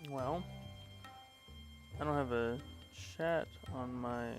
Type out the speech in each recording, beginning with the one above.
Well, I don't have a chat on my.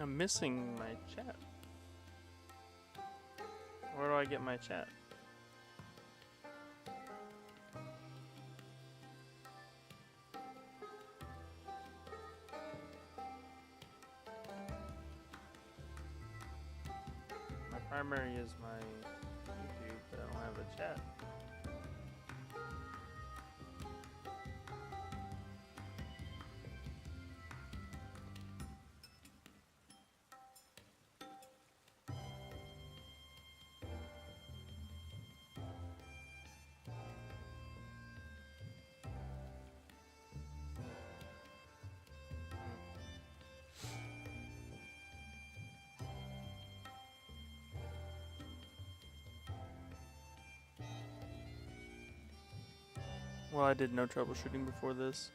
I'm missing my chat. Where do I get my chat? My primary is my YouTube, but I don't have a chat. Well, I did no troubleshooting before this.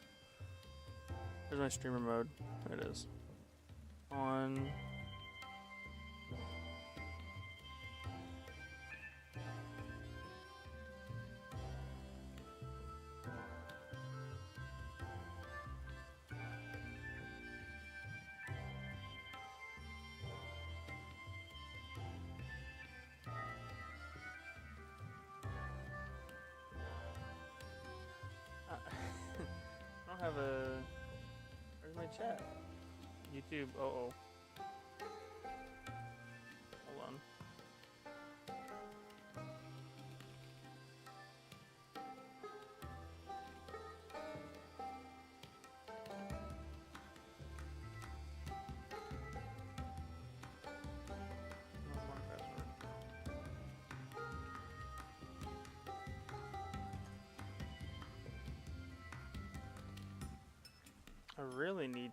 There's my streamer mode. There it is. On. I don't have a. Where's my chat? YouTube. Oh. Hold on. What's my password? I really need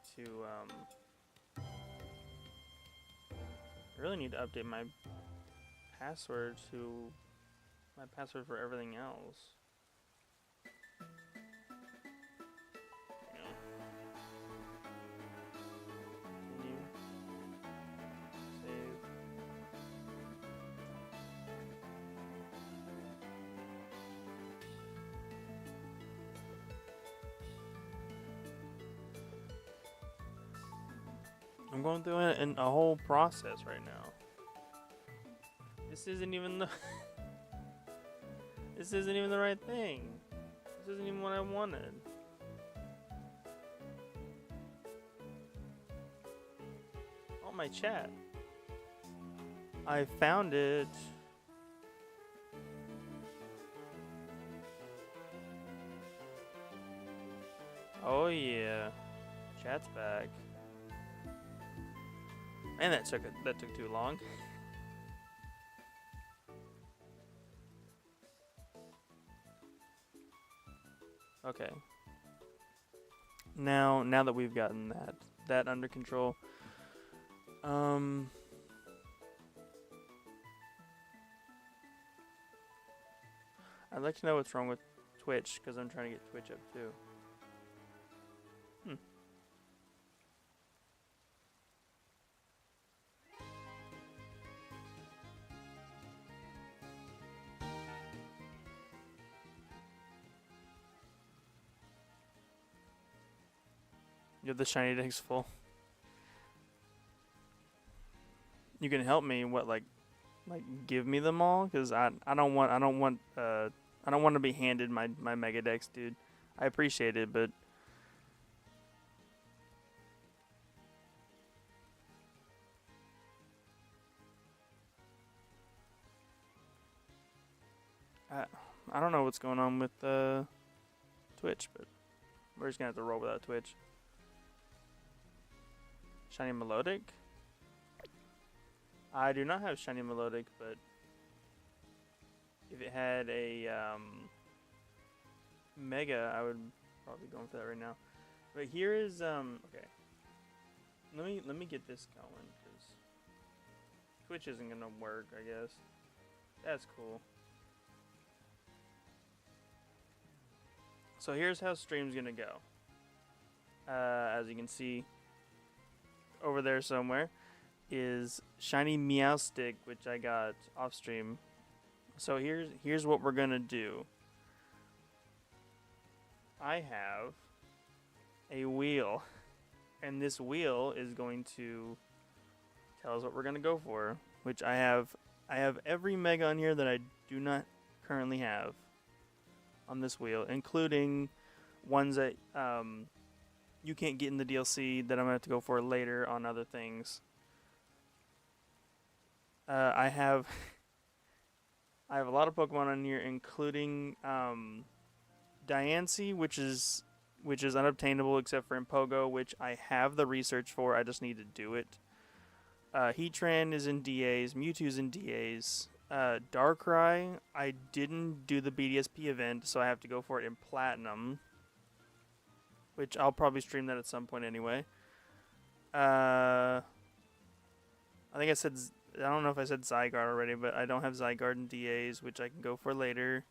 to update my password to my password for everything else. Hang on. Continue. Save. I'm going through a whole process right now. This isn't even the this isn't even the right thing. This isn't even what I wanted. Oh, my chat. I found it. Oh yeah. Chat's back. And that took too long. Okay. Now that we've gotten that under control, I'd like to know what's wrong with Twitch because I'm trying to get Twitch up too. You have the shiny decks full. You can help me. What, like give me them all? Cause I don't want to be handed my mega decks, dude. I appreciate it, but I don't know what's going on with Twitch, but we're just gonna have to roll without Twitch. Shiny Melodic? I do not have Shiny Melodic, but if it had a Mega, I would probably be going for that right now. But here is okay. Let me get this going because Twitch isn't gonna work, I guess. That's cool. So here's how stream's gonna go. As you can see over there somewhere is Shiny Meowstic, which I got off stream. So here's what we're gonna do. I have a wheel, and this wheel is going to tell us what we're gonna go for. Which I have every Mega on here that I do not currently have on this wheel, including ones that you can't get in the DLC that I'm gonna have to go for later on other things. I have a lot of Pokemon on here, including Diancie, which is unobtainable except for in Pogo, which I have the research for. I just need to do it. Heatran is in DAs. Mewtwo's in DAs. Darkrai, I didn't do the BDSP event, so I have to go for it in Platinum, which I'll probably stream that at some point anyway. I think I don't know if I said Zygarde already, but I don't have Zygarde in DAs, which I can go for later.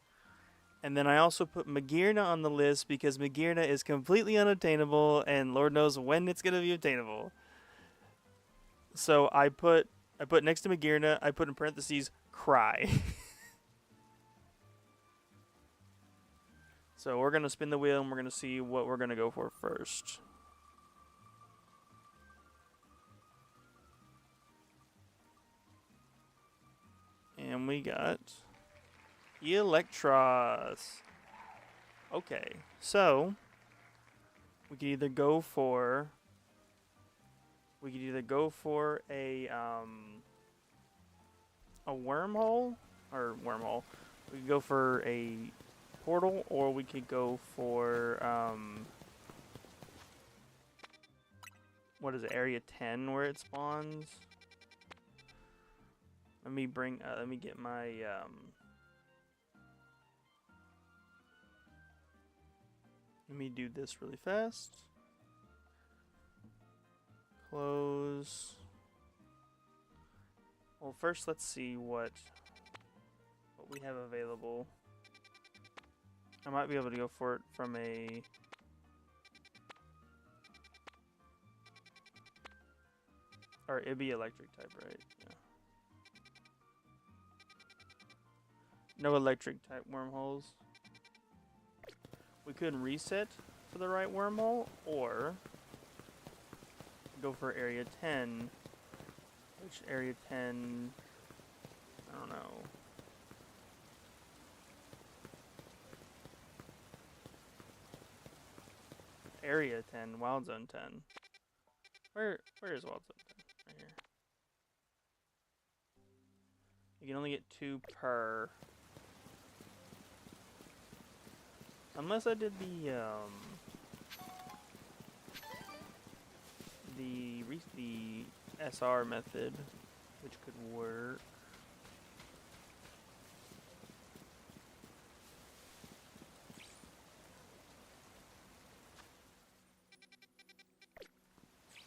And then I also put Magearna on the list because Magearna is completely unattainable, and Lord knows when it's going to be attainable. So I put next to Magearna, I put in parentheses, Cry. So we're going to spin the wheel, and we're going to see what we're going to go for first. And we got Electros. Okay, so we could either go for a wormhole. We could go for a portal, or we could go for what is it, Area 10 where it spawns. Let me get my let me do this really fast. Close. Well, first let's see what we have available. I might be able to go for it from a or it'd be electric type, right? Yeah. No electric type wormholes. We could reset for the right wormhole, or go for Area 10. Which Area 10, I don't know. Area 10, Wild Zone 10. Where is Wild Zone 10? Right here. You can only get 2 per. Unless I did the SR method, which could work.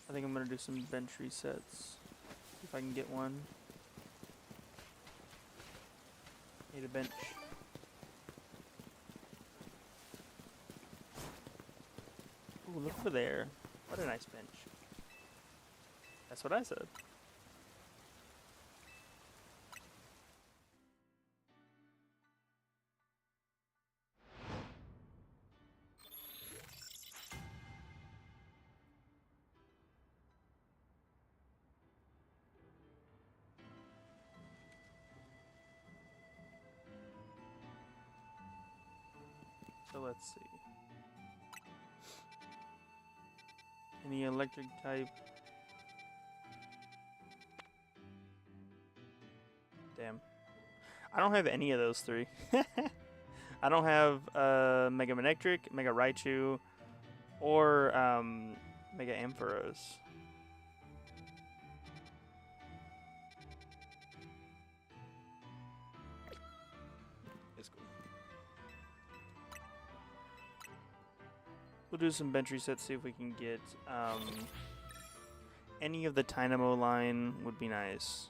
I think I'm gonna do some bench resets. See if I can get one. Need a bench. Ooh, look over there. What a nice bench. That's what I said. So let's see. Any electric type? Damn. I don't have any of those 3. I don't have Mega Manectric, Mega Raichu, or Mega Ampharos. It's cool. We'll do some bench resets, see if we can get any of the Dynamo line would be nice.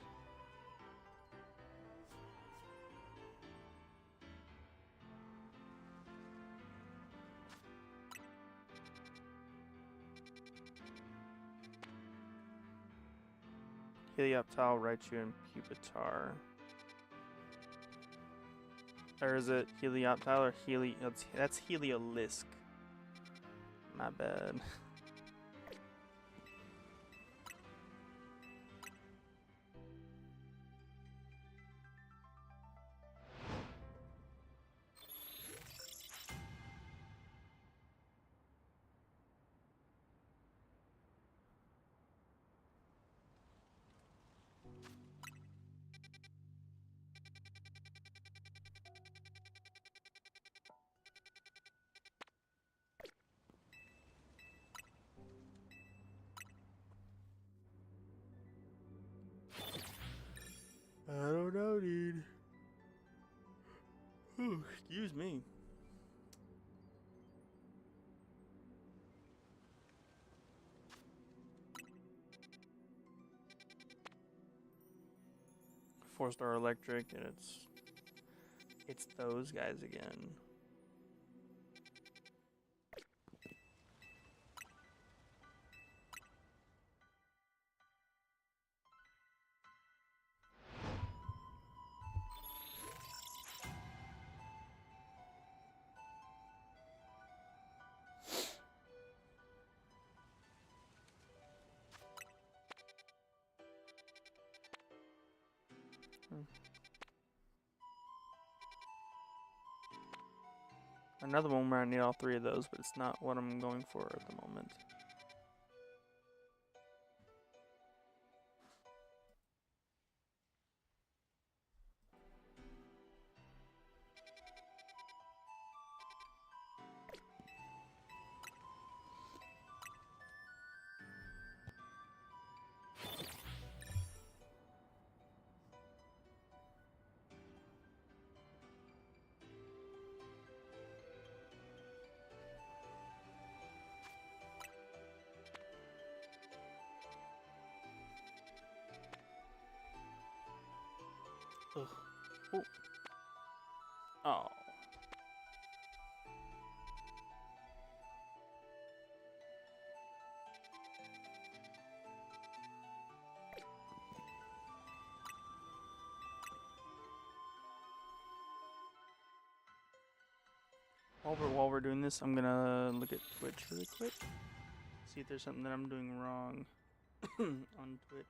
Helioptile, Raichu, and Pupitar. Or is it Helioptile or That's Heliolisk. My bad. I don't know, dude. Ooh, excuse me. Four-star electric, and it's those guys again. Another one where I need all three of those, but it's not what I'm going for at the moment. Ugh. Oh. Oh. While we're doing this, I'm gonna look at Twitch really quick. See if there's something that I'm doing wrong on Twitch.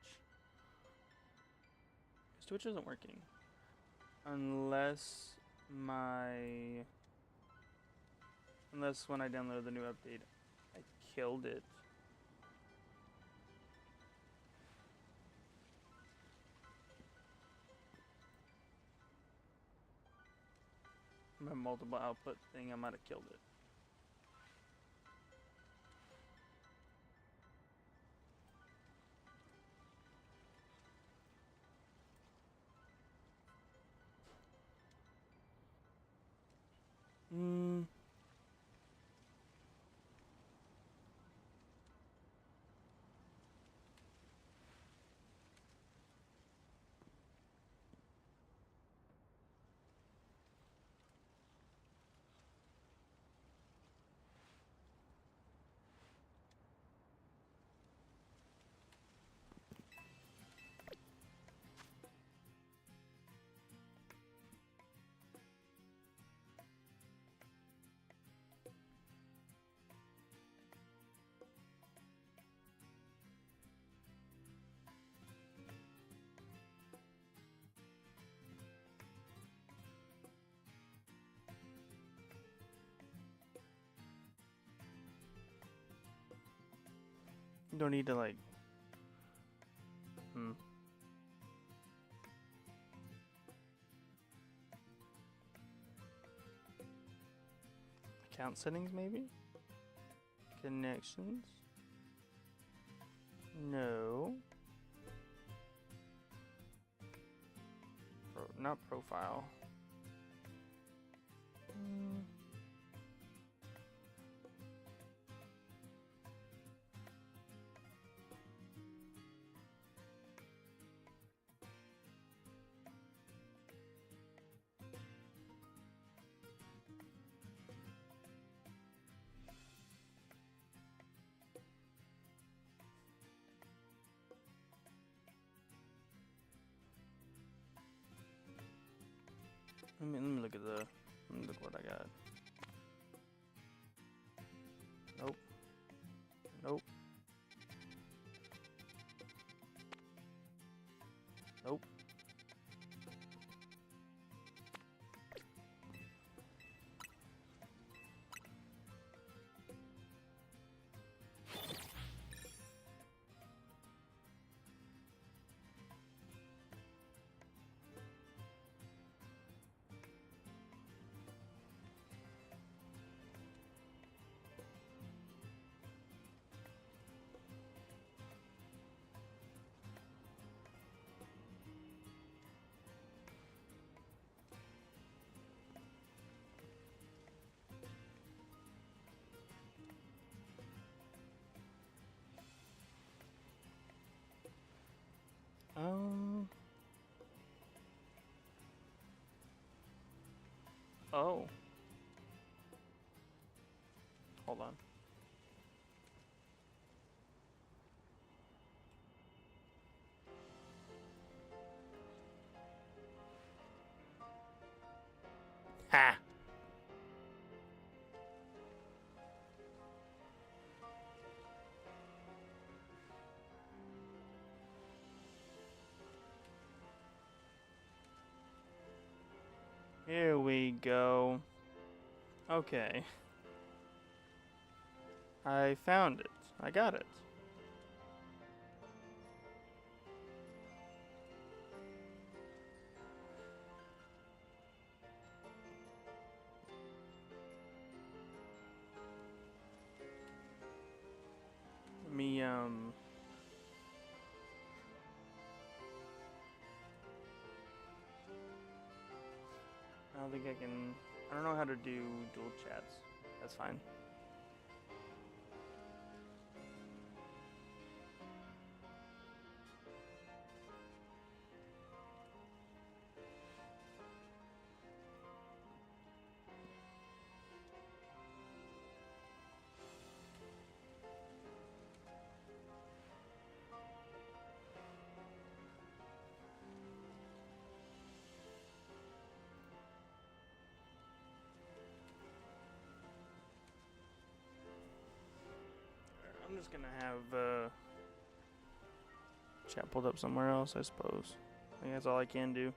Because Twitch isn't working. Unless when I downloaded the new update, I killed it. My multiple output thing, I might have killed it. You don't need to like. Account settings, maybe? Connections? No. Not profile. Let me look at let me look what I got. Nope. Nope. Nope. Oh. Hold on. Ha! Here we go. Okay. I found it. I got it. Let me, I don't think I can... I don't know how to do dual chats. That's fine. I'm just gonna have chat pulled up somewhere else, I suppose. I think that's all I can do.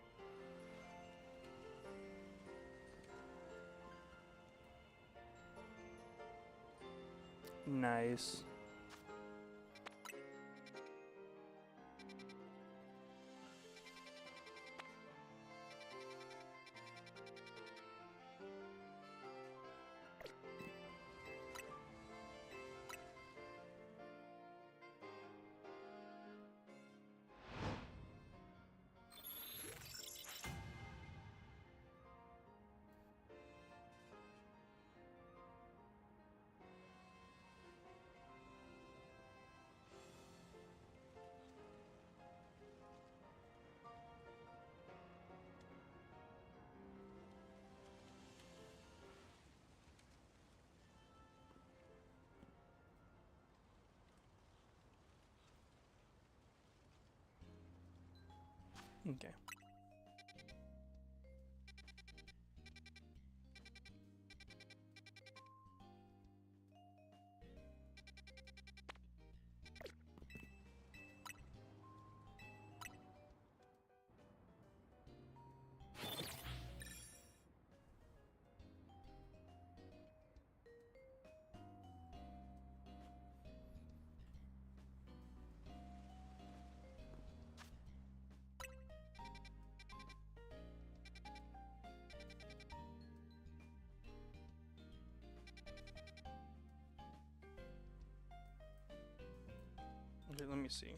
Nice. Okay. Okay, let me see.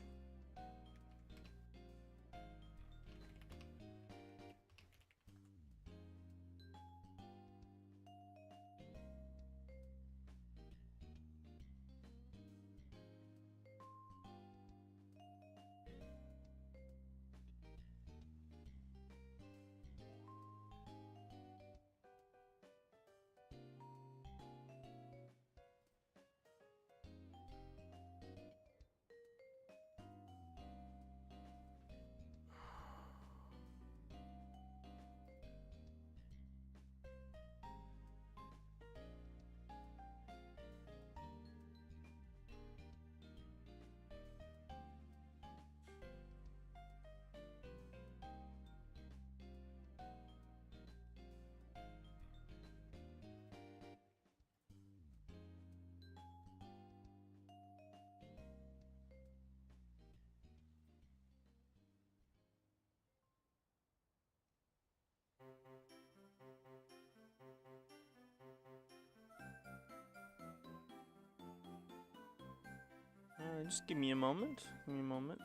Just give me a moment. Give me a moment.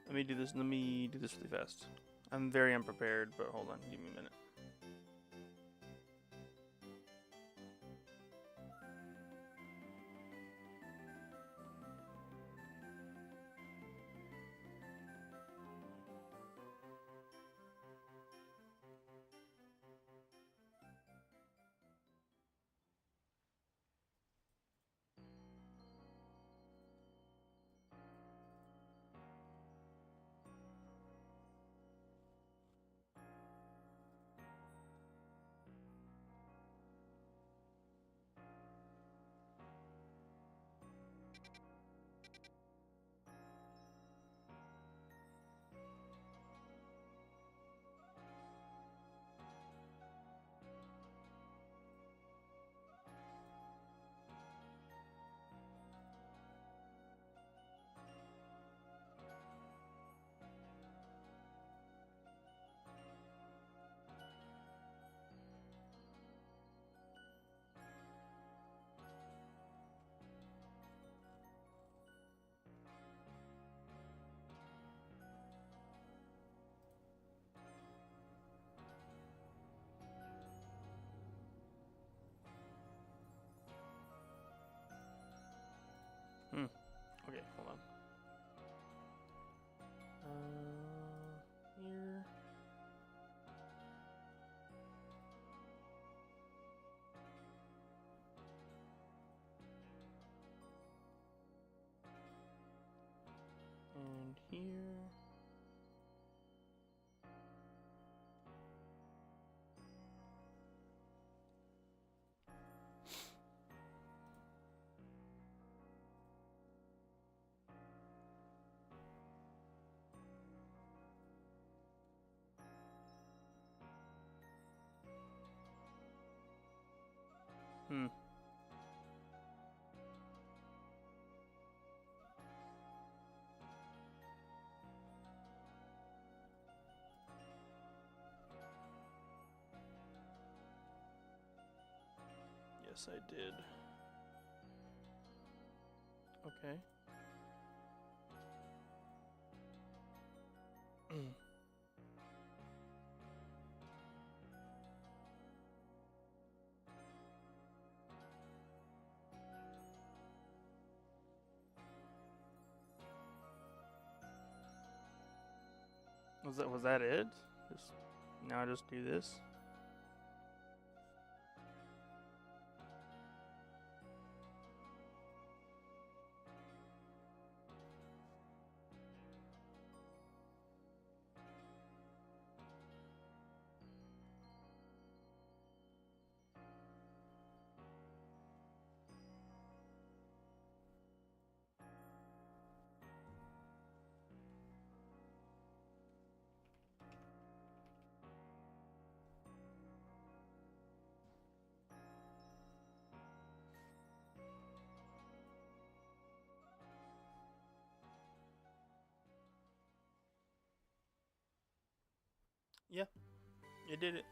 Let me do this. Let me do this really fast. I'm very unprepared, but hold on. Give me a minute. Okay, hold on. Here. And here. Yes, I did. Okay. Was that it? Just now I just do this? Yeah, you did it.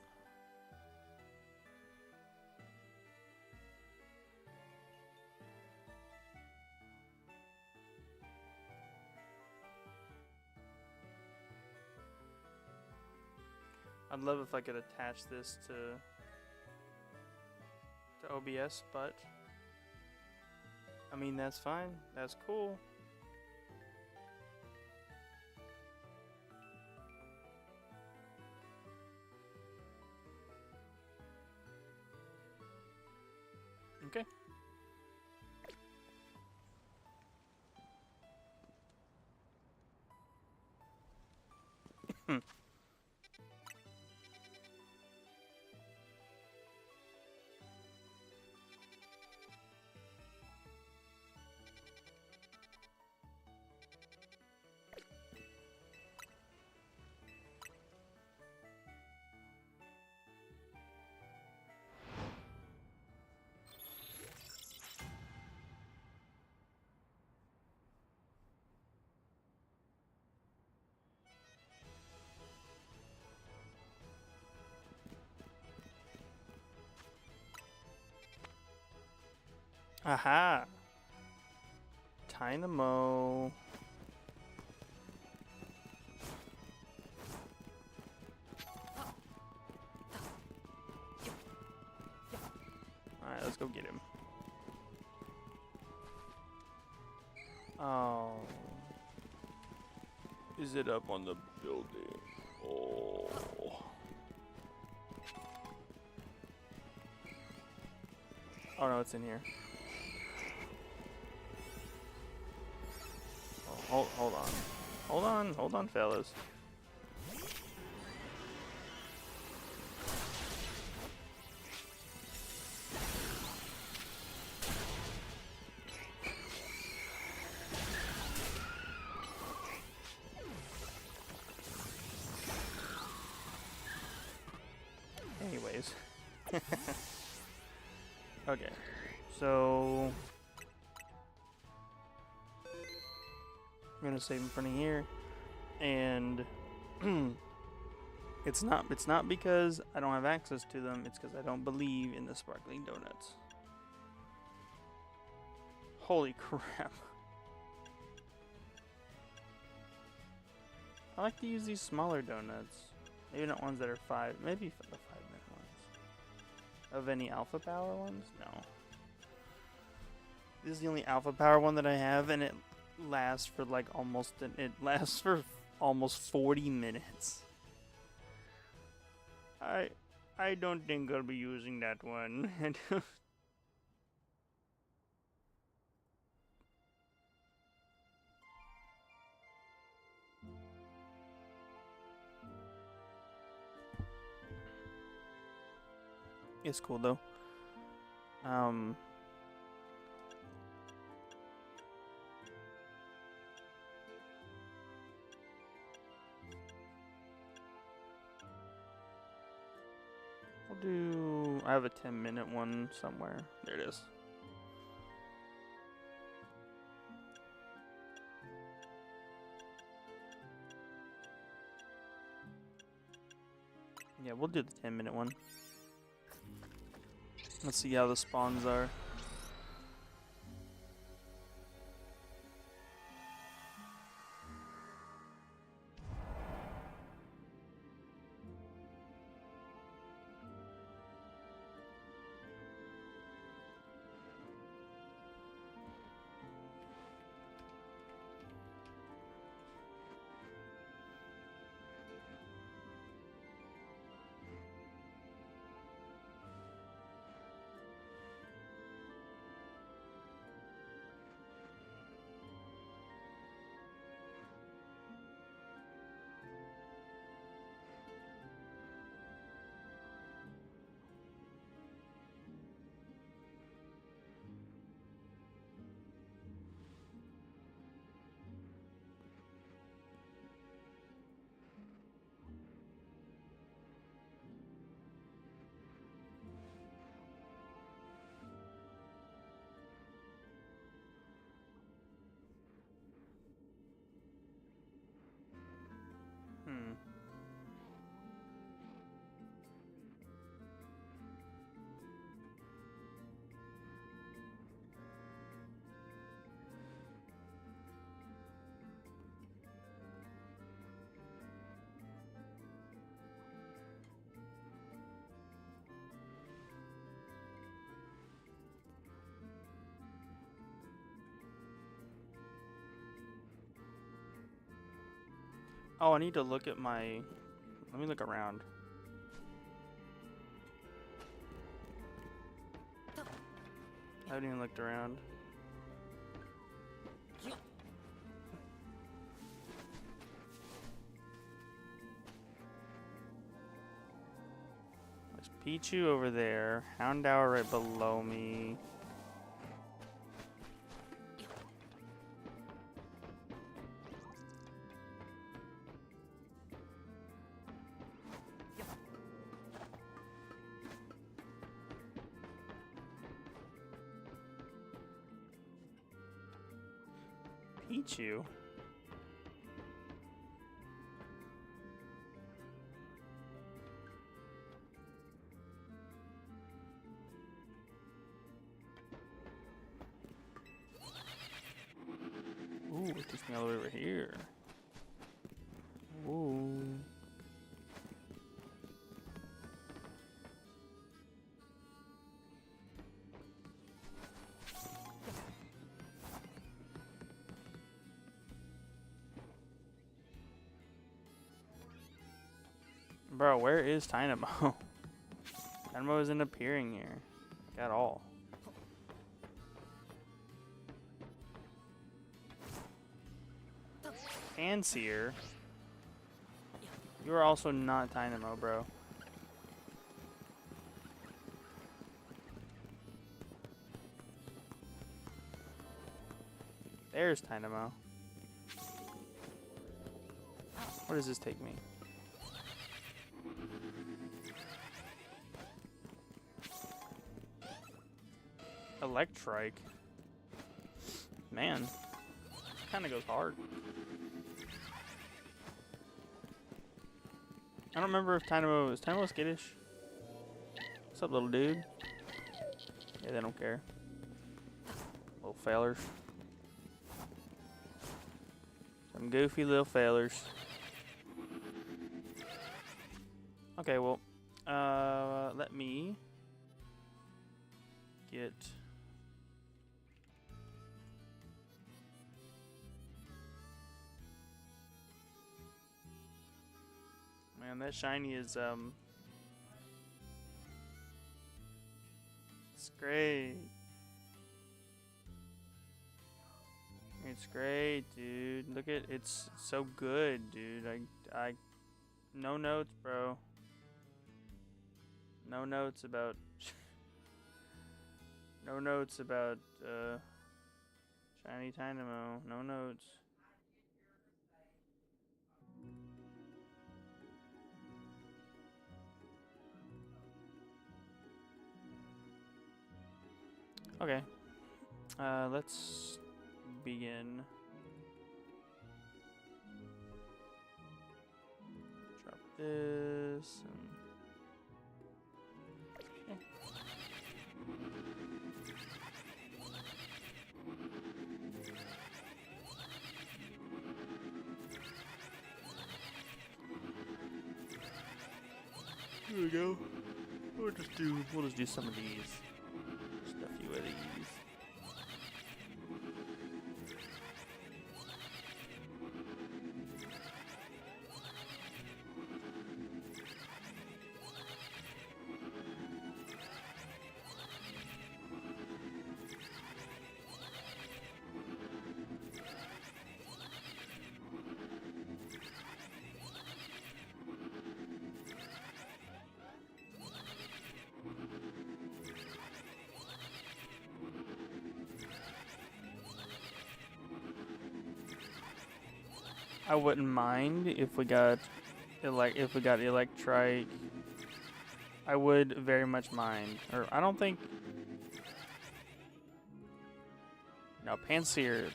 I'd love if I could attach this to OBS, but I mean, that's fine. That's cool. Okay. Aha! Dynamo. Alright, let's go get him. Oh. Is it up on the building? Oh. Oh no, it's in here. Oh, hold on, fellas. Anyways. Okay, so I'm gonna save in front of here, and it's not because I don't have access to them. It's because I don't believe in the sparkling donuts. Holy crap! I like to use these smaller donuts. Maybe not ones that are maybe the 5-minute ones. Of any alpha power ones? No. This is the only alpha power one that I have, and it lasts for like almost 40 minutes. I don't think I'll be using that one. It's cool though. I have a 10-minute one somewhere. There it is. Yeah, we'll do the 10-minute one. Let's see how the spawns are. Oh, I need to look at my... Let me look around. I haven't even looked around. There's Pichu over there. Houndour right below me. Pichu? Ooh, it takes me all the way over here. Ooh. Bro, where is Dynamo? Dynamo isn't appearing here. Like, at all. Fancier. You are also not Dynamo, bro. There's Dynamo. Where does this take me? Electrike. Man, kind of goes hard. I don't remember if Dynamo is Dynamo skittish. What's up, little dude? Yeah, they don't care. Little failers. Some goofy little failers. Okay, well, let me get. Man, that shiny is, it's great. It's great, dude. Look at, it's so good, dude. No notes, bro. No notes about, no notes about, shiny Dynamo. No notes. Okay, let's begin. Drop this and okay. Here we go. We'll just do some of these. Just a few of these. I wouldn't mind if we got Electrike. I would very much mind. Or I don't think. No, Panseer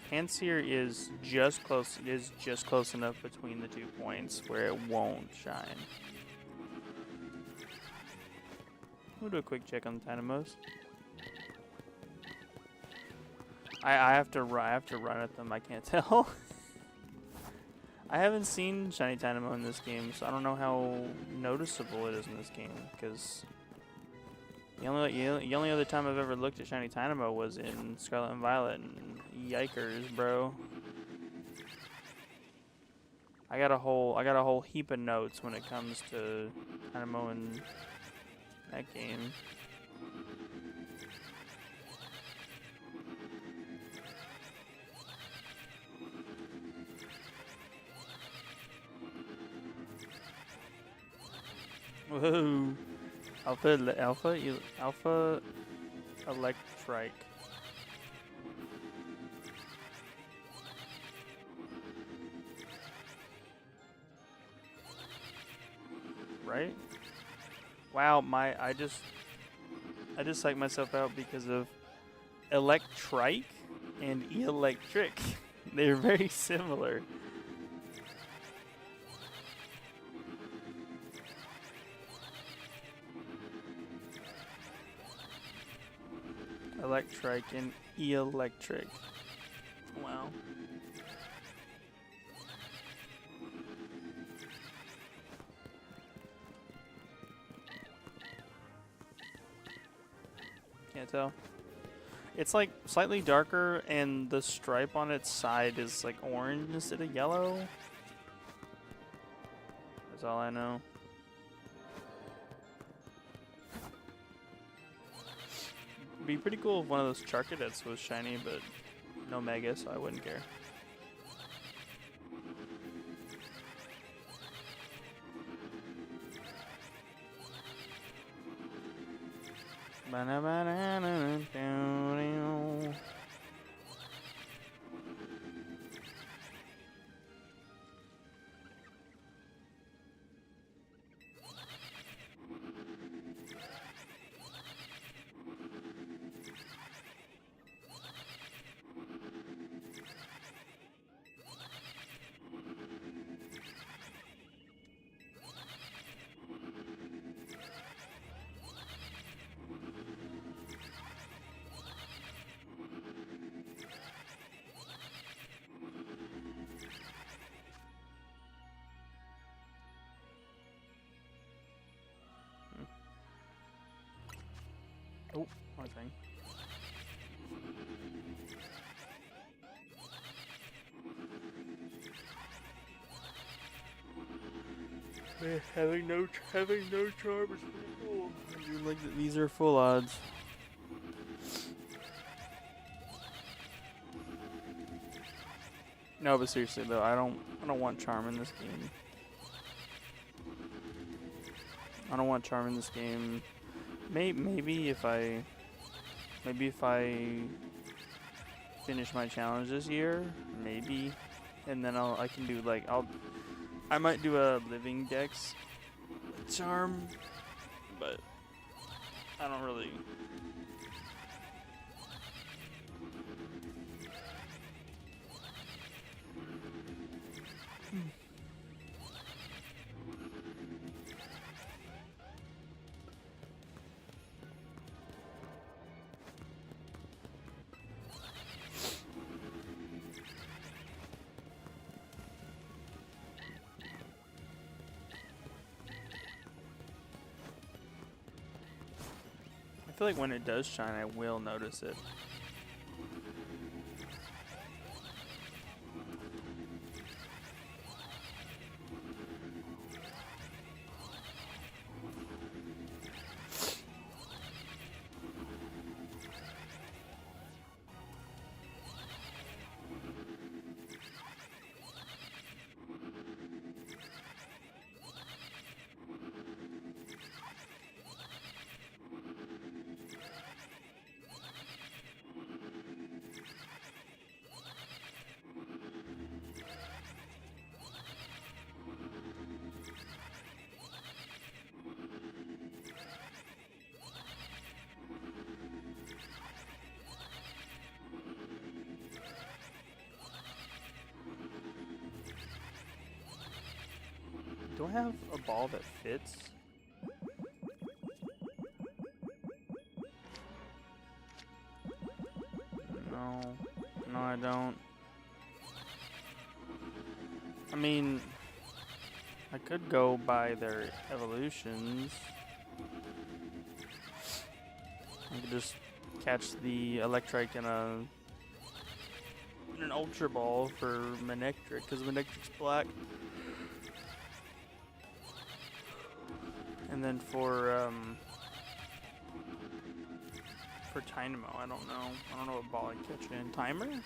is just close. It is just close enough between the 2 points where it won't shine. We'll do a quick check on the Dynamos. I have to run at them. I can't tell. I haven't seen shiny Dynamo in this game, so I don't know how noticeable it is in this game. Because the only other time I've ever looked at shiny Dynamo was in Scarlet and Violet, and yikers, bro. I got a whole heap of notes when it comes to Dynamo and that game. Woohoo! Alpha Electrike. Right? Wow, I just psyched myself out because of Electrike and Electric. They're very similar. Electric and Electric. Wow. Can't tell. It's like slightly darker, and the stripe on its side is like orange instead of yellow. That's all I know. It'd be pretty cool if one of those Charcadets was shiny, but no Mega, so I wouldn't care. Oh, one thing. Man, having no charm is pretty cool. I do like that these are full odds. No, but seriously though, I don't want charm in this game. I don't want charm in this game. Maybe if I finish my challenge this year, maybe, and then I can do like I might do a living dex with charm, but I don't really. I feel like when it does shine, I will notice it. Do I have a ball that fits? No, I don't. I mean, I could go by their evolutions. I could just catch the Electrike in an Ultra Ball for Manectric, because Manectric's black. And then for Dynamo, I don't know. I don't know what ball I catch in. Timer? Do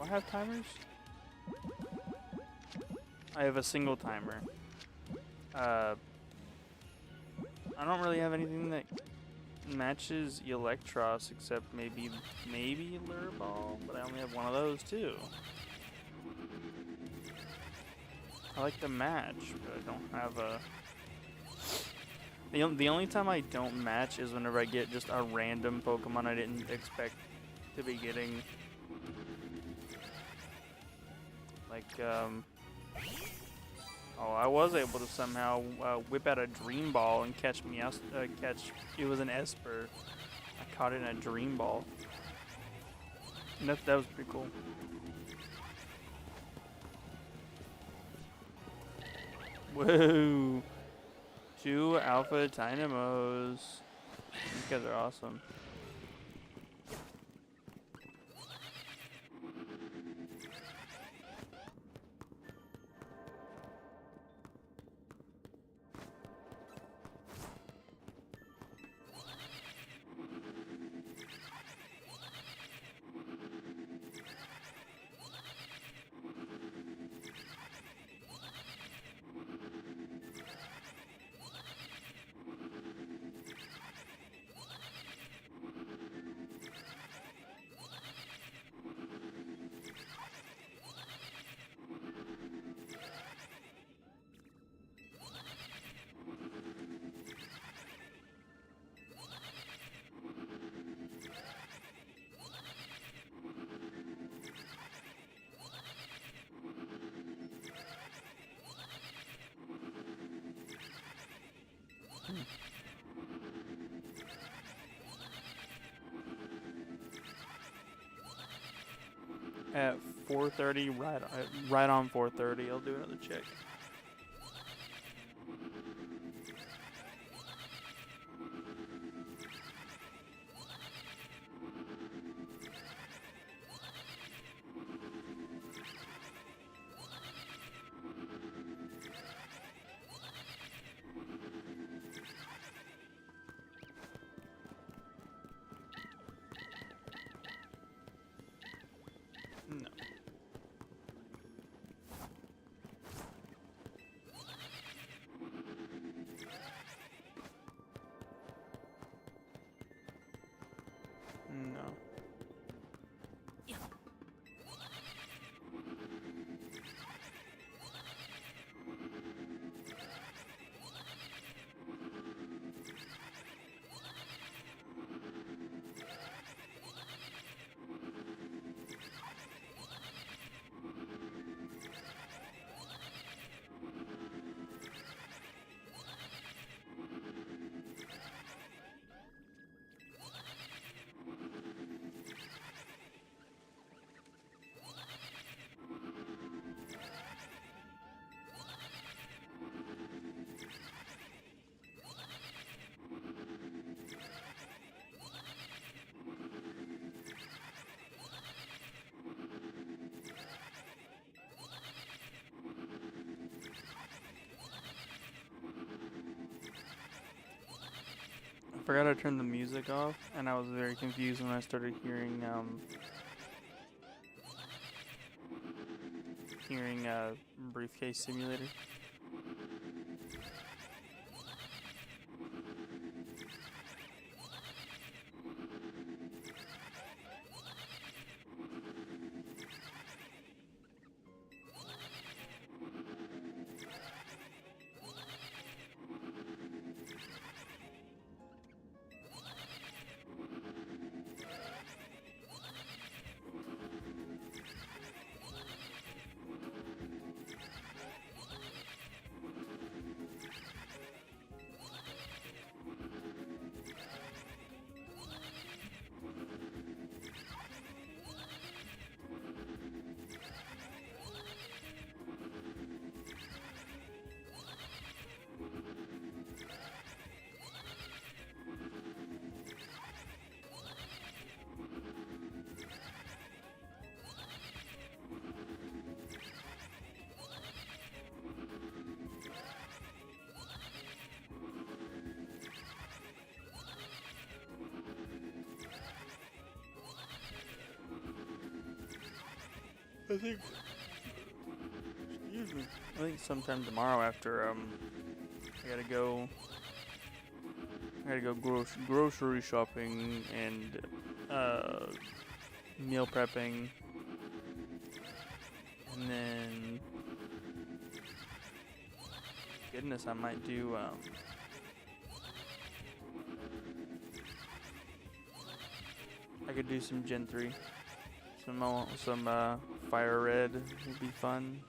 I have timers? I have a single timer. I don't really have anything that matches Electros except maybe Lure Ball, but I only have one of those too. I like the match, but I don't have a... The only time I don't match is whenever I get just a random Pokemon I didn't expect to be getting. Like, oh, I was able to somehow whip out a Dream Ball and catch it was an Esper. I caught it in a Dream Ball. And that was pretty cool. Whoa! 2 Alpha Dynamos. These guys are awesome. At 4:30, right on 4:30, I'll do another check. No. No. I forgot to turn the music off, and I was very confused when I started hearing Briefcase Simulator. I think. Excuse me. I think sometime tomorrow after I gotta go. Grocery shopping and meal prepping, and then goodness, I might do I could do some Gen 3. Some Fire Red would be fun.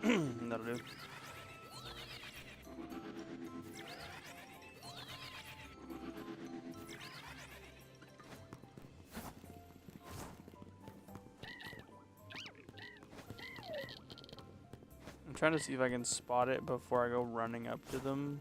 Yeah, that'll do. I'm trying to see if I can spot it before I go running up to them.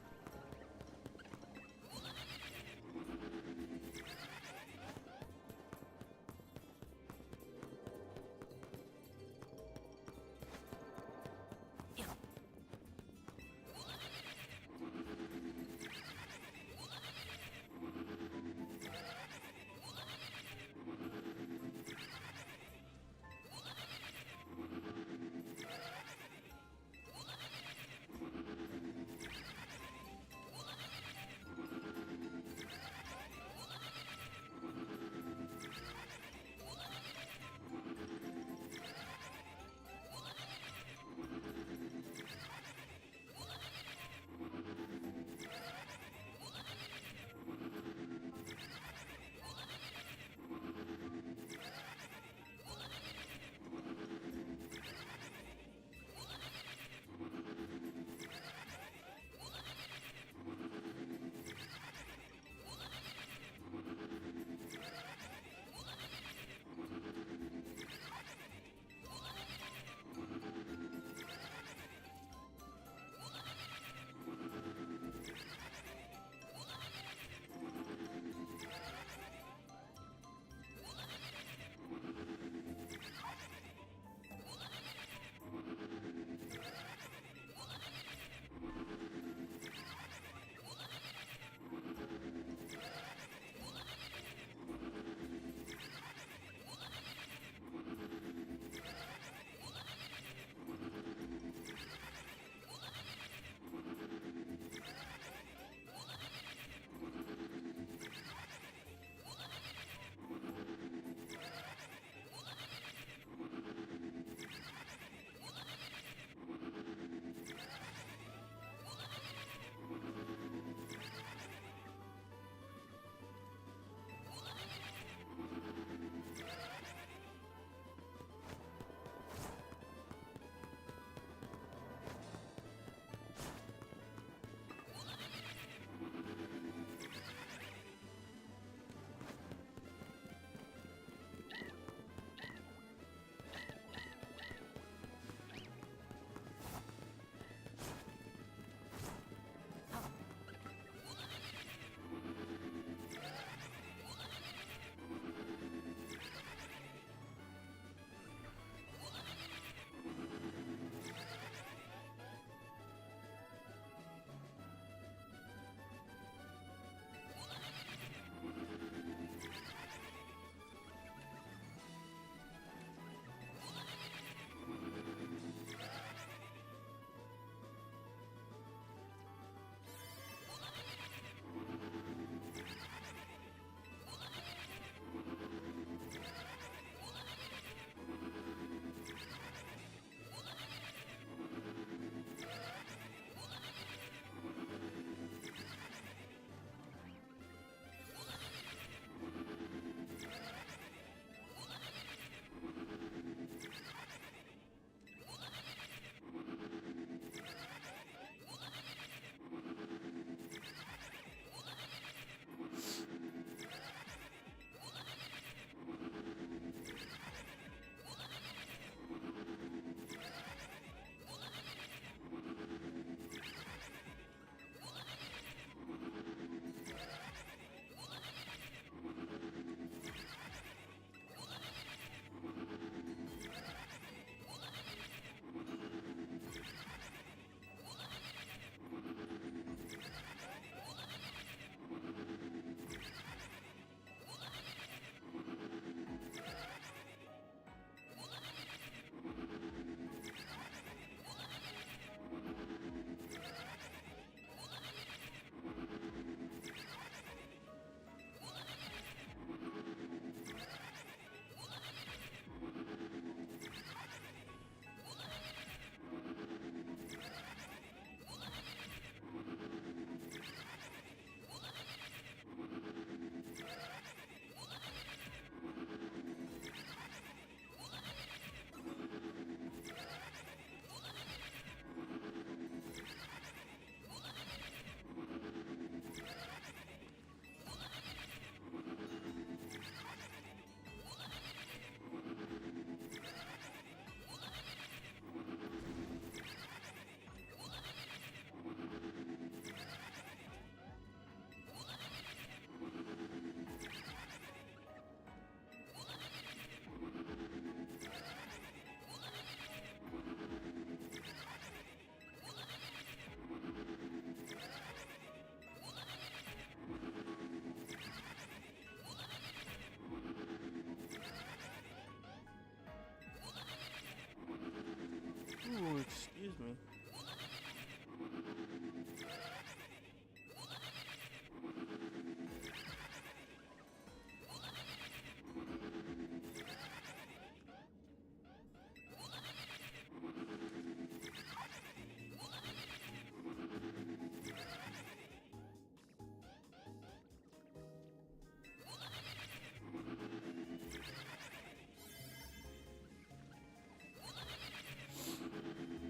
Excuse me.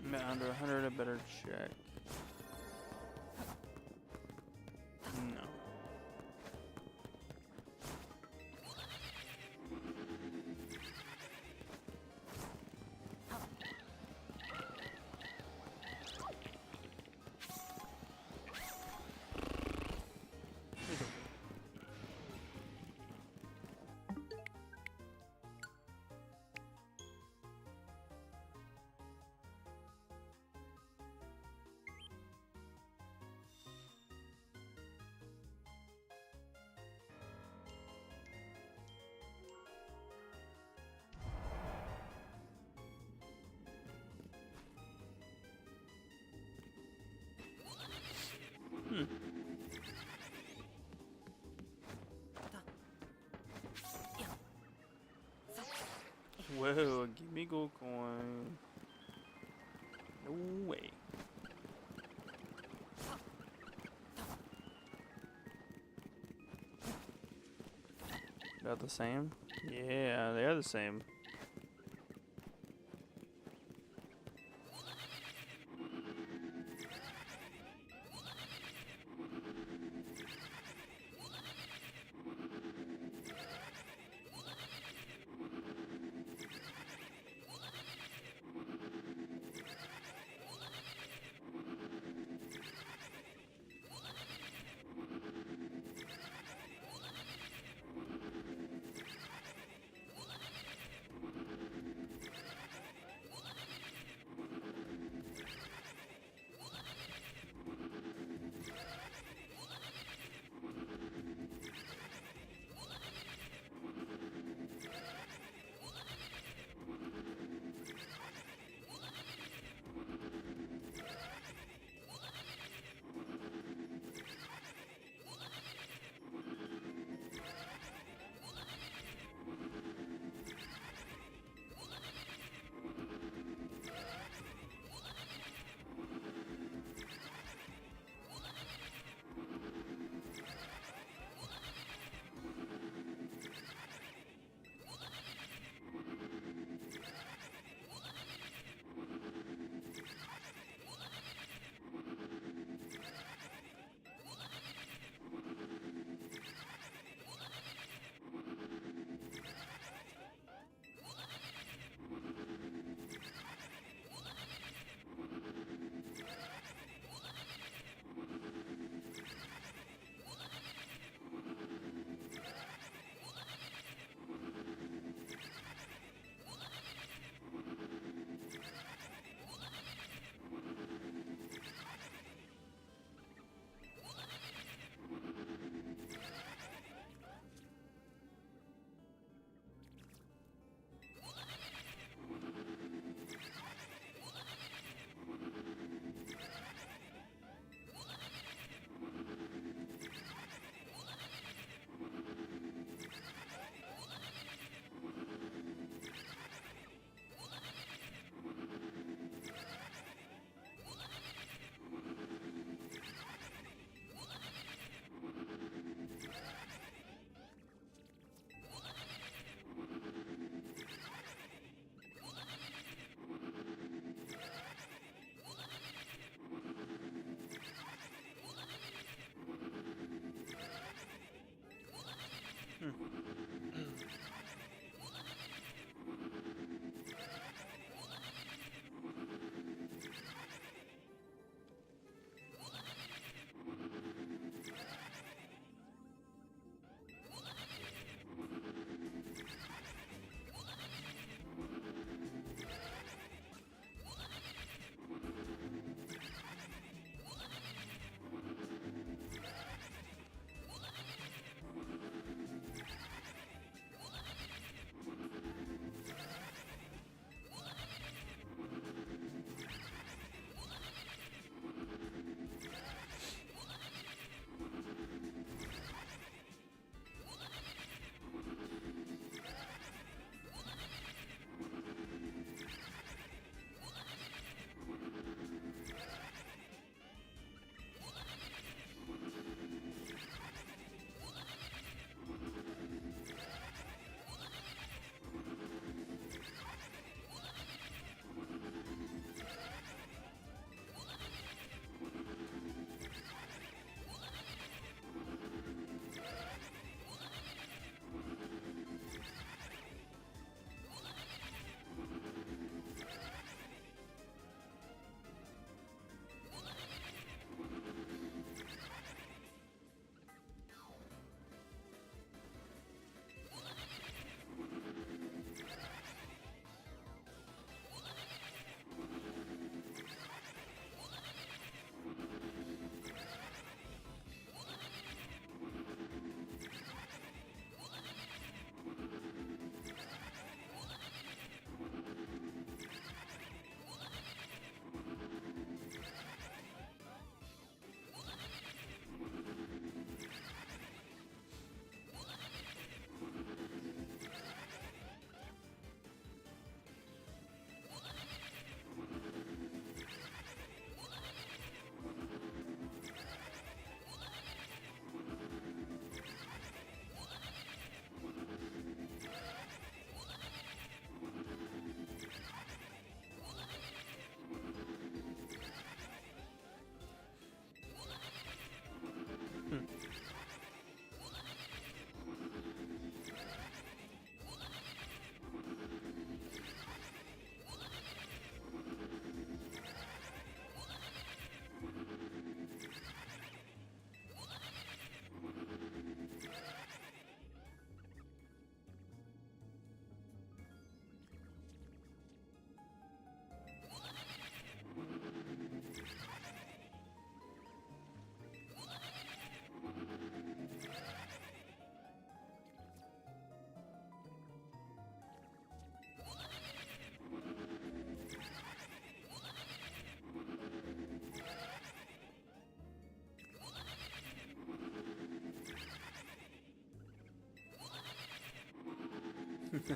I'm at under 100, I better check. No. Whoa, give me gold coin. No way. About the same? Yeah, they are the same.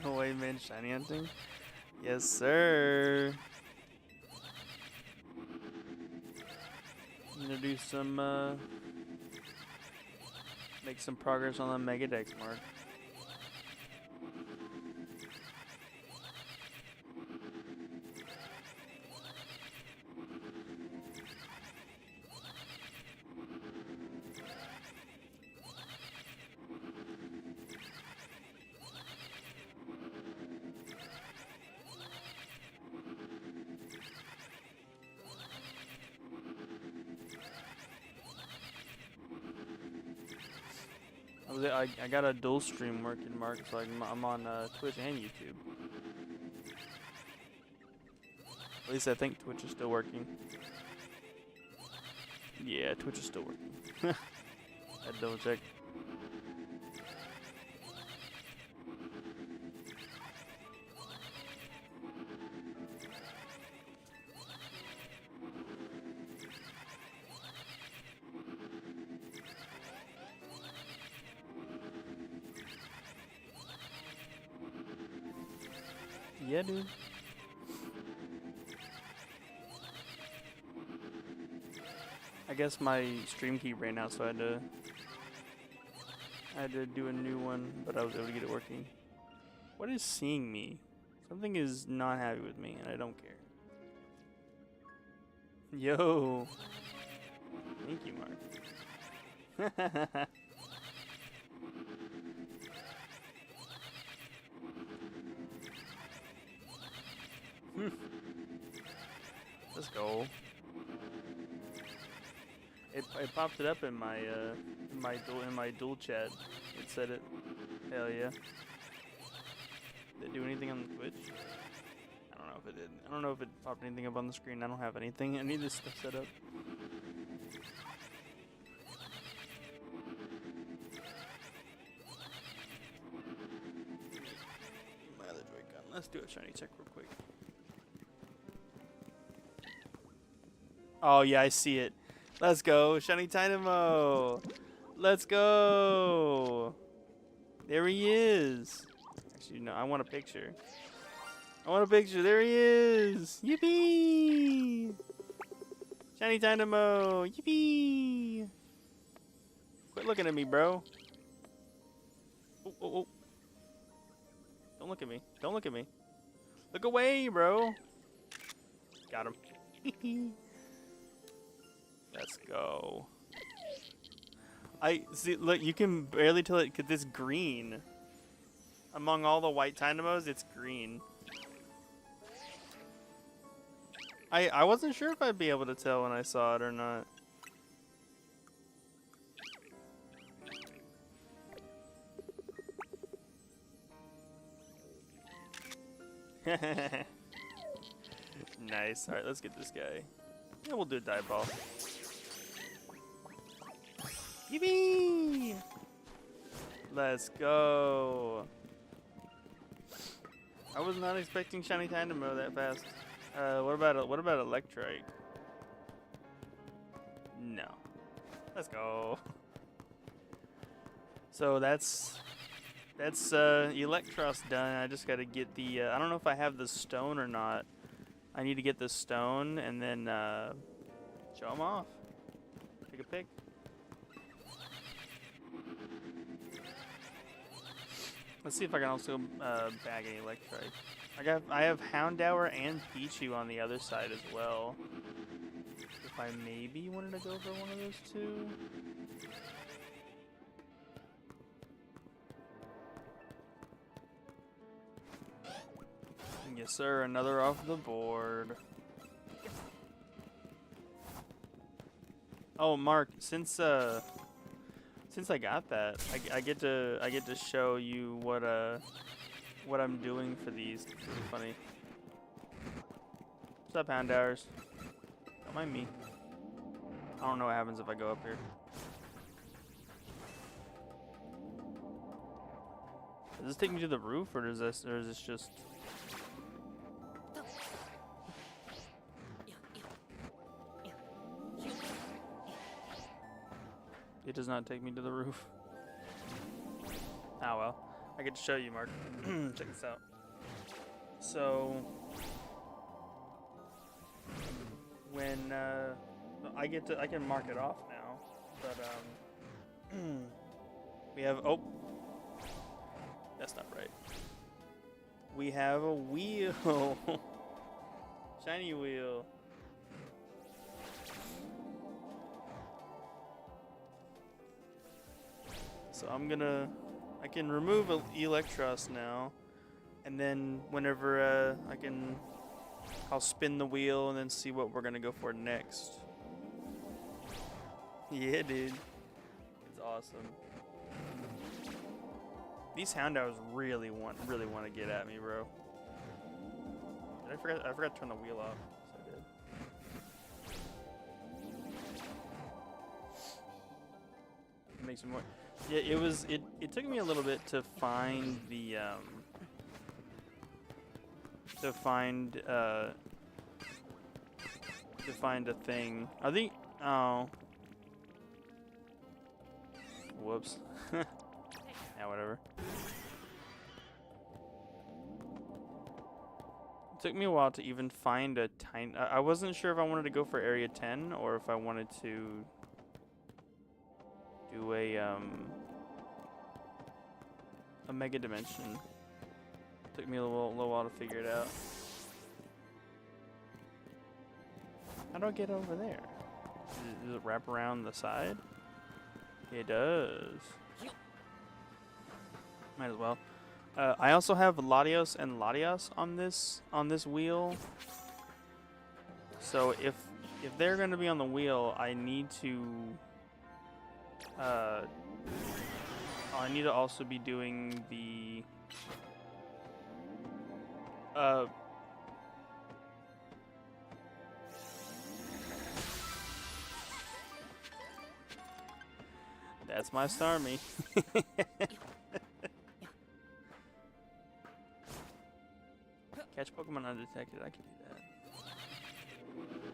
No way, man. Shiny hunting? Yes, sir. I'm gonna do some, make some progress on the Mega Dex mark. I got a dual stream working, Mark, so I'm on Twitch and YouTube. At least I think Twitch is still working. Yeah, Twitch is still working. I'd double check. Yeah, dude. I guess my stream key ran out, so I had to do a new one, but I was able to get it working. What is seeing me? Something is not happy with me, and I don't care. Yo. Thank you, Mark. Let's go. It popped it up in my dual chat. It said it. Hell yeah. Did it do anything on the Twitch? I don't know if it did. I don't know if it popped anything up on the screen. I don't have anything. I need this stuff set up. My other Joy-Con. Let's do a shiny check real quick. Oh yeah, I see it. Let's go, Shiny Dynamo. Let's go. There he is. Actually, no, I want a picture. I want a picture. There he is. Yippee! Shiny Dynamo. Yippee! Quit looking at me, bro. Oh, oh, oh. Don't look at me. Don't look at me. Look away, bro. Got him. Let's go. I see. Look, you can barely tell it because it's green. Among all the white Dynamos, it's green. I wasn't sure if I'd be able to tell when I saw it or not. Nice. All right, let's get this guy. Yeah, we'll do a dive ball. Yippee! Let's go. I was not expecting Shiny Dynamo that fast. What about Electrike? No. Let's go. So that's Electros done. I just gotta get the I don't know if I have the stone or not. I need to get the stone and then show them off. Take a pic. Let's see if I can also bag an Electrike. I have Houndour and Pichu on the other side as well. If I maybe wanted to go for one of those two. Yes, sir. Another off the board. Oh, Mark. Since I got that, I get to show you what I'm doing for these. It's funny. What's up, Houndours? Don't mind me. I don't know what happens if I go up here. Does this take me to the roof, or is this just? It does not take me to the roof. Oh well. I get to show you, Mark. Check this out. So when I can mark it off now, but we have that's not right. We have a wheel, shiny wheel. So I can remove Electros now, and then whenever I'll spin the wheel and then see what we're gonna go for next. Yeah, dude, it's awesome. These Houndours really want to get at me, bro. I forgot to turn the wheel off. So I did. It makes me more. Yeah, it took me a little bit to find the to find a thing. I think whoops. Yeah, whatever. It took me a while to even find a tiny. I wasn't sure if I wanted to go for Area 10 or if I wanted to do a Mega Dimension. Took me a little while to figure it out. How do I get over there? Does it wrap around the side? It does. Might as well. I also have Latios and Latios on this wheel. So if they're going to be on the wheel, I need to also be doing the that's my Starmie. Catch Pokemon undetected. I can do that.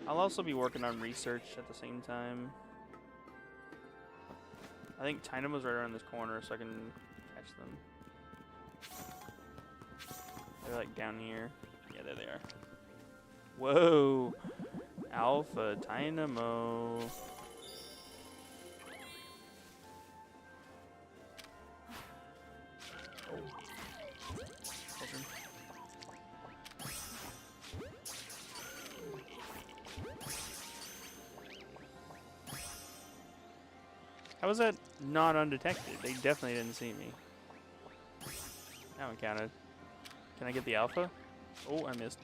I'll also be working on research at the same time. I think Tynamo's right around this corner, so I can catch them. They're like down here. Yeah, there they are. Whoa! Alpha Tynamo. How was that not undetected? They definitely didn't see me. That one counted. Can I get the alpha? Oh, I missed.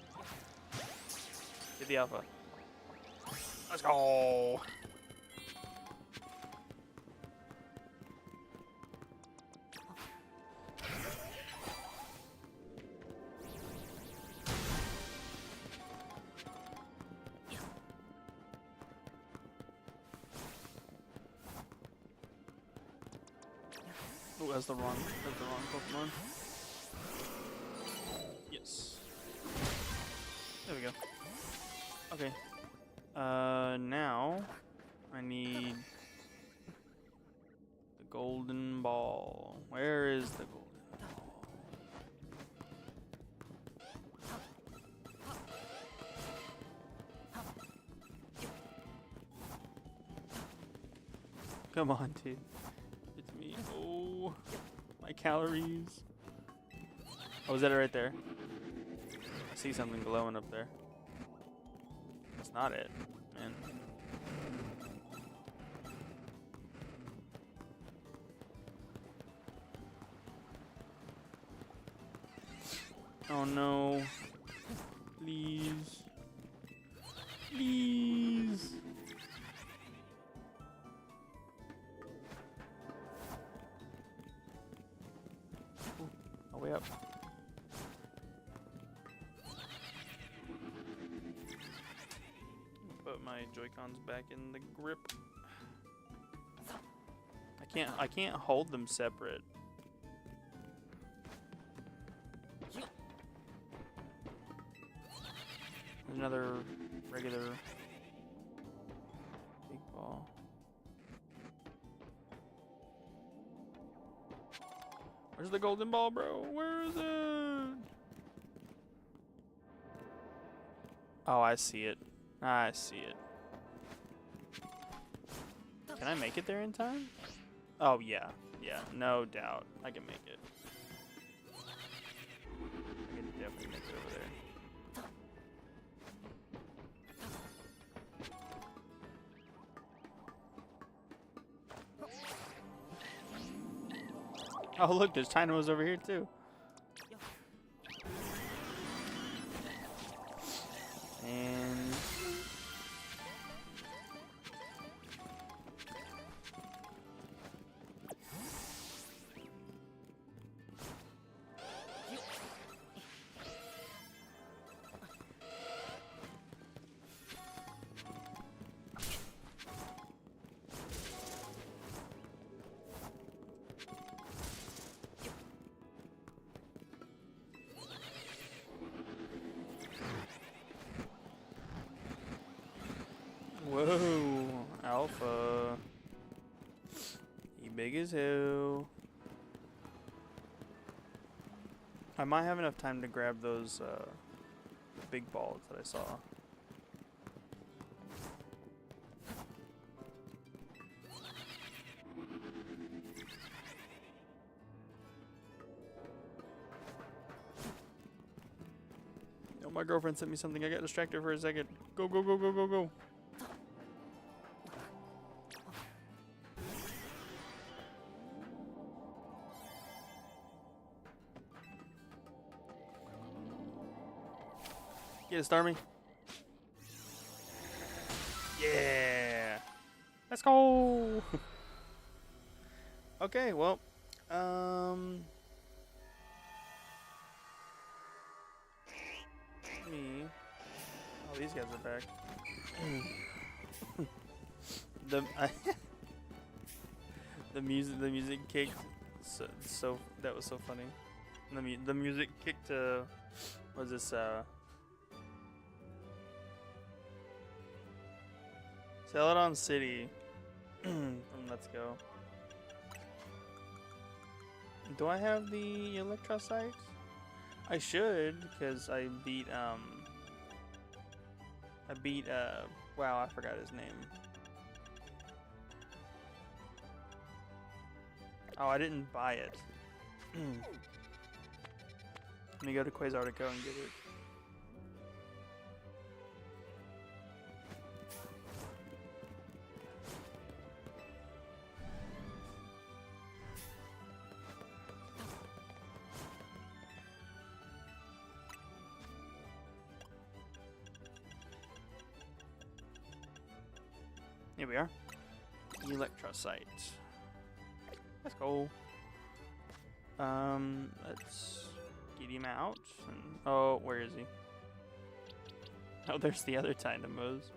Get the alpha. Let's go! Oh, that's the wrong Pokemon. Yes. There we go. Okay. Now I need the golden ball. Where is the golden ball? Come on, dude. It's me. Oh, my calories. Oh, is that it right there? I see something glowing up there. That's not it, man. Oh no. Please. Please. Ooh, all the way up. Put my Joy-Cons back in the grip. I can't hold them separate. There's another regular big ball. Where's the golden ball, bro? Where is it? Oh, I see it. I see it. Can I make it there in time? Oh, yeah. Yeah, no doubt. I can make it. I can definitely make it over there. Oh, look, there's Dynamos over here, too. And... Whoa, Alpha. He big as hell. I might have enough time to grab those big balls that I saw. Oh, my girlfriend sent me something. I got distracted for a second. Go, go, go, go, go, go. Get it, Starmie. Yeah. Let's go. Okay, well, me. Oh, these guys are back. The music kicked. So that was so funny. The music kicked. Was this Celadon City from Let's Go. Do I have the electrocytes? I should, because I beat wow, I forgot his name. Oh, I didn't buy it. Let me go to Quasartico and get it. Here we are. Electrocyte. Let's go. Let's get him out. And, oh, where is he? Oh, there's the other Dynamos.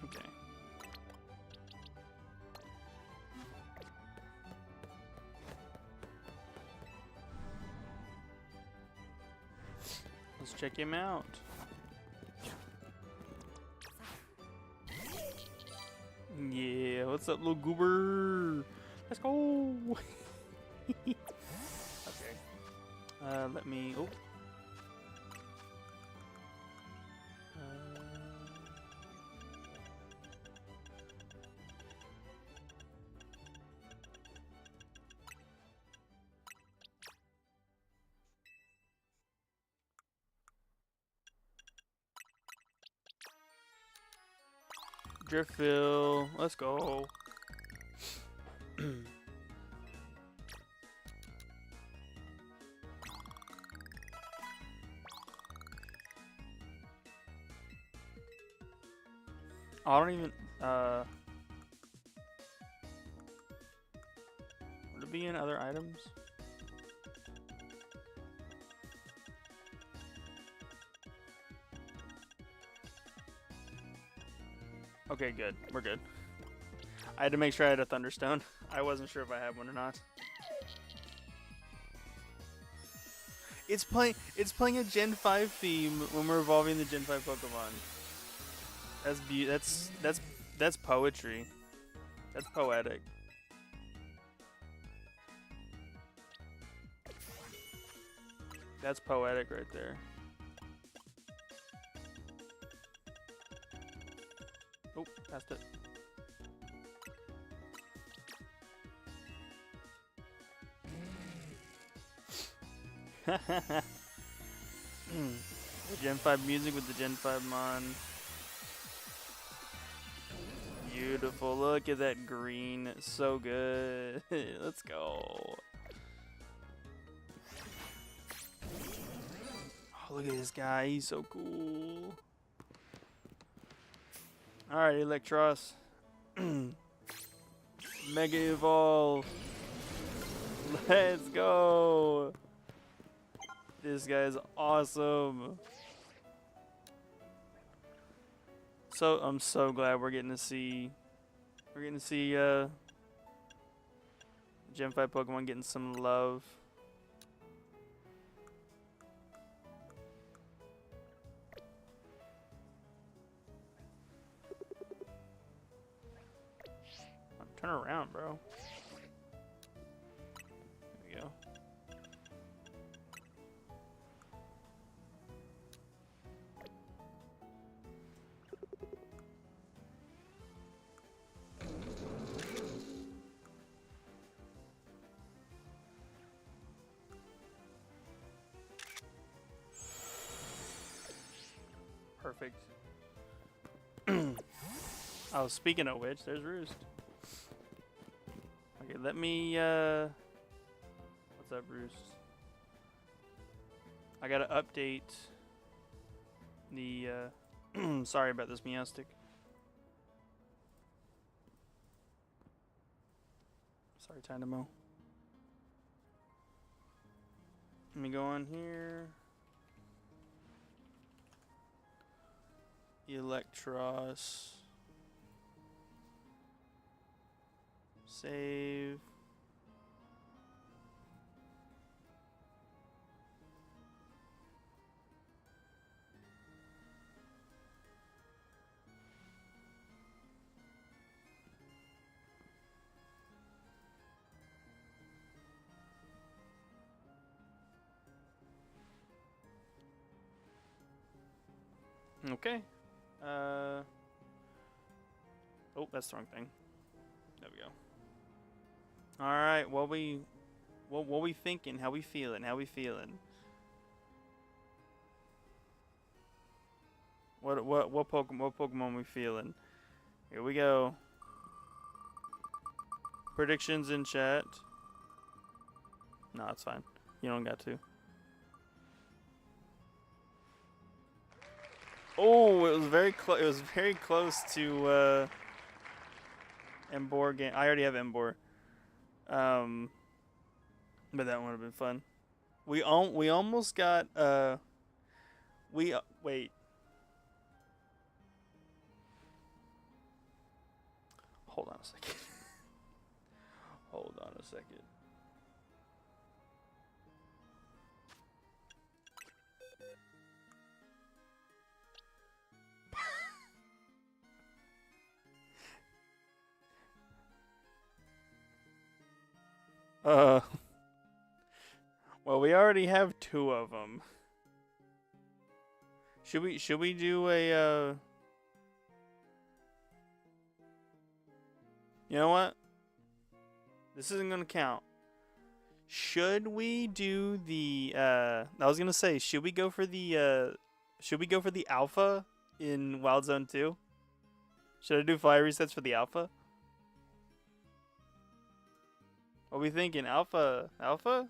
Okay. Let's check him out. Yeah, what's up, little goober? Let's go. Okay. Let me. Oh. Driftfill, let's go. I don't even, would it be in other items? Okay, good. We're good. I had to make sure I had a Thunderstone. I wasn't sure if I had one or not. It's playing a Gen 5 theme when we're evolving the Gen 5 Pokemon. That's poetry. That's poetic. That's poetic right there. Oh, passed it. Gen 5 music with the Gen 5 Mon. Beautiful. Look at that green. So good. Let's go. Oh, look at this guy. He's so cool. Alright, Electros. Mega Evolve. Let's go. This guy's awesome. So I'm so glad we're getting to see Gen 5 Pokemon getting some love. Turn around, bro. There we go. Perfect. Oh, speaking of which, there's Roost. Okay, let me, what's up, Roost? I gotta update the, sorry about this, Meowstic. Sorry, Tynamo. Let me go on here. Electros. Save. Okay. Oh, that's the wrong thing. There we go. All right. What we thinking? How we feeling? How we feeling? What Pokemon we feeling? Here we go. Predictions in chat. No, it's fine. You don't got to. Oh, it was very close. It was very close to Embor game. I already have Embor. But that would have been fun. We almost got wait. Hold on a second. Hold on a second. Well, we already have 2 of them. Should we do a You know what? This isn't gonna count. Should we do the I was gonna say, should we go for the alpha in Wild Zone 2? Should I do 5 resets for the alpha? What are we thinking? Alpha? Alpha?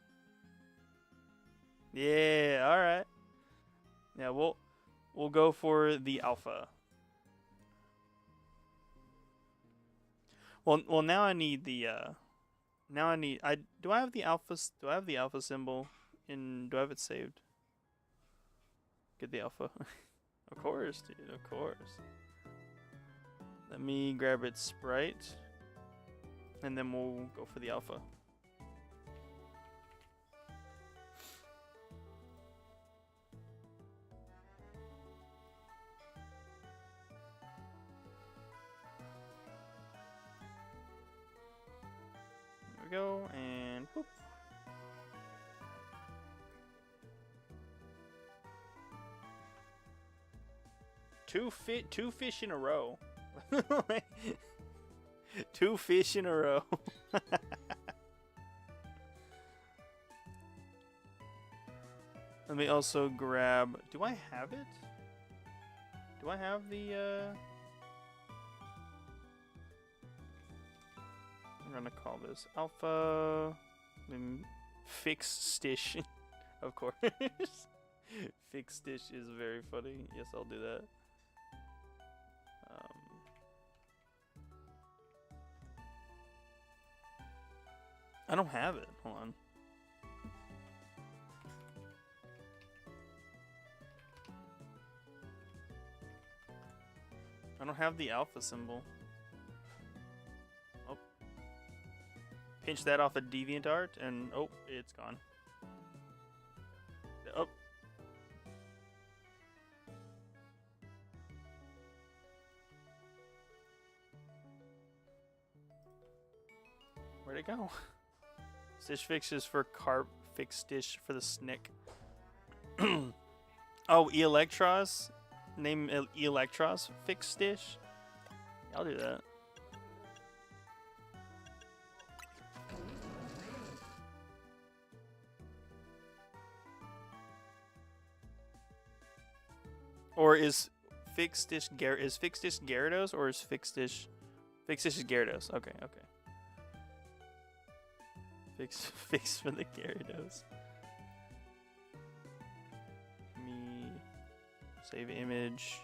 Yeah, alright. Yeah, we'll go for the alpha. Well now I need the do I have the alpha symbol do I have it saved? Get the alpha. Of course, dude, of course. Let me grab its sprite and then we'll go for the alpha. go, and boop. Two fish in a row. Two fish in a row. Let me also grab. Do I have it? Do I have the? I'm gonna call this Alpha. Fix Stish, of course. Fix Stish is very funny. Yes, I'll do that. I don't have it. Hold on. I don't have the alpha symbol. Oh. Pinch that off of DeviantArt and oh, it's gone. Oh. Where'd it go? Stitch Fix is for carp, Fix Stitch for the snick. Oh, Electros? Name Electros Fix Stitch? I'll do that. Or is Fix Stitch Gyarados or is Fix Stitch is Gyarados? Okay, okay. Fix for the Gyarados. Me save image.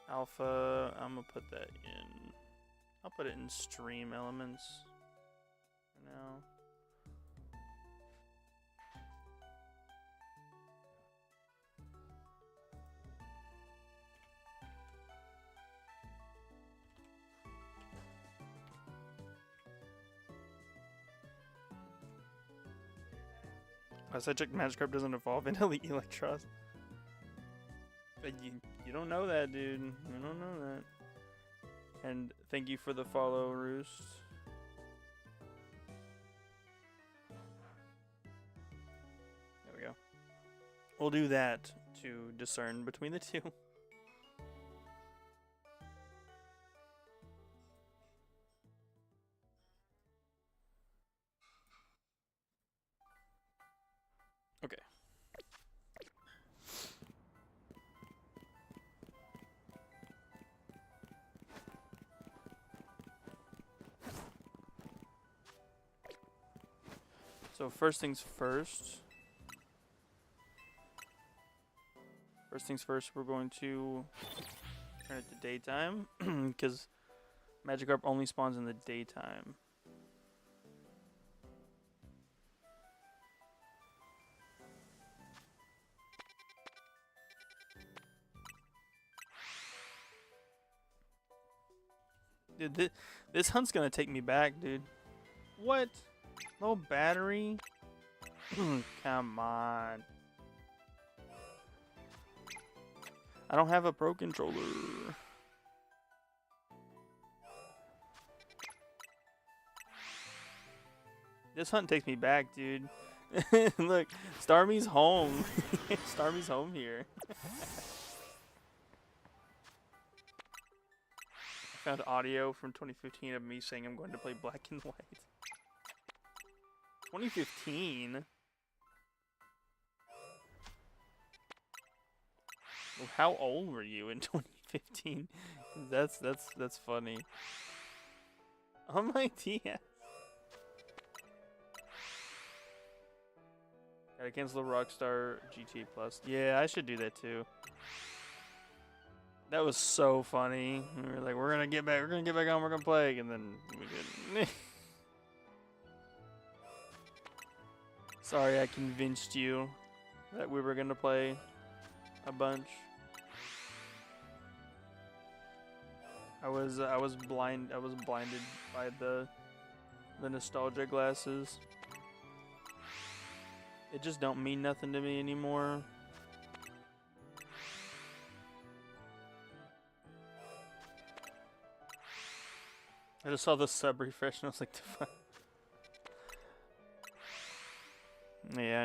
Alpha. I'm gonna put that in. I'll put it in stream elements for now. Psychic Magikarp doesn't evolve into the Electros. But you don't know that, dude. You don't know that. And thank you for the follow, Roost. There we go. We'll do that to discern between the two. Okay. So first things first. First things first, we're going to turn it to daytime because Magikarp only spawns in the daytime. Dude, this hunt's gonna take me back, dude. What? Low battery? Come on. I don't have a Pro Controller. This hunt takes me back, dude. Look, Starmie's home. Starmie's home here. Found audio from 2015 of me saying I'm going to play Black and White. 2015? Well, how old were you in 2015? That's funny. On my DS. Gotta cancel the Rockstar GT Plus. Yeah, I should do that too. That was so funny. We were like, we're gonna get back on, we're gonna play, and then we didn't. Sorry, I convinced you that we were gonna play a bunch. I was blinded by the nostalgia glasses. It just don't mean nothing to me anymore. I just saw the sub refresh and I was like, the fuck? Yeah,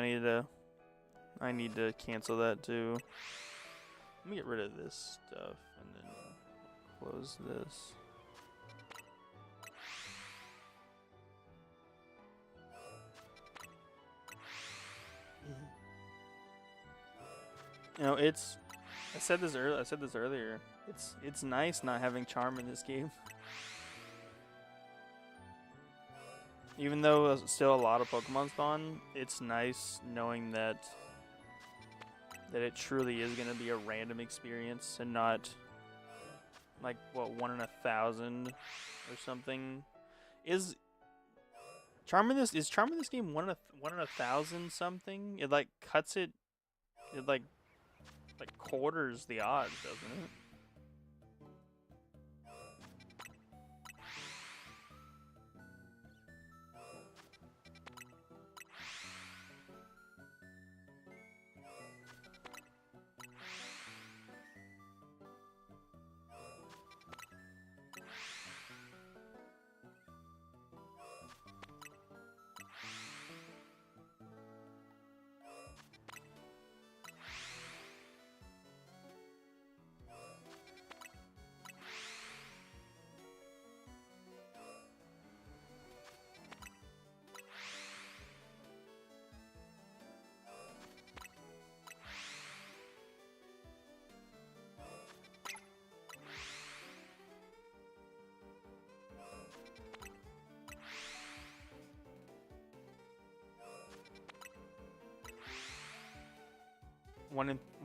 I need to cancel that too. Let me get rid of this stuff and then close this. You know, it's. I said this earlier. It's nice not having charm in this game. Even though still a lot of Pokemon spawn, it's nice knowing that it truly is gonna be a random experience and not like what 1 in 1,000 or something. Is charm in this game 1 in 1,000 something? It like cuts it. It like quarters the odds, doesn't it?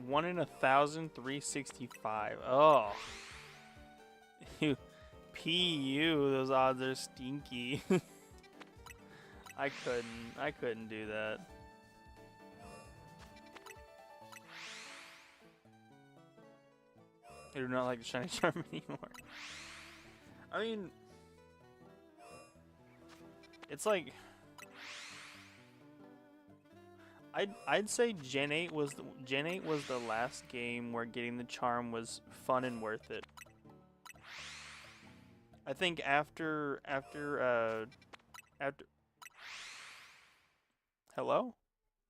One in 1,000, 365. Oh, you PU. Those odds are stinky. I couldn't do that. I do not like the shiny charm anymore. I mean, it's like. I'd say Gen 8 was the last game where getting the charm was fun and worth it. I think after hello?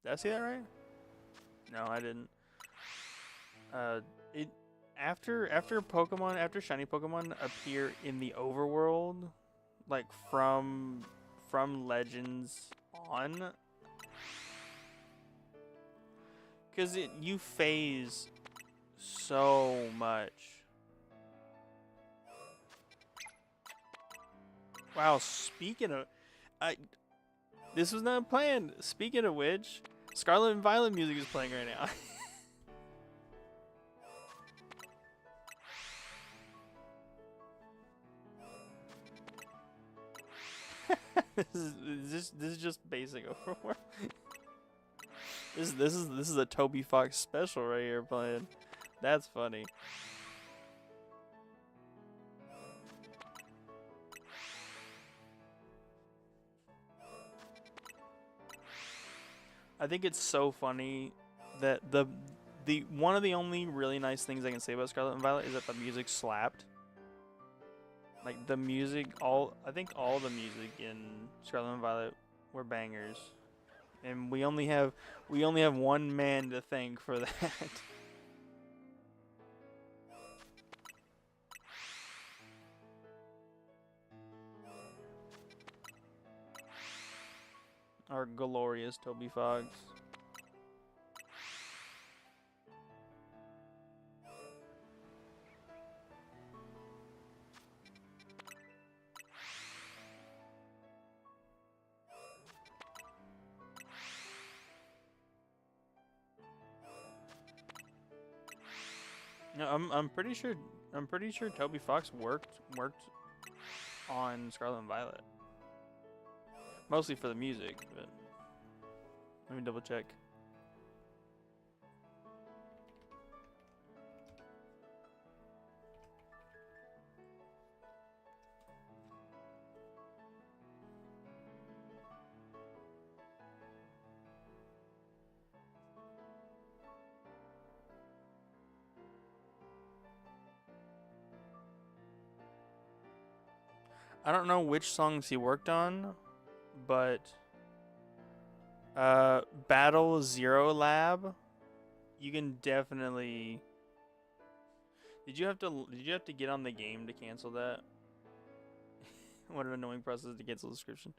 Did I see that right? No, I didn't. It after shiny Pokemon appear in the overworld, like from Legends on. Because you phase so much. Wow, speaking of... this was not planned. Speaking of which, Scarlet and Violet music is playing right now. This is just basic Overworld. This is a Toby Fox special right here playing. That's funny. I think it's so funny that the one of the only really nice things I can say about Scarlet and Violet is that the music slapped. Like the music, I think all the music in Scarlet and Violet were bangers. And we only have one man to thank for that. Our glorious Toby Fox. No, I'm pretty sure Toby Fox worked on Scarlet and Violet. Mostly for the music, but let me double check. I don't know which songs he worked on, but Battle Zero Lab, you can definitely. Did you have to get on the game to cancel that? What an annoying process to cancel the subscription.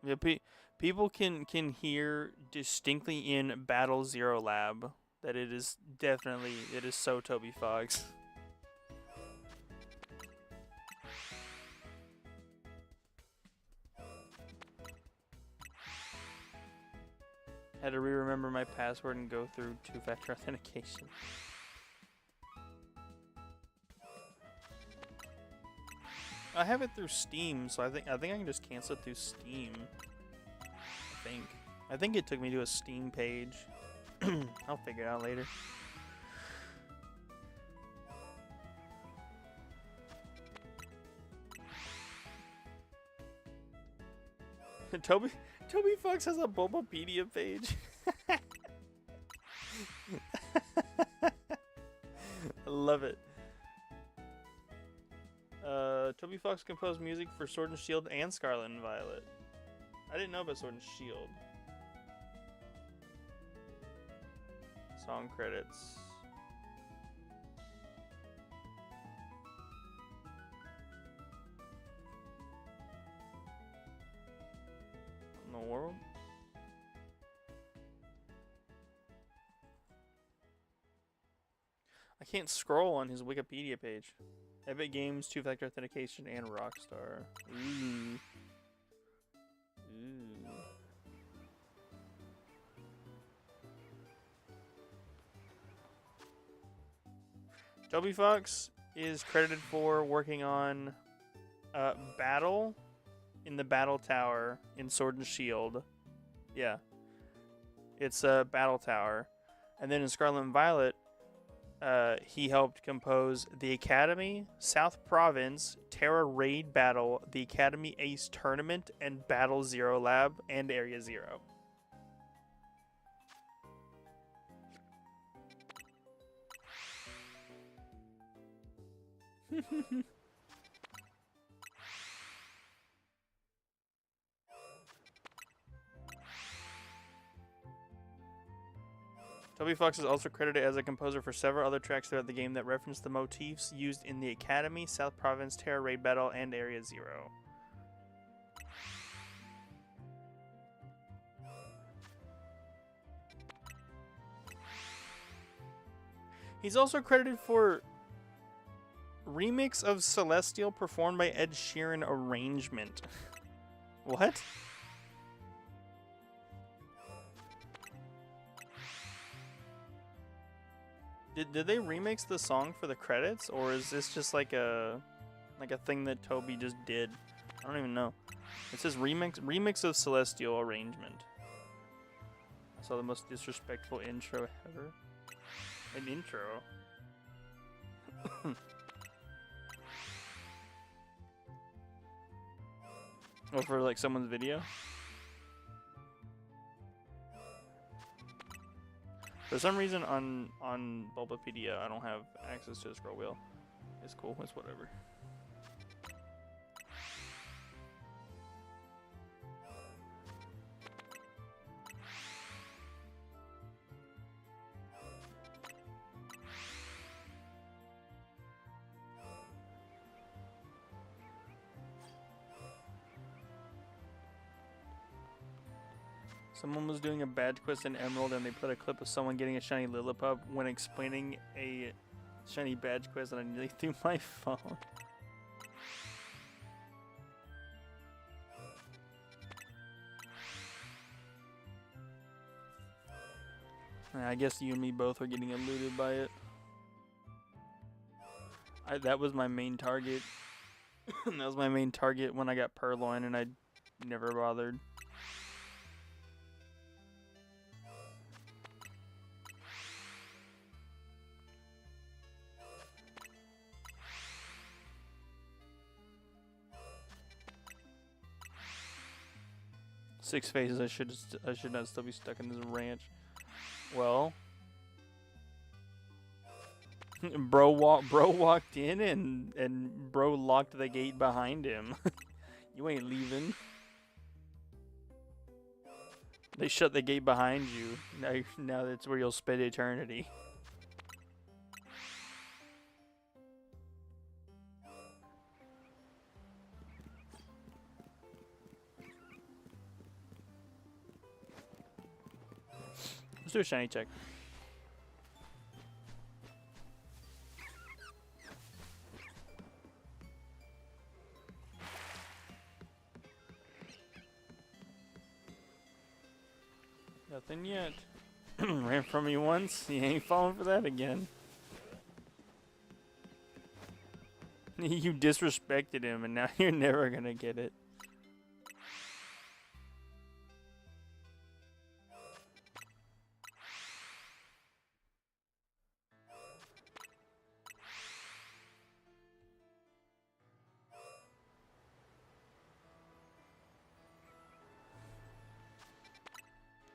Yeah, people can hear distinctly in Battle Zero Lab that it is so Toby Fox. Had to re-remember my password and go through two-factor authentication. I have it through Steam, so I think I can just cancel it through Steam. I think it took me to a Steam page. I'll figure it out later. Toby Fox has a Bulbapedia page. I love it. Toby Fox composed music for Sword and Shield and Scarlet and Violet. I didn't know about Sword and Shield. Song credits. In the world? I can't scroll on his Wikipedia page. Epic Games, two-factor authentication, and Rockstar. Ooh. Ooh. Toby Fox is credited for working on Battle in the Battle Tower in Sword and Shield. Yeah. It's a Battle Tower. And then in Scarlet and Violet, he helped compose the Academy, South Province, Terra Raid Battle, the Academy Ace Tournament, and Battle Zero Lab, and Area Zero. Toby Fox is also credited as a composer for several other tracks throughout the game that reference the motifs used in the Academy, South Province, Terra Raid Battle, and Area Zero. He's also credited for remix of Celestial performed by Ed Sheeran arrangement. What? Did they remix the song for the credits, or is this just like a thing that Toby just did? I don't even know. It says remix of Celestial arrangement. I saw the most disrespectful intro ever. An intro. Oh, for like someone's video? For some reason on Bulbapedia I don't have access to the scroll wheel. It's cool, it's whatever. Someone was doing a badge quest in Emerald and they put a clip of someone getting a shiny Lillipup when explaining a shiny badge quest, and I nearly threw my phone. I guess you and me both are getting eluded by it. That was my main target. That was my main target when I got Purloin, and I never bothered. Six phases. I should not still be stuck in this ranch. Well, Bro walked in and bro locked the gate behind him. You ain't leaving. They shut the gate behind you. Now that's where you'll spend eternity. Let's do a shiny check. Nothing yet. Ran from me once. He ain't falling for that again. You disrespected him, and now you're never gonna get it.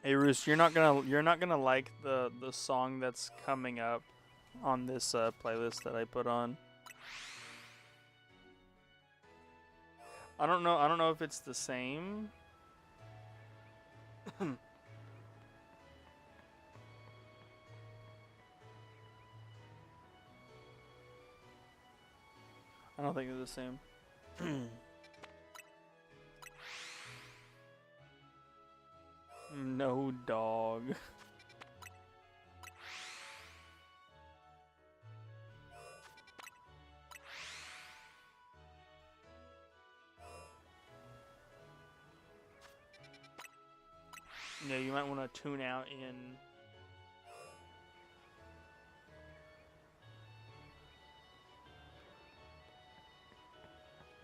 Hey Roos, you're not gonna like the song that's coming up on this playlist that I put on. I don't know if it's the same. I don't think it's the same. No dog. Yeah, you might want to tune out in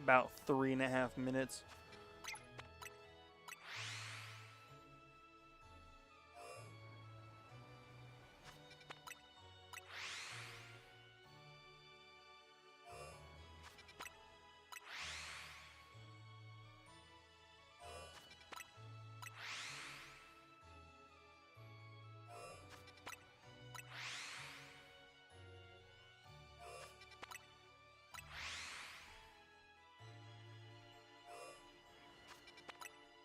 about 3.5 minutes.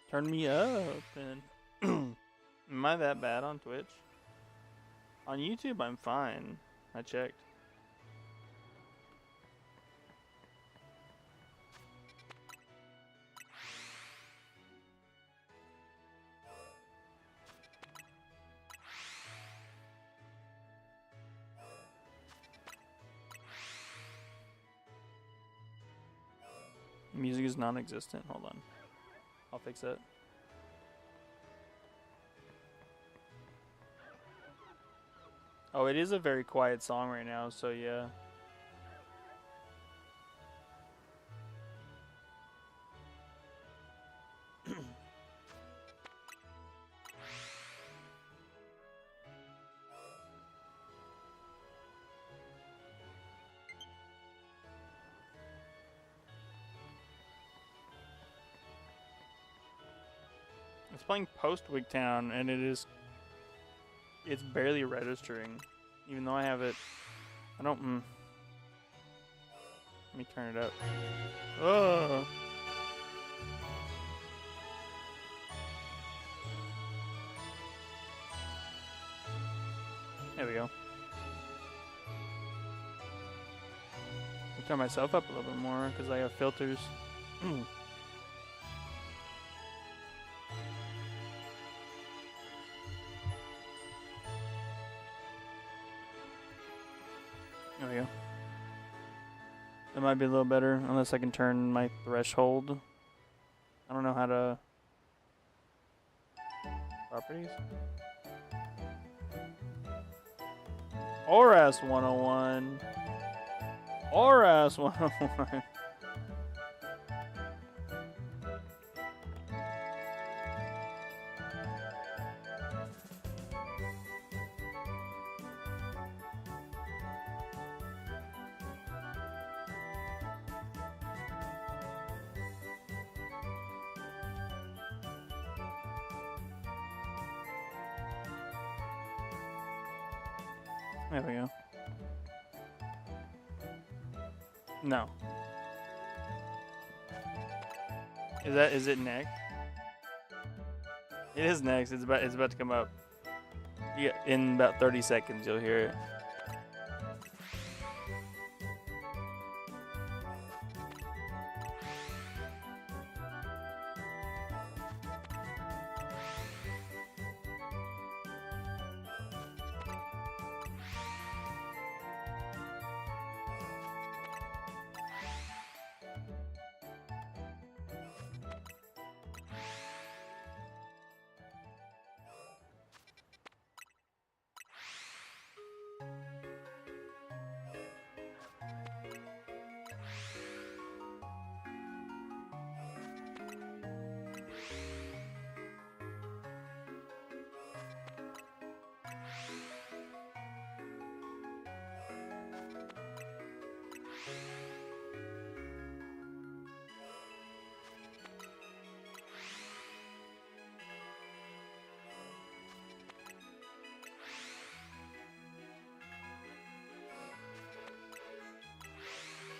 Turn me up, and am I that bad on Twitch? On YouTube, I'm fine. I checked. Music is non-existent. Hold on. I'll fix it. Oh, it is a very quiet song right now, so yeah. It's playing post Wigtown, and it's barely registering, even though I have it. I don't. Let me turn it up. Oh. There we go. I'll turn myself up a little bit more because I have filters. There we go. That might be a little better, unless I can turn my threshold. I don't know how to... Properties? ORAS 101. ORAS 101. There we go. No. Is it next? It is next. It's about to come up. Yeah, in about 30 seconds you'll hear it.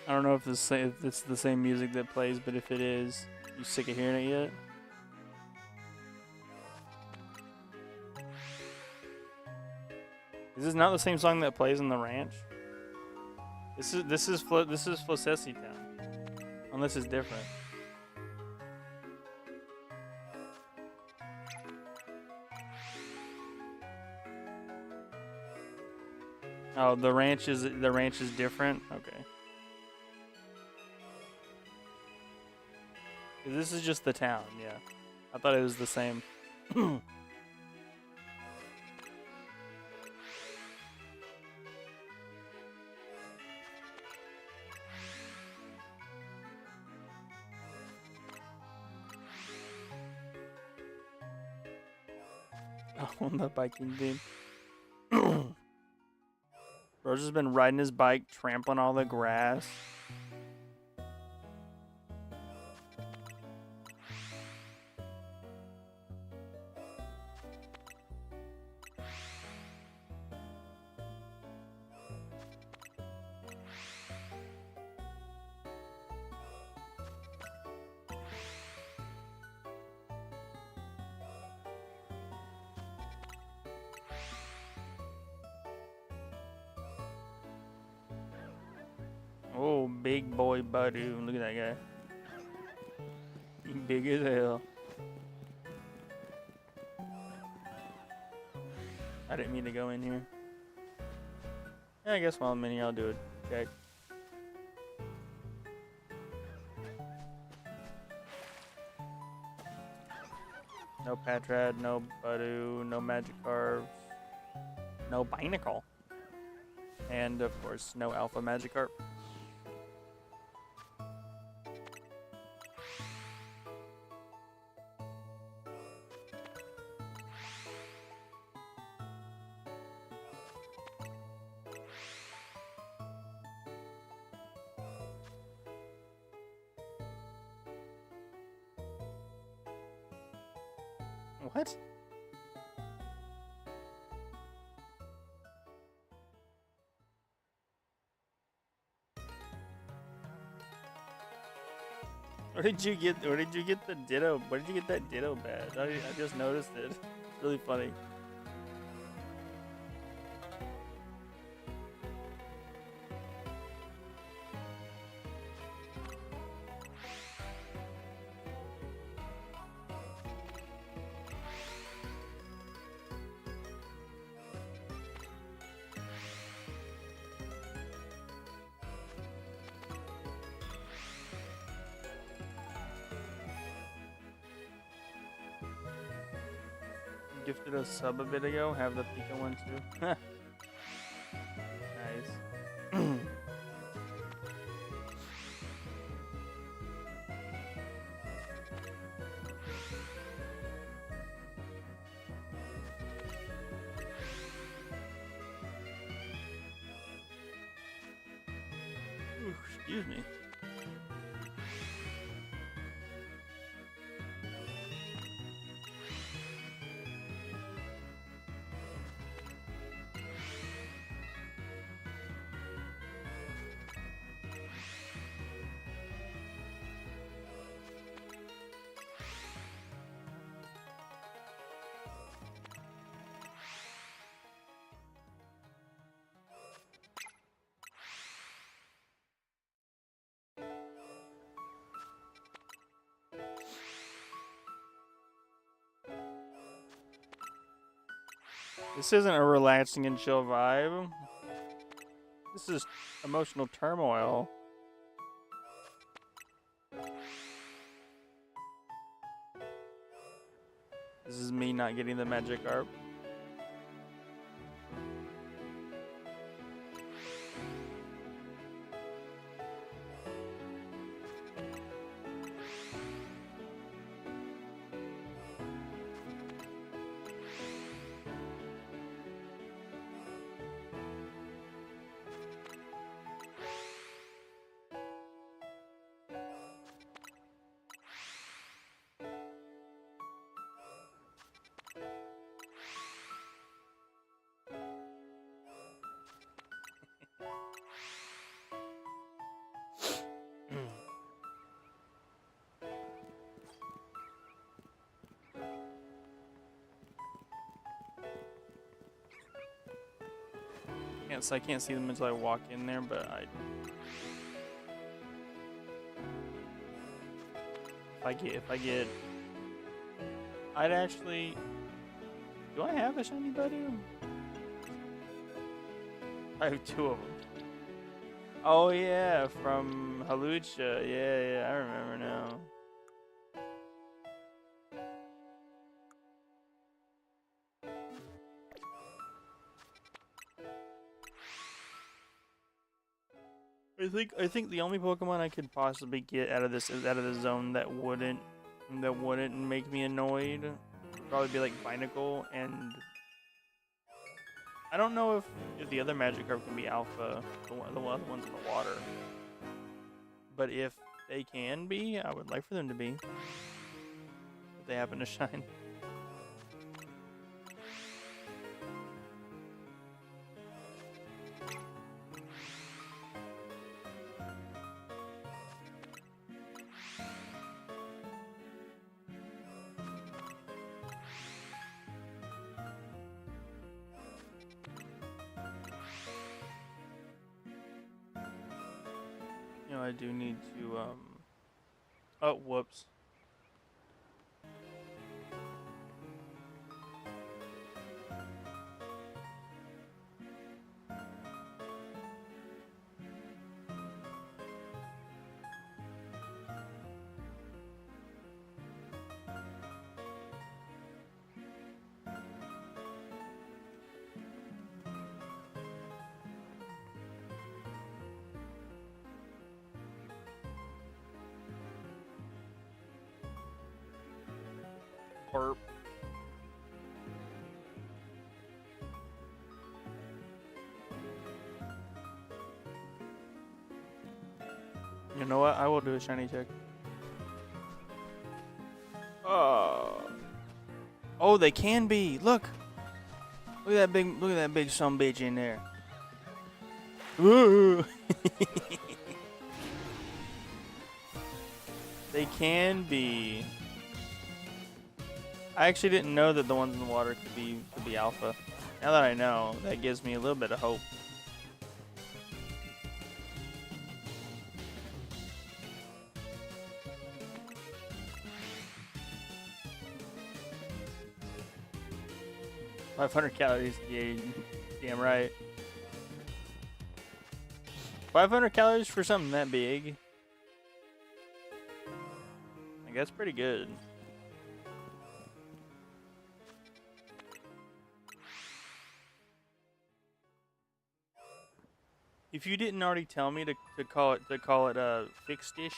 I don't know if it's the same music that plays, but if it is, you sick of hearing it yet? Is this not the same song that plays in the ranch? This is Flosessi Town, unless it's different. Oh, the ranch is different. Okay. This is just the town, yeah. I thought it was the same. On the biking theme. Bro's just been riding his bike, trampling all the grass. Oh, big boy Badu. Look at that guy. He big as hell. I didn't mean to go in here. Yeah, I guess while I'm in here, I'll do it. Okay. No Patrad, no Badu, no Magikarp, no Binacle. And, of course, no Alpha Magikarp. What? Where did you get the Ditto? Where did you get that Ditto badge? I just noticed it. It's really funny. Gifted a sub a bit ago. Have the Pika one too. Nice. Ooh, excuse me. This isn't a relaxing and chill vibe. This is emotional turmoil. This is me not getting the Magikarp. I can't see them until I walk in there, but if I get, I'd actually. Do I have a shiny buddy? I have 2 of them. Oh yeah, from Halucha. Yeah, I remember now. I think the only Pokemon I could possibly get out of the zone that wouldn't make me annoyed would probably be like Binacle, and I don't know if the other Magikarp can be Alpha, the other ones in the water. But if they can be, I would like for them to be. If they happen to shine. I do need to, oh, whoops. Burp. You know what? I will do a shiny check. Oh, they can be. Look at that big sumbitch in there. Ooh. They can be. I actually didn't know that the ones in the water could be alpha. Now that I know, that gives me a little bit of hope. $500 calories, yeah, damn right. 500 calories for something that big. I guess pretty good. If you didn't already tell me to call it fixed dish,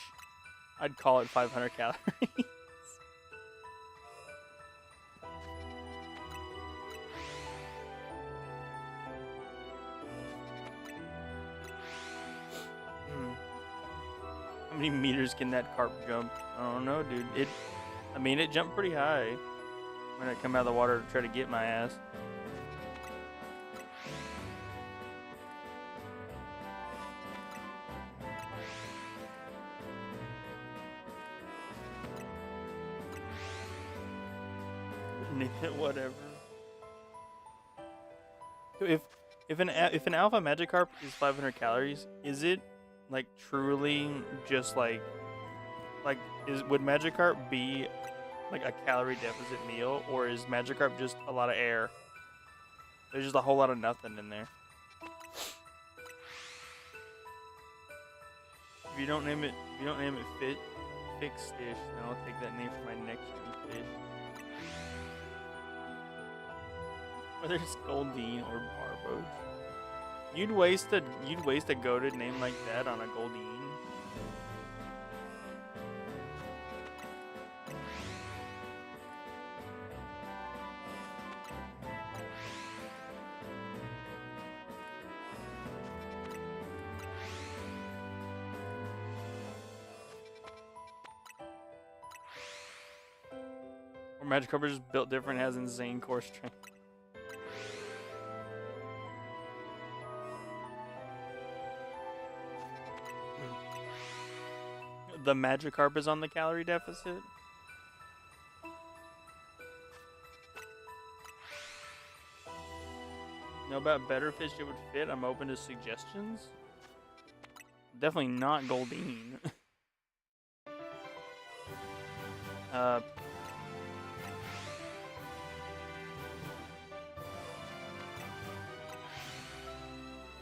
I'd call it 500 calories. How many meters can that carp jump? I don't know, dude. It jumped pretty high when it come out of the water to try to get my ass. Whatever. If an alpha Magikarp is 500 calories, is it like truly just like would Magikarp be like a calorie deficit meal, or is Magikarp just a lot of air? There's just a whole lot of nothing in there. If you don't name it Fix Dish, then I'll take that name for my next new fish. Whether it's Goldine or Barboach. You'd waste a goated name like that on a Goldine. Or Magikarp is just built different, has insane core strength. The Magikarp is on the calorie deficit. Know about better fish it would fit? I'm open to suggestions. Definitely not Goldine.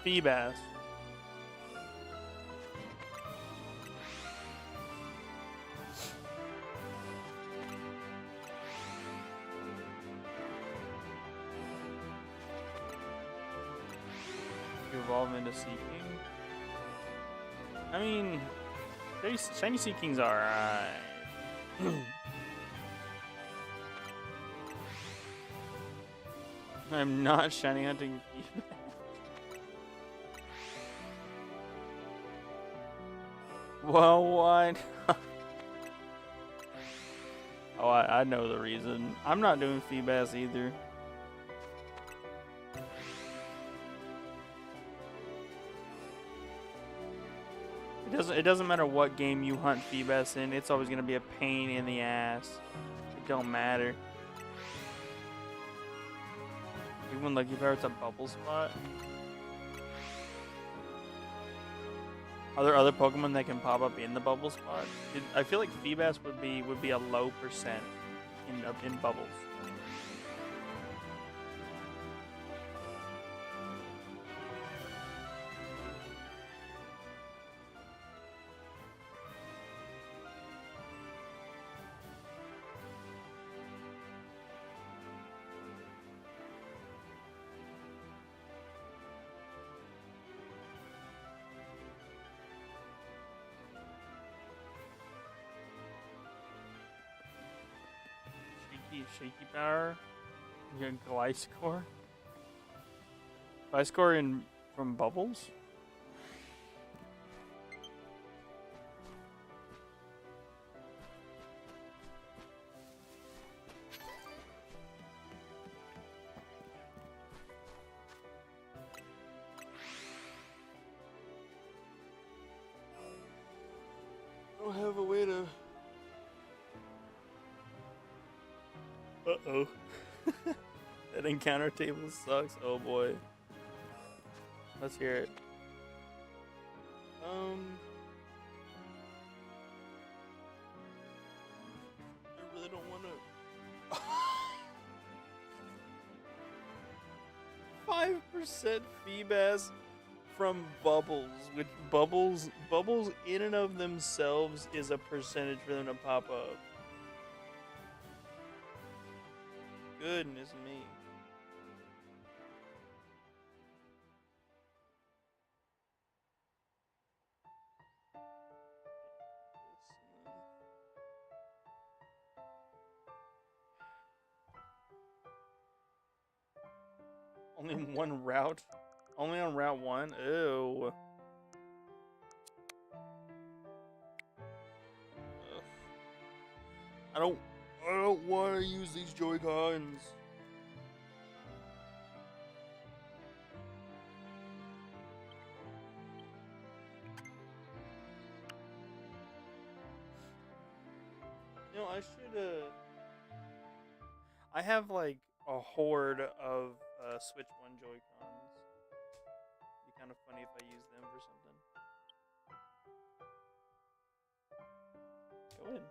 Feebas. Evolve into Sea King. I mean, shiny Sea King's alright. I'm not shiny hunting Feebas. Well, why? Oh, I know the reason. I'm not doing Feebas either. It doesn't matter what game you hunt Feebas in. It's always gonna be a pain in the ass. It don't matter. Even Lucky Parrot's a bubble spot. Are there other Pokemon that can pop up in the bubble spot? I feel like Feebas would be a low percent in bubbles. Shaky Power. You got Gliscor. Gliscor from Bubbles? I don't have a way to... Uh-oh. That encounter table sucks. Oh boy. Let's hear it. I really don't want to. 5% Feebas from Bubbles, which Bubbles in and of themselves is a percentage for them to pop up. Goodness me. Only one route? Only on Route 1? Ew. Ugh. I don't want to use these Joy-Cons. You know, I should, I have, like, a horde of, Switch 1 Joy-Cons. It'd be kind of funny if I use them for something. Go ahead.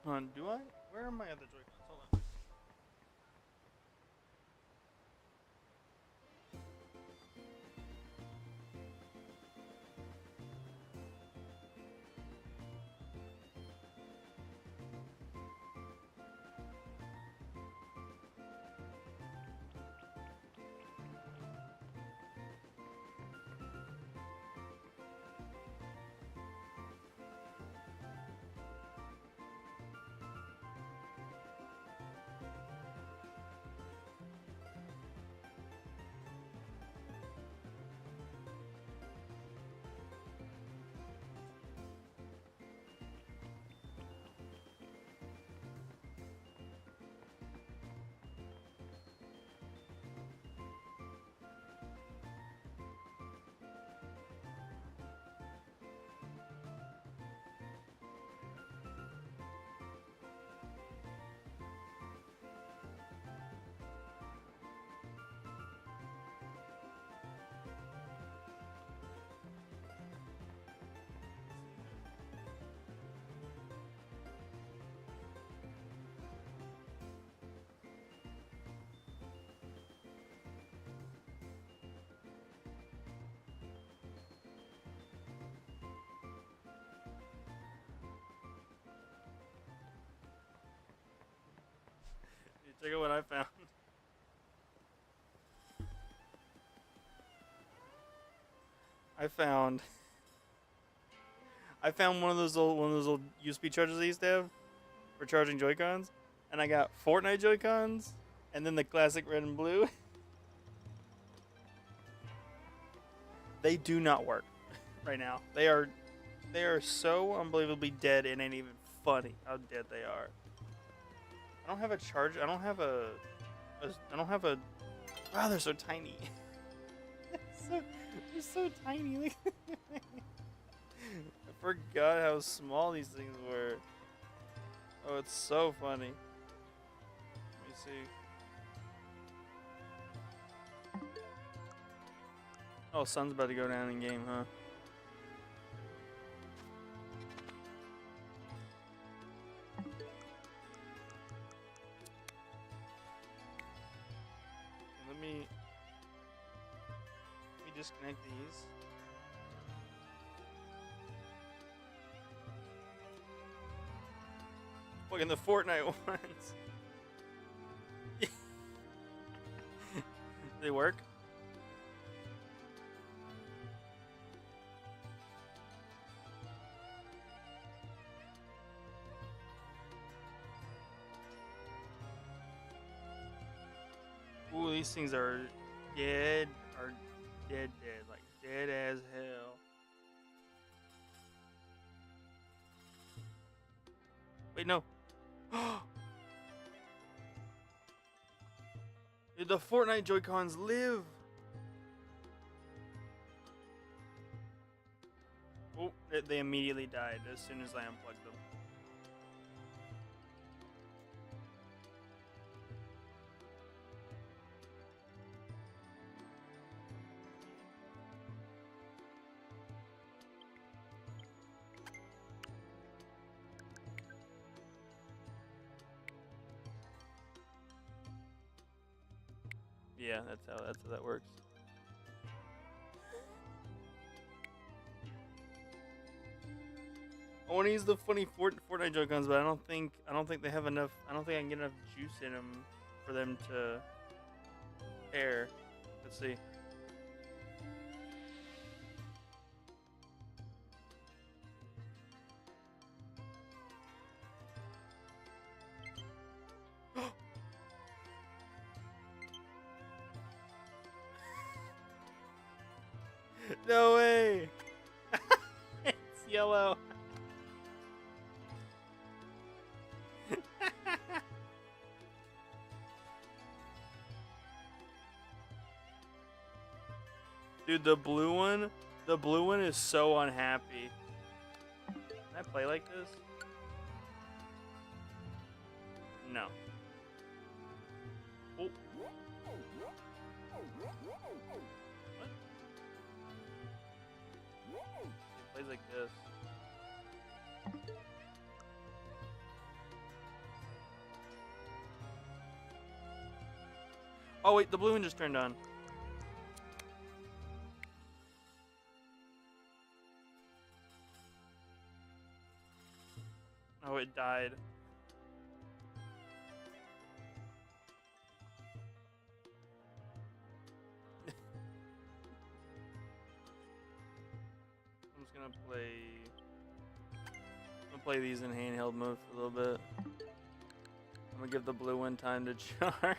Hold on, do I? Where are my other Joy-Cons? Hold on. Check out what I found. I found one of those old USB chargers they used to have for charging Joy-Cons, and I got Fortnite Joy-Cons, and then the classic red and blue. They do not work right now. They are so unbelievably dead. It ain't even funny how dead they are. I don't have a charger. I don't have a. Wow, they're so tiny. They're so tiny. I forgot how small these things were. Oh, it's so funny. Let me see. Oh, sun's about to go down in game, huh? Let me disconnect these. Fucking the Fortnite ones. They work? Ooh, these things are dead, like dead as hell. Wait, no. The Fortnite Joy-Cons live. Oh, they immediately died as soon as I unplugged them. Yeah, that's how that works. I want to use the funny Fortnite Joy-Cons, but I don't think they have enough. I don't think I can get enough juice in them for them to pair. Let's see. No way! It's yellow. Dude, the blue one is so unhappy. Can I play like this? No. Oh. It plays like this. Oh wait, the blue one just turned on. Oh, it died. I'm just gonna play these in handheld mode for a little bit. I'm gonna give the blue one time to charge.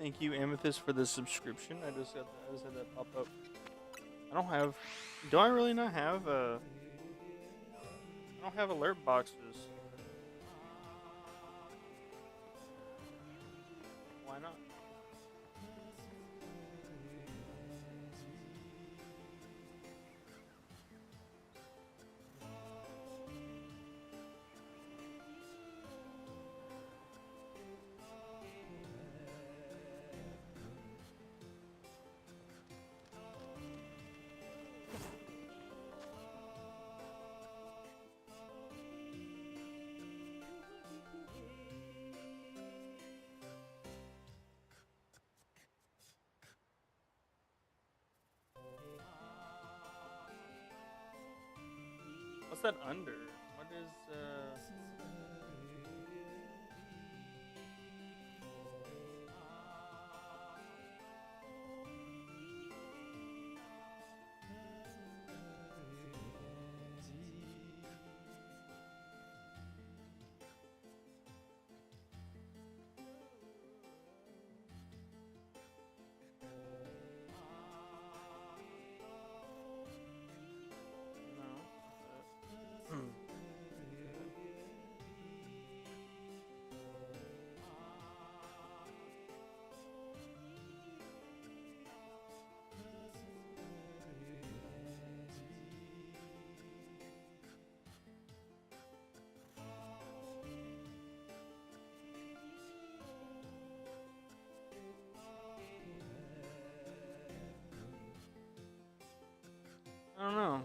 Thank you, Amethyst, for the subscription. I just had that pop up. I don't have. Do I really not have I don't have alert boxes. Why not? What's that under? What is no? I don't know.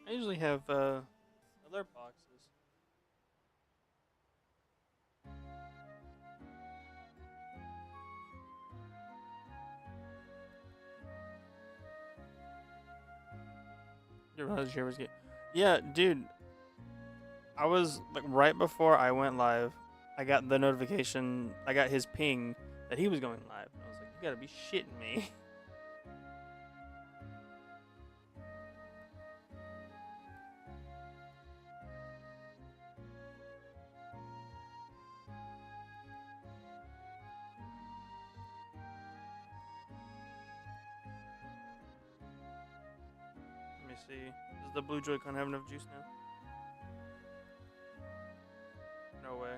I usually have alert boxes. Didn't realize the was get. Yeah, dude. I was like right before I went live. I got the notification. I got his ping that he was going live. I was like, you gotta be shitting me. Let me see. Does the blue Joy-Con have enough juice now? No way.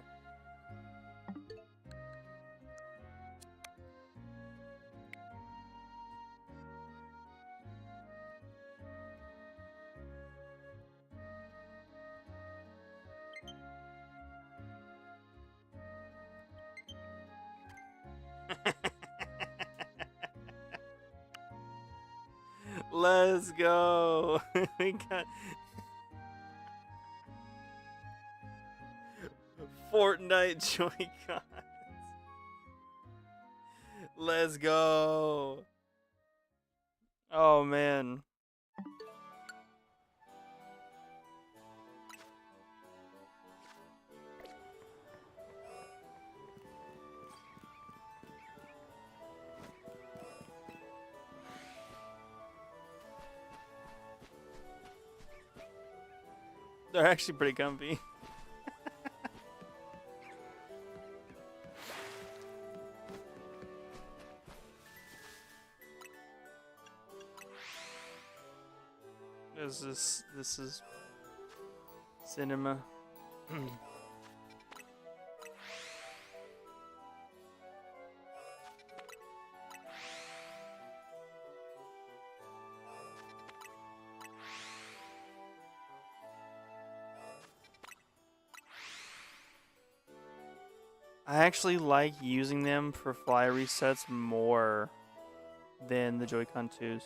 Let's go. We got Fortnite Joy-Cons. Let's go. Oh man. They're actually pretty comfy. This is cinema. I actually like using them for fly resets more than the Joy-Con 2s.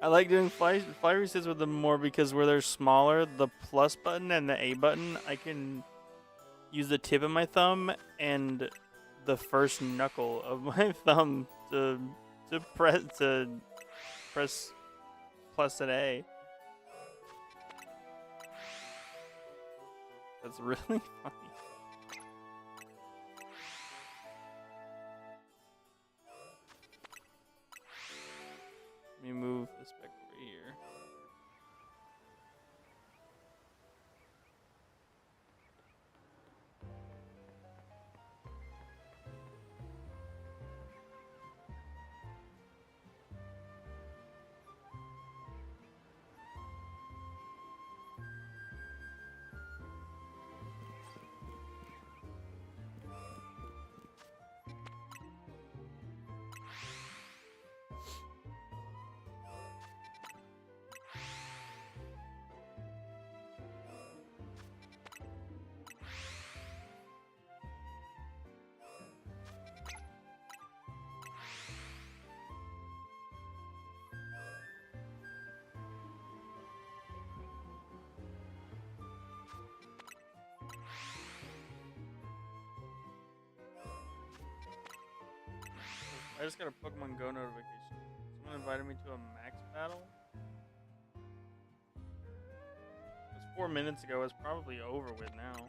I like doing fly resets with them more because where they're smaller, the plus button and the A button, I can use the tip of my thumb and the first knuckle of my thumb to press plus and A. That's really funny. Let me move this back over here. I just got a Pokemon Go notification. Someone invited me to a max battle. It was 4 minutes ago. It's probably over with now.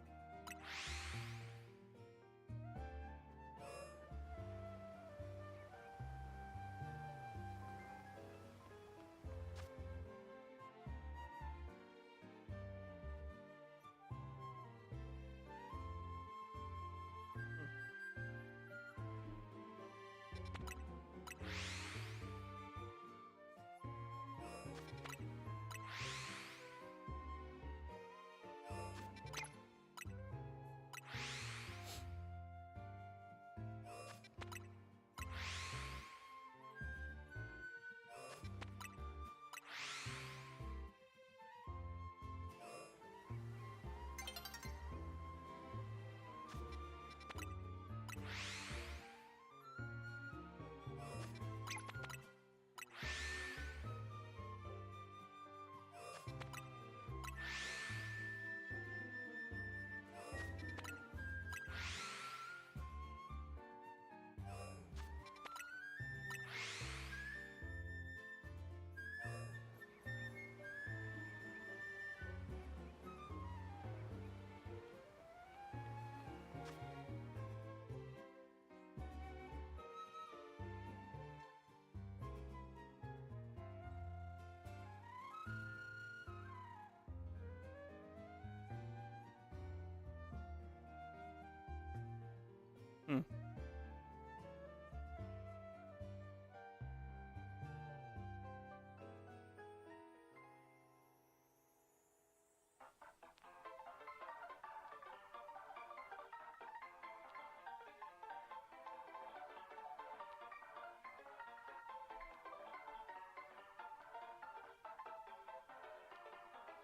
Hmm.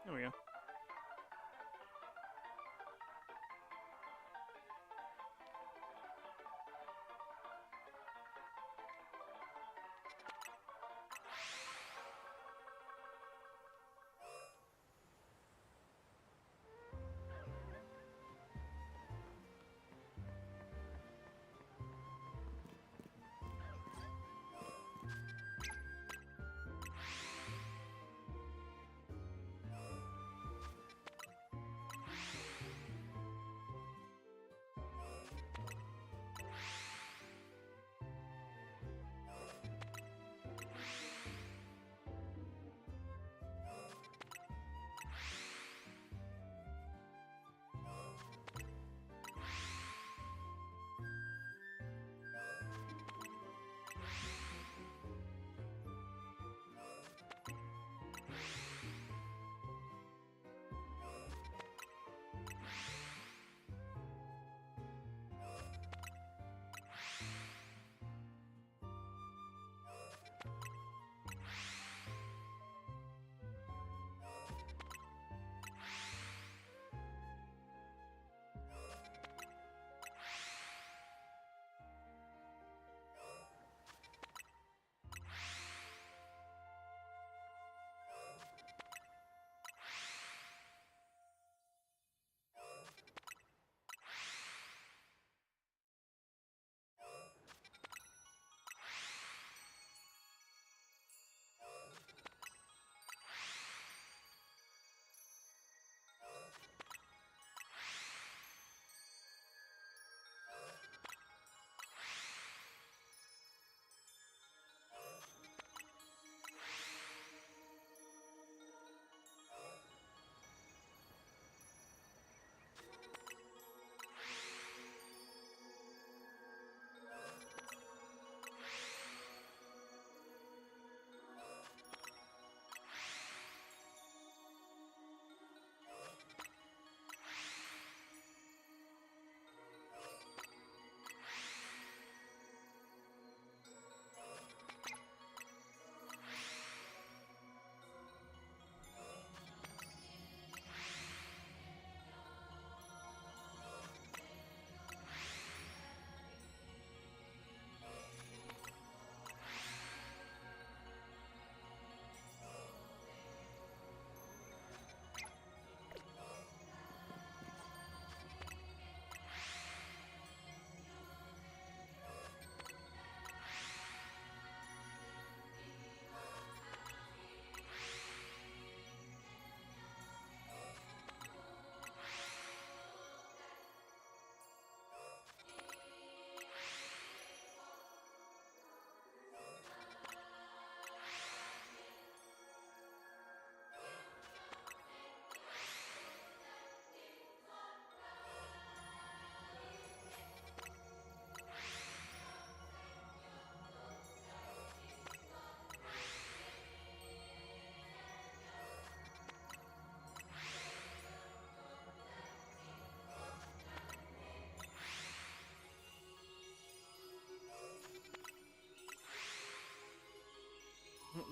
There we go.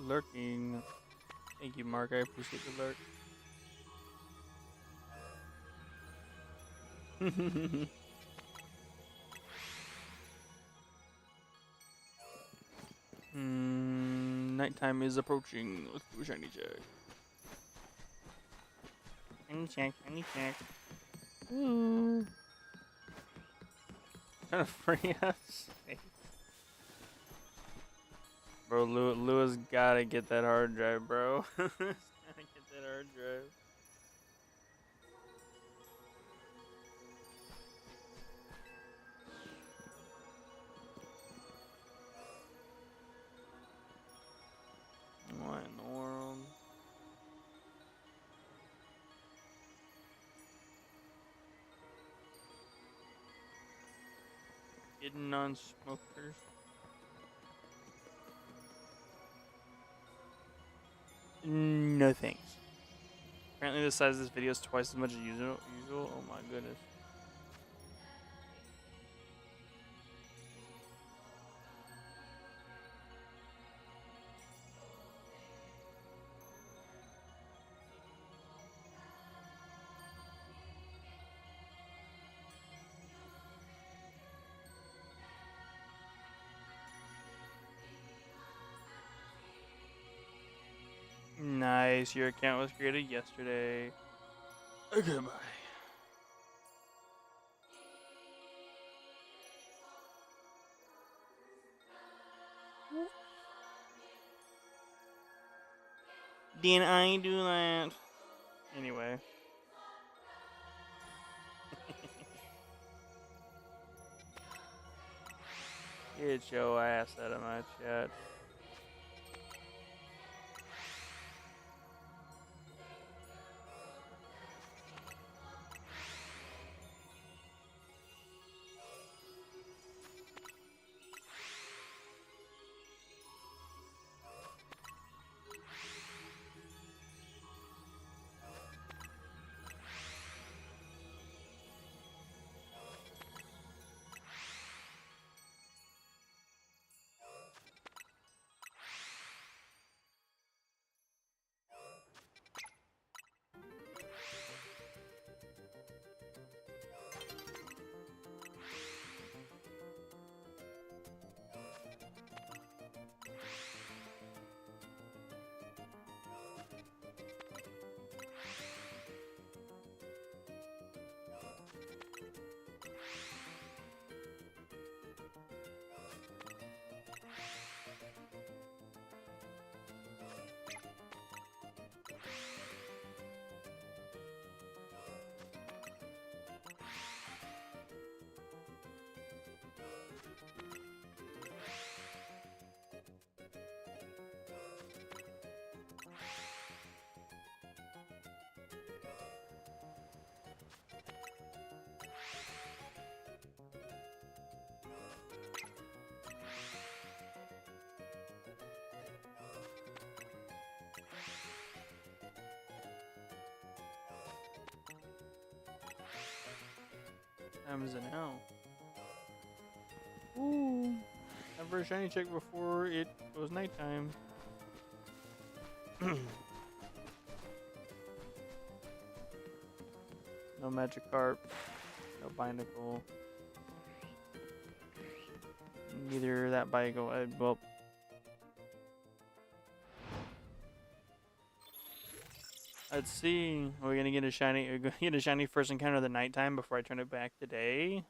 lurking. Thank you, Mark. I appreciate the lurk. Nighttime is approaching. Let's do a shiny check. Shiny check, shiny check. Ooh. Trying to free us. Bro, Lewis gotta get that hard drive, bro. Gotta get that hard drive. What in the world? Hidden non-smokers. No thanks. Apparently the size of this video is twice as much as usual. Oh my goodness. Nice, your account was created yesterday. Okay, bye. Did I do that? Anyway. Get your ass out of my chat. Time is it now? Ooh. Time for a shiny check before it goes nighttime. No Magikarp. No Binacle. Neither that Binacle. Well. Let's see. Are we gonna get a shiny? Are we gonna get a shiny first encounter of the nighttime before I turn it back today?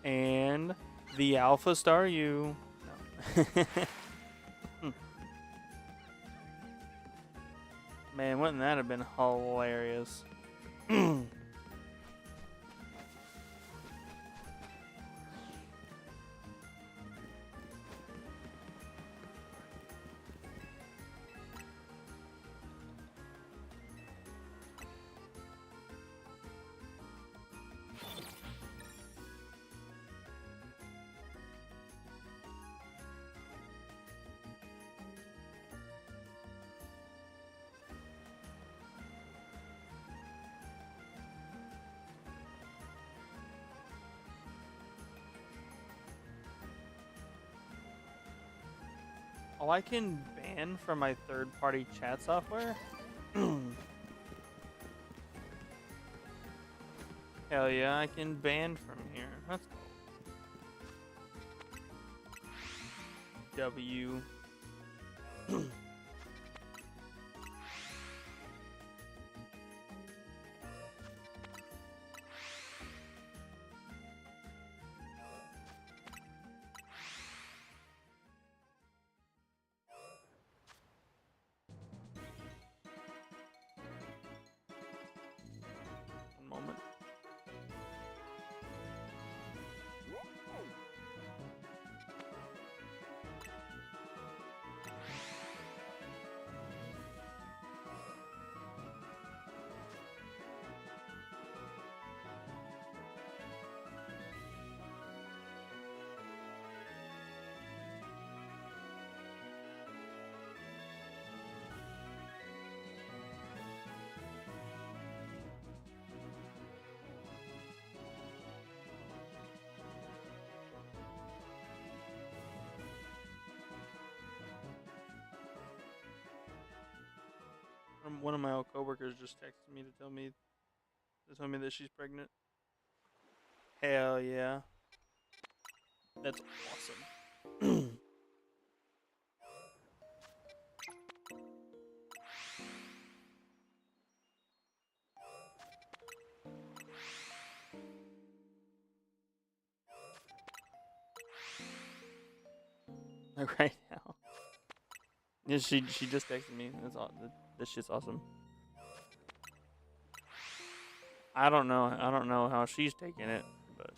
And the Alpha Star U. No. Man, wouldn't that have been hilarious? Oh, I can ban from my third-party chat software? Hell yeah, I can ban from here. That's cool. W. One moment. One of my old coworkers just texted me to tell me that she's pregnant. Hell yeah. That's awesome. Like right now. Yeah, she just texted me. That's all. This shit's awesome. I don't know how she's taking it, but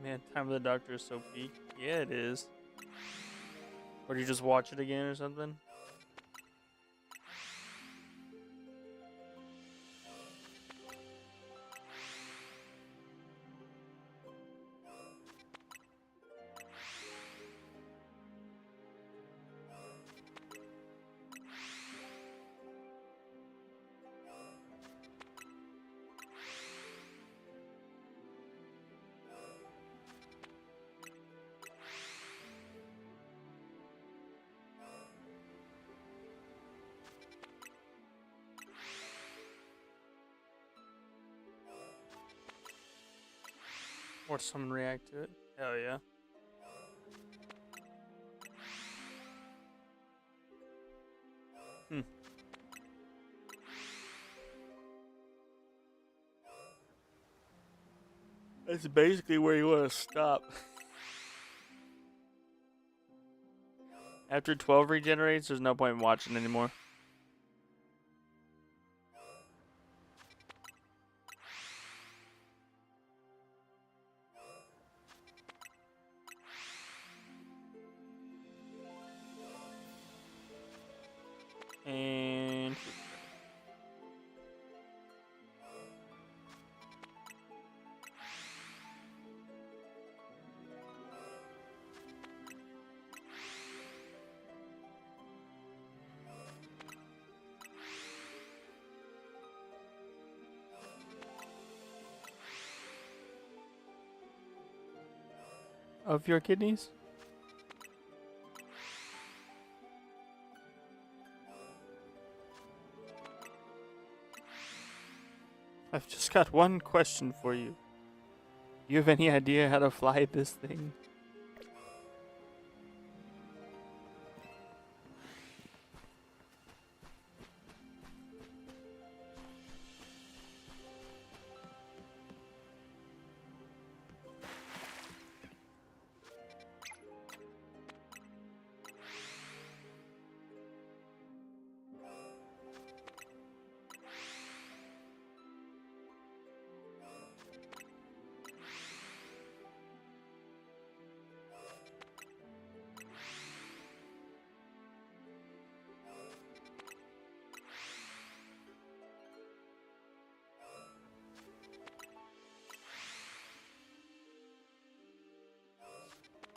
Man, Time of the Doctor is so peak. Yeah, it is. Or do you just watch it again or something? Or someone react to it? Hell yeah. Hmm. That's basically where you want to stop. After 12 regenerates, there's no point in watching anymore. And of your kidneys? I've just got one question for you. Do you have any idea how to fly this thing?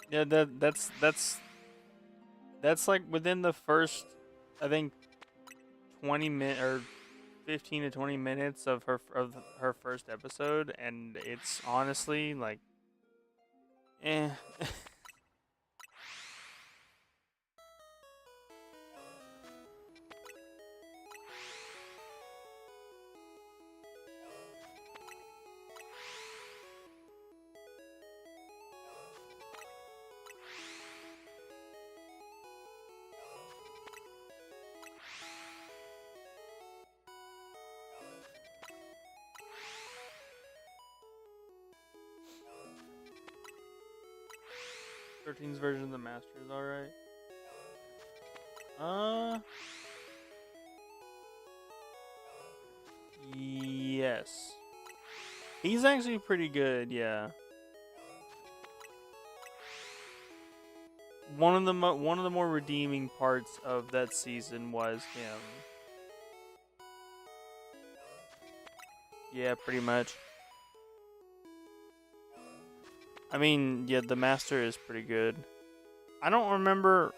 Yeah, that's like within the first, I think, 20 minutes or 15 to 20 minutes of her first episode, and it's honestly like, eh. 13's version of the Master is alright. Uh, yes. He's actually pretty good, yeah. One of the more redeeming parts of that season was him. Yeah, pretty much. I mean, yeah, the Master is pretty good. I don't remember.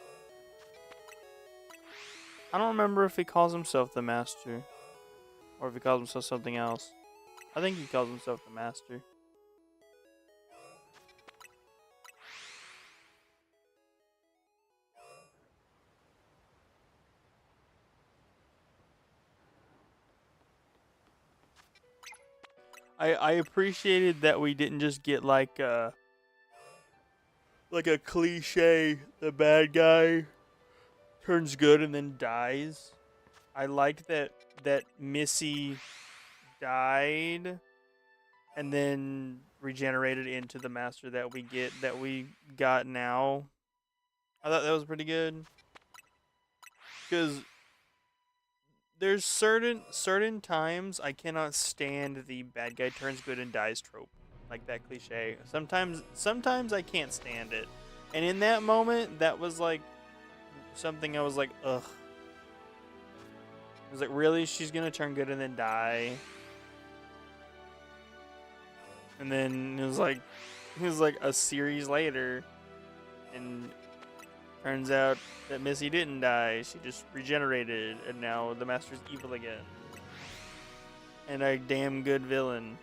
I don't remember if he calls himself the Master. or if he calls himself something else. I think he calls himself the Master. I appreciated that we didn't just get like a cliche, the bad guy turns good and then dies. I liked that Missy died and then regenerated into the master that we got now. I thought that was pretty good because there's certain times I cannot stand the bad guy turns good and dies trope, like that cliche. Sometimes I can't stand it, and in that moment, that was like something I was like, ugh. I was like, really? She's gonna turn good and then die? And then it was like a series later, and turns out that Missy didn't die. She just regenerated, and now the Master's evil again. And a damn good villain.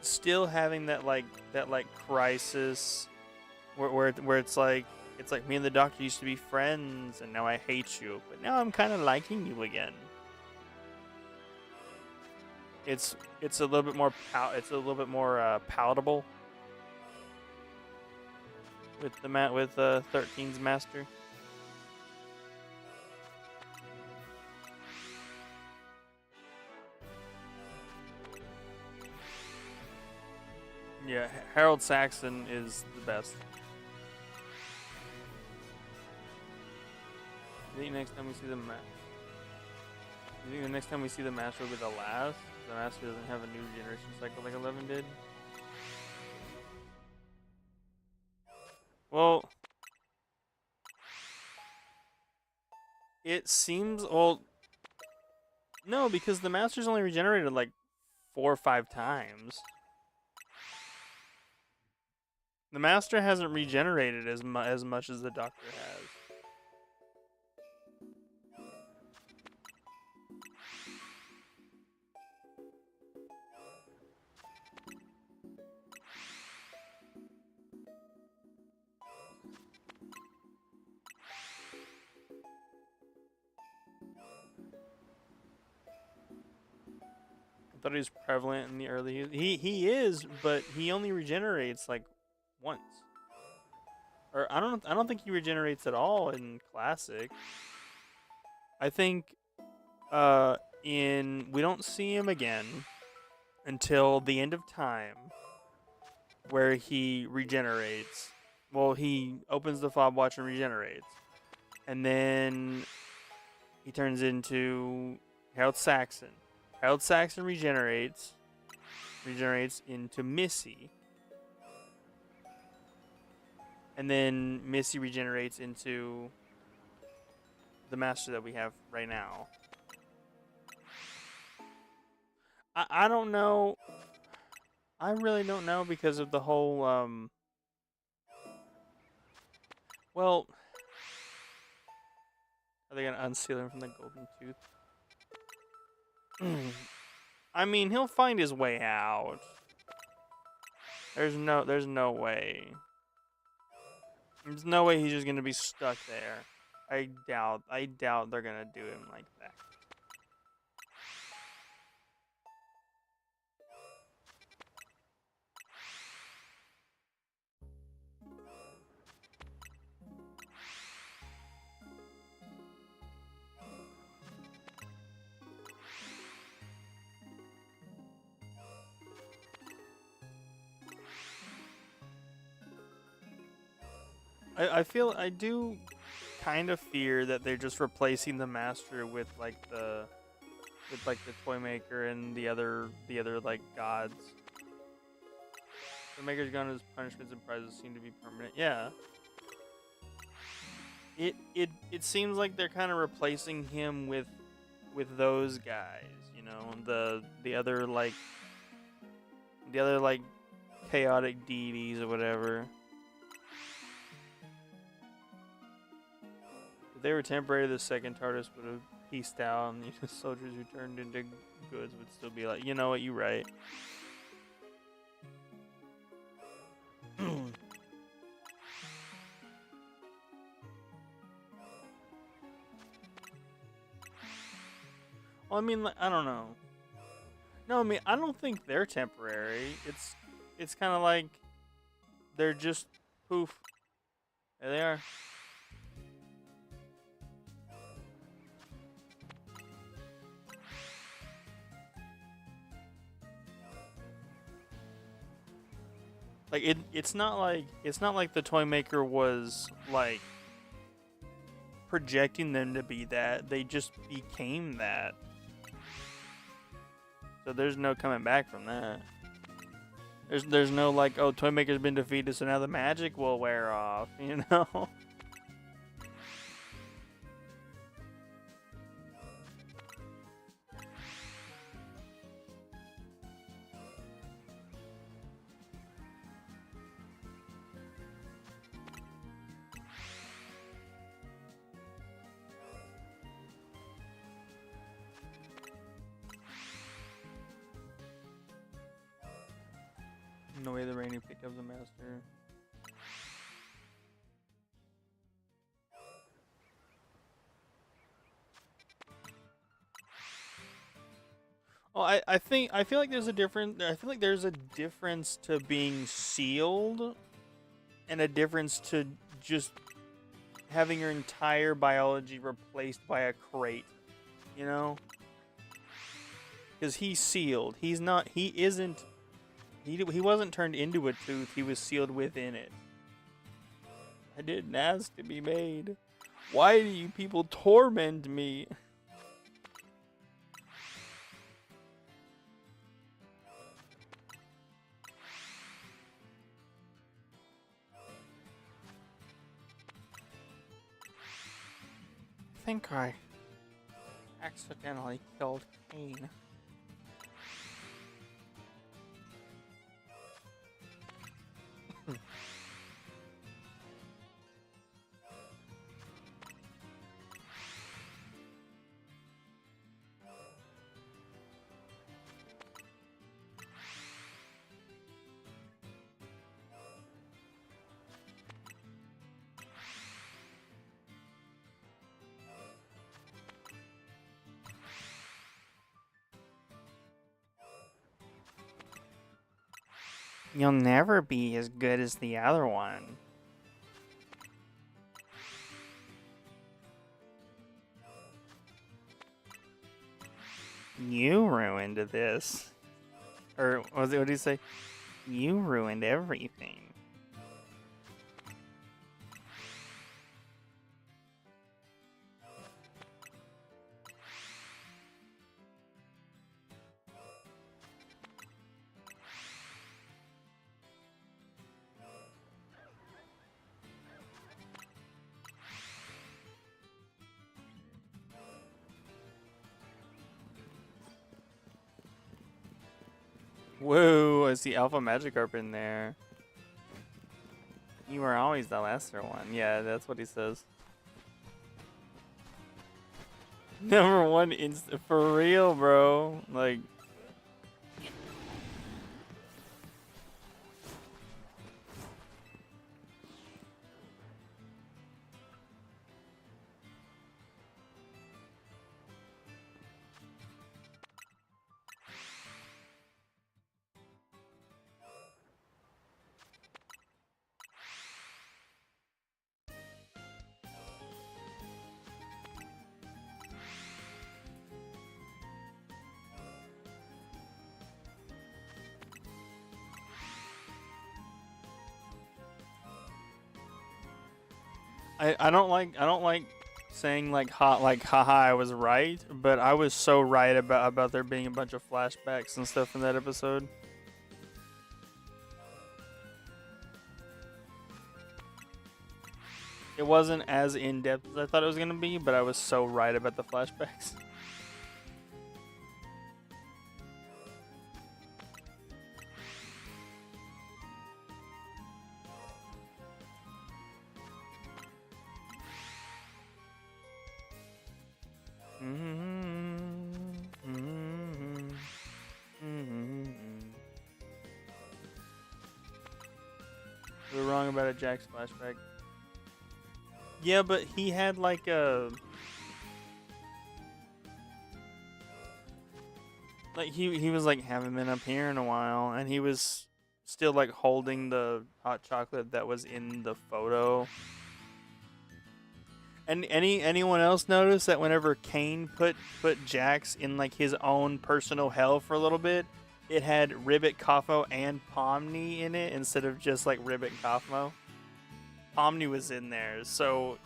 Still having that crisis, where it's like me and the Doctor used to be friends, and now I hate you, but now I'm kind of liking you again. It's a little bit more palatable with 13's Master. Yeah, Harold Saxon is the best. I think next time we see the Master will be the last? The Master doesn't have a new generation cycle like 11 did? Well, it seems... Well, no, because the Master's only regenerated like 4 or 5 times. The Master hasn't regenerated as much as the Doctor has. I thought he was prevalent in the early... He is, but he only regenerates like once. Or I don't think he regenerates at all in Classic. I think we don't see him again until the end of time, where he regenerates. Well, he opens the fob watch and regenerates, and then he turns into Harold Saxon. Harold Saxon regenerates into Missy, and then Missy regenerates into the Master that we have right now. I don't know. I really don't know because of the whole well, are they gonna unseal him from the golden tooth? I mean, he'll find his way out. There's no way. There's no way he's just gonna be stuck there. I doubt they're gonna do him like that. I do kind of fear that they're just replacing the Master with the toy maker and the other like gods. The maker's gone, his punishments and prizes seem to be permanent. Yeah. It seems like they're kind of replacing him with those guys, you know, the other chaotic deities or whatever. If they were temporary, the second TARDIS would have pieced out, and soldiers who turned into goods would still be like, you know what, you right. Well, I mean, like, I don't know. No, I mean, I don't think they're temporary. It's kind of like they're just poof. There they are. Like it's not like the toy maker was like projecting them to be that. They just became that. So there's no coming back from that. There's no like, oh, toy maker's been defeated, so now the magic will wear off, you know? No way the Rainy picked up the master. Oh, I feel like there's a different. I feel like there's a difference to being sealed, and a difference to just having your entire biology replaced by a crate. You know, because he's sealed. He's not. He isn't. He wasn't turned into a tooth. He was sealed within it. I didn't ask to be made. Why do you people torment me? I think I accidentally killed Cain. You'll never be as good as the other one. You ruined this. Or what did he say? You ruined everything. Whoa, I see Alpha Magikarp in there. You were always the lesser one. Yeah, that's what he says. Number one for real, bro. Like, I don't like saying like haha I was right, but I was so right about there being a bunch of flashbacks and stuff in that episode. It wasn't as in depth as I thought it was gonna be, but I was so right about the flashbacks. song about a Jack's flashback. Yeah, but he had like a he was like haven't been up here in a while, and he was still like holding the hot chocolate that was in the photo. And anyone else notice that whenever Kane put Jax in like his own personal hell for a little bit, it had Ribbit, Kafmo, and Pomni in it instead of just like Ribbit and Kafmo. Pomni was in there, so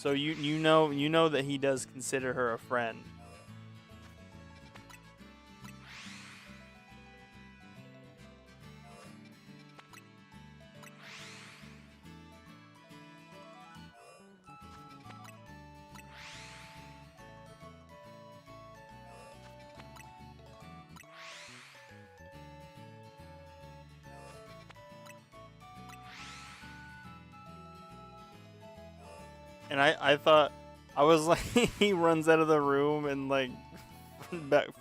you know that he does consider her a friend. And I thought, I was like, he runs out of the room and like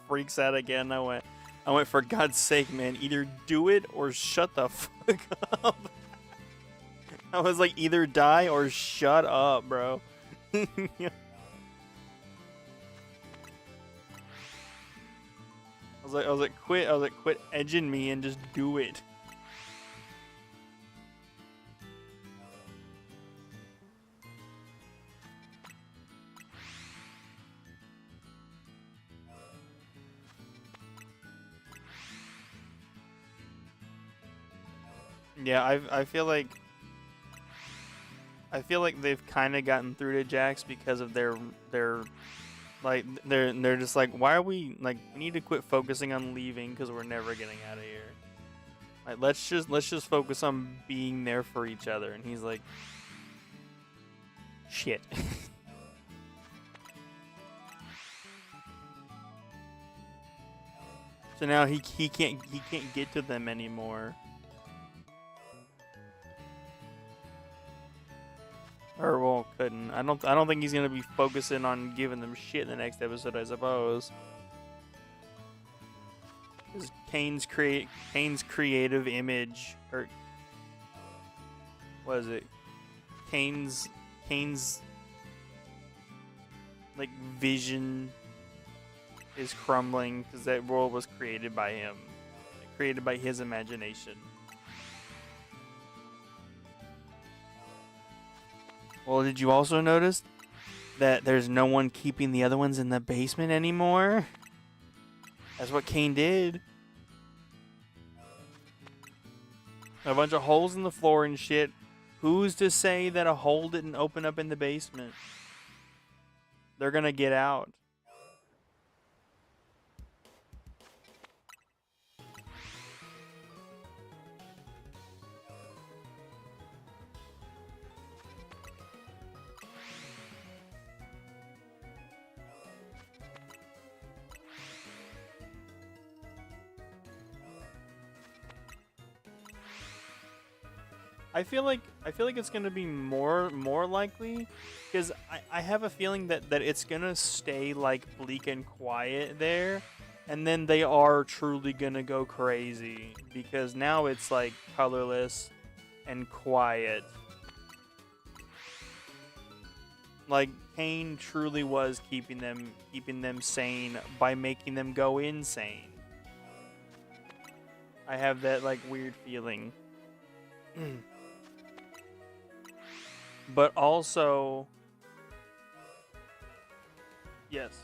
freaks out again. I went, for God's sake, man, either do it or shut the fuck up. I was like, either die or shut up, bro. I was like, quit edging me and just do it. Yeah, I feel like they've kind of gotten through to Jax because of their like they're just like, why are we like, we need to quit focusing on leaving because we're never getting out of here. Like let's just focus on being there for each other. And he's like, shit. So now he can't get to them anymore. Or well, couldn't. I don't think he's gonna be focusing on giving them shit in the next episode, I suppose. Because Kane's creative image, or what is it? Kane's like vision is crumbling because that world was created by him, created by his imagination. Well, did you also notice that there's no one keeping the other ones in the basement anymore? That's what Kane did. A bunch of holes in the floor and shit. Who's to say that a hole didn't open up in the basement? They're gonna get out. I feel like it's gonna be more likely, because I have a feeling that it's gonna stay like bleak and quiet there, and then they are truly gonna go crazy because now it's like colorless and quiet. Like Kane truly was keeping them sane by making them go insane. I have that like weird feeling. But also, yes.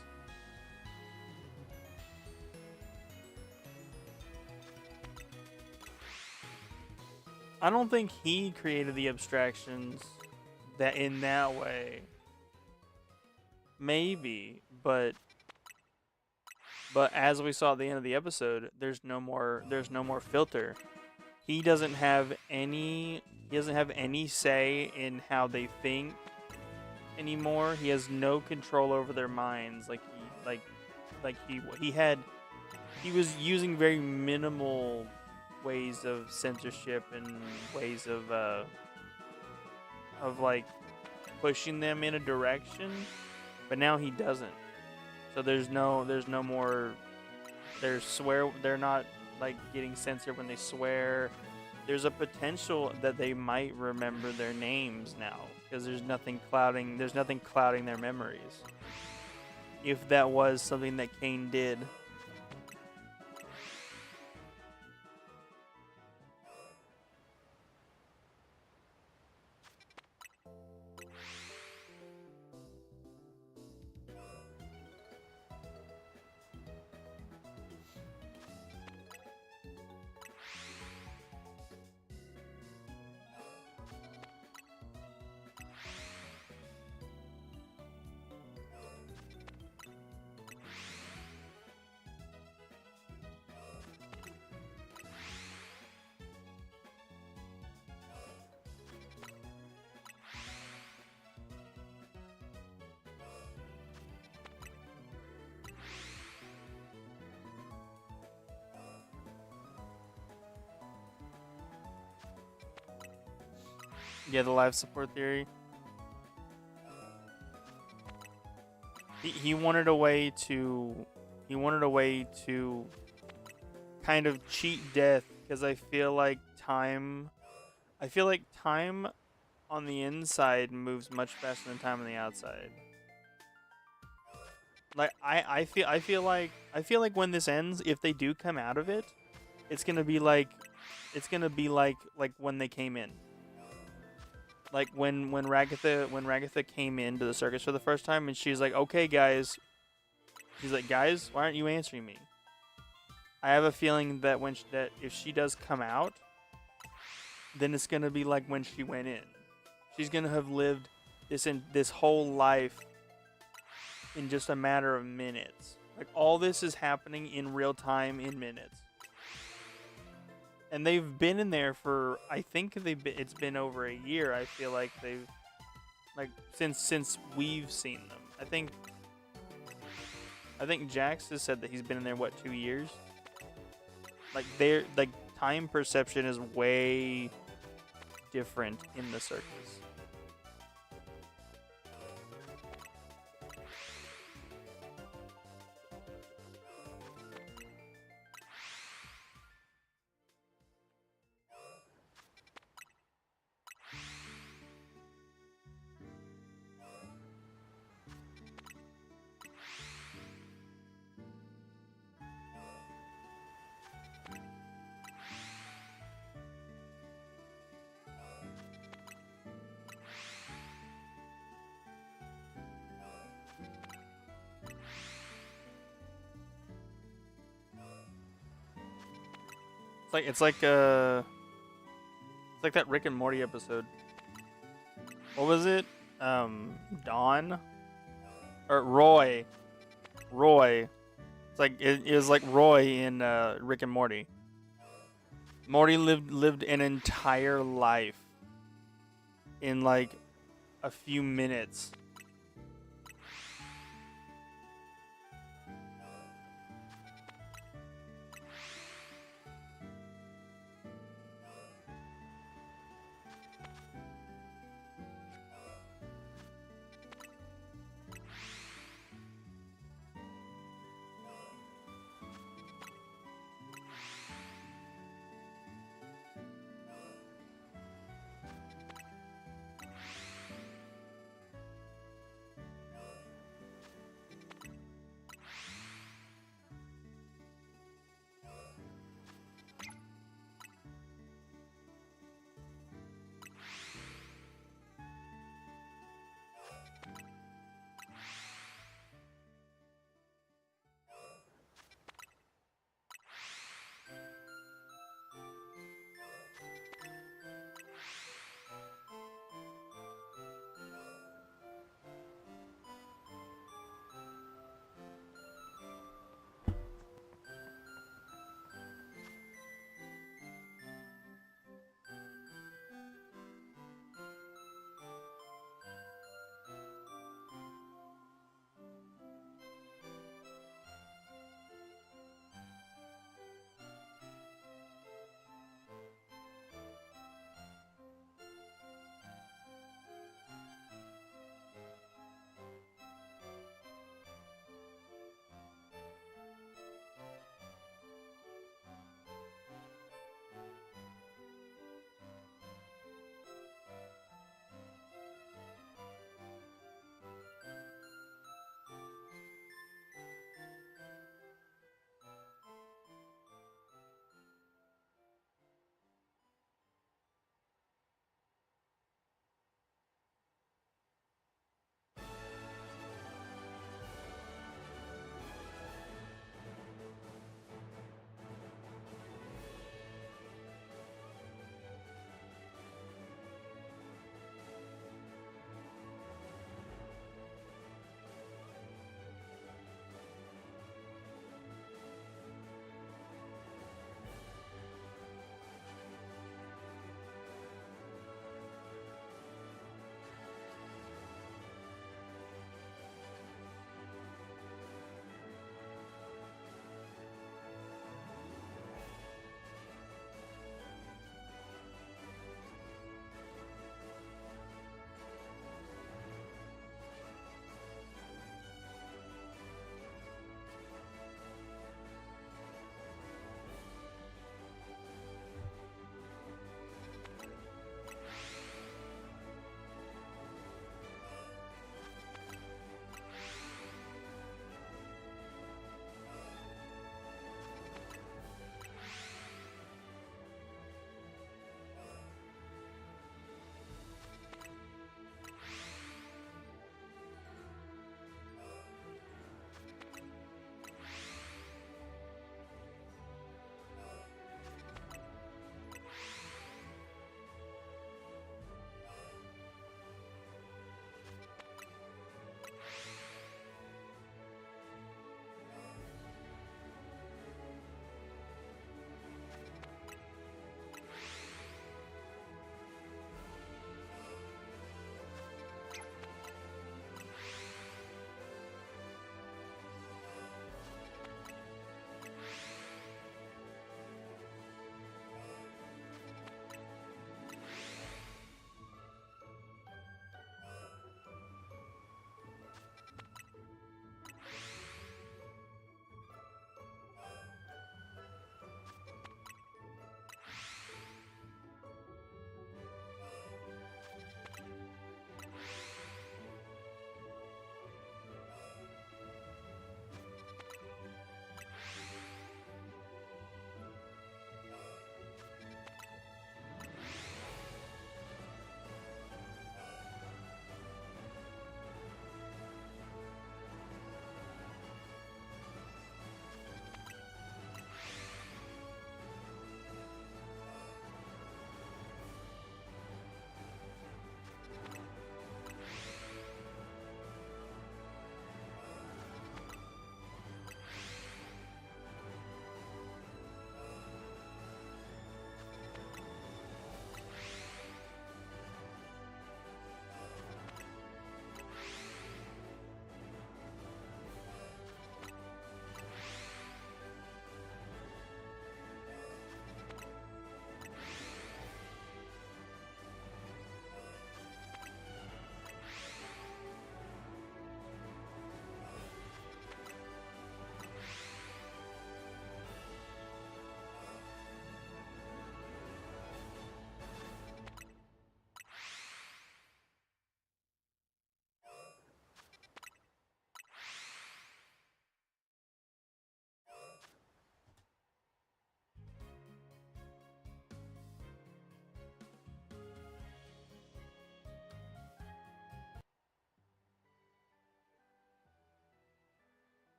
I don't think he created the abstractions that in that way. Maybe, but as we saw at the end of the episode, there's no more filter. He doesn't have any say in how they think anymore. He has no control over their minds. He was using very minimal ways of censorship and ways of like pushing them in a direction, but now he doesn't. So there's no more. They're not like getting censored when they swear. there's a potential that they might remember their names now because there's nothing clouding their memories. If that was something that Kane did. Yeah, the life support theory. He wanted a way to kind of cheat death because I feel like time on the inside moves much faster than time on the outside. Like I feel like when this ends, if they do come out of it, it's gonna be like when they came in. Like when Ragatha came into the circus for the first time, and she's like, "Okay, guys," she's like, "Guys, why aren't you answering me?" I have a feeling that that if she does come out, then it's gonna be like when she went in. She's gonna have lived this whole life in just a matter of minutes. Like all this is happening in real time in minutes. And they've been in there for it's been over a year. I feel like they've like since we've seen them. I think Jax has said that he's been in there 2 years. Like time perception is way different in the circus. It's like that Rick and Morty episode. What was it? Dawn or Roy? Roy. It's like it was like Roy in Rick and Morty. Morty lived an entire life in like a few minutes.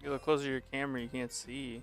You look closer to your camera, you can't see.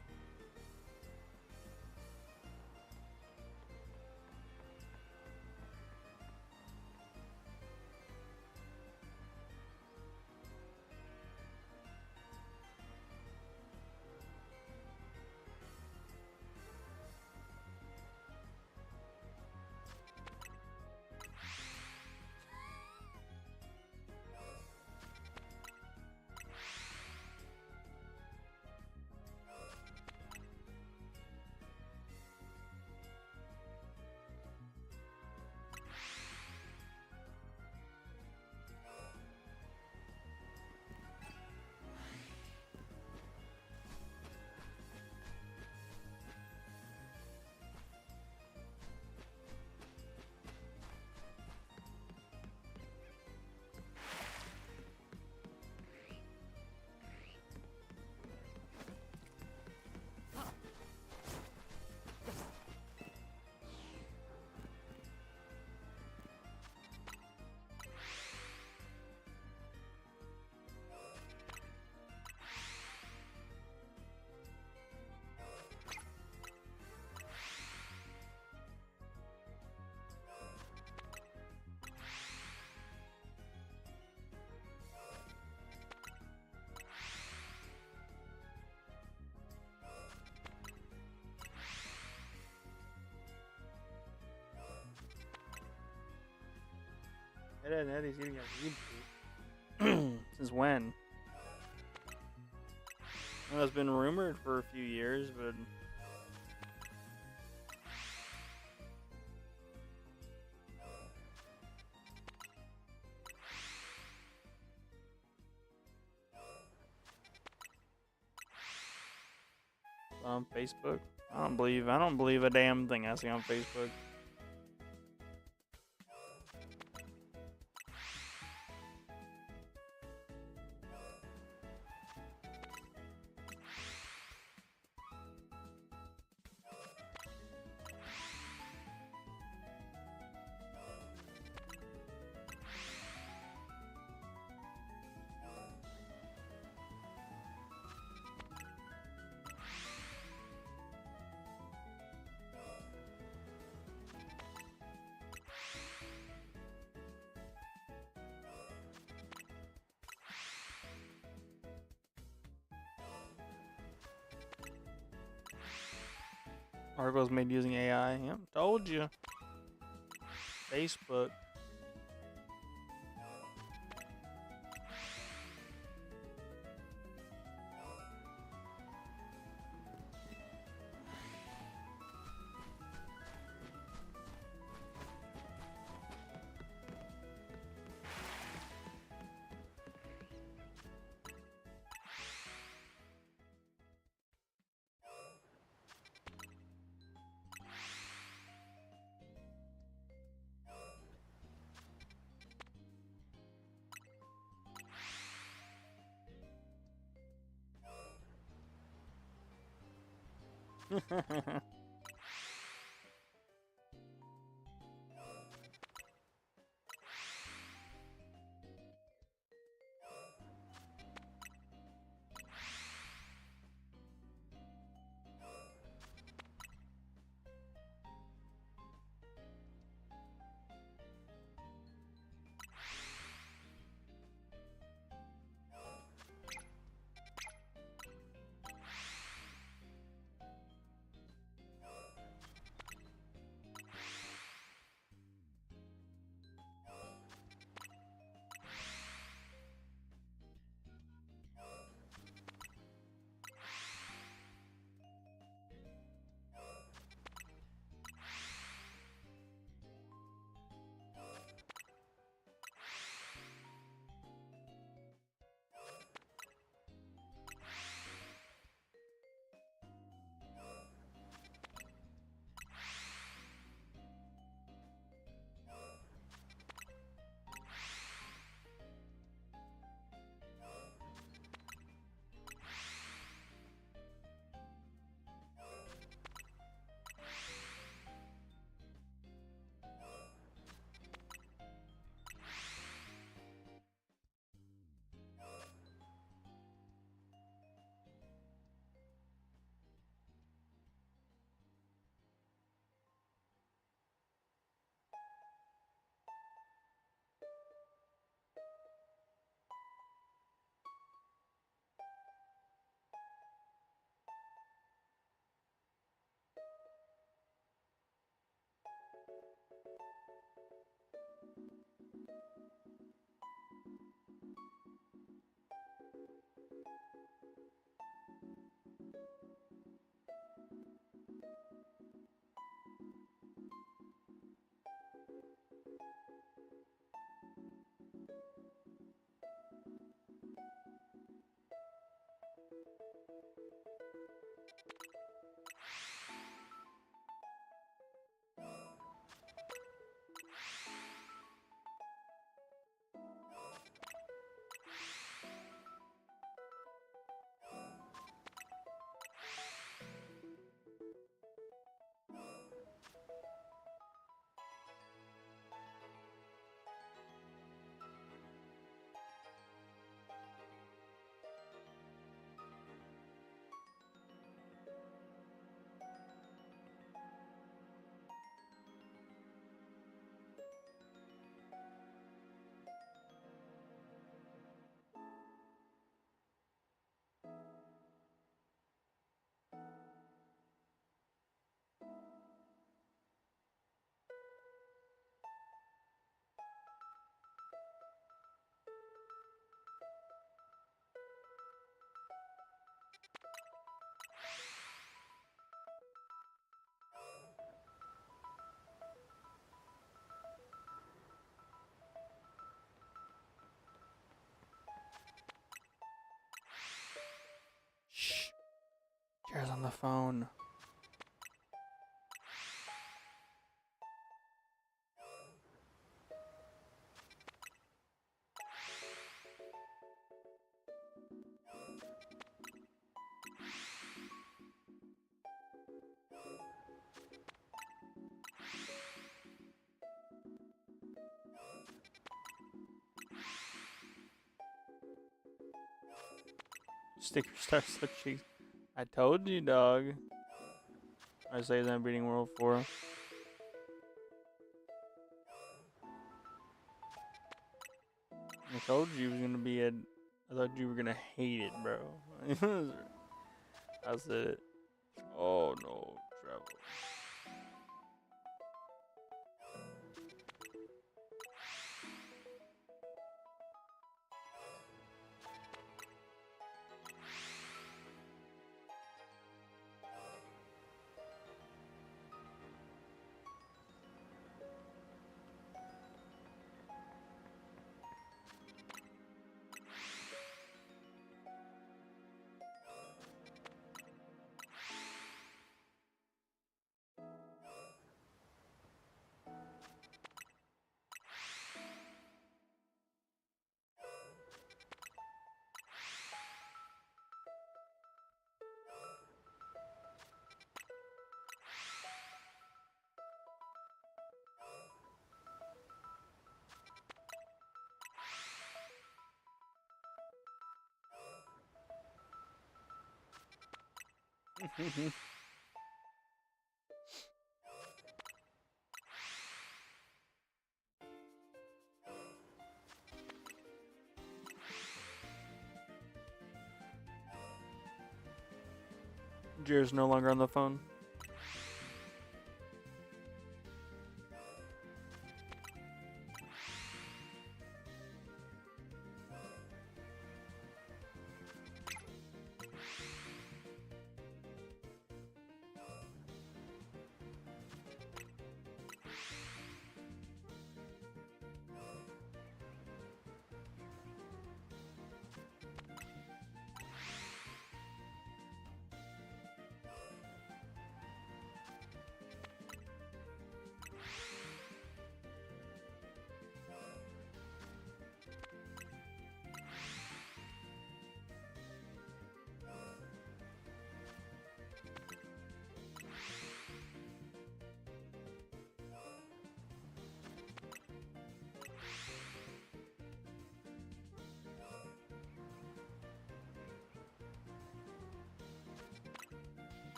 Ed, Ed, Eddie's eating a reboot. Since when? Well, it's been rumored for a few years, but on Facebook, I don't believe a damn thing I see on Facebook. Articles made using AI. Yep, told you. Facebook. on the phone. Sticker star so cheeks. I told you, dog. I say that beating World 4. I told you it was gonna be a. I thought you were gonna hate it, bro. I said it. Oh no, travel. Jared's no longer on the phone.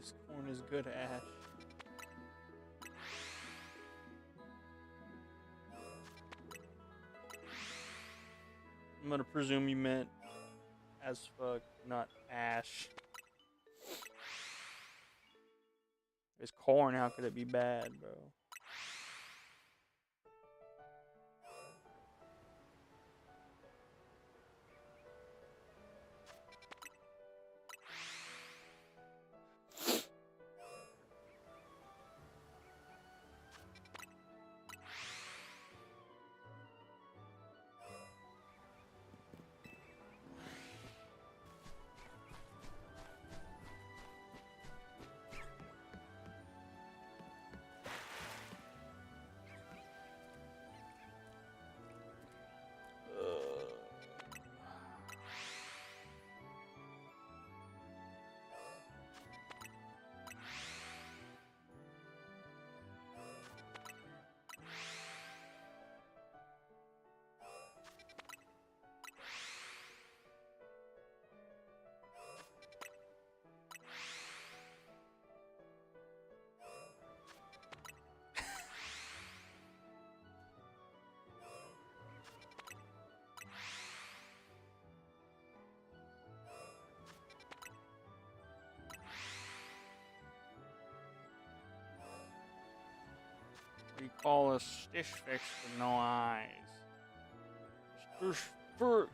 This corn is good, Ash. I'm gonna presume you meant as fuck, not Ash. It's corn, how could it be bad, bro? We call a Stitch Fix with no eyes. Stitch Fix.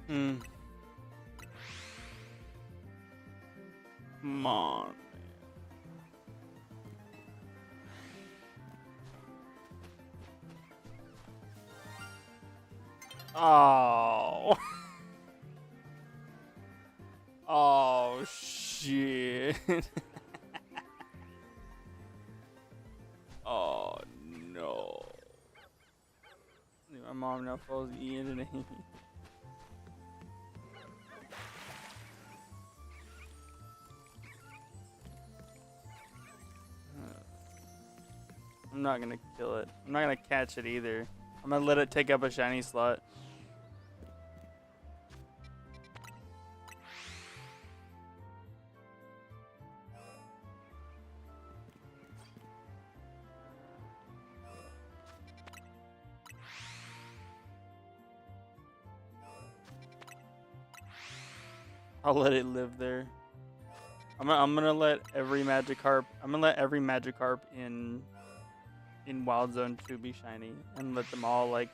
Hmm. Come on. Oh. Oh shit. Oh no. My mom now follows the internet. I'm not gonna kill it. I'm not gonna catch it either. I'm gonna let it take up a shiny slot. I'll let it live there. I'm gonna let every Magikarp. I'm gonna let every Magikarp in Wild Zone 2 be shiny, and let them all like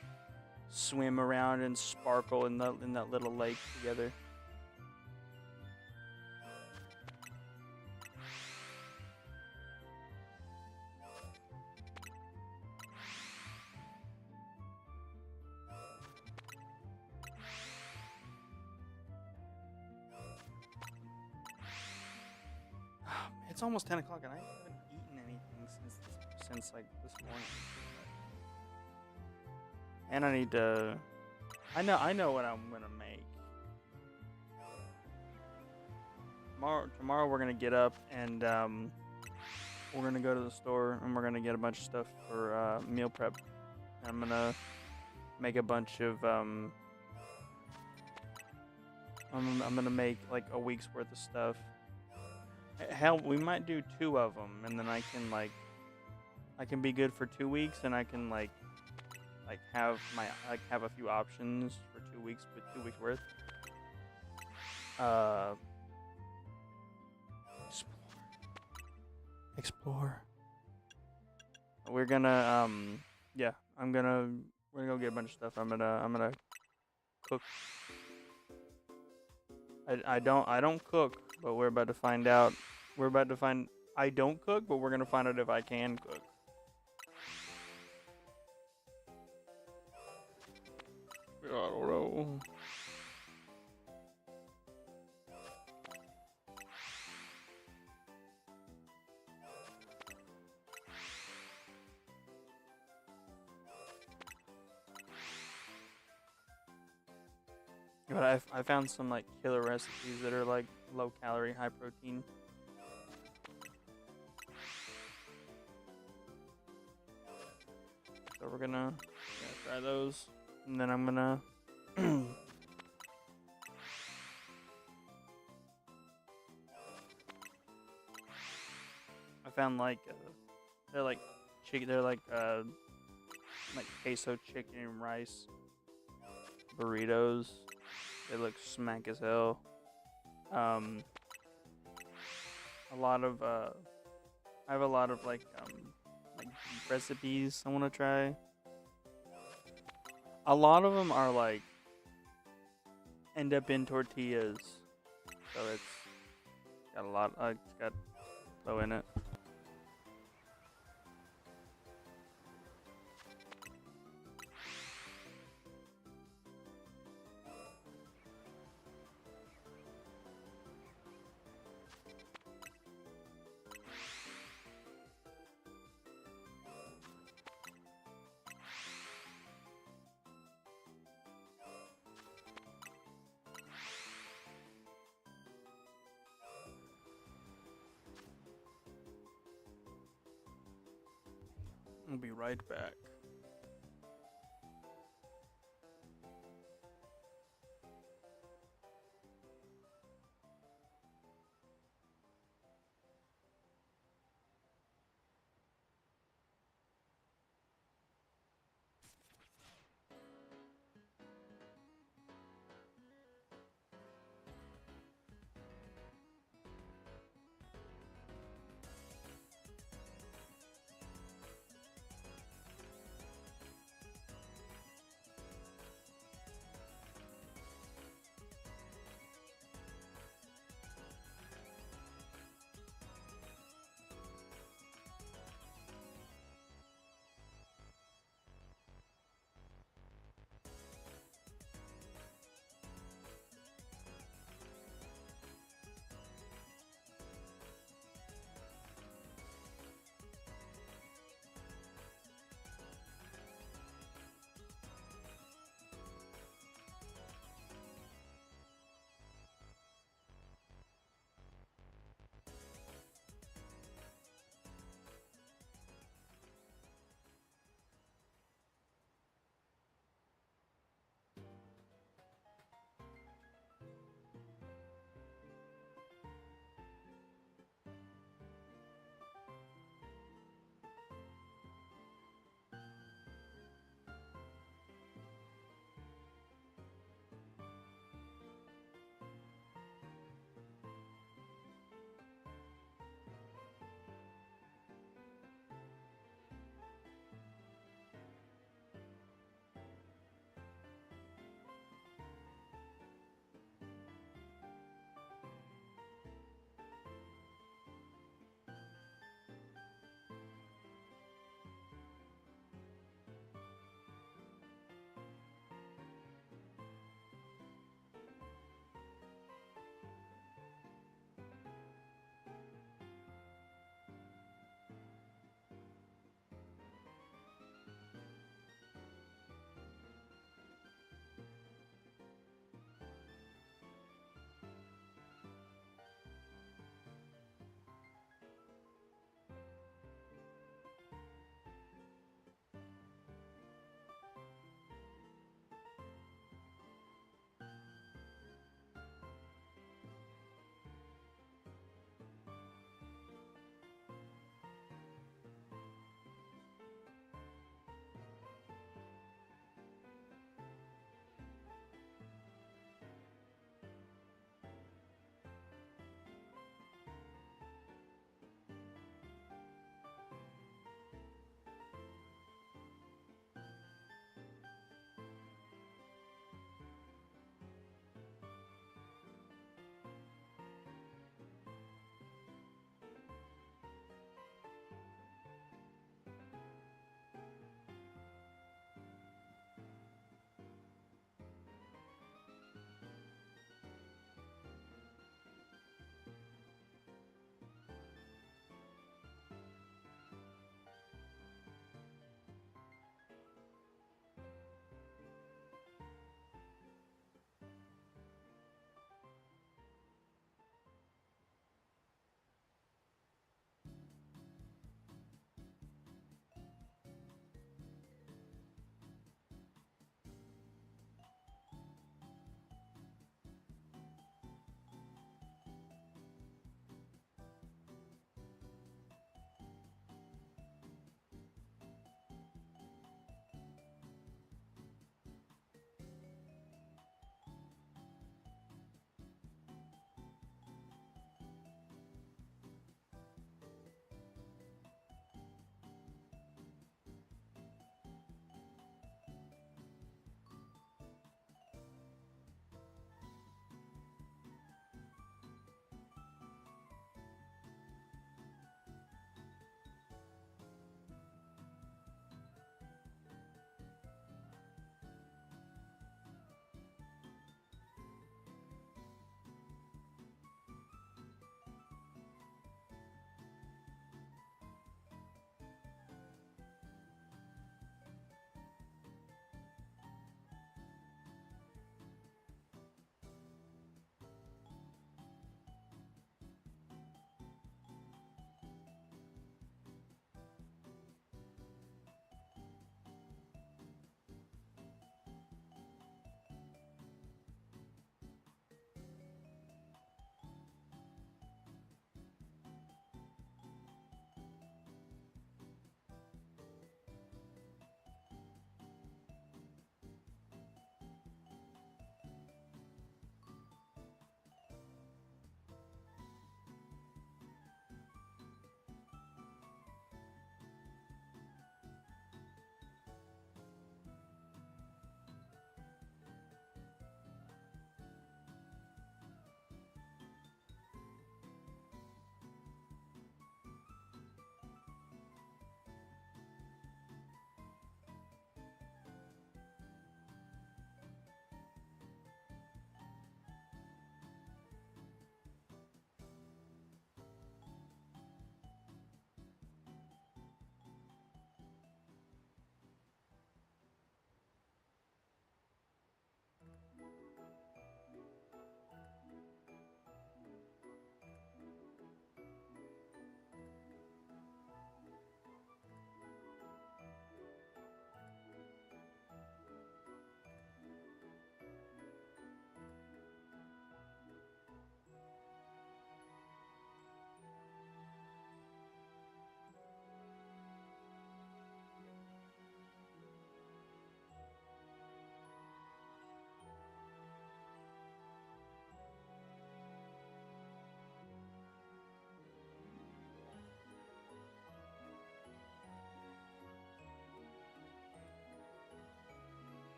swim around and sparkle in that little lake together. It's almost 10 o'clock and I haven't eaten anything since like this morning. And I need to. I know what I'm gonna make. Tomorrow we're gonna get up and we're gonna go to the store and we're gonna get a bunch of stuff for meal prep. I'm gonna make a bunch of I'm gonna make like a week's worth of stuff. Hell, we might do 2 of them, and then I can be good for 2 weeks, and I can have a few options for 2 weeks with 2 weeks worth. Explore. We're gonna yeah, we're gonna go get a bunch of stuff. I'm gonna cook. I don't cook, but we're about to find out. We're about to find I don't cook, but we're gonna find out if I can cook. I don't know. But I found some like killer recipes that are like low calorie, high protein. So we're gonna try those, and then I'm gonna. I found like they're like chicken. They're like queso chicken and rice burritos. They look smack as hell. A lot of I have a lot of like beef recipes I want to try. A lot of them are like end up in tortillas, so it's got a lot. It's got low in it. I'll be right back.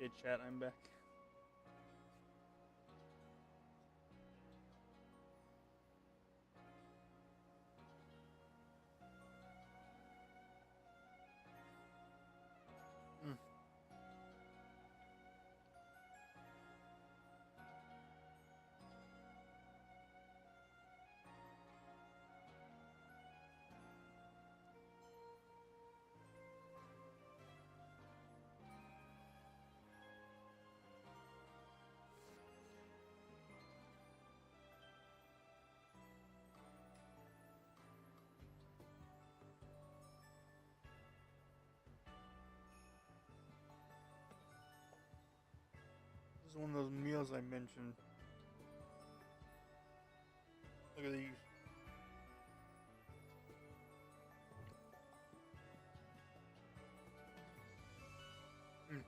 Okay, chat, I'm back. Mm. This is one of those meals I mentioned. Look at these. Mm.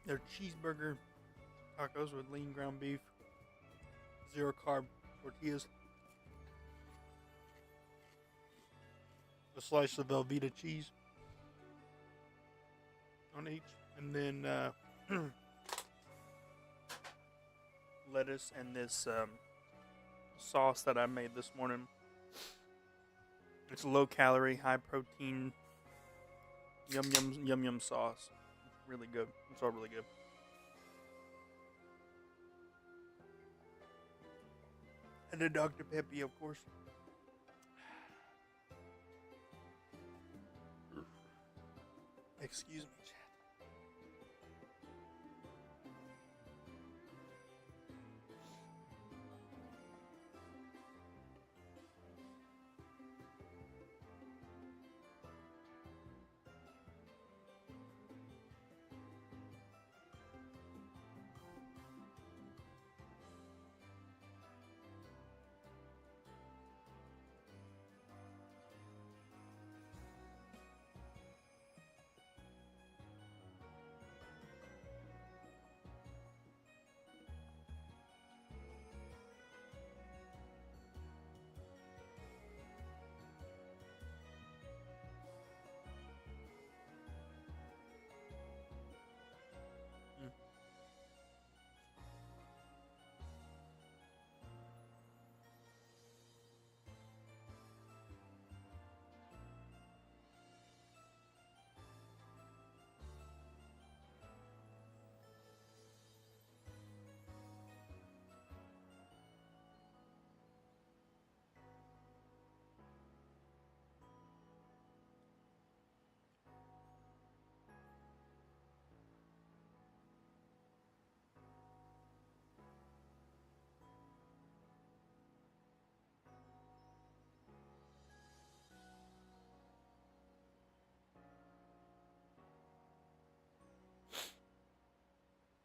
They're cheeseburger tacos with lean ground beef, 0 carb tortillas, a slice of Velveeta cheese on each, and then lettuce and this sauce that I made this morning. It's low calorie, high protein, yum sauce. It's really good. It's all really good. And a Dr. Peppy, of course. Excuse me, chat.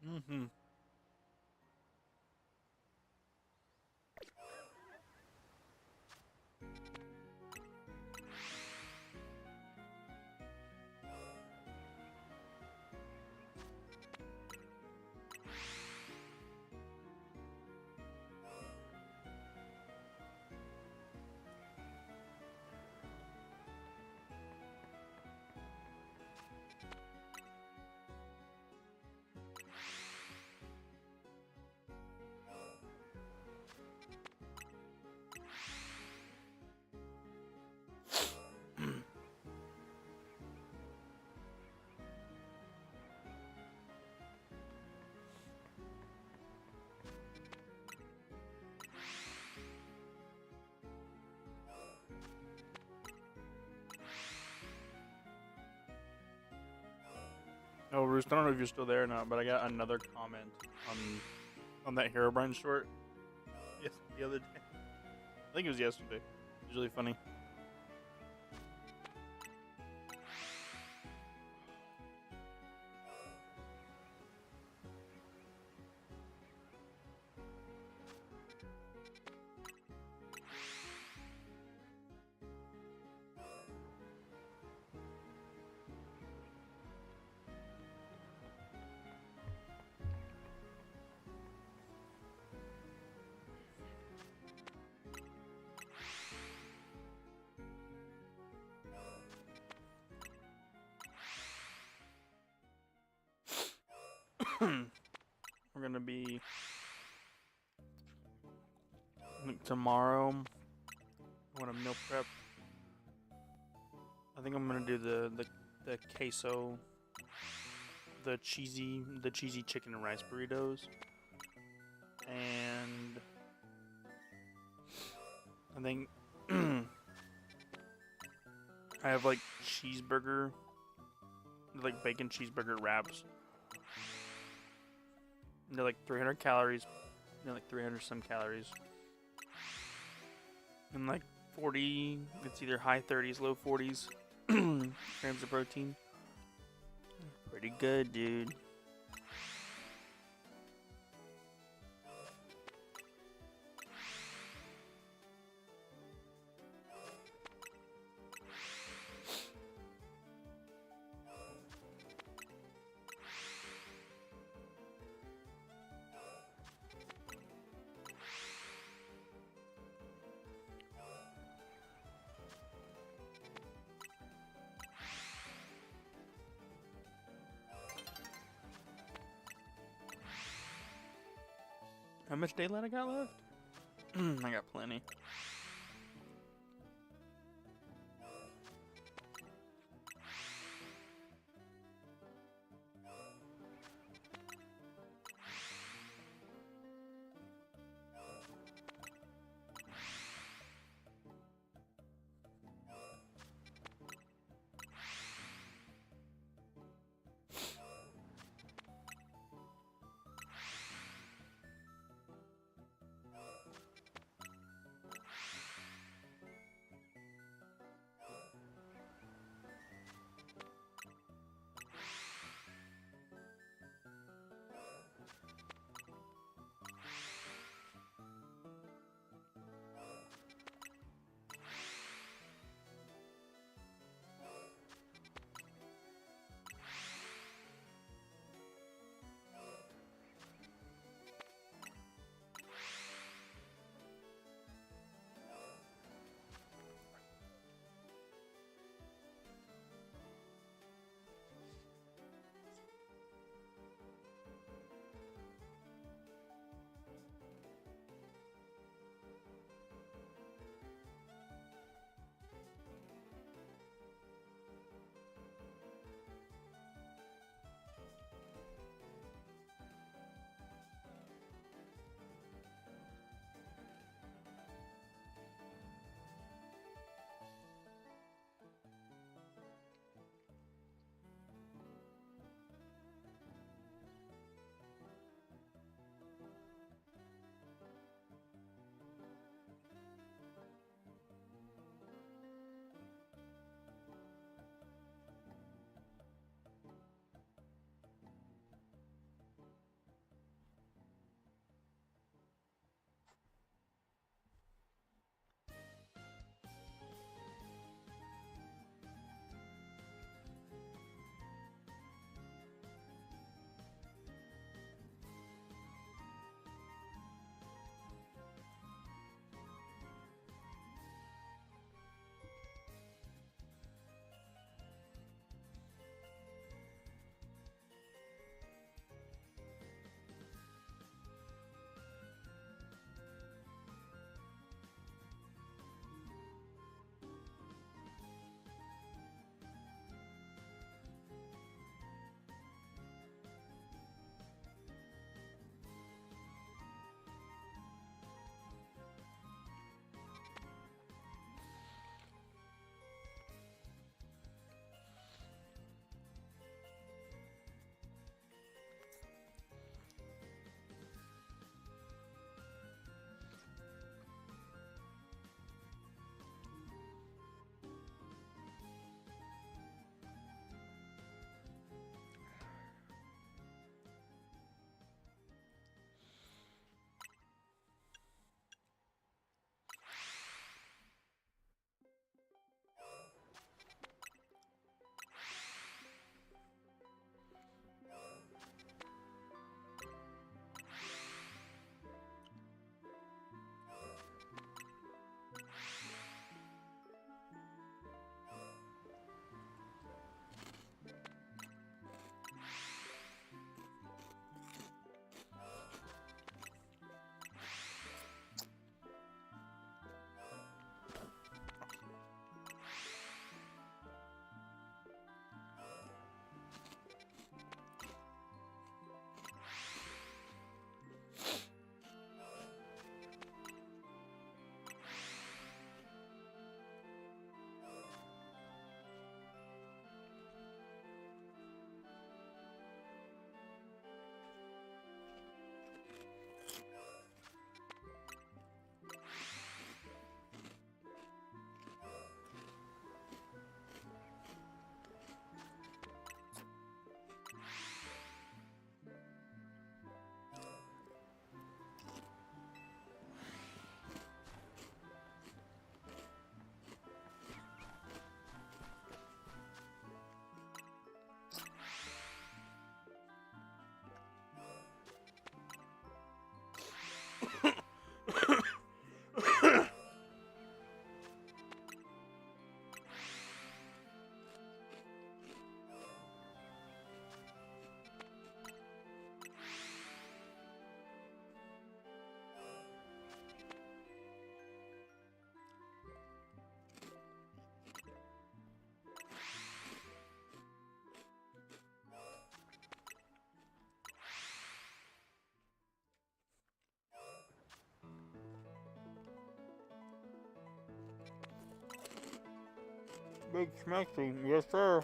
Mm-hmm. Oh, Roost, I don't know if you're still there or not, but I got another comment on that Herobrine short. Yes, the other day. I think it was yesterday. It was really funny. gonna be like tomorrow. I want to meal prep. I think I'm gonna do the queso, the cheesy chicken and rice burritos, and I think I have like cheeseburger, like bacon cheeseburger wraps. They're like 300 calories. They're like 300 some calories. And like 40, it's either high 30s, low 40s grams of protein. Pretty good, dude. How much daylight I got left? I got plenty. Big Smacky, yes sir.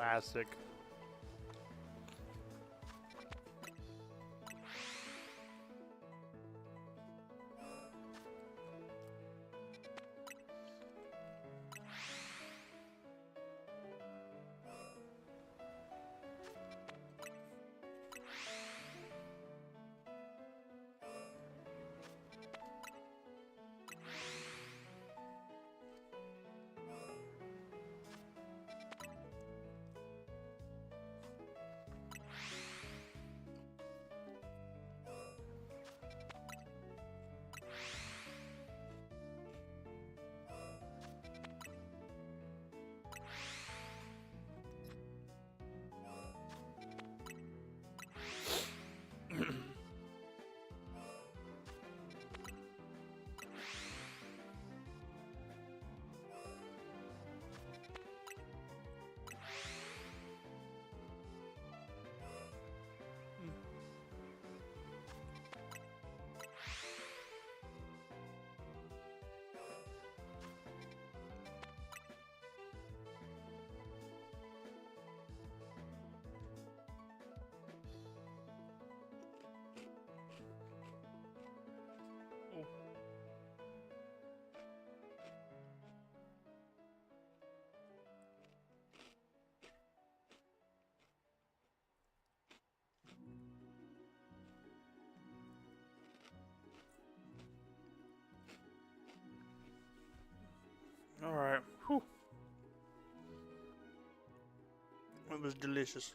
Classic. Alright. Whew. It was delicious.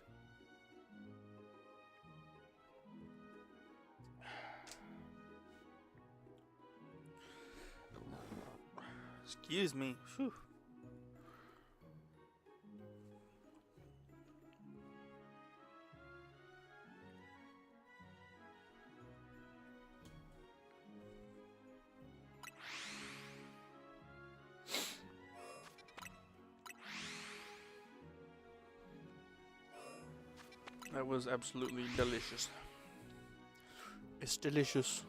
Excuse me. Whew. That was absolutely delicious. It's delicious.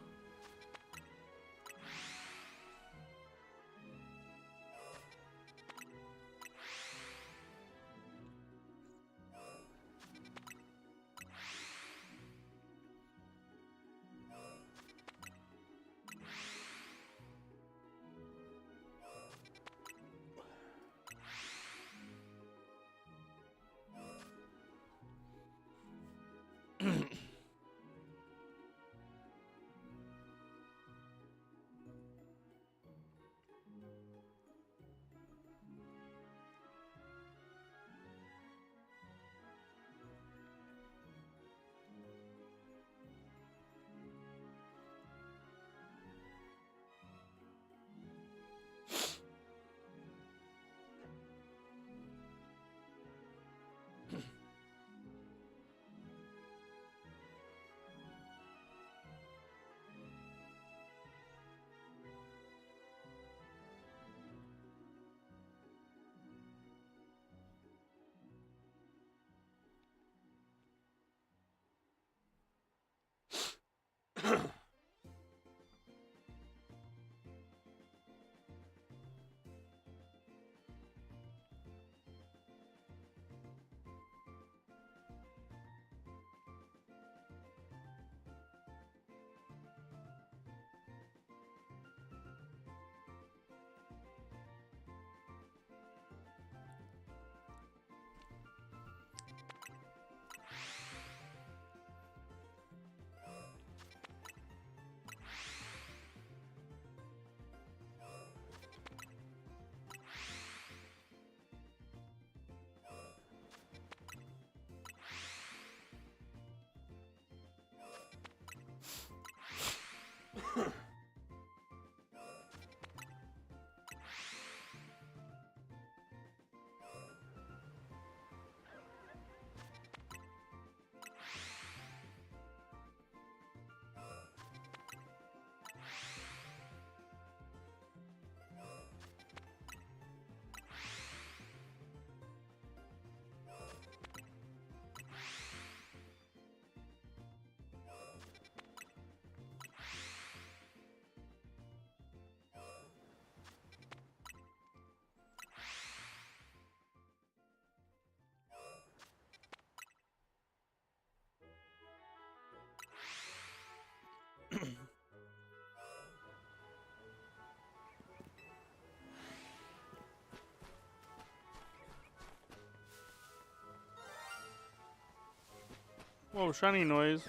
Whoa, shiny noise.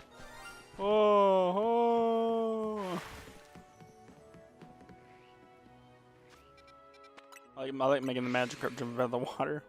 Oh, oh. I like making the Magikarp jump out of the water.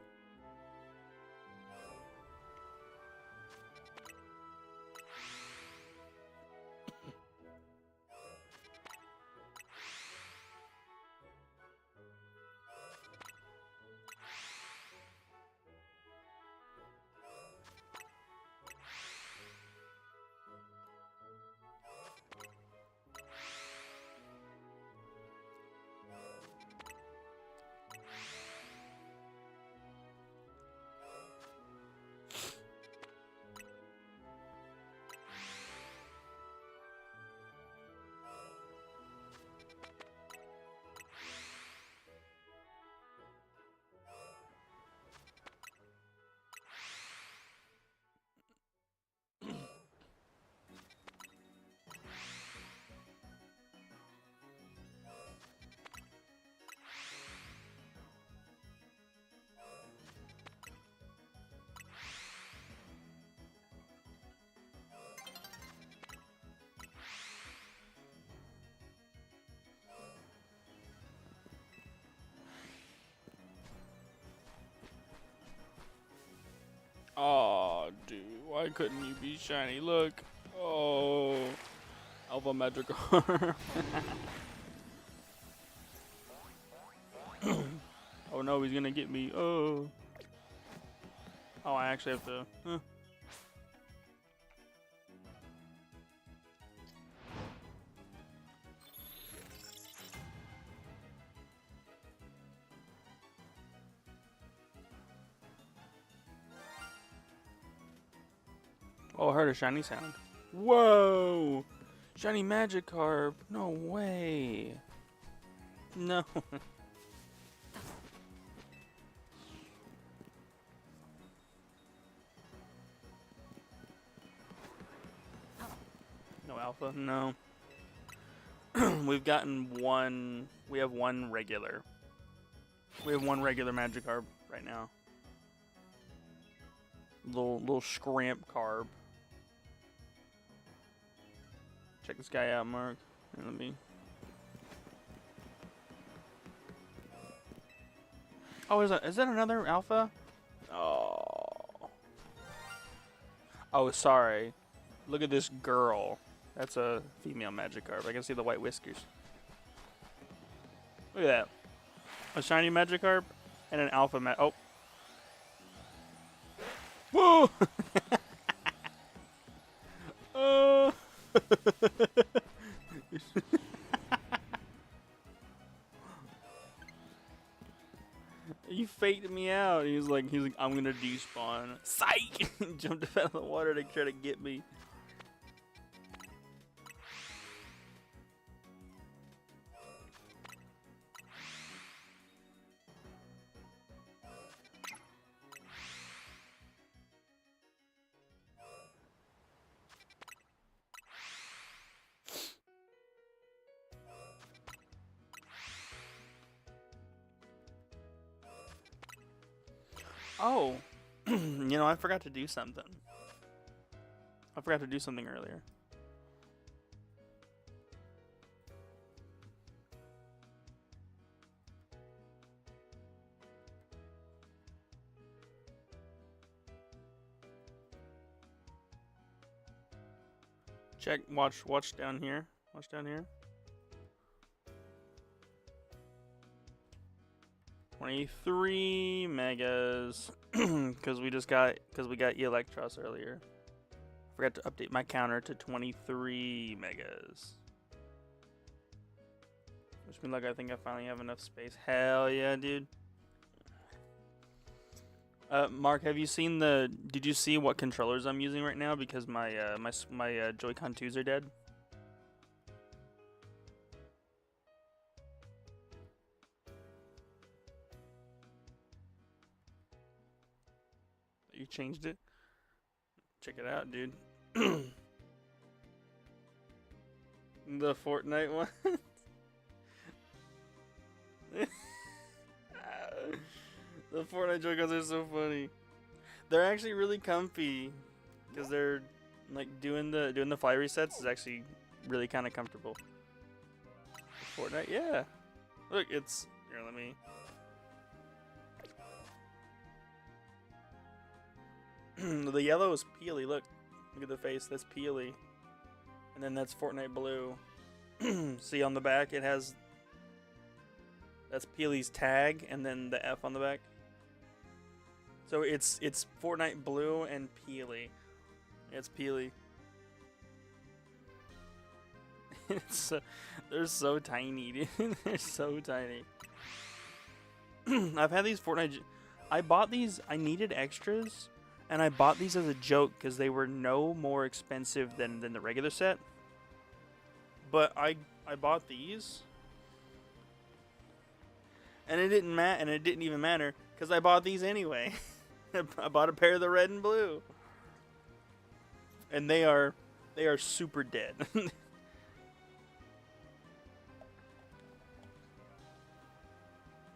Oh, dude, why couldn't you be shiny? Look. Oh, Alpha Magikarp. Oh no, he's gonna get me. Oh. Oh, I actually have to. Huh. Oh, I heard a shiny sound. Whoa! Shiny Magikarp. No way. No. No alpha? No. We've gotten one. We have one regular. We have one regular Magikarp right now. Little scramp carb. Check this guy out, Mark. Here, let me. Oh, is that another alpha? Oh. Oh, sorry. Look at this girl. That's a female Magikarp. I can see the white whiskers. Look at that. A shiny Magikarp and an alpha Oh. Whoa! Oh. You faked me out. He's like, I'm gonna despawn. Psych! Jumped out of the water to try to get me. Oh, you know, I forgot to do something. I forgot to do something earlier. Check, watch down here. Watch down here. 23 megas, because we got Electros earlier. Forgot to update my counter to 23 megas. Which means, like, I think I finally have enough space. Hell yeah, dude. Mark, have you seen did you see what controllers I'm using right now? Because my Joy-Con 2s are dead. You changed it? Check it out, dude. The Fortnite one. The Fortnite Joy-Cons are so funny. They're actually really comfy because they're Like doing the fly resets is actually really kind of comfortable. Fortnite, yeah. Look, it's here. Let me. The yellow is Peely. Look at the face. That's Peely, and then that's Fortnite Blue. See on the back, it has. That's Peely's tag, and then the F on the back. So it's Fortnite Blue and Peely. It's Peely. They're so tiny, dude. They're so tiny. I've had these Fortnite. I bought these. I needed extras, and I bought these as a joke because they were no more expensive than the regular set. But I bought these, and it didn't matter, and it didn't even matter because I bought these anyway. I bought a pair of the red and blue, and they are super dead.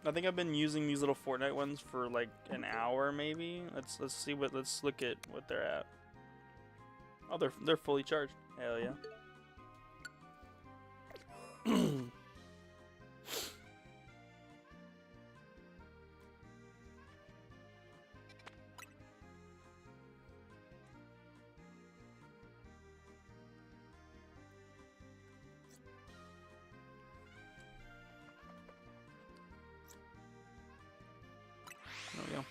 I think I've been using these little Fortnite ones for like an hour, maybe. Let's look at what they're at. Oh, they're fully charged. Hell yeah. There we go.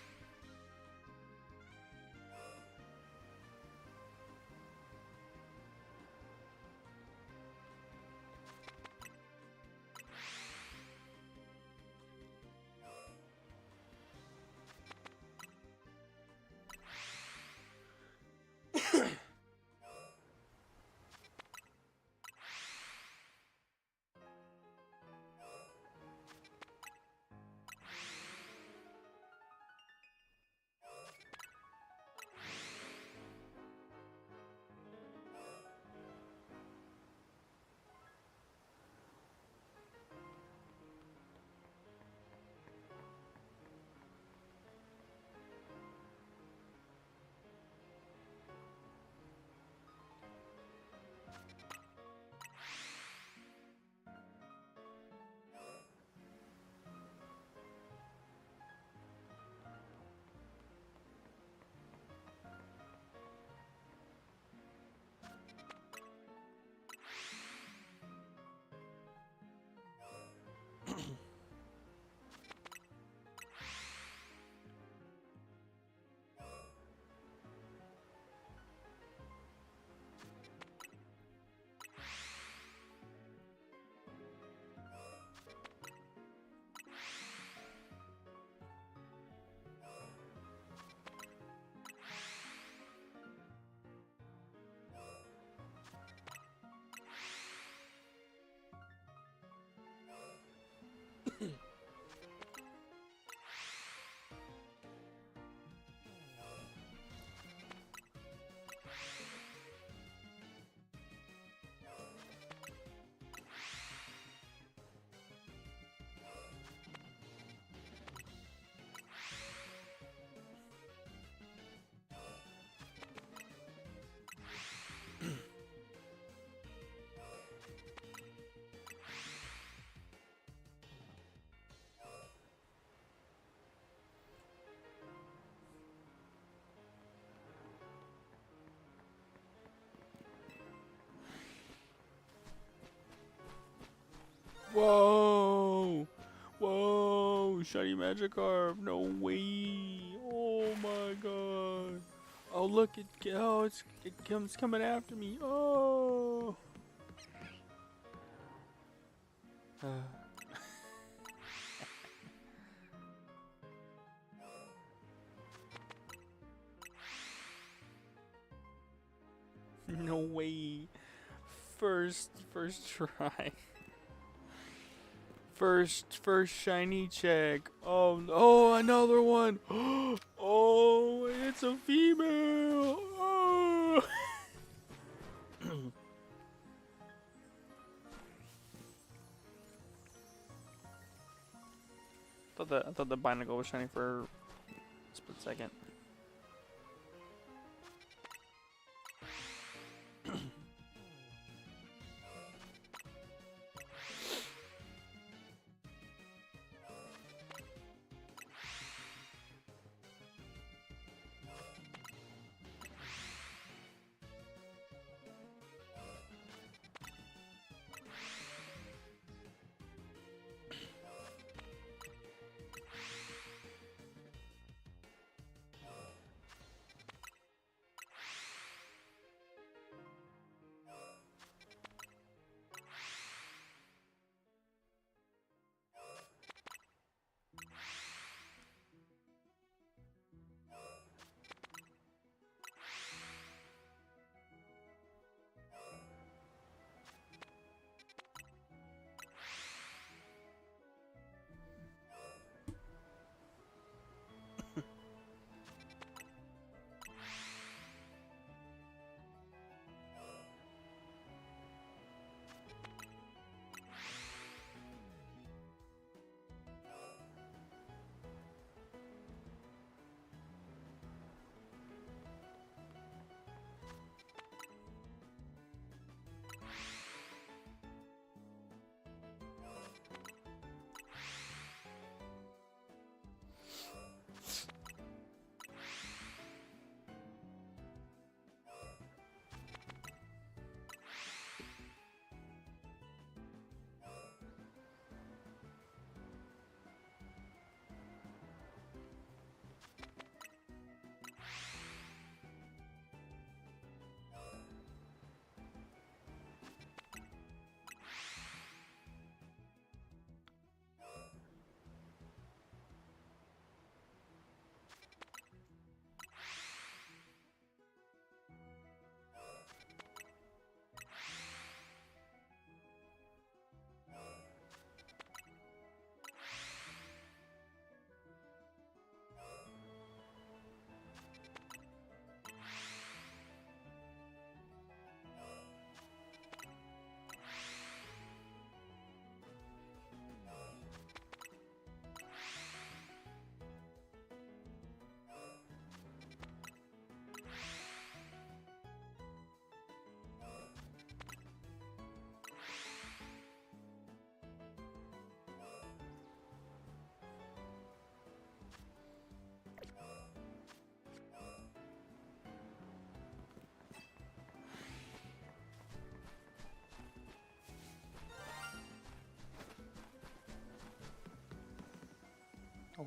Whoa! Whoa! Shiny Magikarp! No way! Oh my god! Oh look! It's coming after me! Oh! No way! First try. First shiny check. Oh, another one. Oh, it's a female. Oh. I thought the Binacle was shiny for a split second.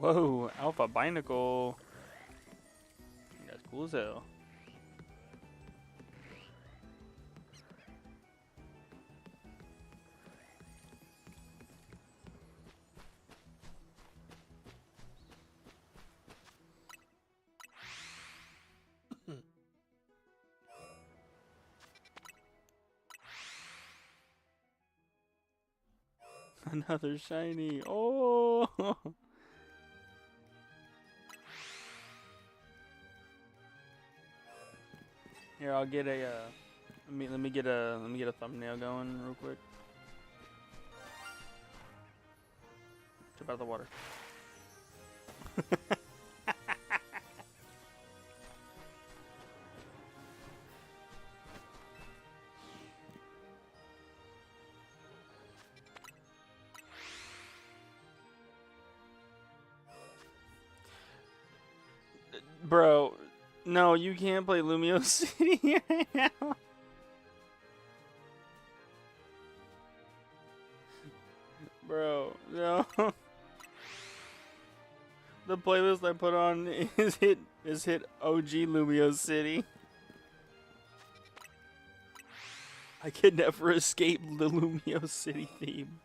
Whoa, Alpha Binacle. That's cool as hell. Another shiny. Oh. Here, I'll get a. Let me get a thumbnail going real quick. Jump out of the water. Bro, no, you can't play Lumio City right now. Bro, no. The playlist I put on is hit OG Lumio City. I could never escape the Lumio City theme.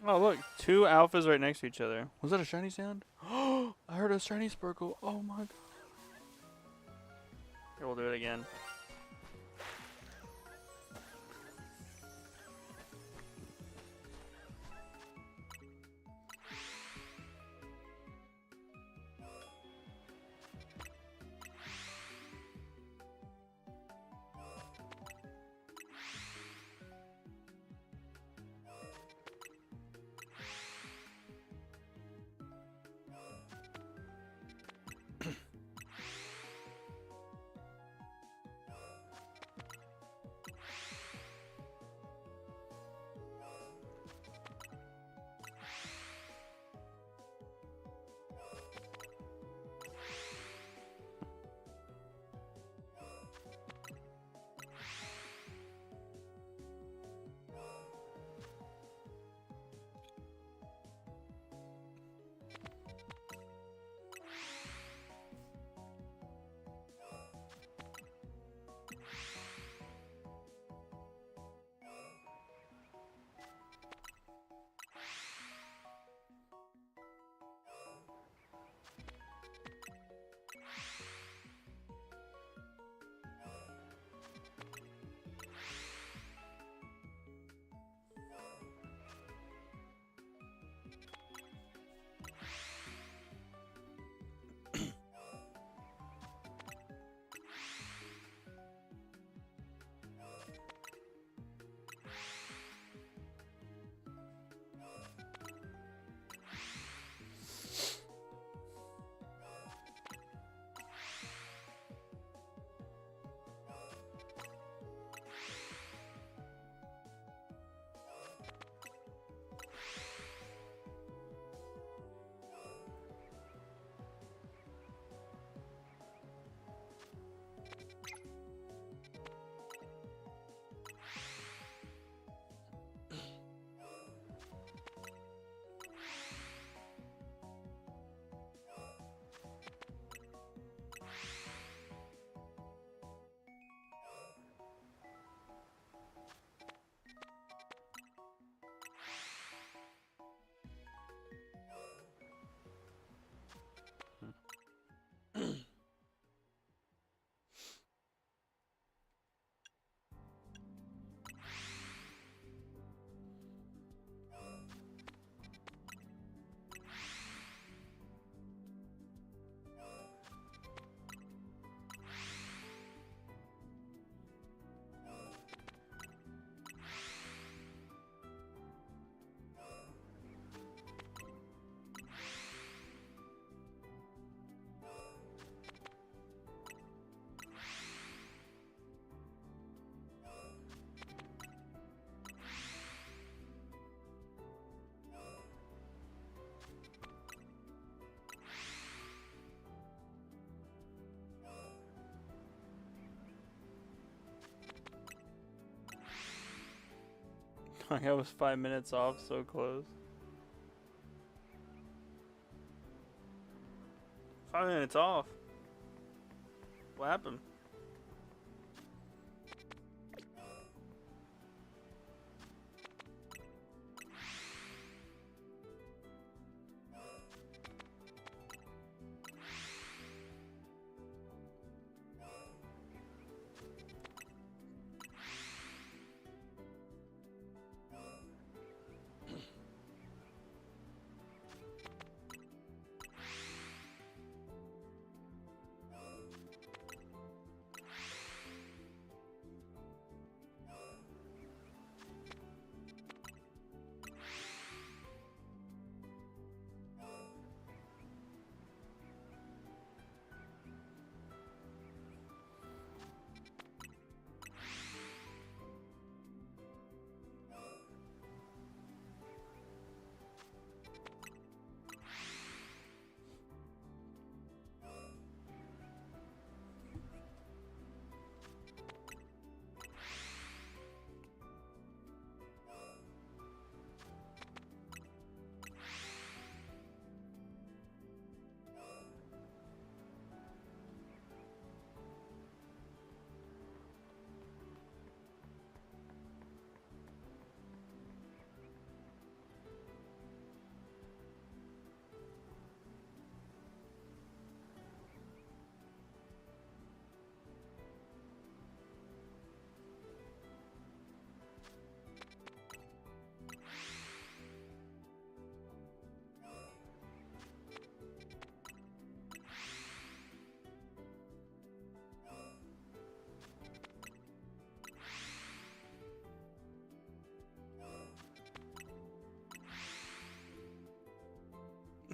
Oh, look. 2 alphas right next to each other. Was that a shiny sound? Oh, I heard a shiny sparkle. Oh my god. Here, we'll do it again. I was 5 minutes off, so close. 5 minutes off. What happened?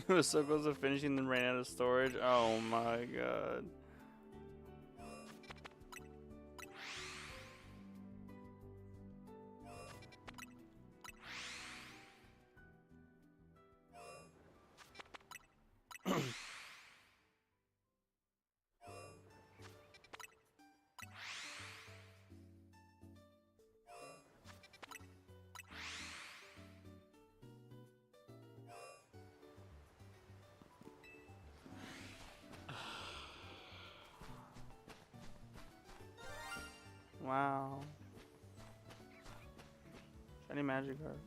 It was so close to finishing and ran out of storage. Oh my god. Wow. Shiny magic card.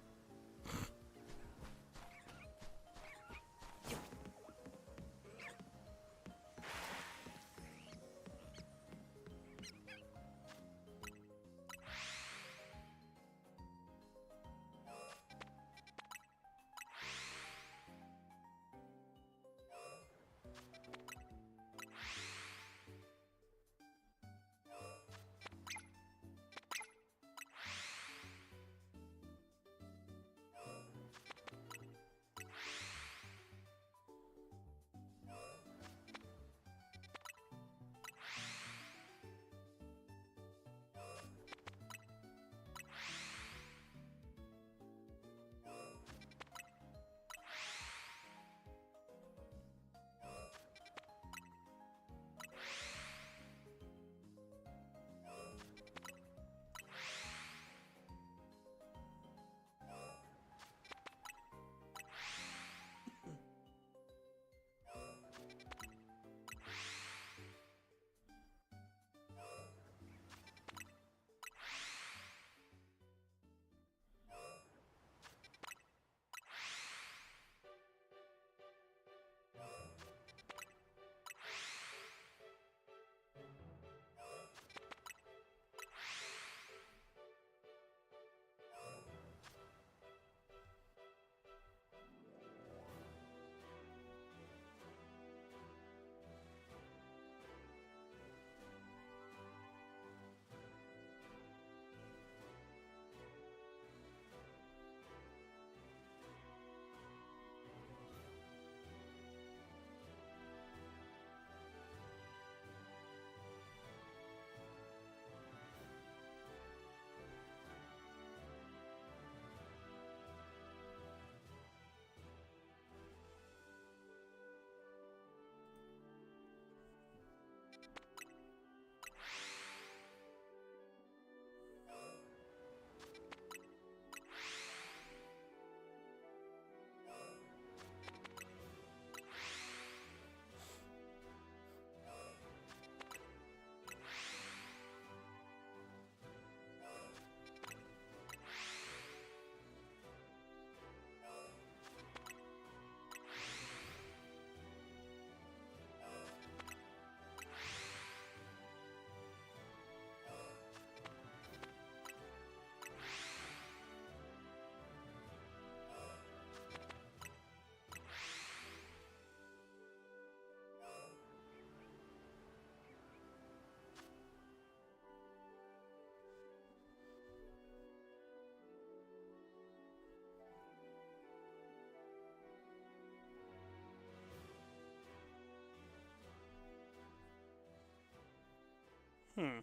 Hmm.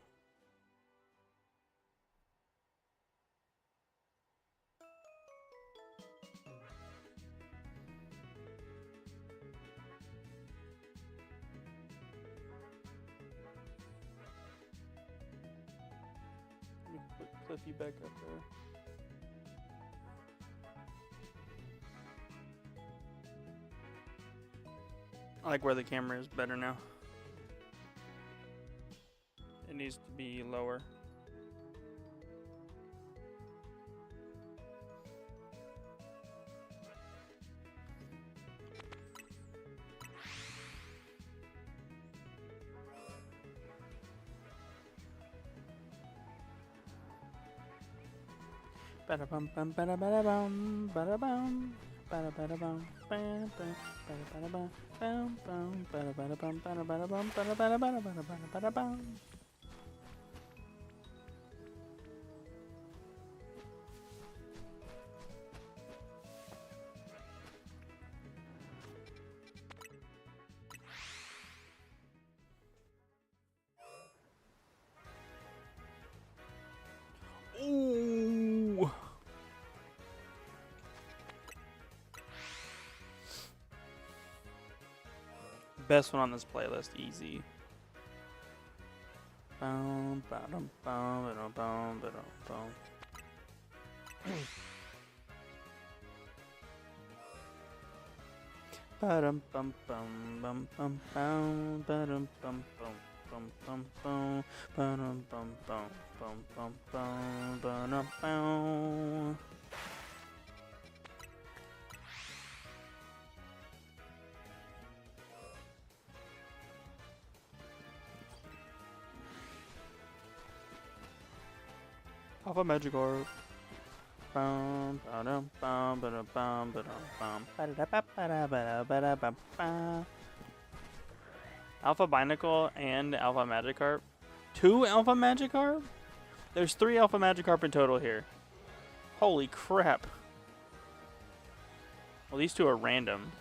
Let me put Cliffy back up there. I like where the camera is better now. It needs to be lower. Bada bum bum bada bada bum bada bum bada bada bum bam bam bada bada bum bam bam bada bada bum bada bada bum bada bada bada bada bada bum. Ooh. Best one on this playlist, easy. Bum bum bum bum bum bum. Ba-dum bum bum bum bum bum ba-dum bum bum bum bum bum ba-dum bum bum bum bum bum ba-dum bum. Alpha Magikarp. Bum ba-dum bum ba-dum bum ba-dum bum ba-da-da-ba-ba-da-ba-da-ba-da-ba-ba. Alpha Binacle and Alpha Magikarp. 2 Alpha Magikarp? There's 3 Alpha Magikarp in total here. Holy crap. Well, these 2 are random.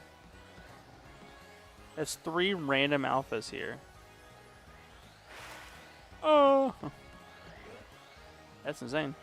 There's 3 random alphas here. Oh! That's insane.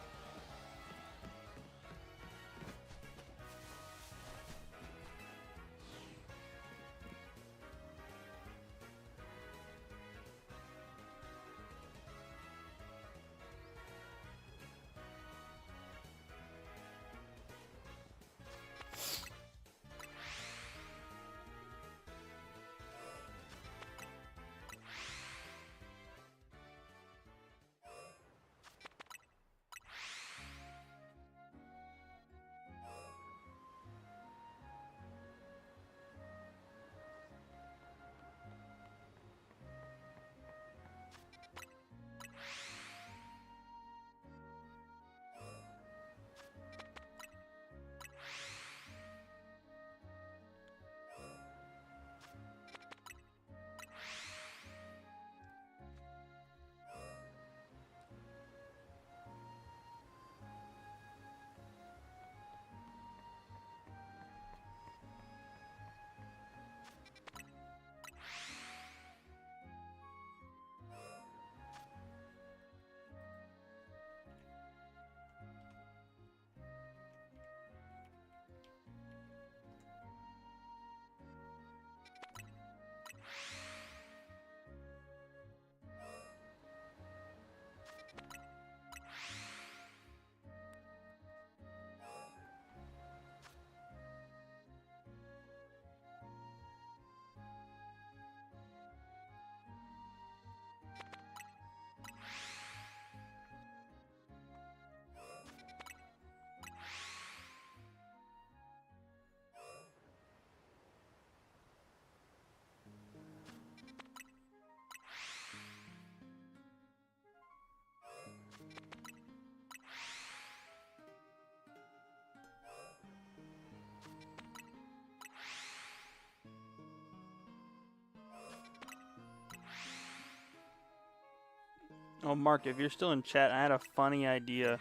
Oh, Mark, if you're still in chat, I had a funny idea.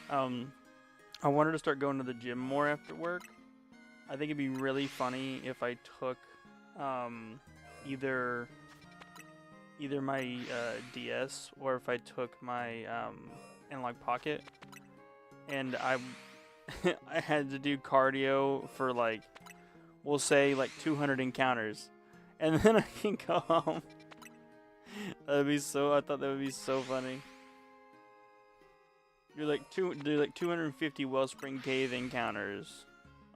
I wanted to start going to the gym more after work. I think it'd be really funny if I took either either my DS or if I took my Analog Pocket, and I I had to do cardio for like, we'll say like 200 encounters, and then I can go home. That'd be so. I thought that would be so funny. Do like 250 Wellspring Cave encounters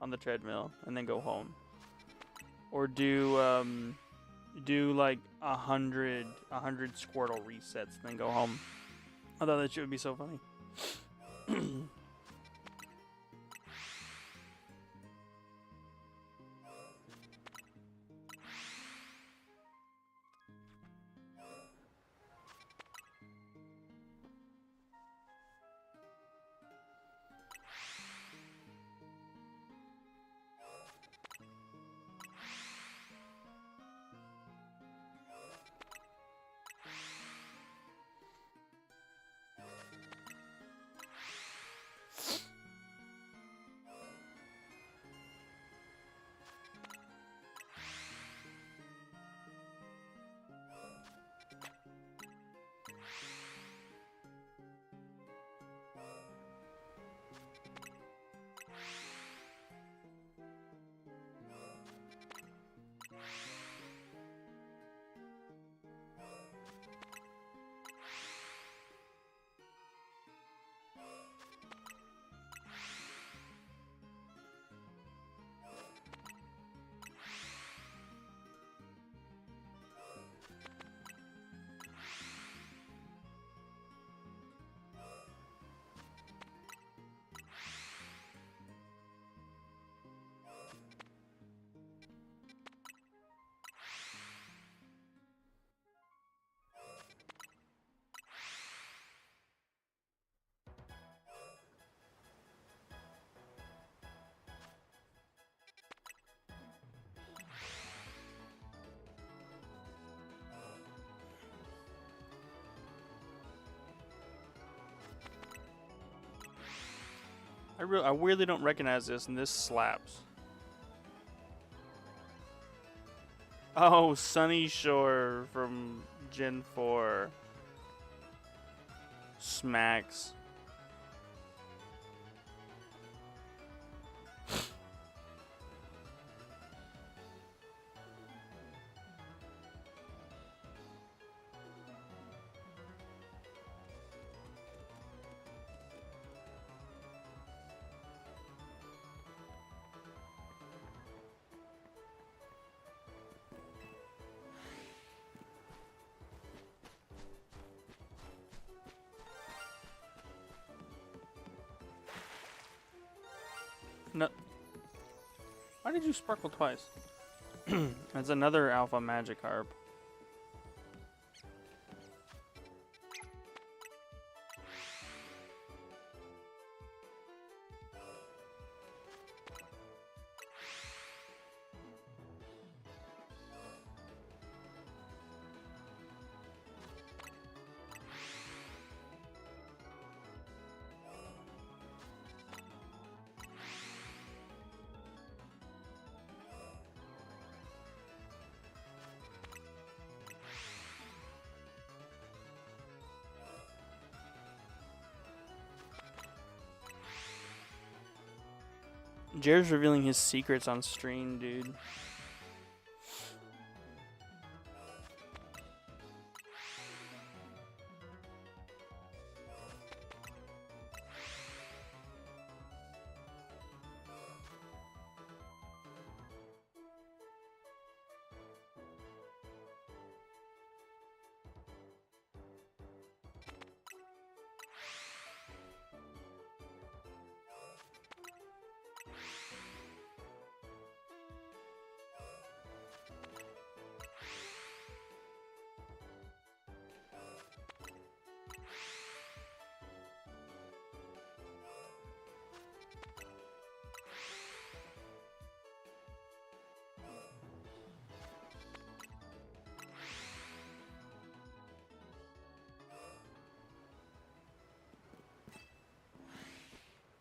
on the treadmill, and then go home. Or do like 100 Squirtle resets, and then go home. I thought that shit would be so funny. I weirdly don't recognize this, and this slaps. Oh, Sunny Shore from Gen 4. Smacks. No. Why did you sparkle twice? That's another Alpha Magikarp. Jared's revealing his secrets on stream, dude.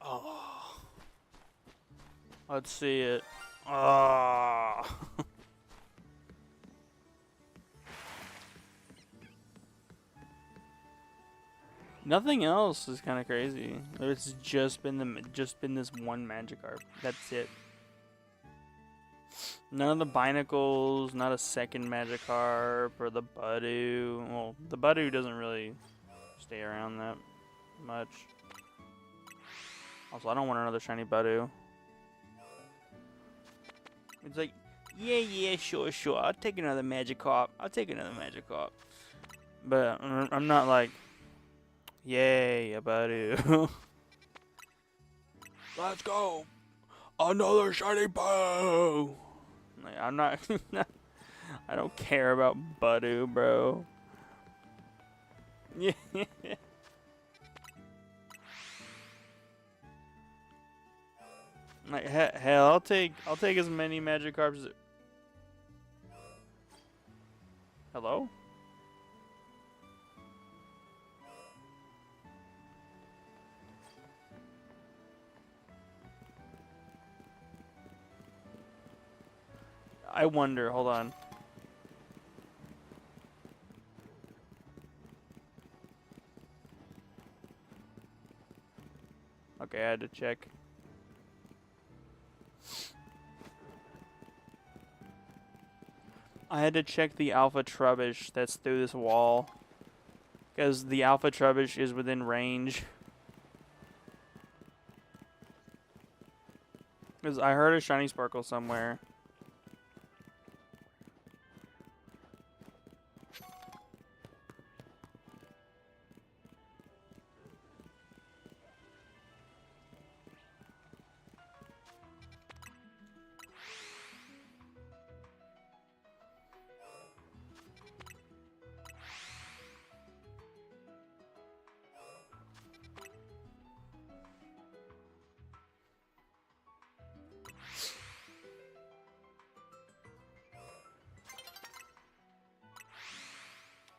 Oh. Let's see it. Oh. Nothing else is kind of crazy. It's just been this one Magikarp. That's it. None of the Binacles, not a second Magikarp or the Budew. Well, the Budew doesn't really stay around that much. Also, I don't want another shiny Budew. It's like, yeah, sure. I'll take another Magikarp. But I'm not like, yay, a Budew. Let's go. Another shiny Budew. Like, I'm not. I don't care about Budew, bro. Yeah. Like hell, I'll take as many Magikarps as. Hello? I wonder. Hold on. Okay, I had to check. I had to check the Alpha Trubbish that's through this wall. Because the Alpha Trubbish is within range. Because I heard a shiny Sparkle somewhere.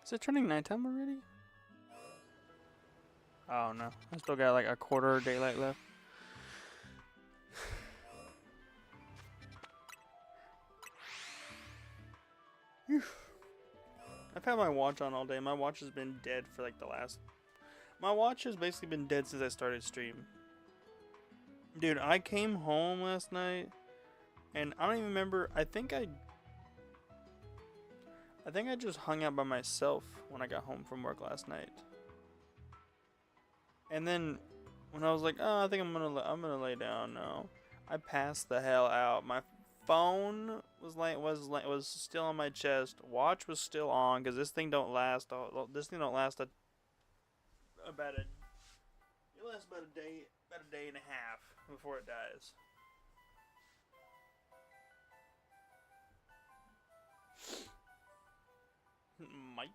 Is it turning nighttime already? Oh no, I still got like a quarter of daylight left. I've had my watch on all day. My watch has been dead for like the last... My watch has basically been dead since I started stream. Dude, I came home last night and I don't even remember. I think I just hung out by myself when I got home from work last night. And then when I was like, oh, I think I'm gonna lay down now, I passed the hell out. My phone was still on my chest. Watch was still on because this thing don't last. About a day and a half before it dies. Mike.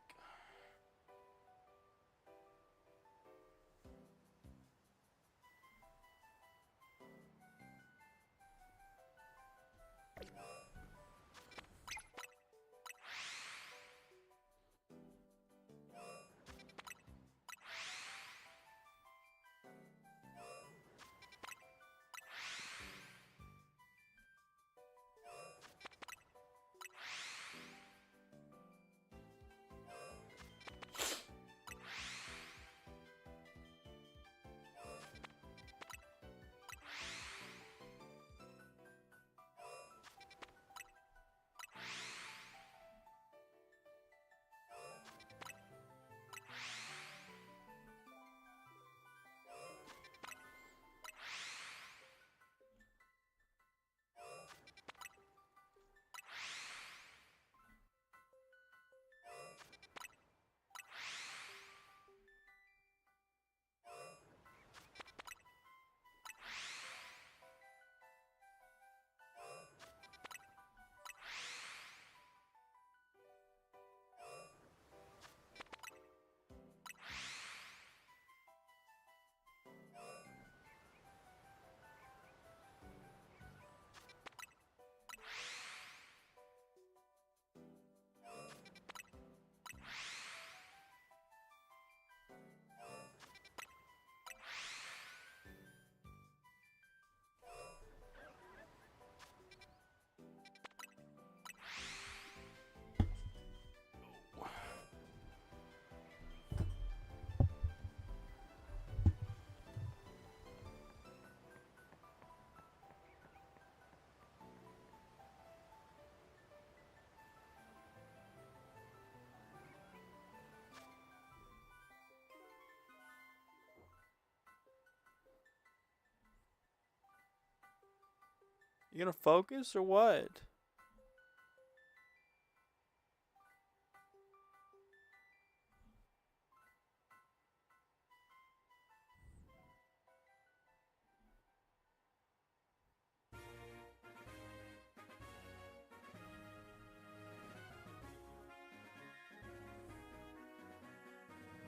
You gonna focus or what?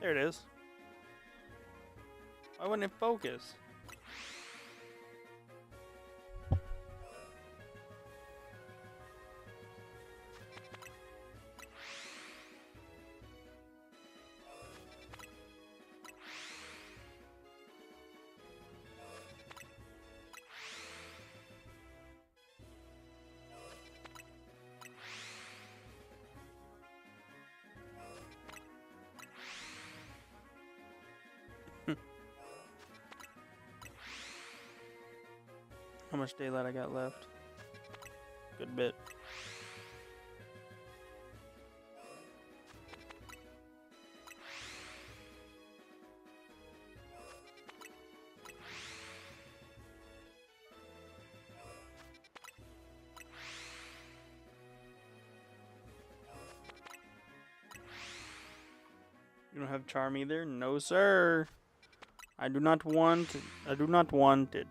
There it is. Why wouldn't it focus? How much daylight I got left? Good bit. You don't have charm either? No, sir. I do not want it.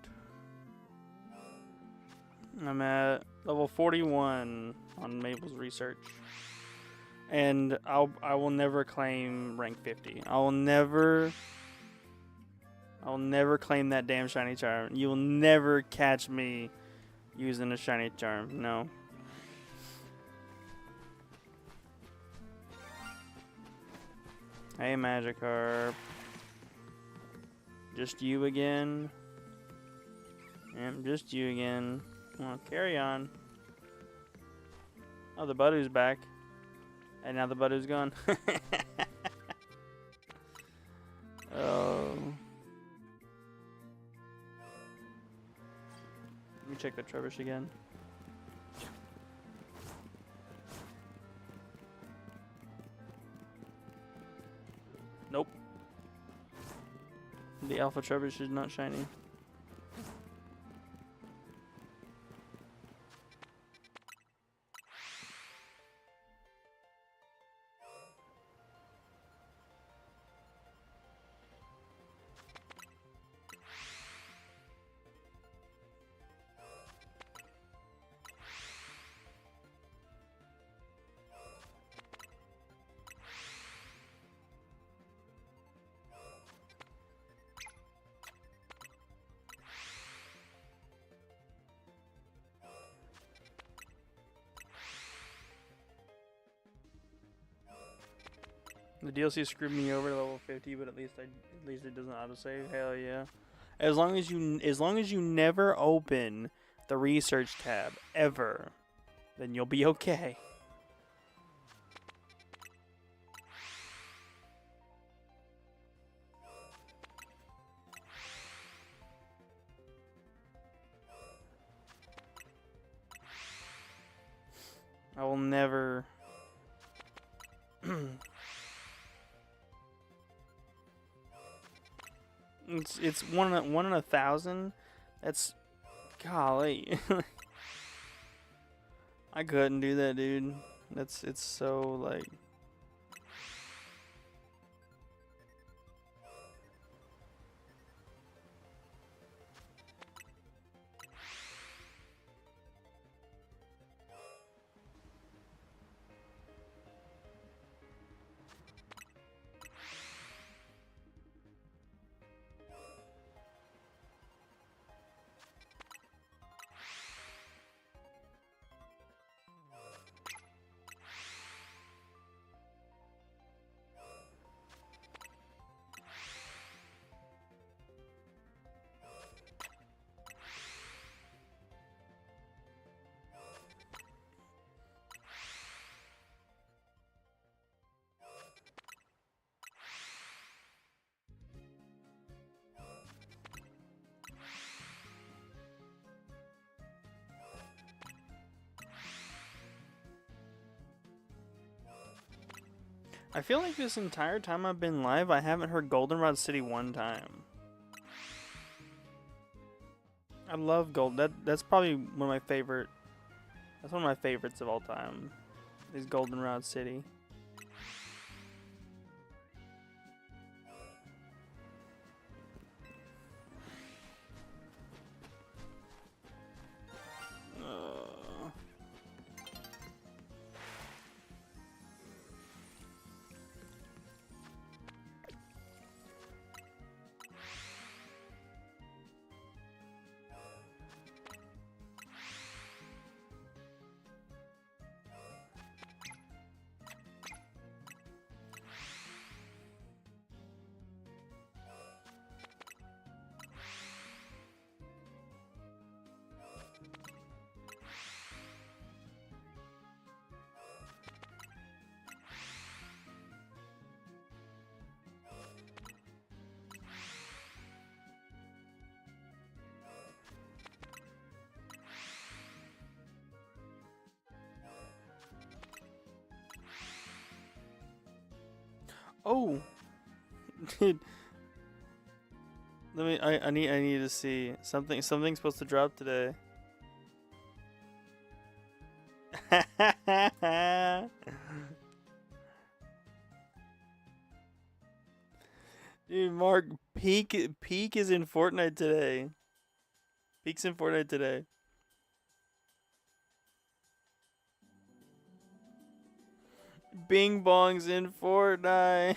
I'm at level 41 on Mabel's research. And I will never claim rank 50. I will never claim that damn shiny charm. You will never catch me using a shiny charm. No. Hey, Magikarp. Just you again? Yep, just you again. Well, carry on. Oh, the Buttoo's back. And now the Buttoo's gone. Oh. Let me check the Trubbish again. Nope. The Alpha Trubbish is not shiny. The DLC screwed me over to level 50, but at least it doesn't autosave. Hell yeah! As long as you never open the research tab ever, then you'll be okay. I will never. It's one in 1,000. That's golly. I couldn't do that, dude. It's so like. I feel like this entire time I've been live, I haven't heard Goldenrod City one time. I love gold. That's probably one of my favorite. That's one of my favorites of all time. Is Goldenrod City. Oh, dude. Let me. I need to see something. Something's supposed to drop today. Dude, Mark, Peak is in Fortnite today. Peak's in Fortnite today. Bing Bong's in Fortnite.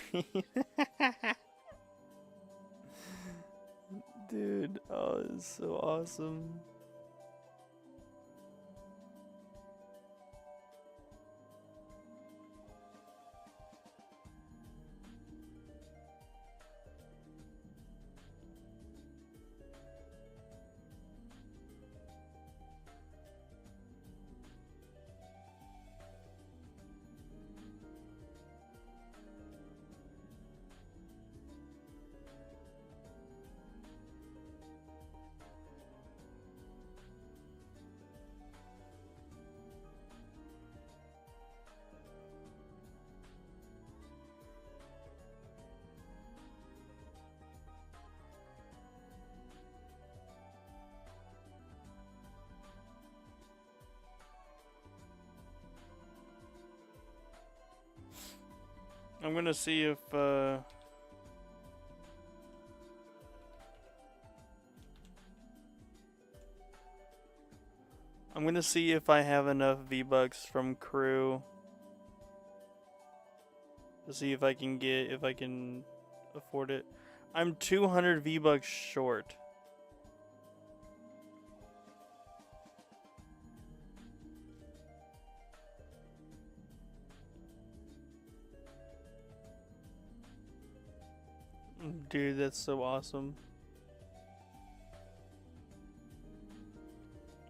Dude, oh, it's so awesome. I'm gonna see if I'm gonna see if I have enough V-Bucks from crew to see if I can afford it. I'm 200 V-Bucks short. Dude, that's so awesome.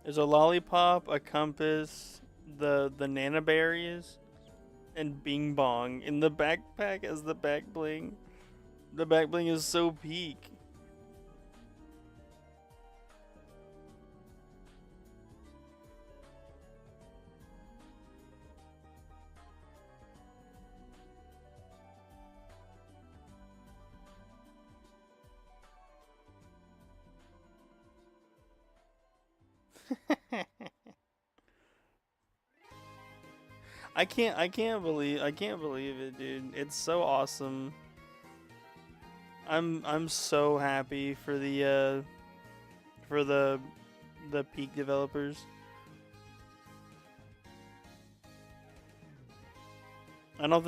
There's a lollipop, a compass, the nana berries, and Bing Bong in the backpack as the back bling. The back bling is so peak. I can't believe it, dude. It's so awesome. I'm so happy for the Peak developers. I don't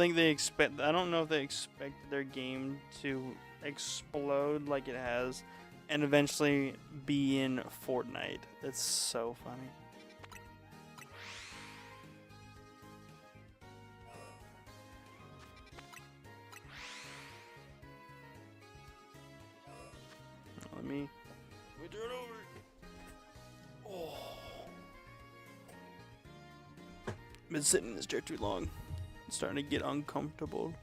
know if they expected their game to explode like it has and eventually be in Fortnite. That's so funny. Let me turn over. Oh. Been sitting in this chair too long. It's starting to get uncomfortable.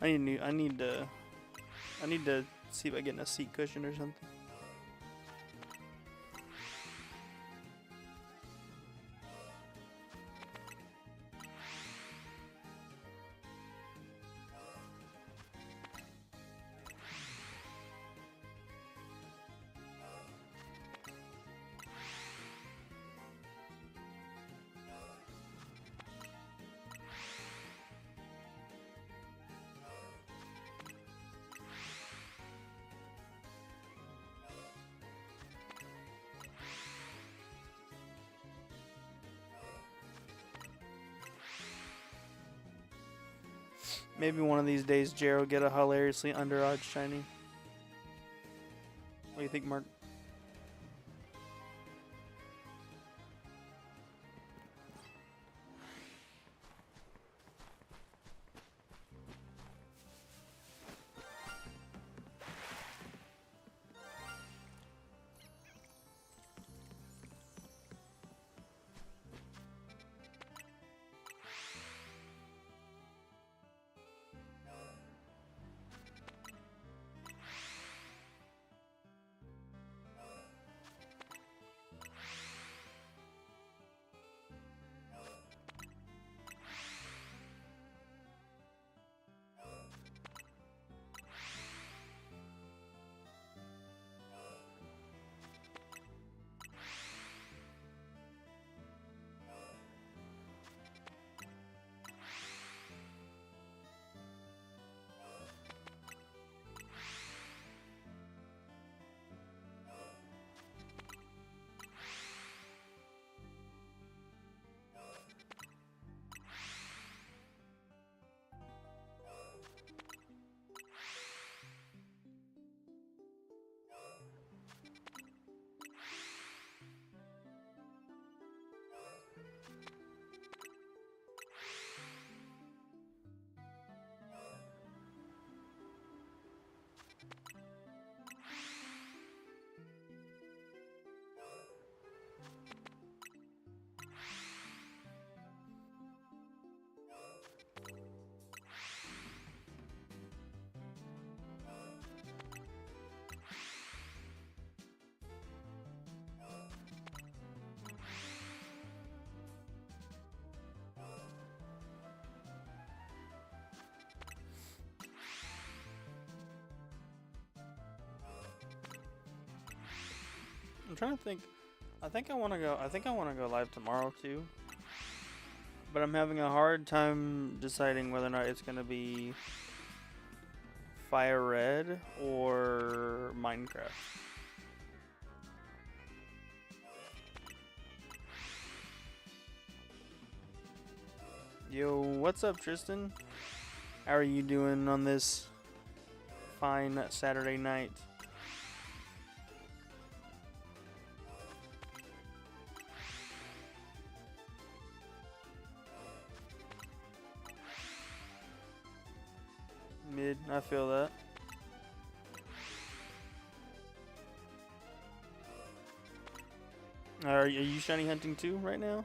I need to see if I get in a seat cushion or something. Maybe one of these days Jero will get a hilariously underage shiny. What do you think, Mark? I'm trying to think. I think I want to go. I think I want to go live tomorrow too. But I'm having a hard time deciding whether or not it's gonna be Fire Red or Minecraft. Yo, what's up, Tristan? How are you doing on this fine Saturday night? Mid, I feel that. Are you shiny hunting too right now?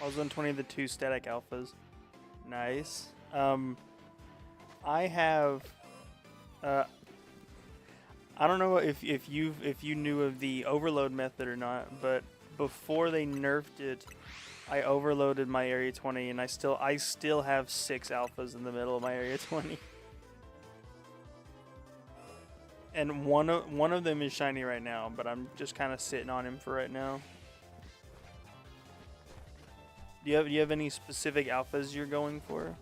I was on 20 of the 2 static alphas. Nice. I have. I don't know if you knew of the overload method or not, but before they nerfed it, I overloaded my area 20, and I still have 6 alphas in the middle of my area 20. And one of them is shiny right now, but I'm just kind of sitting on him for right now. Do you have any specific alphas you're going for?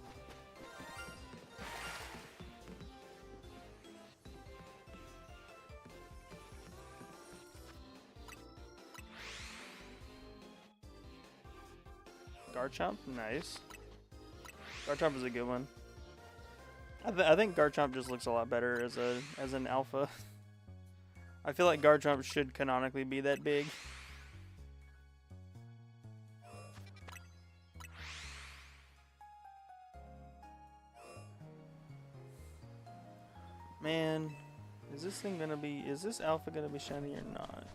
Garchomp, nice. Garchomp is a good one. I think Garchomp just looks a lot better as an alpha. I feel like Garchomp should canonically be that big. Man, is this alpha gonna be shiny or not?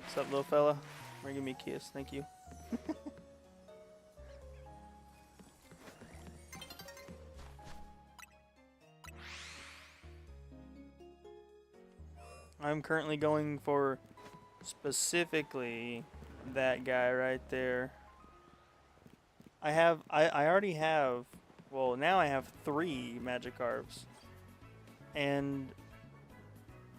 What's up, little fella? Give me a kiss, thank you. I'm currently going for specifically that guy right there. I already have, well, now I have 3 Magikarps. And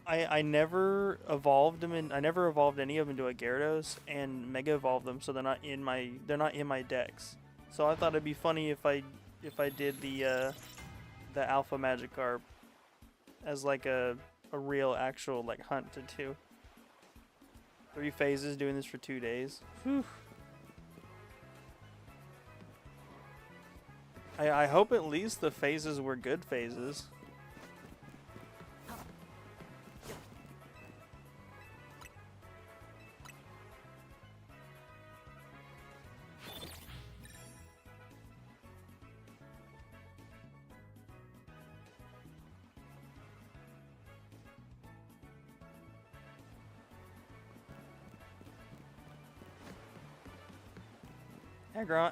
I never evolved them in. I never evolved any of them into a Gyarados and Mega evolved them, so they're not in my decks. So I thought it'd be funny if I did the Alpha Magikarp as like a real actual like hunt to do. 3 phases doing this for 2 days. Whew. I hope at least the phases were good phases.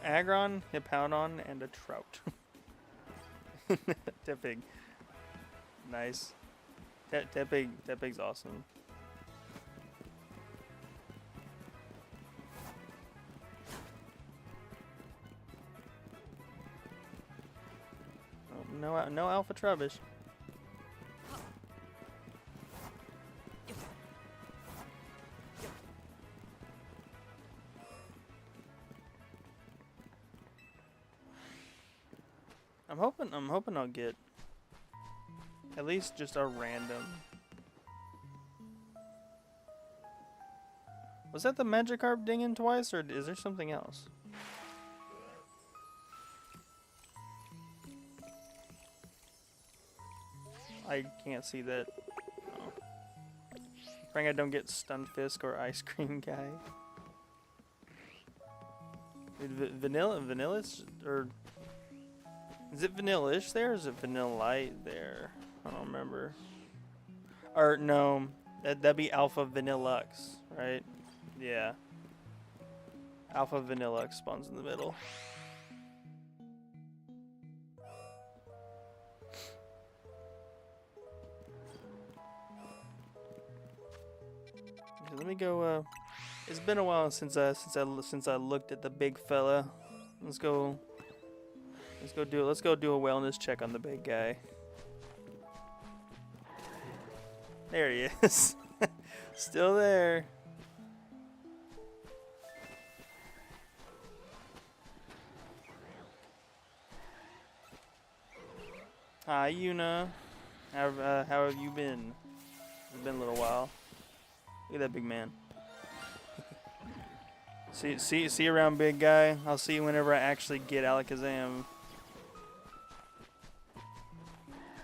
Aggron, Hippowdon, and a Trout. Tepig. Nice. Tepig's awesome. Oh, no Alpha Trubbish. I'm hoping I'll get at least just a random. Was that the Magikarp dinging twice, or is there something else? I can't see that. Oh. Praying I don't get Stunfisk or Ice Cream Guy. Vanilla, or is it Vanilla-ish there, or is it Vanilla Light there? I don't remember. Or no, that'd be Alpha Vanillux, right? Yeah. Alpha Vanillux spawns in the middle. Okay, let me go. It's been a while since I looked at the big fella. Let's go do a wellness check on the big guy. There he is. Still there. Hi, Yuna. How have you been? It's been a little while. Look at that big man. see you around, big guy. I'll see you whenever I actually get Alakazam.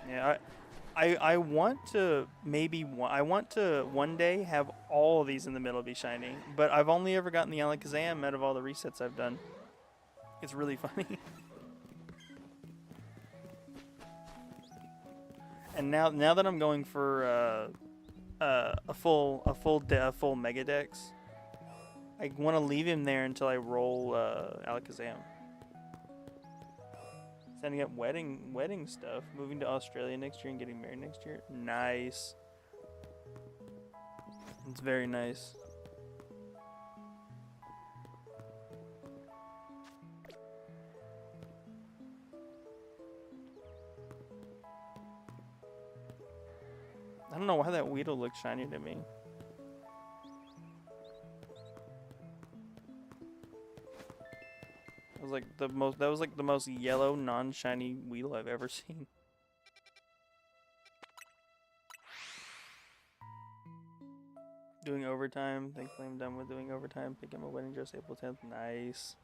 Yeah, I want to one day have all of these in the middle be shiny, but I've only ever gotten the Alakazam out of all the resets I've done. It's really funny. And now that I'm going for a full Mega Dex, I want to leave him there until I roll Alakazam. Setting up wedding stuff. Moving to Australia next year and getting married next year. Nice. It's very nice. I don't know why that Weedle looks shiny to me. That was like the most yellow, non-shiny Weedle I've ever seen. Doing overtime. Thankfully I'm done with doing overtime. Picking my wedding dress April 10th. Nice.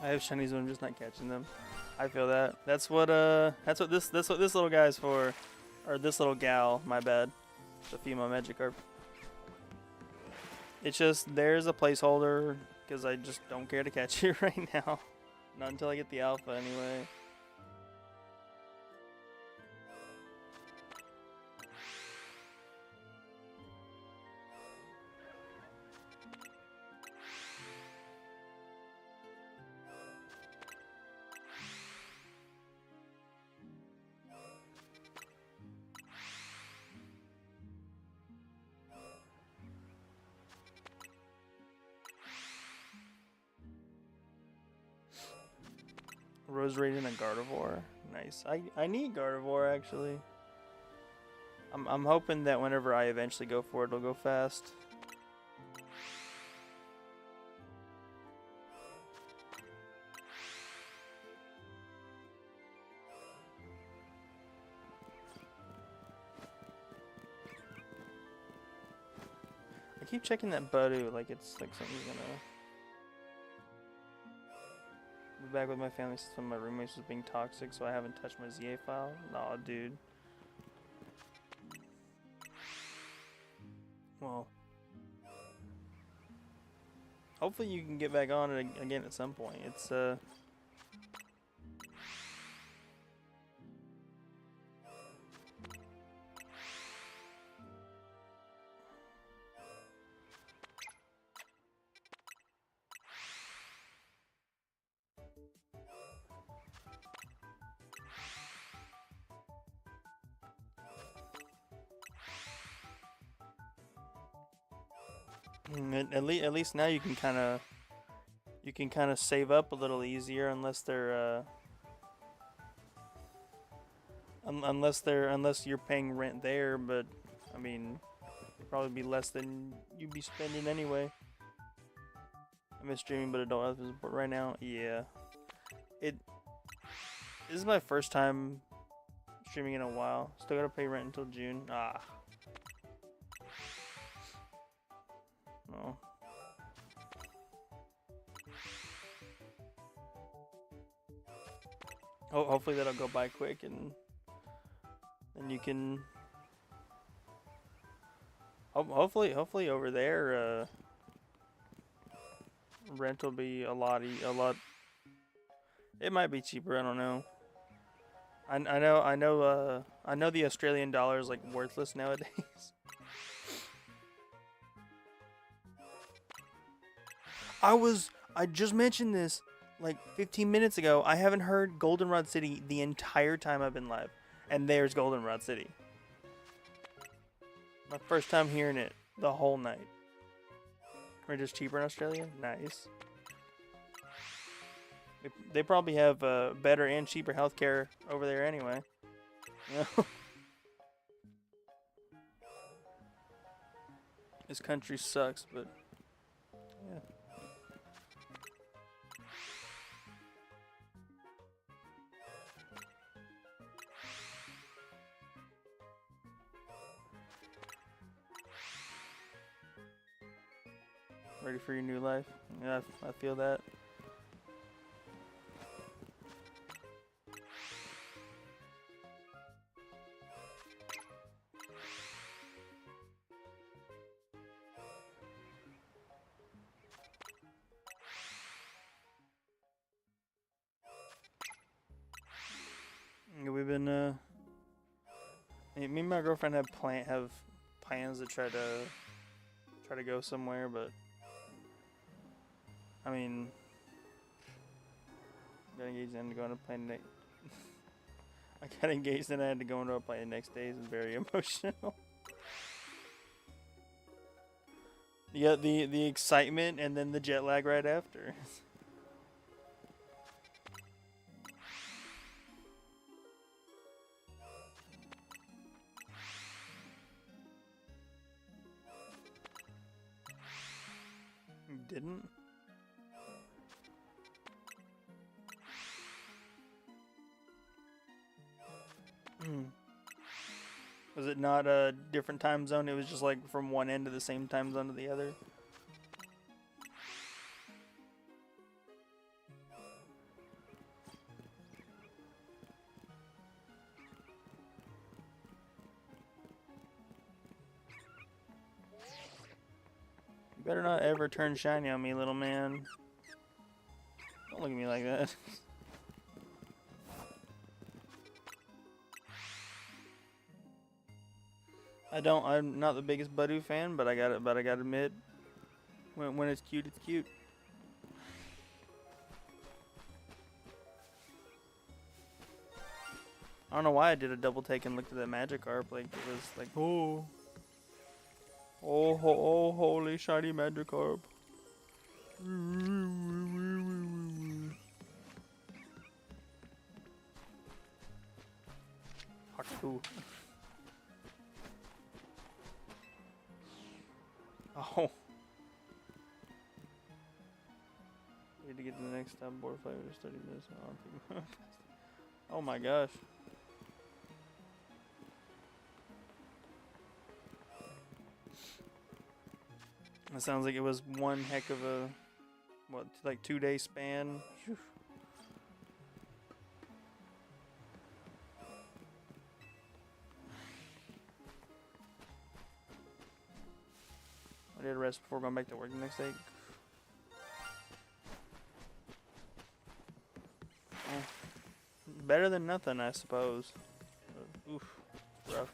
I have shinies, but I'm just not catching them. I feel that. That's what this little guy's for, or this little gal. My bad. The female Magikarp. It's just there's a placeholder because I just don't care to catch it right now. Not until I get the alpha anyway. Rose Radiant and Gardevoir. Nice. I need Gardevoir actually. I'm hoping that whenever I eventually go for it, it'll go fast. I keep checking that Budu like it's like something's gonna be back with my family since one of my roommates was being toxic, so I haven't touched my ZA file. Nah, dude. Well, hopefully you can get back on it again at some point. It's at least now you can kind of save up a little easier unless they're unless you're paying rent there, but I mean it'd probably be less than you'd be spending anyway. I miss streaming, but I don't have the support right now. Yeah, this is my first time streaming in a while. Still gotta pay rent until June. Ah. No. Hopefully that'll go by quick, and then you can. Hopefully over there, rent will be a lot. It might be cheaper. I don't know. I know the Australian dollar is like worthless nowadays. I just mentioned this like 15 minutes ago. I haven't heard Goldenrod City the entire time I've been live. And there's Goldenrod City. My first time hearing it the whole night. Or just cheaper in Australia? Nice. They probably have better and cheaper healthcare over there anyway. You know? This country sucks, but yeah. Ready for your new life? Yeah, I feel that. We've been me and my girlfriend have plans to try to go somewhere, but I mean, got engaged and going to play next. I got engaged and I had to go into a play the next day. It's very emotional. You got the excitement and then the jet lag right after. You didn't? Was it not a different time zone? It was just like from one end to the same time zone to the other? You better not ever turn shiny on me, little man. Don't look at me like that. I'm not the biggest Budu fan, but I gotta admit, when it's cute, it's cute. I don't know why I did a double take and looked at that Magikarp. Like it was like, oh, holy shiny Magikarp. Ooh. Oh. Need to get to the next stop. Board flavor to study this. Oh my gosh. That sounds like it was one heck of a, what, like 2-day span. Whew. I did rest before going back to work the next day. Oh, better than nothing, I suppose. Oof, rough.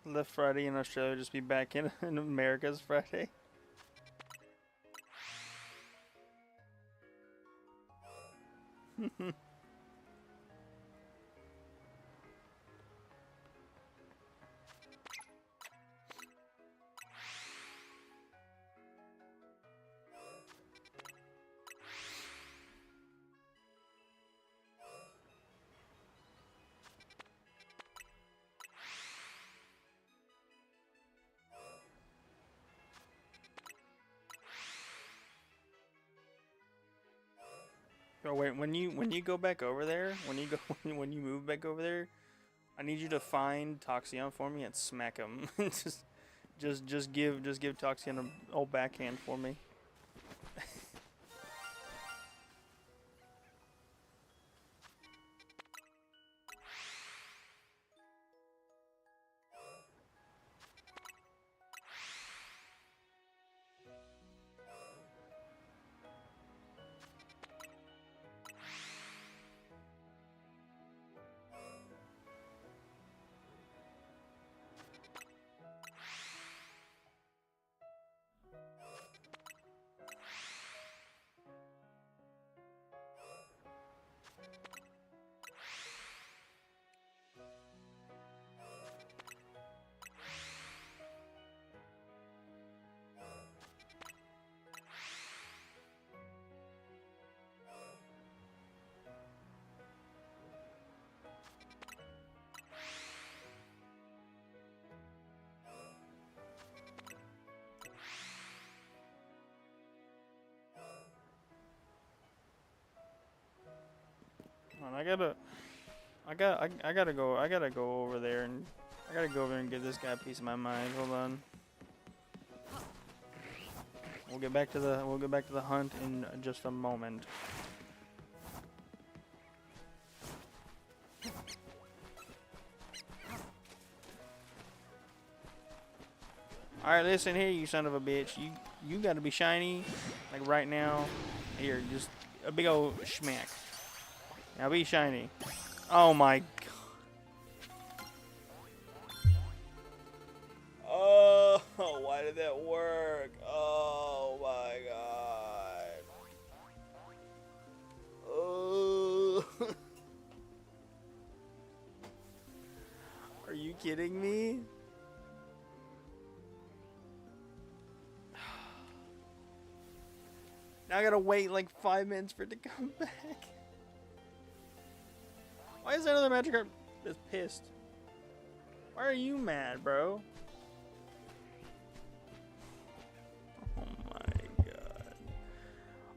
Left Friday in Australia, just be back in America's Friday. Oh wait, when you go back over there, when you move back over there, I need you to find Toxion for me and smack him. just give Toxion an old backhand for me. I gotta go over there and get this guy a piece of my mind. Hold on. We'll get back to the hunt in just a moment. All right, listen here, you son of a bitch. You gotta be shiny, like right now. Here, just a big old schmack. Now be shiny. Oh my god. Oh, why did that work? Oh my god. Oh. Are you kidding me? Now I gotta wait like 5 minutes for it to come back. Why is that other Magikarp that's pissed? Why are you mad, bro? Oh my god.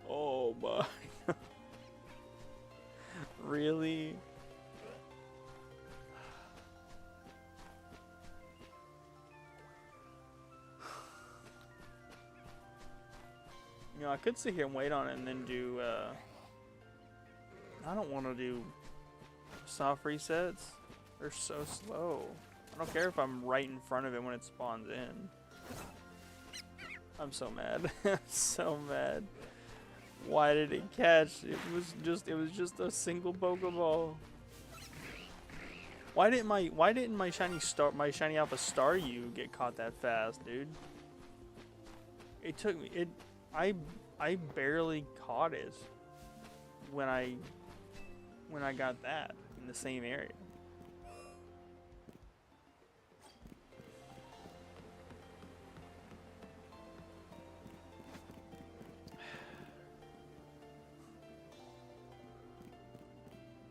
Oh my god. Really? You know, I could sit here and wait on it and then do, I don't want to do soft resets. They're so slow. I don't care if I'm right in front of it when it spawns in. I'm so mad. I'm so mad. Why did it catch? It was just a single Pokeball. Why didn't my shiny Alpha Staryu get caught that fast, dude? It took me I barely caught it when I got that in the same area.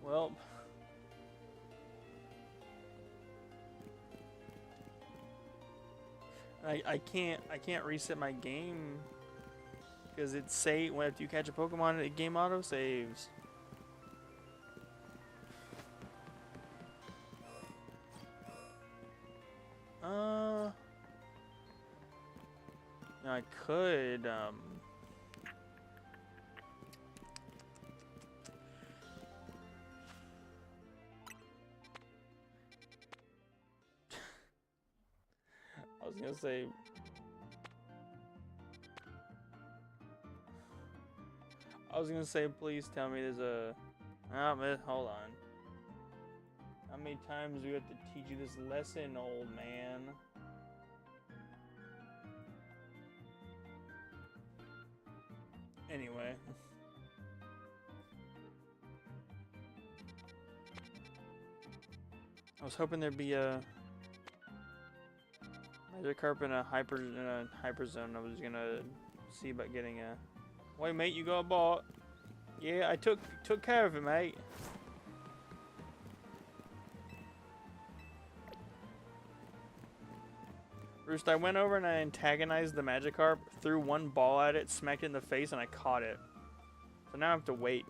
Well, I can't reset my game because it when after you catch a Pokemon, the game auto saves. I could I was gonna say please tell me there's a hold on. How many times do we have to teach you this lesson, old man? Anyway. I was hoping there'd be a Magikarp in a hyper zone. I was gonna see about getting a. Wait, mate, you got a bot? Yeah, I took care of it, mate. Roost, I went over and I antagonized the Magikarp, threw one ball at it, smacked it in the face, and I caught it. So now I have to wait.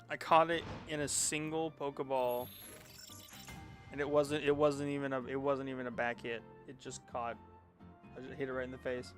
I caught it in a single Pokeball, and it wasn't even a back hit. It just caught. I just hit it right in the face.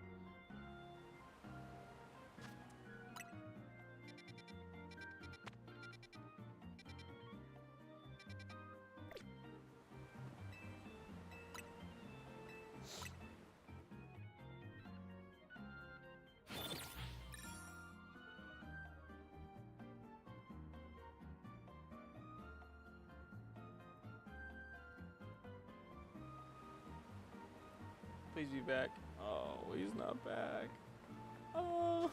Please be back. Oh, he's not back. Oh.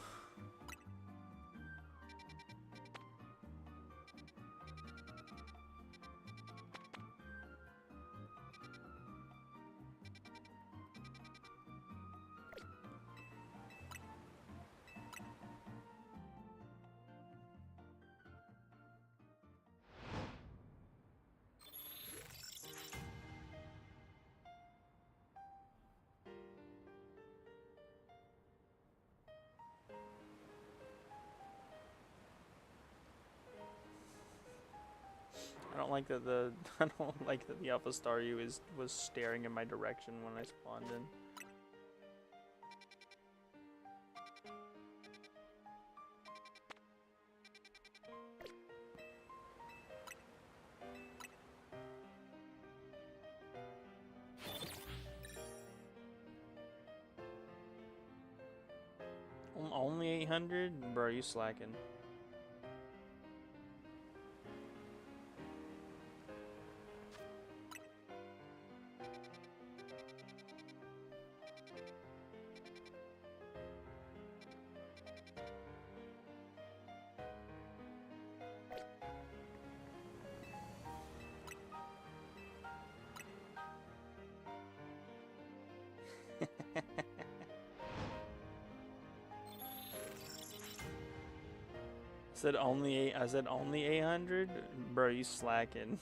I don't like that the Alpha Staryu was staring in my direction when I spawned in. Only 800? Bro, you slacking. I said only 800? Bro, you slacking.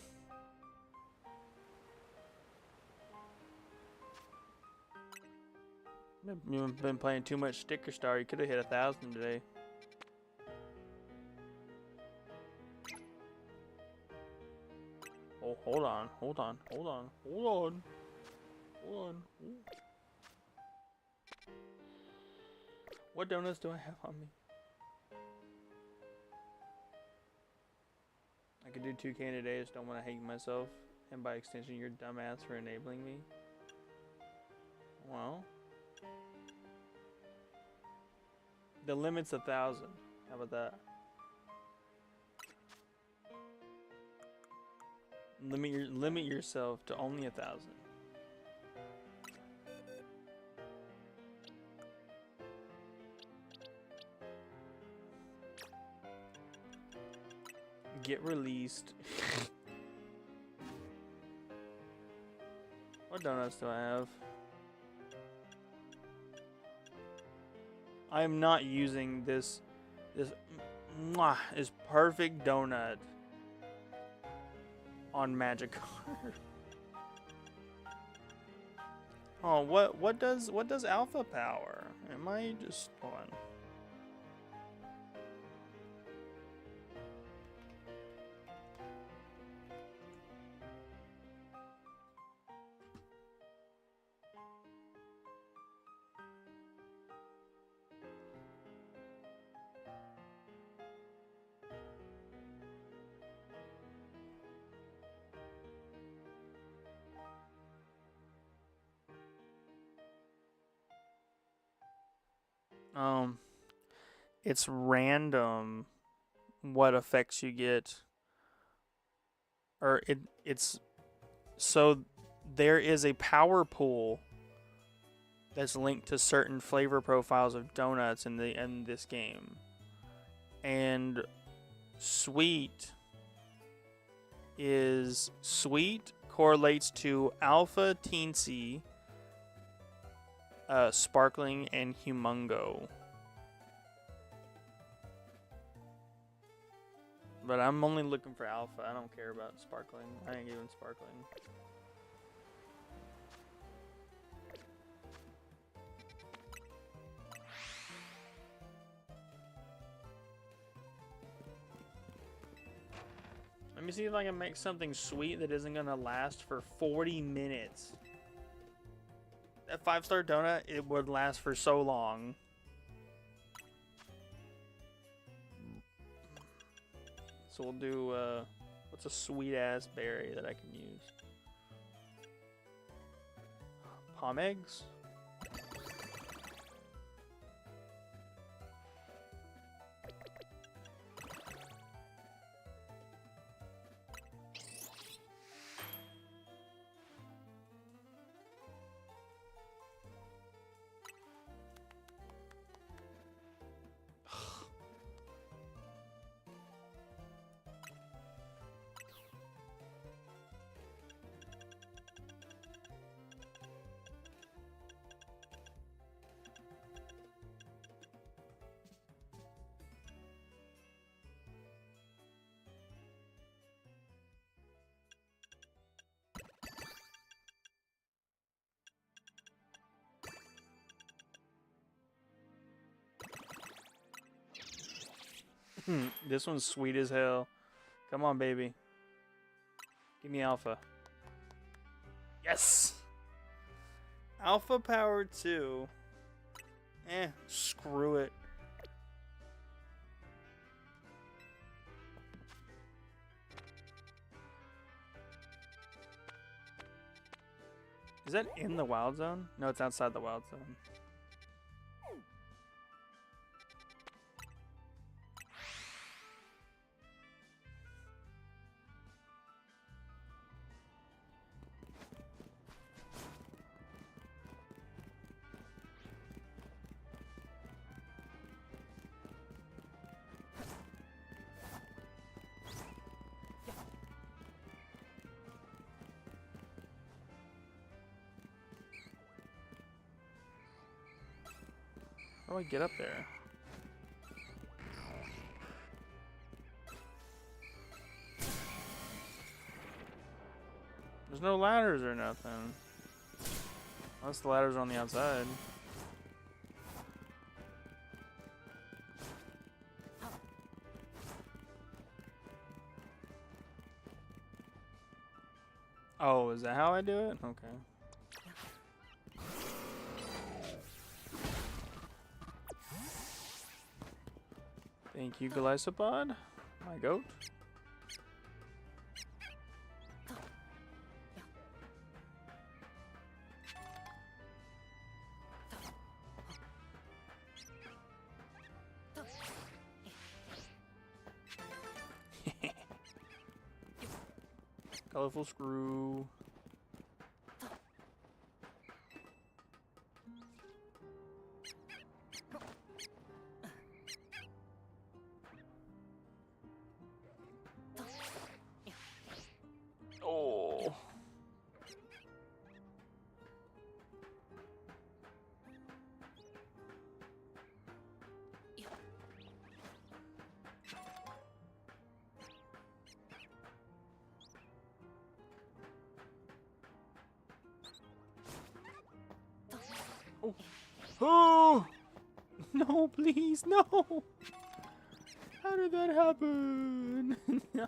You've been playing too much Sticker Star. You could have hit 1,000 today. Oh, hold on. What donuts do I have on me? could do 2K in a day, I just don't want to hate myself. And by extension, your dumbass for enabling me. Well. The limit's 1,000. How about that? Limit yourself to only 1,000. Get released. What donuts do I have? I am not using this perfect donut on Magikarp. Oh, what does alpha power? Am I just hold on? It's random what effects you get. Or it's so there is a power pool that's linked to certain flavor profiles of donuts in this game. And sweet correlates to alpha, teensy, sparkling, and humongo. But I'm only looking for alpha. I don't care about sparkling. I ain't giving sparkling. Let me see if I can make something sweet that isn't gonna last for 40 minutes. That 5-star donut, it would last for so long. So we'll do, what's a sweet ass berry that I can use? Palm eggs? This one's sweet as hell. Come on, baby. Give me alpha. Yes! Alpha power 2. Screw it. Is that in the wild zone? No, it's outside the wild zone. How do I get up there? There's no ladders or nothing. Unless the ladders are on the outside. Oh, is that how I do it? Okay. Thank you, Glycopod, my goat. Colorful screw. Oh. Oh. Oh. No, please, no. How did that happen? No.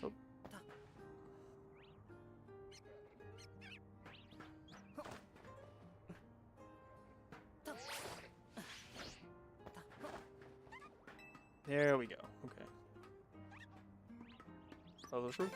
Oh. There we go. Okay. Follow through.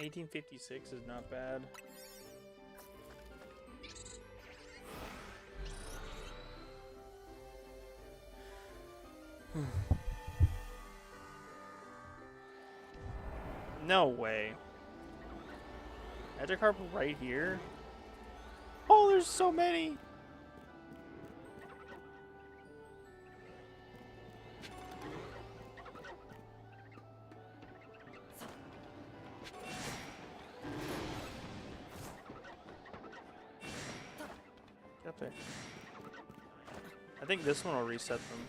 $18.56 is not bad. No way. Magikarp right here? Oh, there's so many! Get up there. I think this one will reset them.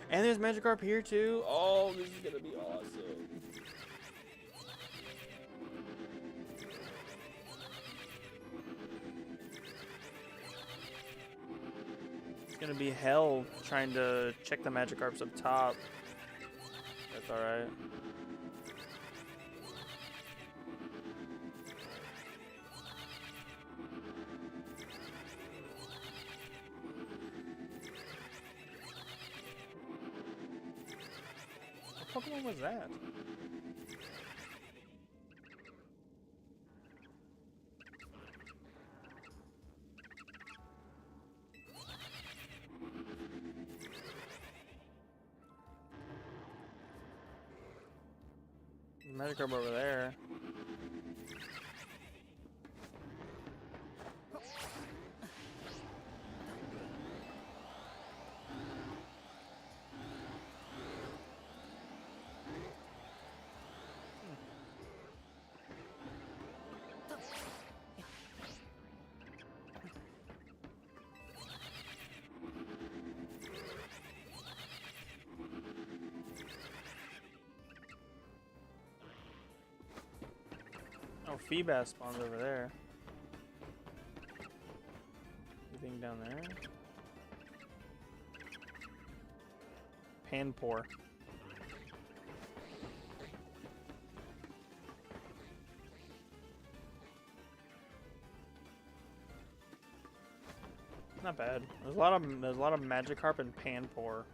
And there's Magikarp here too. Oh, this is gonna be awesome. It's gonna be hell trying to check the Magikarps up top. That's alright. What Pokemon was that? Magikarp over there. Oh, Feebas spawns over there. Anything down there? Panpour. Not bad. There's a lot of Magikarp and Panpour.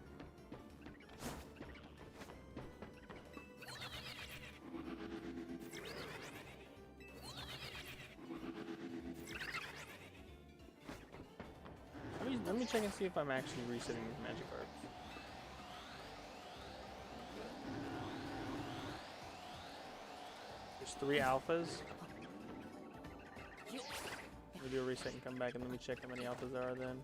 Let me check and see if I'm actually resetting these Magikarps. There's 3 alphas. We'll do a reset and come back and let me check how many alphas there are then.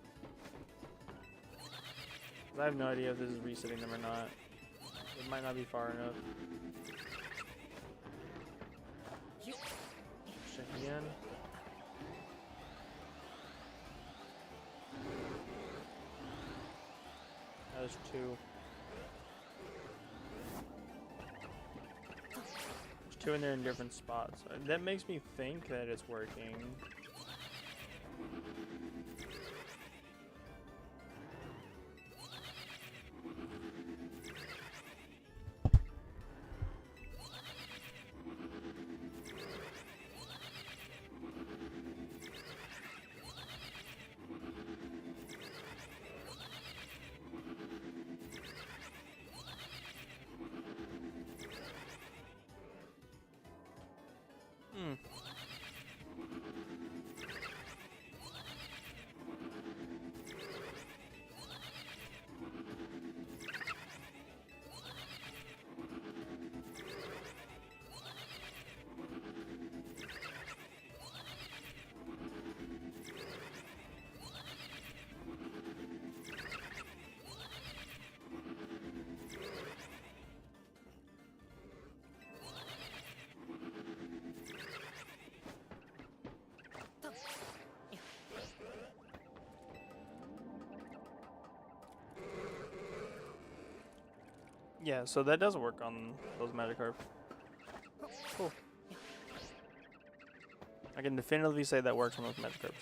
'Cause I have no idea if this is resetting them or not. It might not be far enough. Check again. There's two. There's two in there in different spots. That makes me think that it's working. Hmm. Yeah, so that does work on those Magikarp. Cool. I can definitively say that works on those Magikarps.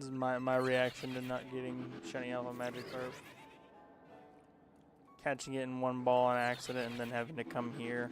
This is my reaction to not getting shiny alpha Magikarp. Catching it in one ball on accident and then having to come here.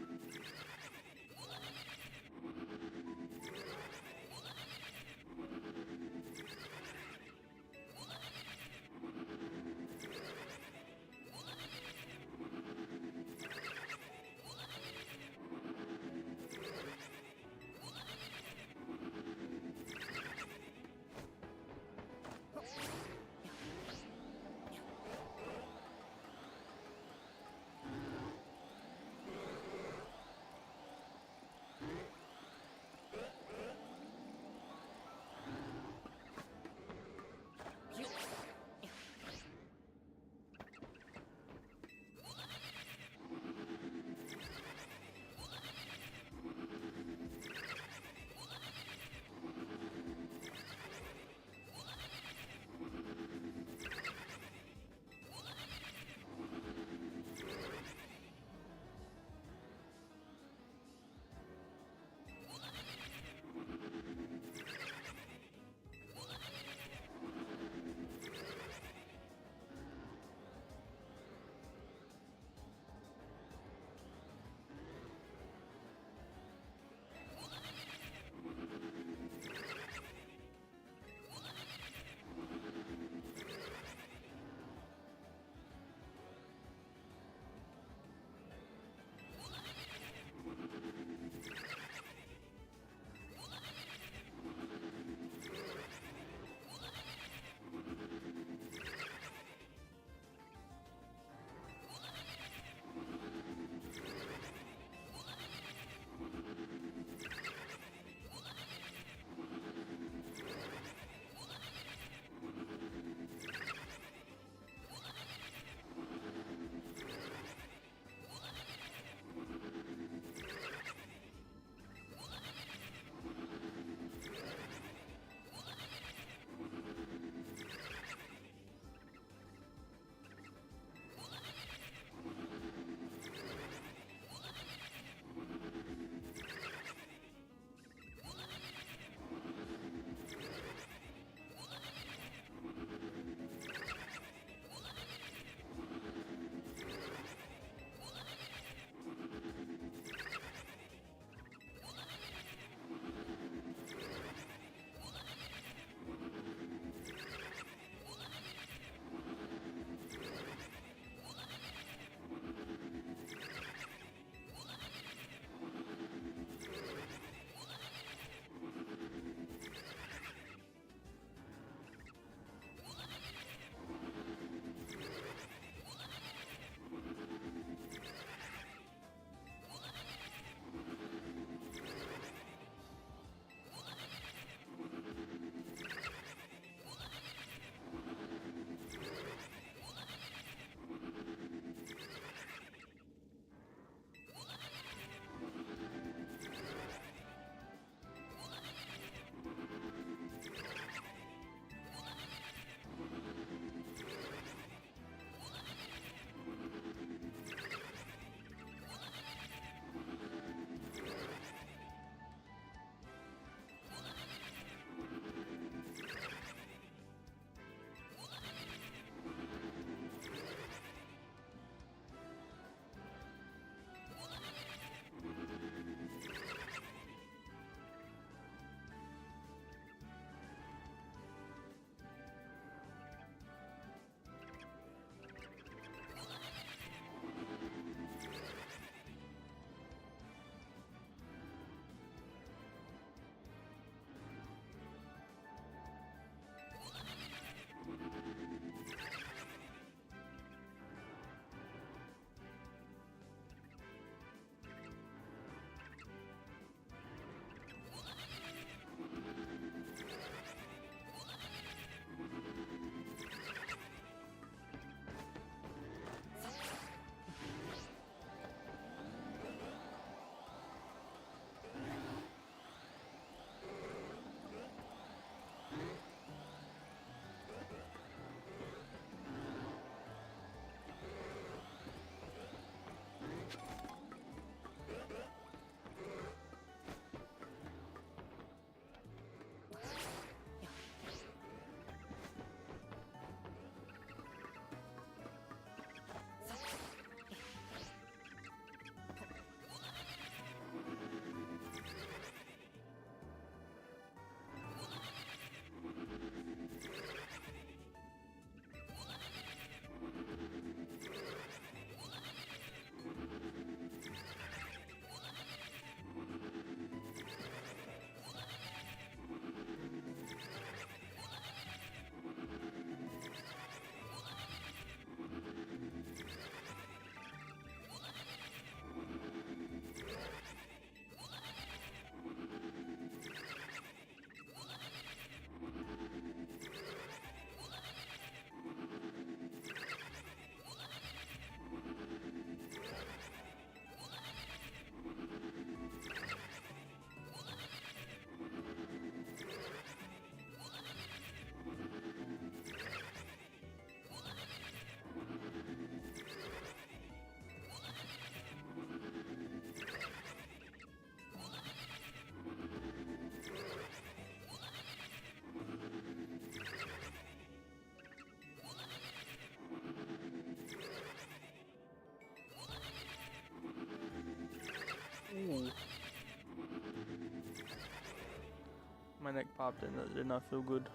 My neck popped and it did not feel good.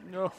No.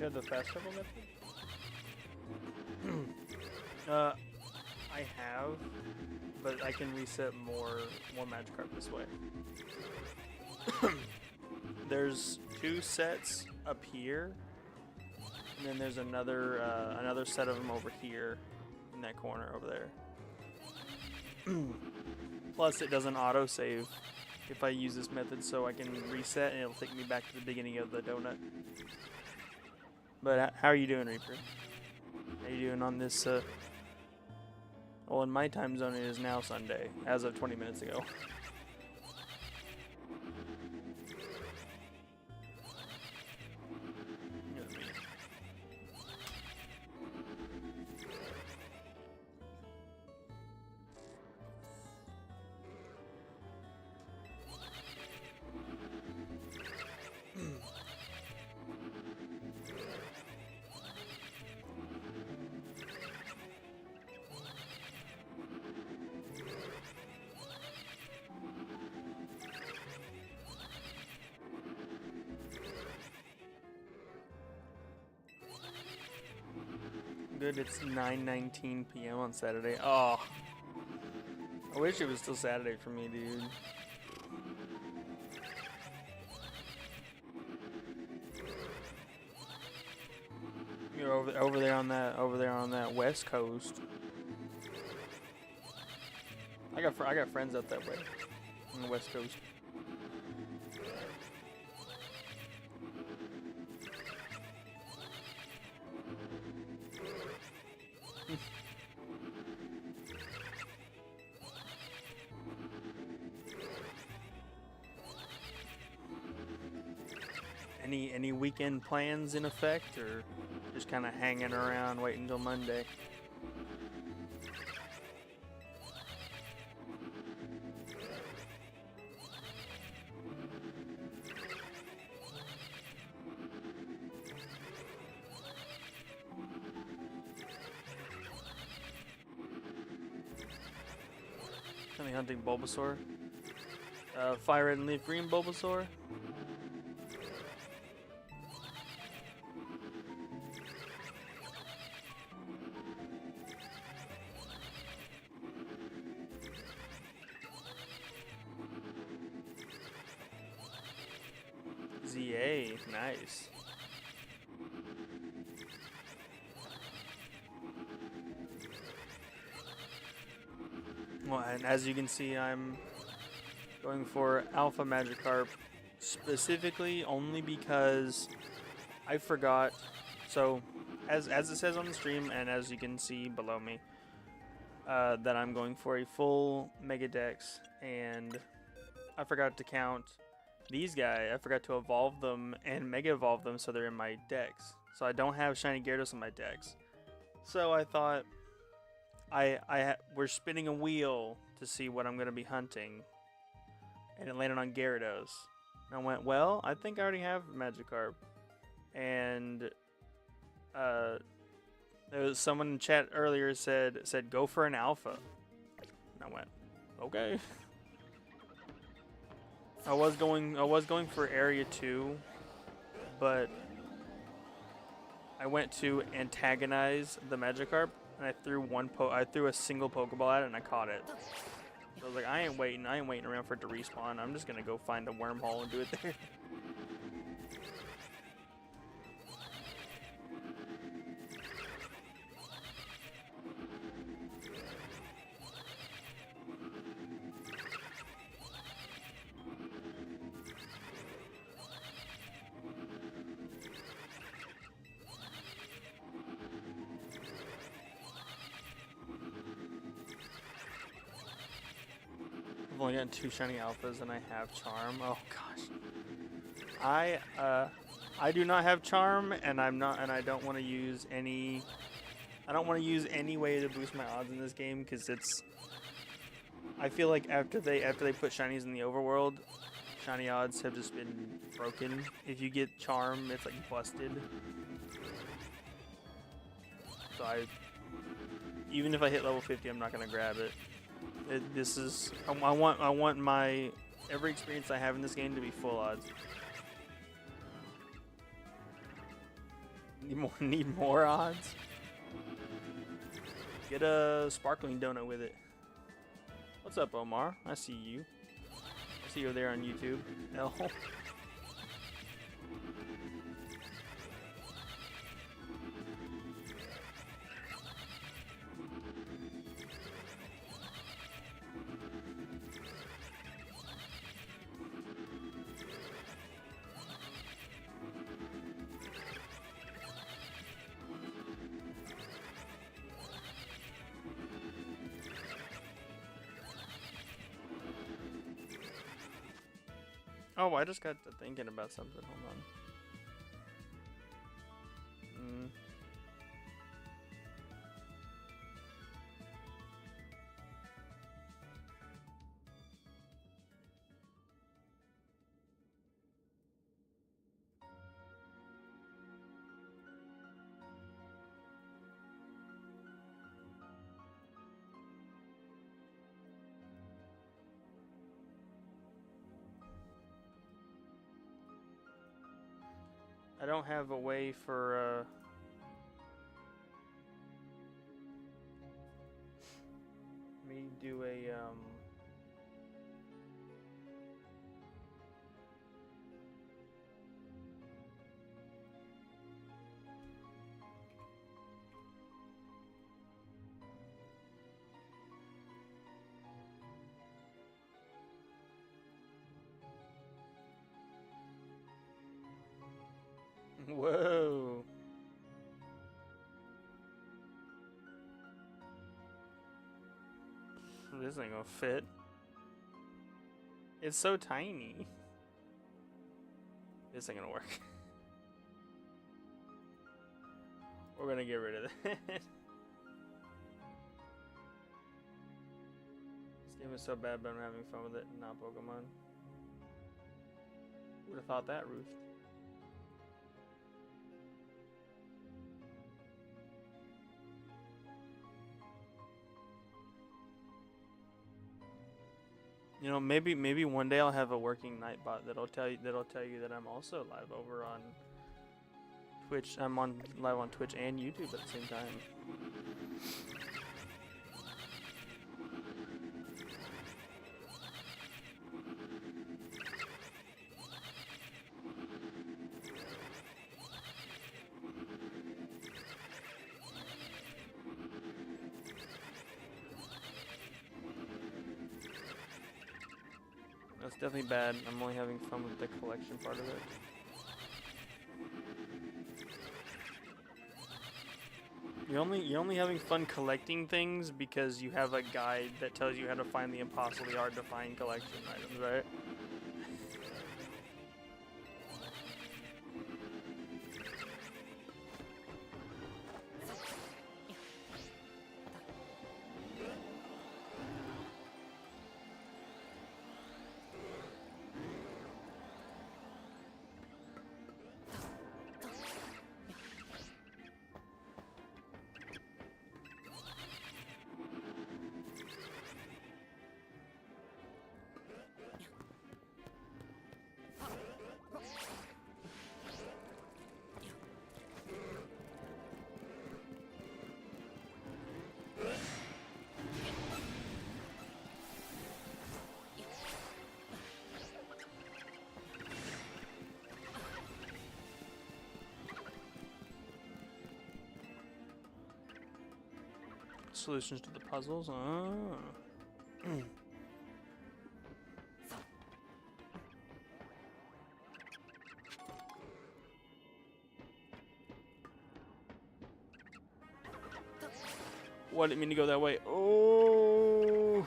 you have the fast travel method? I have, but I can reset more Magikarp this way. There's 2 sets up here, and then there's another set of them over here in that corner over there. Plus, it doesn't auto-save if I use this method, so I can reset and it'll take me back to the beginning of the donut. But how are you doing, Reaper? How are you doing on this? Well, in my time zone, it is now Sunday, as of 20 minutes ago. Good, it's 9:19 p.m. on Saturday. Oh, I wish it was still Saturday for me, dude. You're over there on that West Coast. I got friends out that way on the West Coast. Any weekend plans in effect, or just kind of hanging around waiting until Monday? Currently hunting Bulbasaur. Fire Red and Leaf Green Bulbasaur. ZA, nice. Well, and as you can see, I'm going for Alpha Magikarp specifically only because I forgot. So, as it says on the stream, and as you can see below me, that I'm going for a full Mega Dex, and I forgot to count these guys. I forgot to evolve them and Mega Evolve them so they're in my Dex. So I don't have Shiny Gyarados in my Dex. So I thought we're spinning a wheel to see what I'm going to be hunting, and it landed on Gyarados. And I went, well, I think I already have Magikarp. And there was someone in chat earlier said go for an Alpha. And I went, okay. I was going for Area 2, but I went to antagonize the Magikarp, and I threw a single Pokeball at it, and I caught it. So I was like, I ain't waiting around for it to respawn. I'm just gonna go find a wormhole and do it there. I've only gotten 2 shiny alphas and I have Charm. Oh gosh. I do not have Charm, and I don't want to use any way to boost my odds in this game, because I feel like after they put shinies in the overworld, shiny odds have just been broken. If you get Charm, it's like busted. So even if I hit level 50, I'm not gonna grab it. I want my every experience I have in this game to be full odds. Need more odds. Get a sparkling donut with it. What's up, Omar? I see you. I see you're there on YouTube. L. Oh, I just got to thinking about something. Hold on. I don't have a way for me do a Whoa. This ain't gonna fit. It's so tiny. This ain't gonna work. We're gonna get rid of it. This game is so bad, but I'm having fun with it. Not Pokemon. Who would have thought that, Ruth? You know, maybe one day I'll have a working Nightbot that'll tell you that I'm also live over on Twitch. I'm live on Twitch and YouTube at the same time. That's definitely bad. I'm only having fun with the collection part of it. You're only having fun collecting things because you have a guide that tells you how to find the impossibly hard to find collection items, right? Solutions to the puzzles. What, didn't mean to go that way. Oh!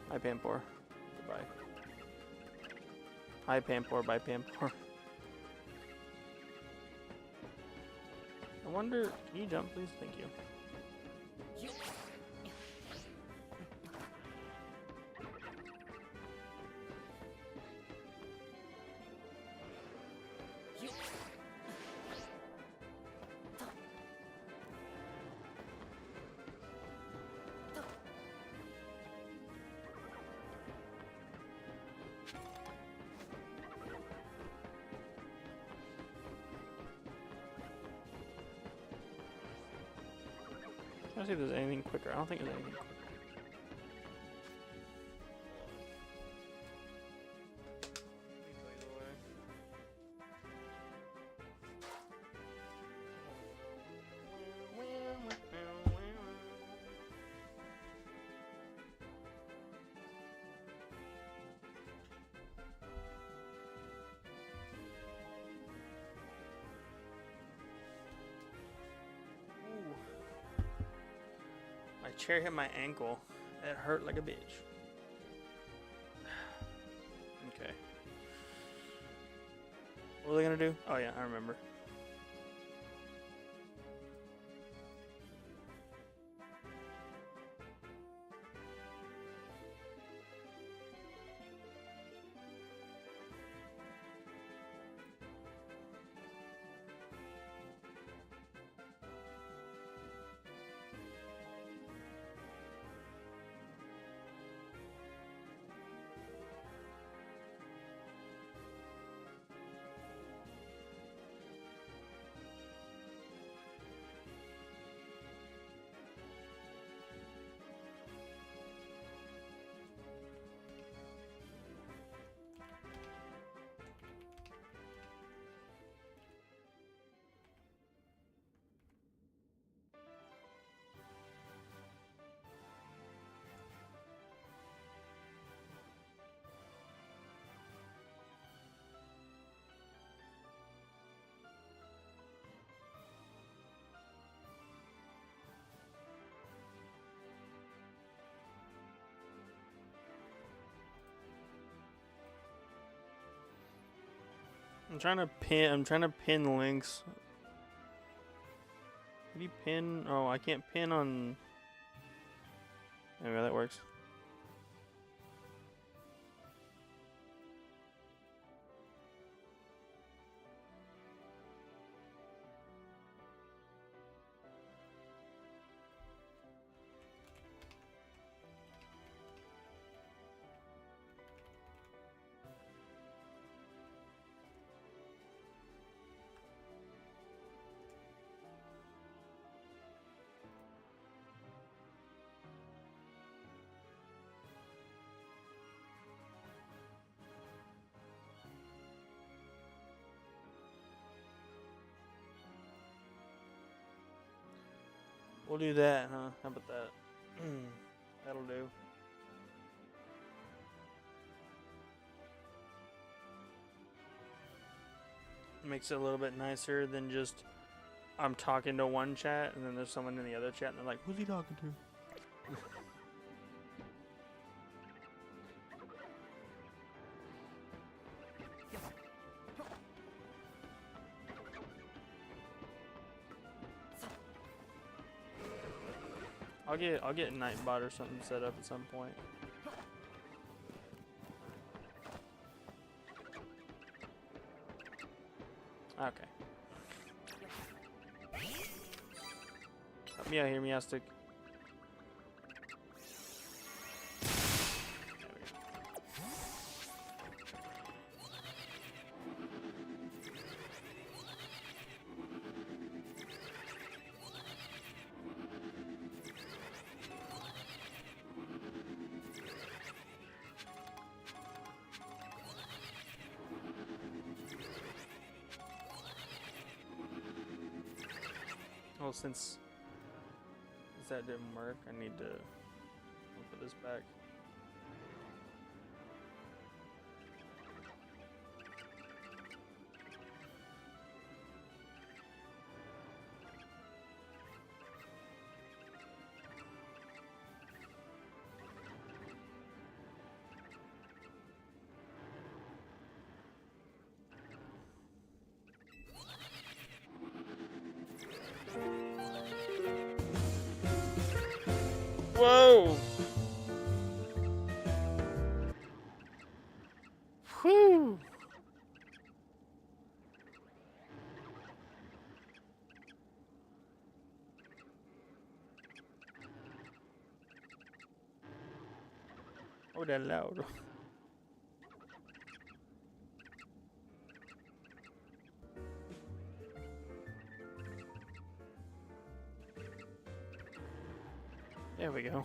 Hi, Pampor. Goodbye. Hi, Pampor. Bye, Pampor. I wonder... Can you jump, please? Thank you. Let's see if there's anything quicker. I don't think there's anything quicker. My chair hit my ankle. It hurt like a bitch. Okay. What were they gonna do? Oh yeah, I remember. I'm trying to pin links. Can you pin? Oh, I can't pin on. Anyway, that works. We'll do that, huh? How about that? That'll do. Makes it a little bit nicer than just I'm talking to one chat and then there's someone in the other chat and they're like, who's he talking to? I'll get Nightbot or something set up at some point. Okay. Help me out here, Meowstick. Well, since that didn't work, I need to put this back. Whoa! Whew! Oh, that loud. There we go.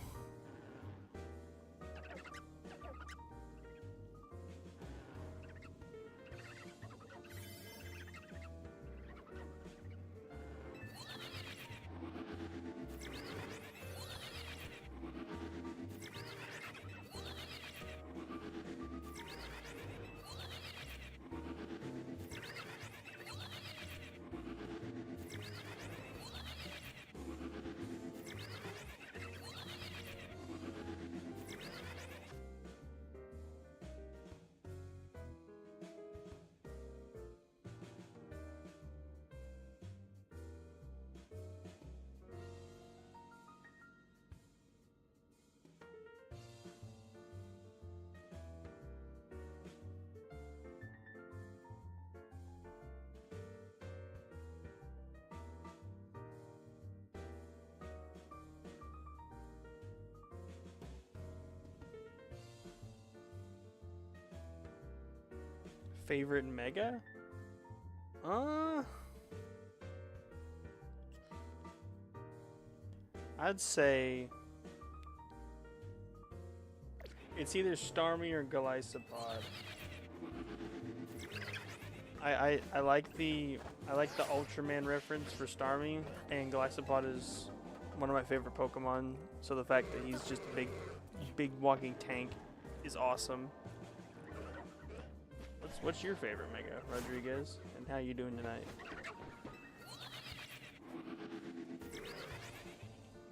Favorite Mega? I'd say it's either Starmie or Golisopod. I like the Ultraman reference for Starmie, and Golisopod is one of my favorite Pokemon. So the fact that he's just a big walking tank is awesome. What's your favorite Mega, Rodriguez? And how you doing tonight?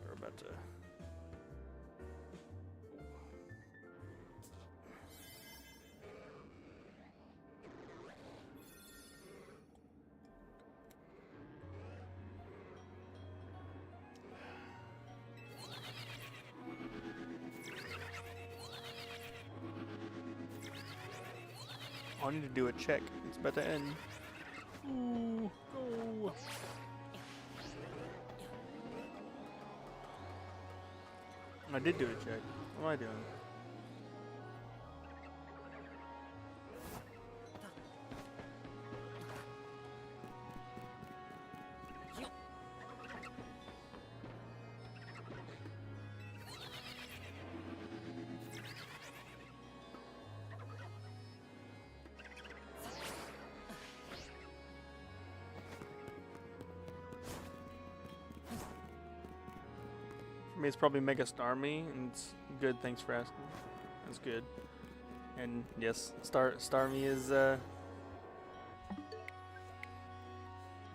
We're about to... I need to do a check. It's about to end. Ooh, go. I did do a check. What am I doing? For me, it's probably Mega Starmie, and it's good. Thanks for asking. That's good. And yes, Starmie is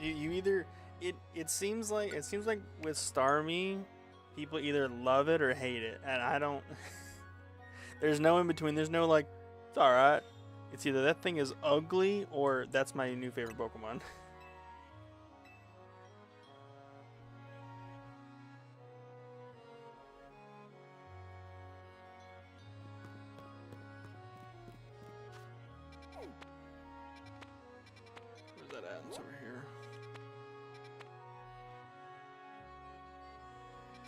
you either it seems like with Starmie, people either love it or hate it, and I don't. There's no in between. There's no like, it's all right. It's either that thing is ugly or that's my new favorite Pokemon. Where's that at? It's over here.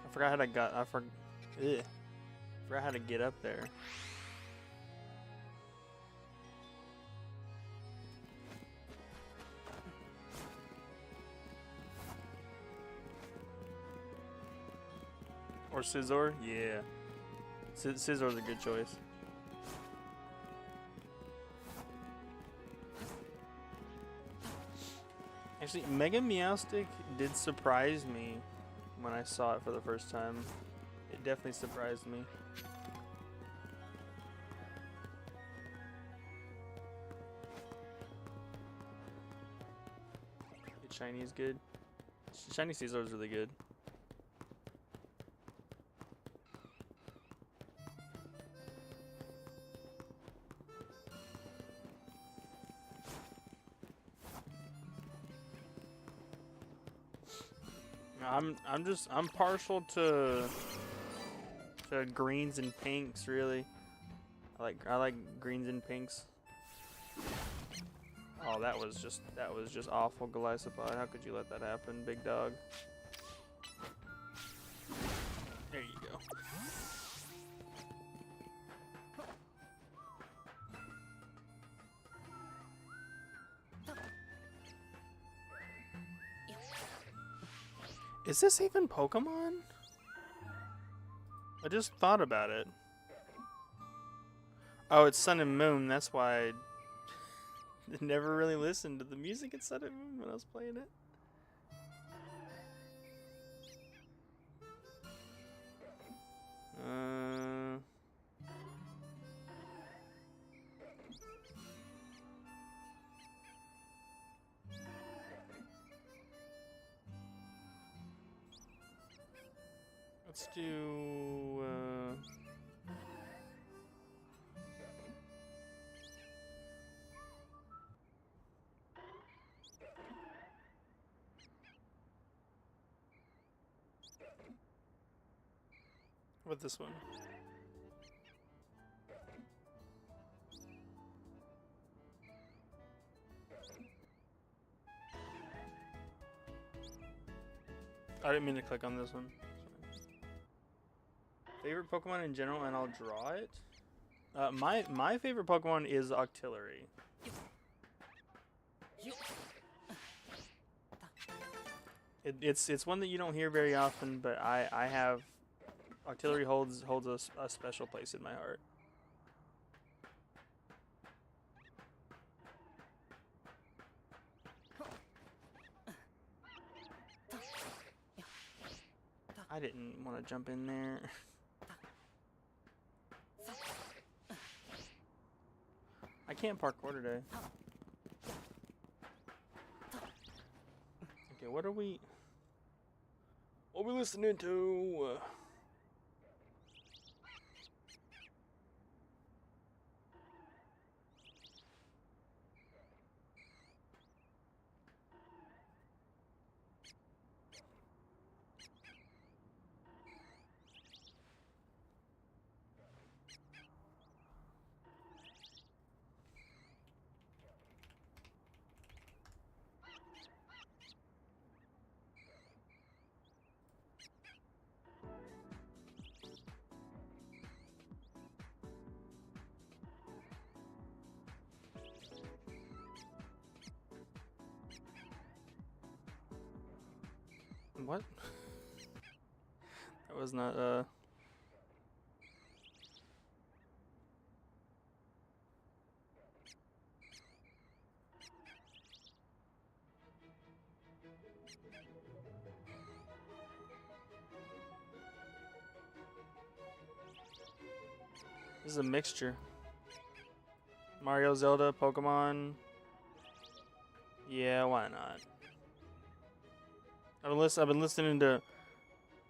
I forgot how to got. Forgot how to get up there. Or Scizor? Yeah. Scizzor's a good choice. Actually, Mega Meowstic did surprise me when I saw it for the first time. It definitely surprised me. Shiny is good. Shiny Scizor is really good. I'm partial to greens and pinks, really. I like greens and pinks. Oh, that was just awful, Golisopod. How could you let that happen, big dog? There you go. Is this even Pokemon? I just thought about it. Oh, it's Sun and Moon. That's why I never really listened to the music at Sun and Moon when I was playing it. Let's do. What this one? I didn't mean to click on this one. Favorite Pokemon in general, and I'll draw it. My favorite Pokemon is Octillery. It's one that you don't hear very often, but I have Octillery holds a special place in my heart. I didn't want to jump in there. I can't parkour today. Okay, what are we listening to? What? That was not This is a mixture. Mario, Zelda, Pokemon. Yeah, why not? I've been listening to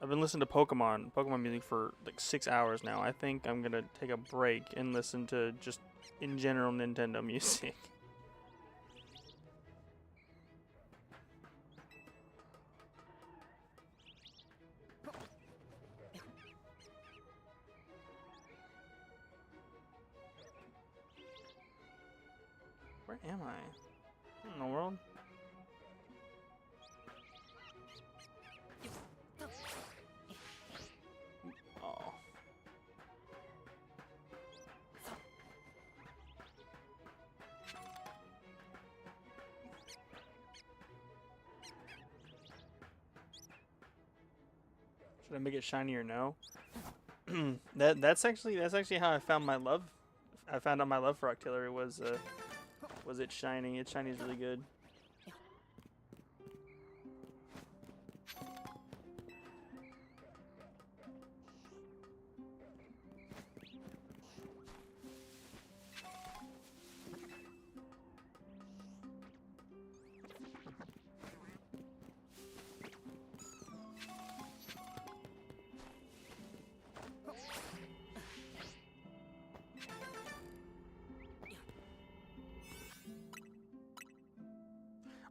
Pokemon music for like 6 hours now. I think I'm gonna take a break and listen to just in general Nintendo music. Where am I? What in the world? Oh. Should I make it shinier? No. That's actually how I found my love. I found out my love for Octillery was it shiny. Its shiny is really good.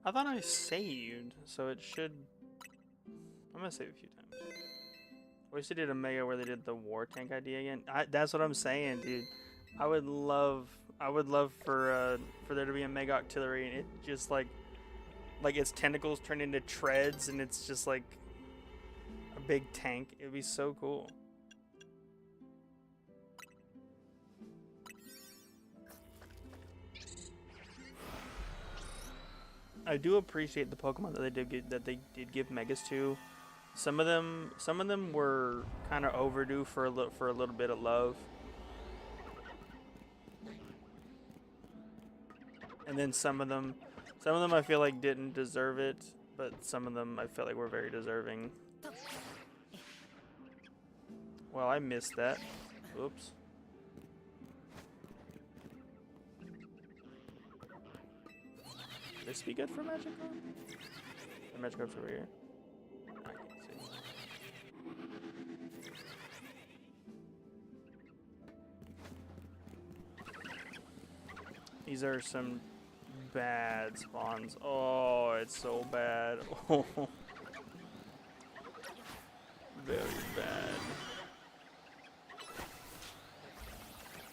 I thought I saved, so it should. I'm gonna save a few times. I wish they did a mega where they did the war tank idea again. That's what I'm saying, dude. I would love for there to be a mega Octillery and it just like its tentacles turn into treads and it's just like a big tank. It'd be so cool. I do appreciate the Pokemon that they did give megas to. Some of them were kind of overdue for a little bit of love, and then some of them I feel like didn't deserve it, but some of them I felt like were very deserving. Well, I missed that. Oops. Would this be good for Magikarp? The Magikarp's over here. I can't see. These are some bad spawns. Oh, it's so bad. Oh, very bad.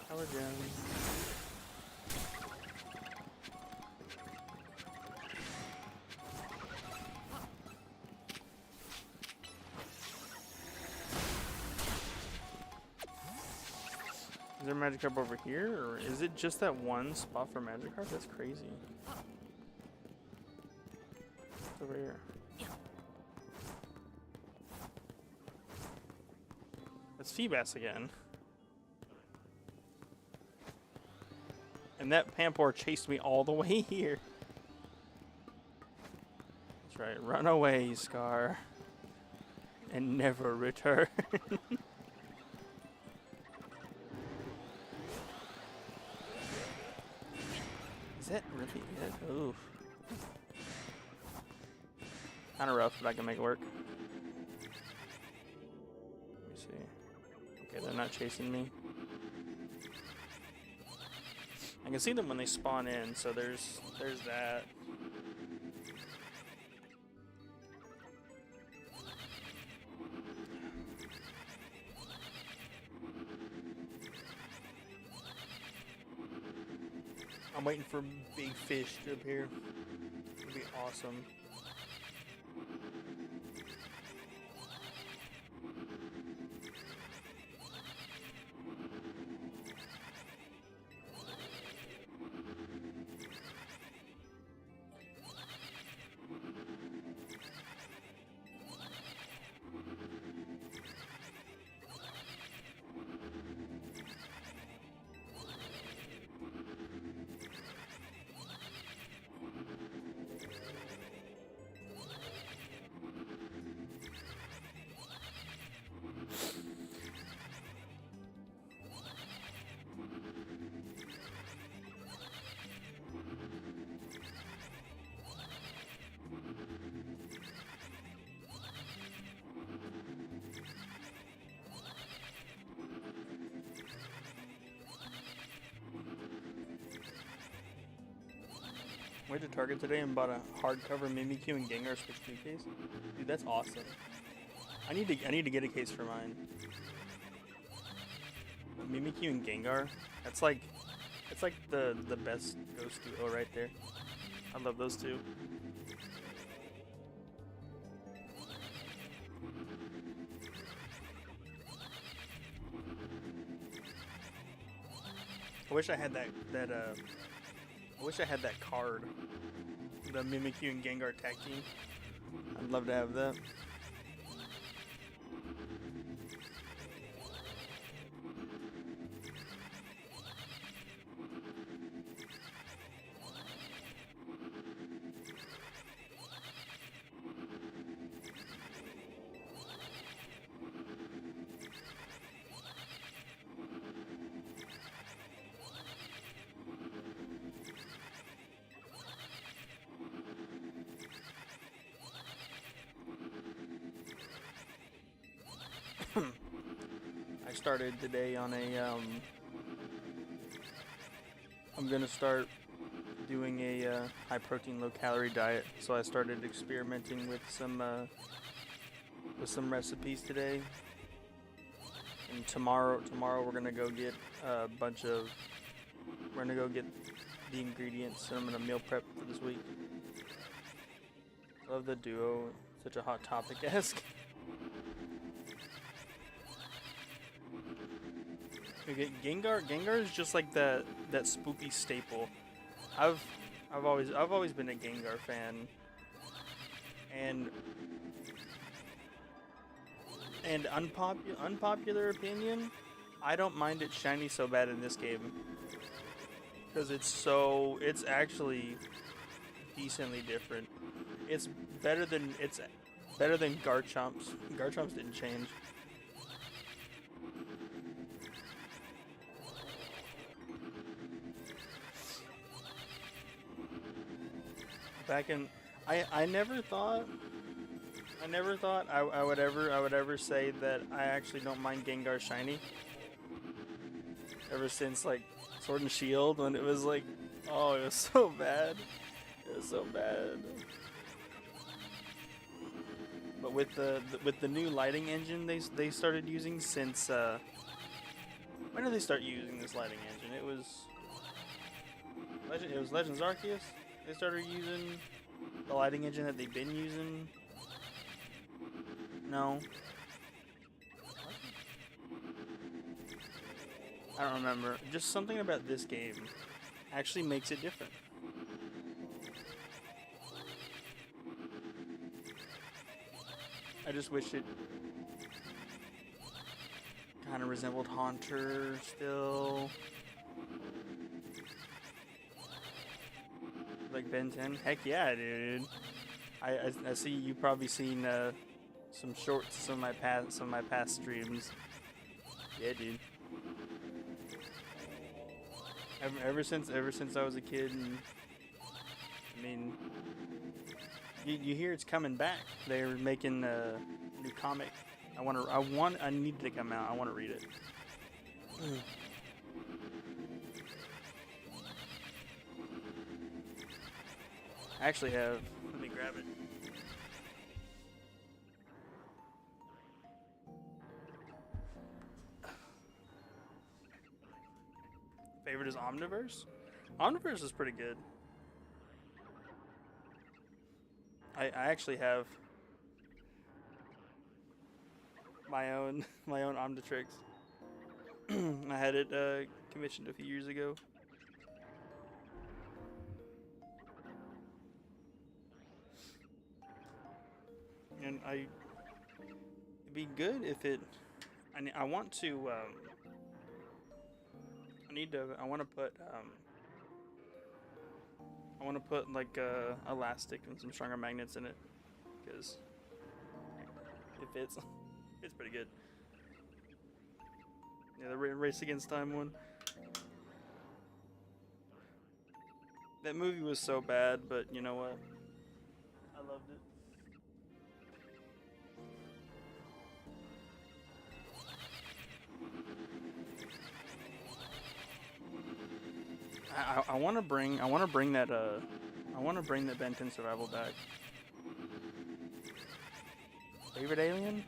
Power gem. Is there Magikarp over here, or is it just that one spot for Magikarp? That's crazy. It's over here. That's Feebas again. And that Pampor chased me all the way here. That's right. Run away, Scar. And never return. Is that really it? Oof. Kinda rough, but I can make it work. Let me see. Okay, they're not chasing me. I can see them when they spawn in, so there's that. I'm waiting for big fish to appear. It'd be awesome. Went to Target today and bought a hardcover Mimikyu and Gengar Switch 2 case. Dude, that's awesome. I need to get a case for mine. But Mimikyu and Gengar, that's like the best ghost duo right there. I love those two. I wish I had I wish I had that card. The Mimikyu and Gengar tag team. I'd love to have that. I started today on a I'm gonna start doing a high protein, low calorie diet. So I started experimenting with some recipes today. And tomorrow we're gonna go get we're gonna go get the ingredients, and I'm gonna meal prep for this week. Love the duo, such a hot topic-esque. Okay, Gengar is just like that spoopy staple. I've always been a Gengar fan, and And unpopular opinion, I don't mind it shiny so bad in this game because it's actually decently different. It's better than Garchomp's. Garchomp's didn't change. Back in, I never thought I would ever say that I actually don't mind Gengar shiny. Ever since like Sword and Shield, when it was like, oh, it was so bad. It was so bad. But with the new lighting engine they started using since when did they start using this lighting engine? It was Legends Arceus. They started using the lighting engine that they've been using. No. I don't remember. Just something about this game actually makes it different. I just wish it kind of resembled Haunter still. Like Ben 10? Heck yeah, dude. I see you've probably seen some shorts, some of my past streams. Yeah, dude. Ever since I was a kid, and I mean, you hear it's coming back. They're making a new comic. I need it to come out. I want to read it. I actually have. Let me grab it. Favorite is Omniverse? Omniverse is pretty good. I actually have my own Omnitrix. I had it commissioned a few years ago. And it'd be good if it. I want to. I want to put like elastic and some stronger magnets in it, because it fits. It's pretty good. Yeah, the Race Against Time one. That movie was so bad, but you know what? I loved it. I want to bring that Ben 10 survival back. Favorite alien?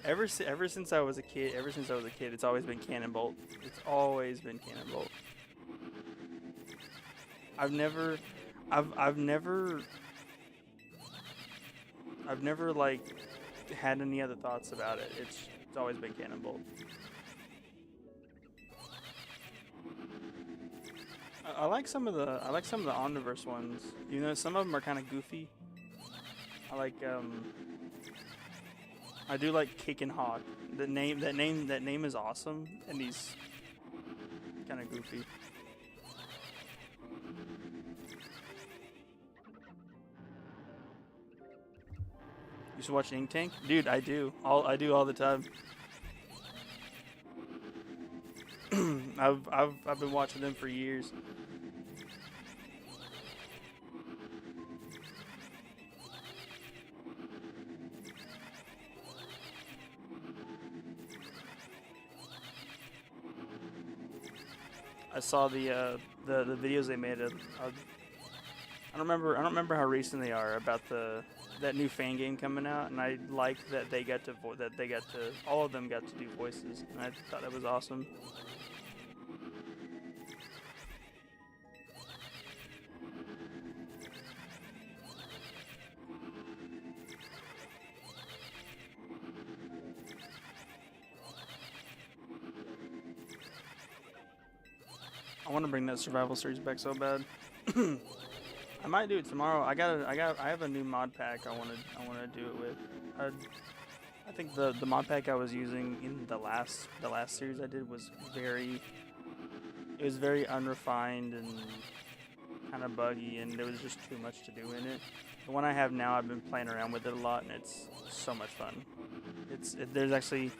Ever since I was a kid, it's always been Cannonbolt. It's always been Cannonbolt. I've never like had any other thoughts about it. It's always been Cannonbolt. I like some of the Omniverse ones. You know, some of them are kind of goofy. I do like Cake and Hawk. That name is awesome, and he's kind of goofy. You used to watch Ink Tank? Dude, I do. I do all the time. I've been watching them for years. I saw the videos they made of I don't remember how recent they are about that new fan game coming out, and I like that all of them got to do voices, and I thought that was awesome. I want to bring that survival series back so bad. I might do it tomorrow. I have a new mod pack I want to do it with. I think the mod pack I was using in the last series I did was very unrefined and kind of buggy, and there was just too much to do in it. The one I have now, I've been playing around with it a lot, and it's so much fun. There's actually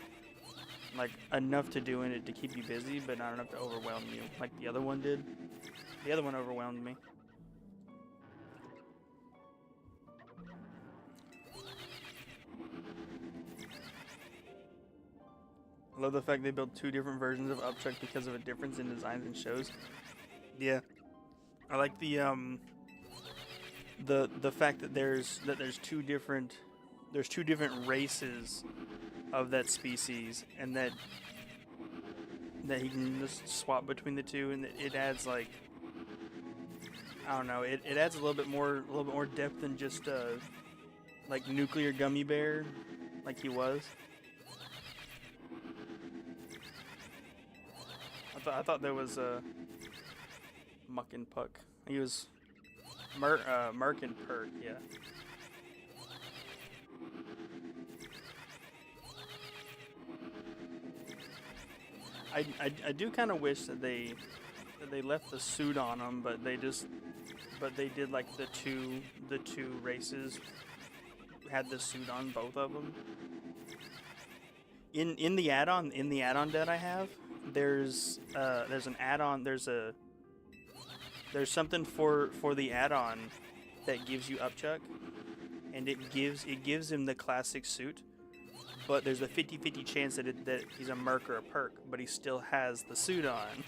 like enough to do in it to keep you busy, but not enough to overwhelm you like the other one did. The other one overwhelmed me. I love the fact they built two different versions of Upchuck because of a difference in designs and shows. Yeah, I like the fact that there's two different races of that species, and that he can just swap between the two, and it adds like, I don't know, it adds a little bit more depth than just like nuclear gummy bear like he was. I thought there was a Muck and Puck. He was Merc and Perk, yeah. I do kind of wish that they left the suit on him, but they did like the two races had the suit on both of them. In the add-on that I have, there's an add-on, there's something for the add-on that gives you Upchuck, and it gives him the classic suit, but there's a 50-50 chance that he's a Merc or a Perk, but he still has the suit on.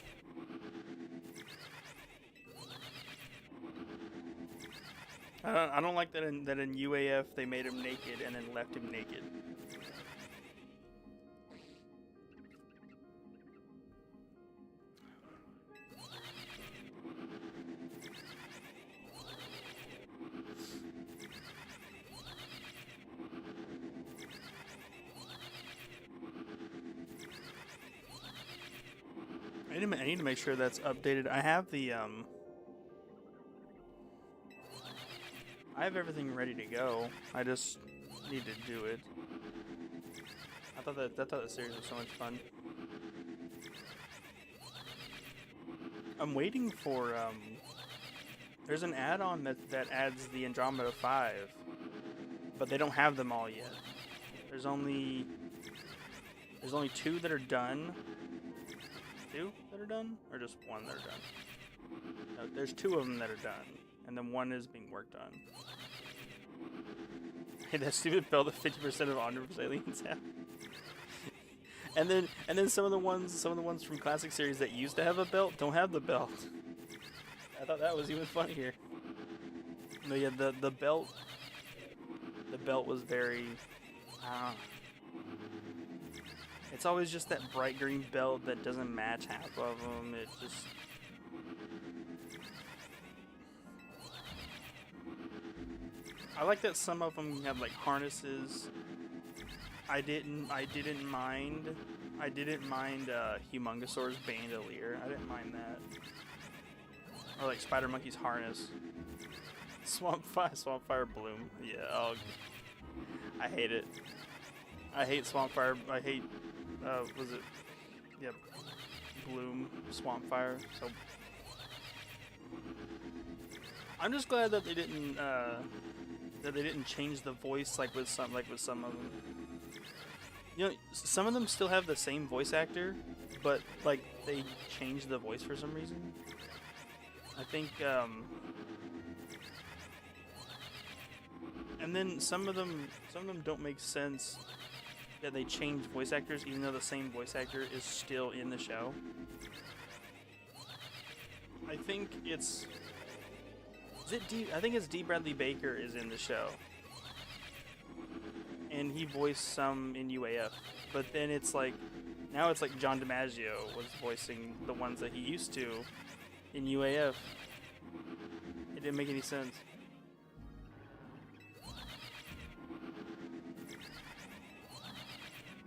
I don't like that in UAF they made him naked and then left him naked. I need to make sure that's updated. I have I have everything ready to go. I just need to do it. I thought that series was so much fun. I'm waiting for there's an add-on that adds the Andromeda 5, but they don't have them all yet. There's only two that are done. Two that are done, or just one that are done? No, there's two of them that are done, and then one is being worked on. Hey, that stupid belt that 50% of Omniverse aliens have. and then some of the ones from Classic Series that used to have a belt don't have the belt. I thought that was even funnier. No, yeah, the belt was very. It's always just that bright green belt that doesn't match half of them. It just. I like that some of them have like harnesses. I didn't mind Humongousaur's bandolier. I didn't mind that. Or like Spider Monkey's harness. Swampfire Bloom. Yeah. Oh, I hate it. I hate Swampfire. I hate. Was it? Yep. Bloom, Swampfire. So I'm just glad that they didn't change the voice like with some of them. You know, some of them still have the same voice actor, but like they changed the voice for some reason. I think and then some of them don't make sense. Yeah, they changed voice actors even though the same voice actor is still in the show. I think it's I think it's D. Bradley Baker is in the show. And he voiced some in UAF. But then it's like now it's like John DiMaggio was voicing the ones that he used to in UAF. It didn't make any sense.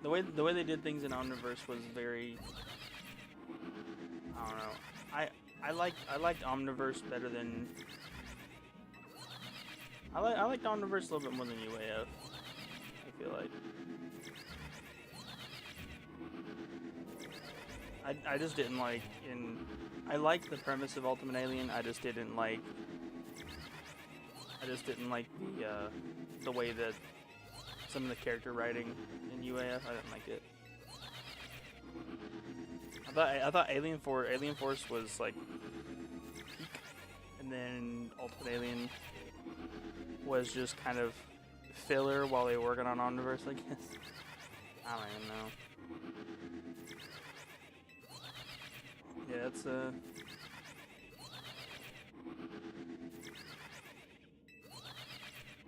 The way they did things in Omniverse was very, I don't know. I liked Omniverse better than I liked Omniverse a little bit more than UAF. I feel like I just didn't like in. I liked the premise of Ultimate Alien. I just didn't like. I just didn't like the way that some of the character writing in UAF. I didn't like it. I thought Alien Force was like peak, and then Ultimate Alien was just kind of filler while they were working on Omniverse, I guess. I don't even know. Yeah, it's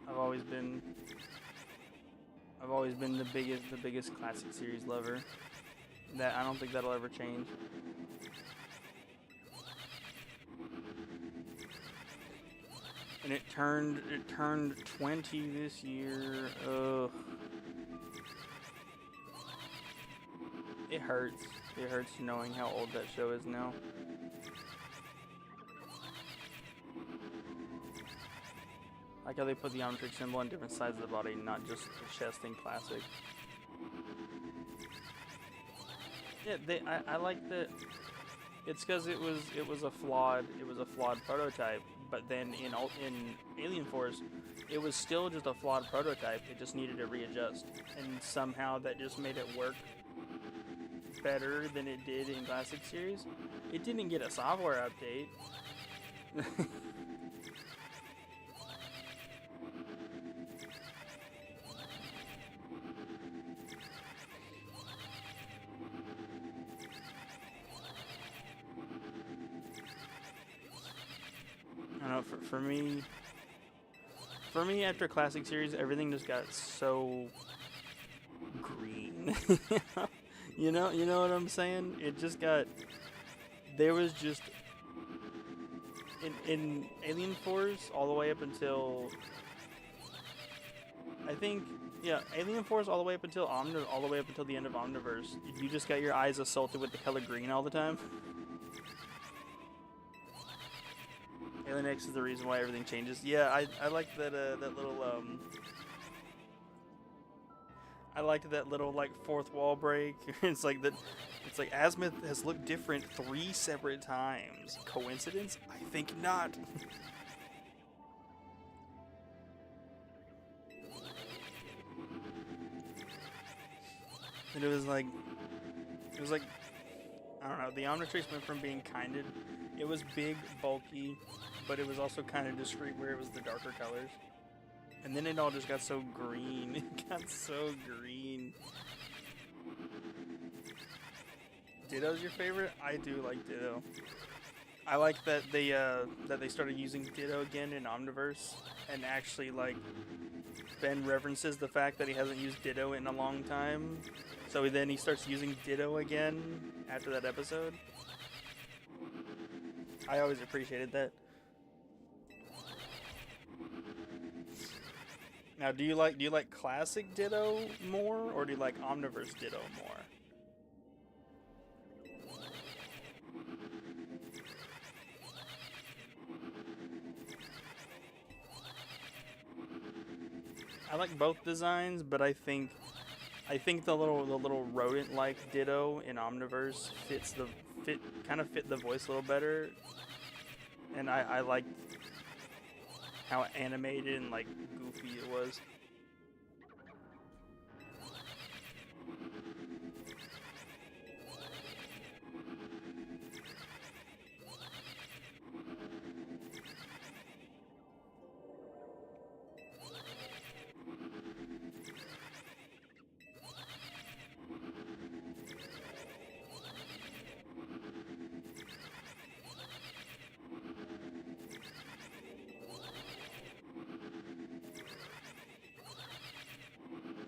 I've always been the biggest classic series lover. That I don't think that'll ever change. And it turned 20 this year. Ugh. It hurts. It hurts knowing how old that show is now. Like how they put the Omnitrix symbol on different sides of the body, not just the chest in classic. Yeah, I like that. It's because it was a flawed prototype. But then in Alien Force, it was still just a flawed prototype. It just needed to readjust, and somehow that just made it work better than it did in Classic Series. It didn't get a software update. I don't know, for me after Classic Series, everything just got so green. You know what I'm saying? It just got, there was just, in Alien Force all the way up until, I think, yeah, Alien Force all the way up until the end of Omniverse, you just got your eyes assaulted with the color green all the time. Alien X is the reason why everything changes. Yeah, I like that that little I liked that little like fourth wall break. It's like Azimuth has looked different 3 separate times. Coincidence? I think not. And it was like I don't know, the Omnitrix went from being kinded. It was big, bulky, but it was also kind of discreet where it was the darker colors. And then it all just got so green. It got so green. Ditto's your favorite? I do like Ditto. I like that they started using Ditto again in Omniverse, and actually like Ben references the fact that he hasn't used Ditto in a long time. So then he starts using Ditto again after that episode. I always appreciated that. Now, do you like classic Ditto more, or do you like Omniverse Ditto more? I like both designs, but I think the little rodent-like Ditto in Omniverse kind of fit the voice a little better, and I like how animated and like goofy it was.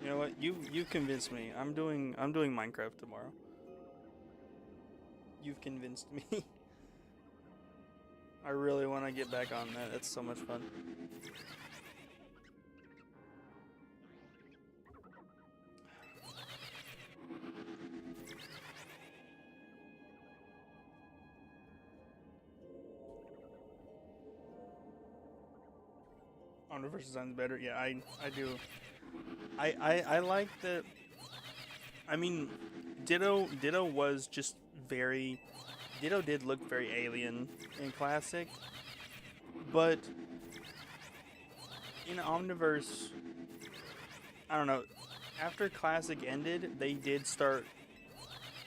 You know what? You convinced me. I'm doing Minecraft tomorrow. You've convinced me. I really want to get back on that. It's so much fun. Omniverse design's better. Yeah, I do. I like that. I mean, Ditto was just very Ditto did look very alien in Classic, but in Omniverse, I don't know. After Classic ended, they did start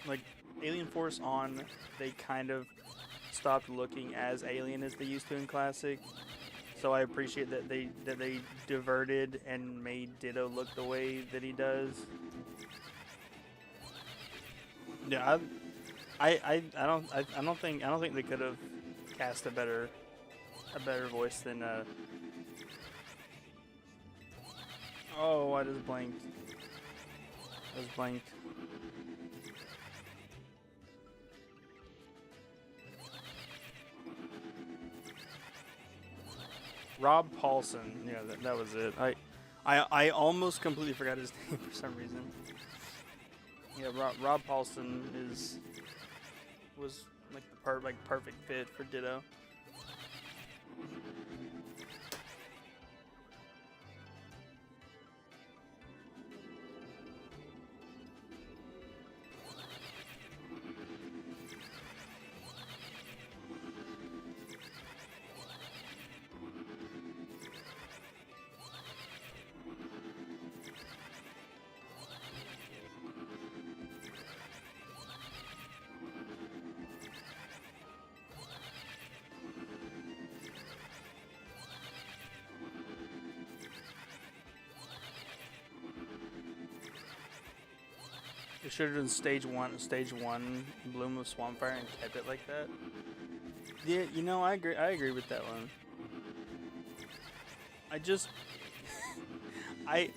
like Alien Force on. They kind of stopped looking as alien as they used to in Classic. So I appreciate that they diverted and made Ditto look the way that he does. Yeah, I don't think they could have cast a better voice than oh, I just blanked. I just blanked. Rob Paulson. Yeah, that was it. I almost completely forgot his name for some reason. Yeah, Rob Paulson was like the perfect fit for Ditto. They should have done stage one Bloom of Swampfire and kept it like that. Yeah, you know, I agree with that one. I just I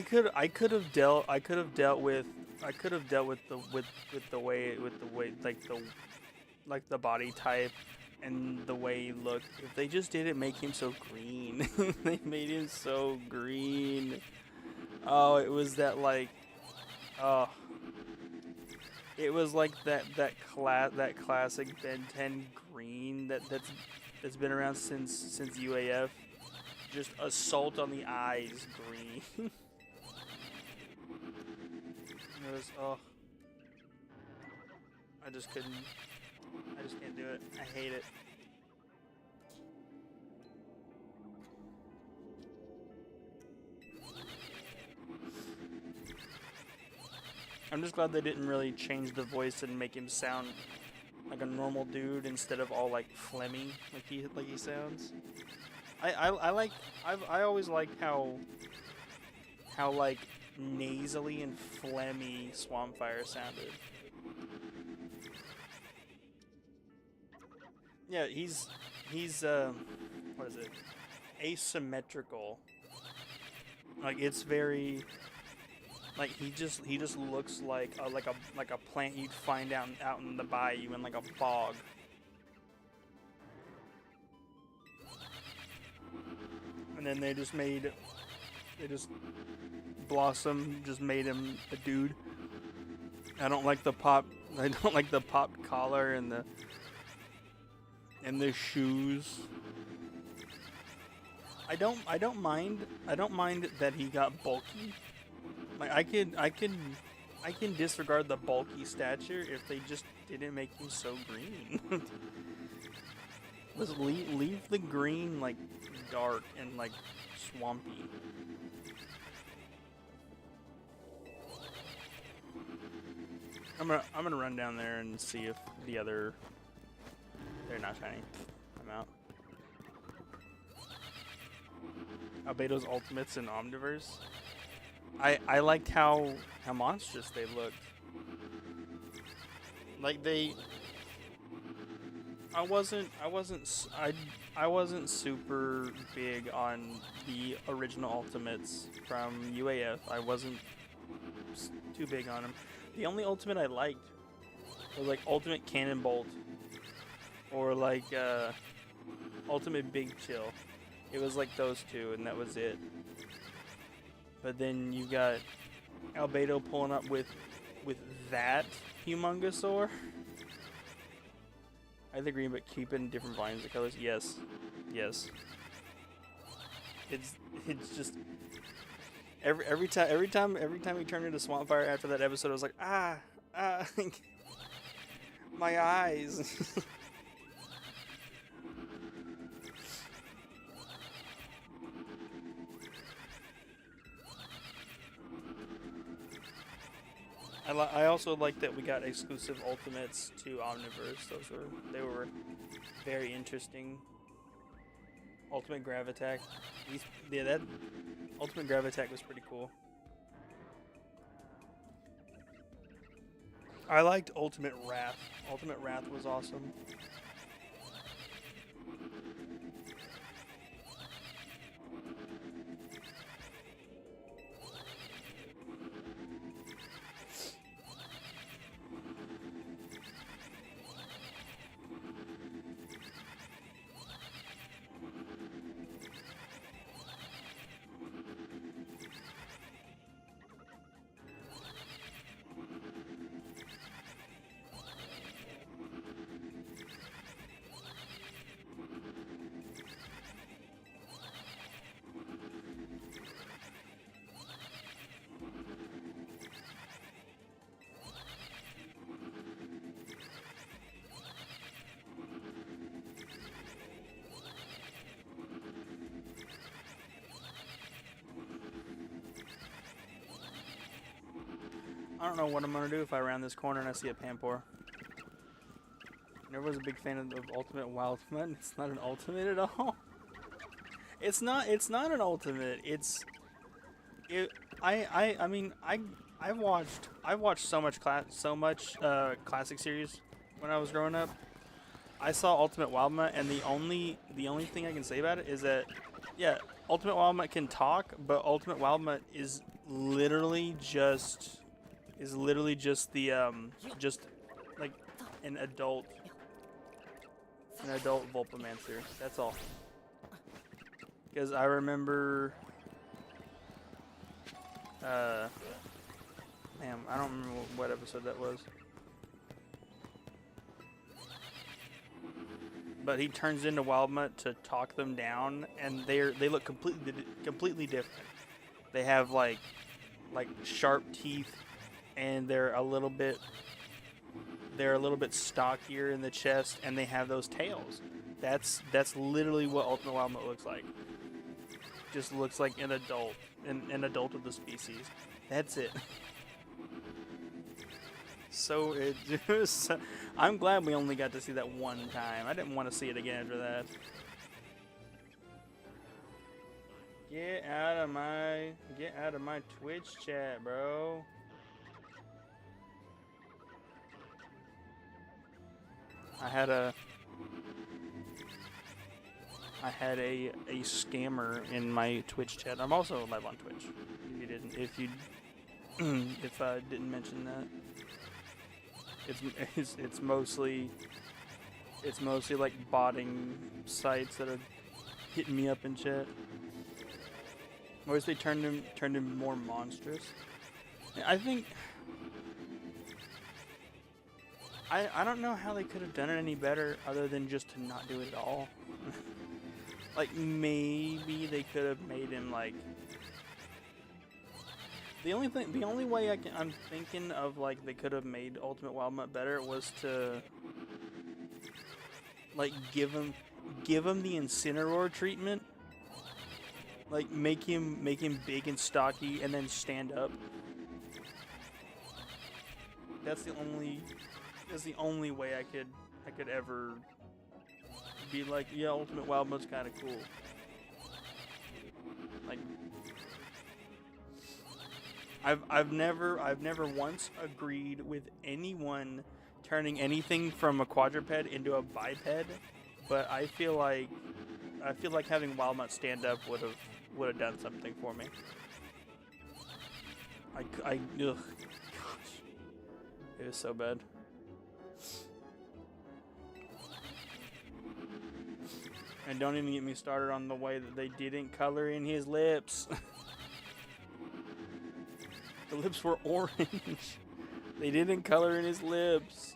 could have dealt with the way like the body type and the way he looked. If they just didn't make him so green. They made him so green. Oh, it was that like oh, it was like that classic Ben 10 green that's been around since UAF. Just assault on the eyes green. It was oh, I just couldn't. I just can't do it. I hate it. I'm just glad they didn't really change the voice and make him sound like a normal dude instead of all like phlegmy like he sounds. I always liked how like nasally and phlegmy Swampfire sounded. Yeah, he's what is it? Asymmetrical. Like it's very like he just looks like a plant you'd find out in the bayou in like a bog. And then they just Blossom just made him a dude. I don't like the popped collar and the shoes. I don't mind that he got bulky. Like I can disregard the bulky stature if they just didn't make him so green. Let's leave the green like dark and like swampy. I'm gonna run down there and see if the other they're not shiny. I'm out. Albedo's ultimates in Omniverse. I liked how monstrous they looked. Like I wasn't super big on the original ultimates from UAF. I wasn't too big on them. The only ultimate I liked was like Ultimate Cannon Bolt or like Ultimate Big Chill. It was like those two, and that was it. But then you got Albedo pulling up with that Humongosaur. I agree, but keeping different volumes of colors. Yes, yes. It's just every time he turned into Swampfire after that episode, I was like My eyes. I also like that we got exclusive ultimates to Omniverse. They were very interesting. Ultimate Grav Attack. That Ultimate Grav Attack was pretty cool. I liked Ultimate Wrath. Ultimate Wrath was awesome. I don't know what I'm gonna do if I round this corner and I see a Pampor. Never was a big fan of Ultimate Wildman. It's not an ultimate at all. It's not an ultimate. I've watched so much classic series when I was growing up. I saw Ultimate Wildman, and the only thing I can say about it is that, yeah, Ultimate Wildman can talk, but Ultimate Wildman is literally just the just like an adult Vulpamancer. That's all. Because I remember, I don't remember what episode that was. But he turns into Wildmutt to talk them down, and they look completely different. They have like sharp teeth, and they're a little bit stockier in the chest, and they have those tails. That's literally what Ultimate Wildmutt looks like. Just looks like an adult of the species. That's it. So it just, I'm glad we only got to see that one time. I didn't want to see it again after that. Get out of my Twitch chat, bro. I had a scammer in my Twitch chat. I'm also live on Twitch. If I didn't mention that. It's mostly like botting sites that are hitting me up in chat. Or as they turned him more monstrous. I think I don't know how they could have done it any better other than just to not do it at all. Like maybe they could have made him like the only way I'm thinking of like they could have made Ultimate Wildmutt better was to like give him the Incineroar treatment. Like make him big and stocky and then stand up. That's the only way I could ever be like, yeah, Ultimate Wildmutt's kind of cool. Like I've never once agreed with anyone turning anything from a quadruped into a biped, but I feel like having Wildmutt stand up would have done something for me. Ugh, gosh, it was so bad. And don't even get me started on the way that they didn't color in his lips. The lips were orange. They didn't color in his lips.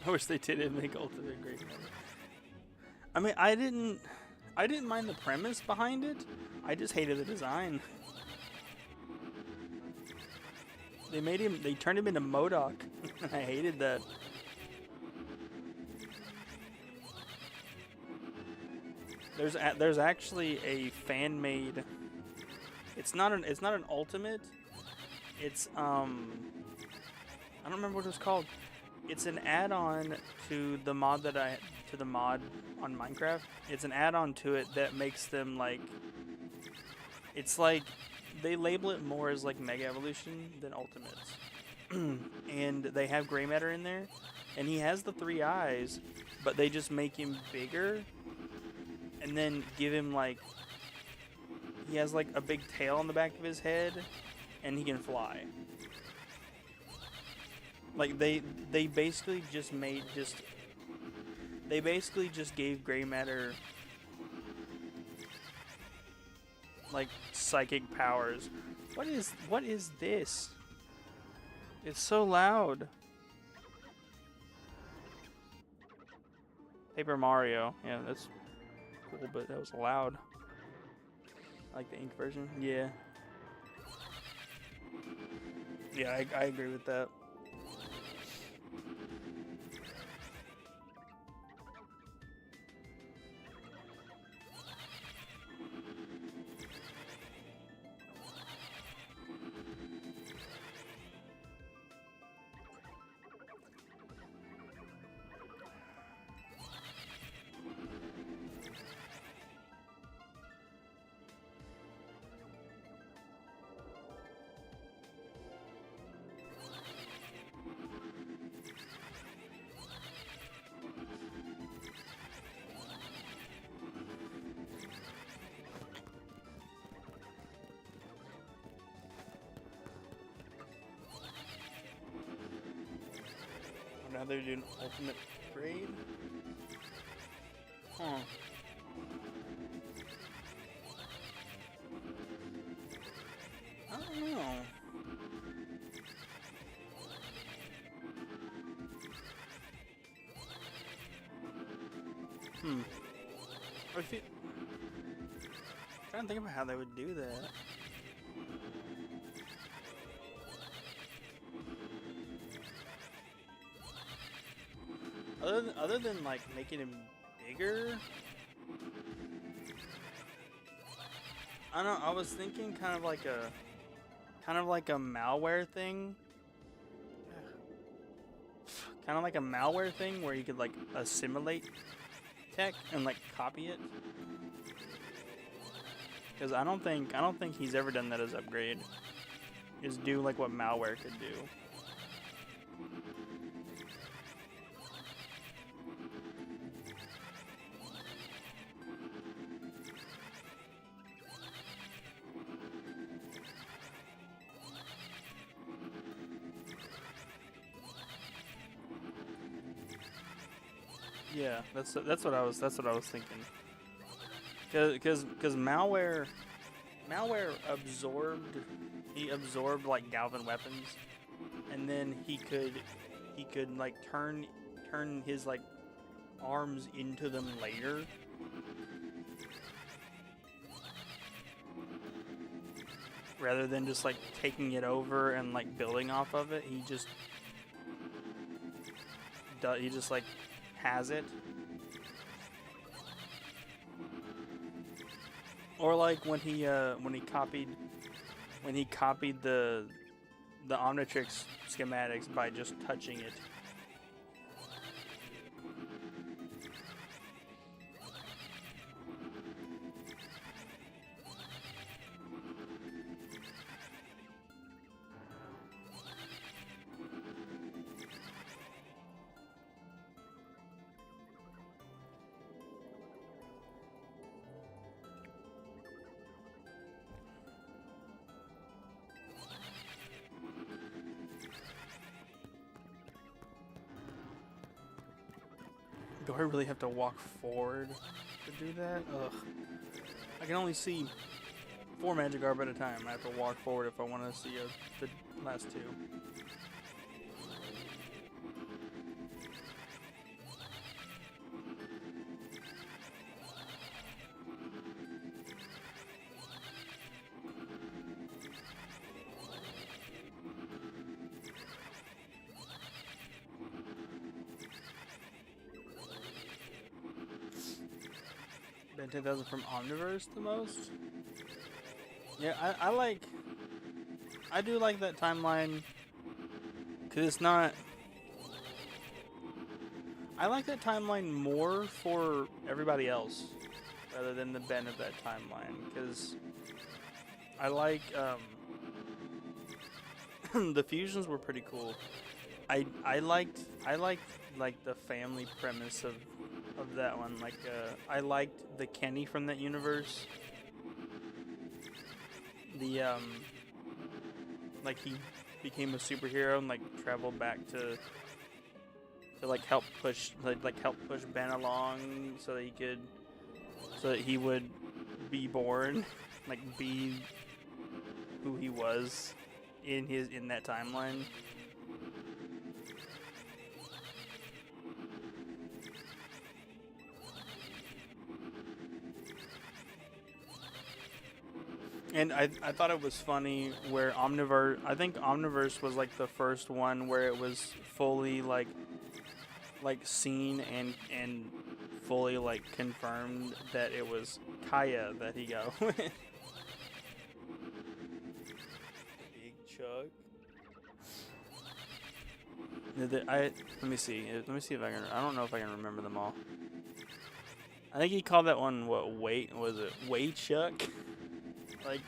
I wish they didn't make Ultimate Great Matter. I mean, I didn't mind the premise behind it. I just hated the design. They turned him into MODOK. I hated that. There's actually a fan made. It's not an ultimate. It's I don't remember what it was called. It's an add-on to the mod on Minecraft. It's an add-on to it that makes them like. It's like they label it more as like Mega Evolution than Ultimates, and they have Gray Matter in there, and he has the 3 eyes, but they just make him bigger, and then give him like. He has like a big tail on the back of his head, and he can fly. Like they basically just gave Gray Matter like psychic powers. What is this? It's so loud. Paper Mario. Yeah, that's cool, but that was loud. I like the ink version. Yeah. Yeah, I agree with that. Now they're doing ultimate grade. Huh. I don't know. I feel. I'm trying to think about how they would do that. Other than like making him bigger, I don't know. I was thinking kind of like a malware thing. Kind of like a malware thing where you could like assimilate tech and like copy it. Because I don't think he's ever done that as upgrade. Just do like what malware could do. Yeah, that's what I was thinking. Because malware absorbed like Galvan weapons, and then he could like turn his like arms into them later. Rather than just like taking it over and like building off of it, he just like has it. Or like when he copied the Omnitrix schematics by just touching it. Do I really have to walk forward to do that? Ugh. I can only see 4 magic orb at a time. I have to walk forward if I want to see the last 2. Ben 10,000 from Omniverse the most? Yeah, I do like that timeline. Because it's not... I like that timeline more for everybody else. Rather than the Ben of that timeline. Because I like... the fusions were pretty cool. I liked like the family premise of that one. Like I liked the Kenny from that universe. The like he became a superhero and like traveled back to like help push Ben along so that he would be born, like be who he was in that timeline. And I thought it was funny where I think Omniverse was like the first one where it was fully like seen and fully like confirmed that it was Kaya that he got with. Big Chuck. Let me see if I can. I don't know if I can remember them all. I think he called that one was it Waychuck? Like,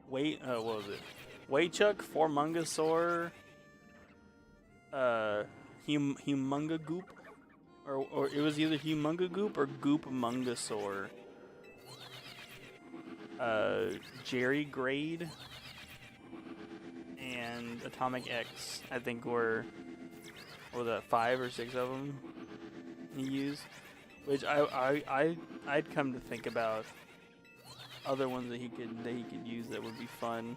what was it? Waychuck, Formungasaur, Humunga Goop, or it was either Humunga Goop or Goop Mungasaur. Jerry Grade and Atomic X, I think were that 5 or 6 of them he used, which I'd come to think about other ones that he could use that would be fun.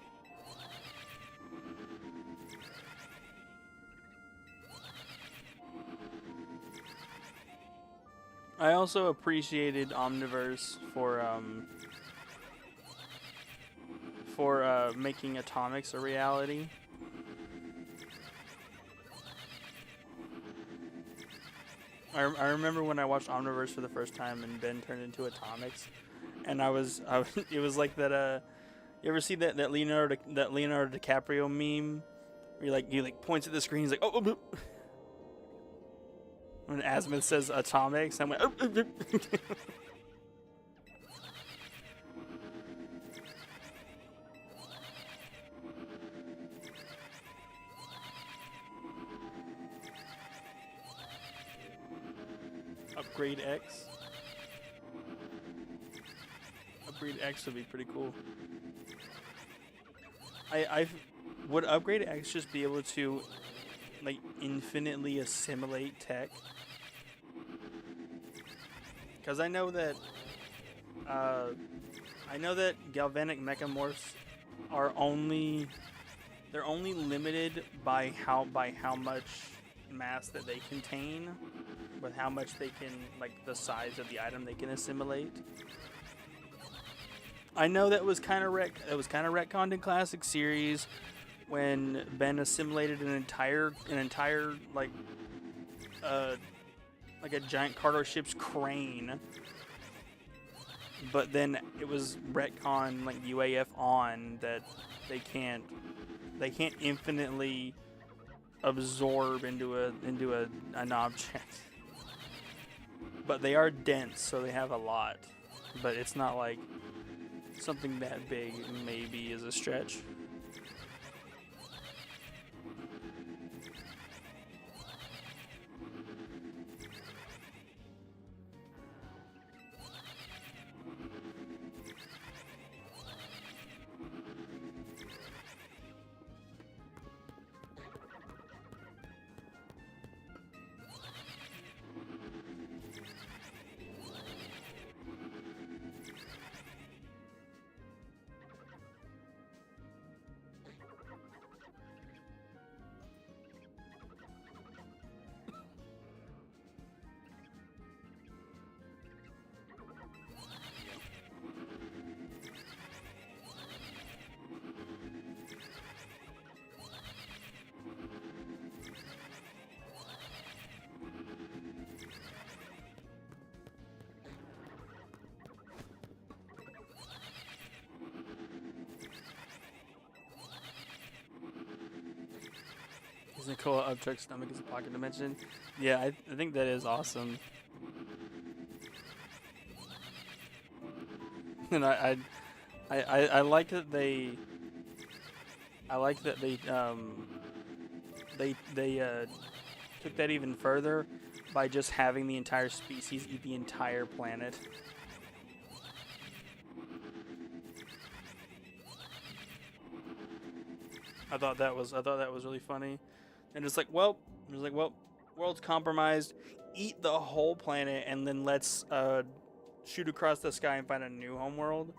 I also appreciated Omniverse for making Atomics a reality. I remember when I watched Omniverse for the first time and Ben turned into Atomics. And I was it was like that you ever see that Leonardo DiCaprio meme where he points at the screen, he's like, oh. When Asmith says Atomics, I'm like, oh. Upgrade X. Upgrade X would be pretty cool. Would Upgrade X just be able to like infinitely assimilate tech? Because I know that galvanic mechamorphs are only limited by how much mass that they contain, with how much they can, like the size of the item they can assimilate. I know that was kind of retconned in Classic Series when Ben assimilated an entire like a giant cargo ship's crane, but then it was retconned like UAF on that they can't infinitely absorb into an object. But they are dense, so they have a lot. But it's not like something that big maybe is a stretch. Isn't it cool? Upchuck's stomach is a pocket dimension. Yeah, I think that is awesome. And I like that they. I like that they took that even further by just having the entire species eat the entire planet. I thought that was really funny, and it's like, well, world's compromised. Eat the whole planet, and then let's shoot across the sky and find a new homeworld.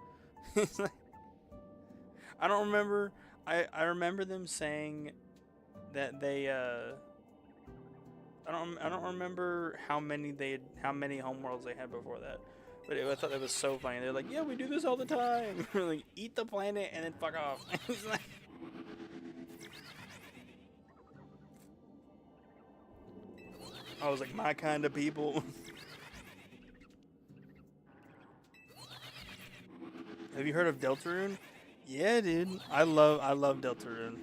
I don't remember. I remember them saying that they I don't remember how many homeworlds they had before that. But I thought that was so funny. They're like, yeah, we do this all the time. We're like, eat the planet and then fuck off. It's like, I was like, my kind of people. Have you heard of Deltarune? Yeah, dude. I love Deltarune.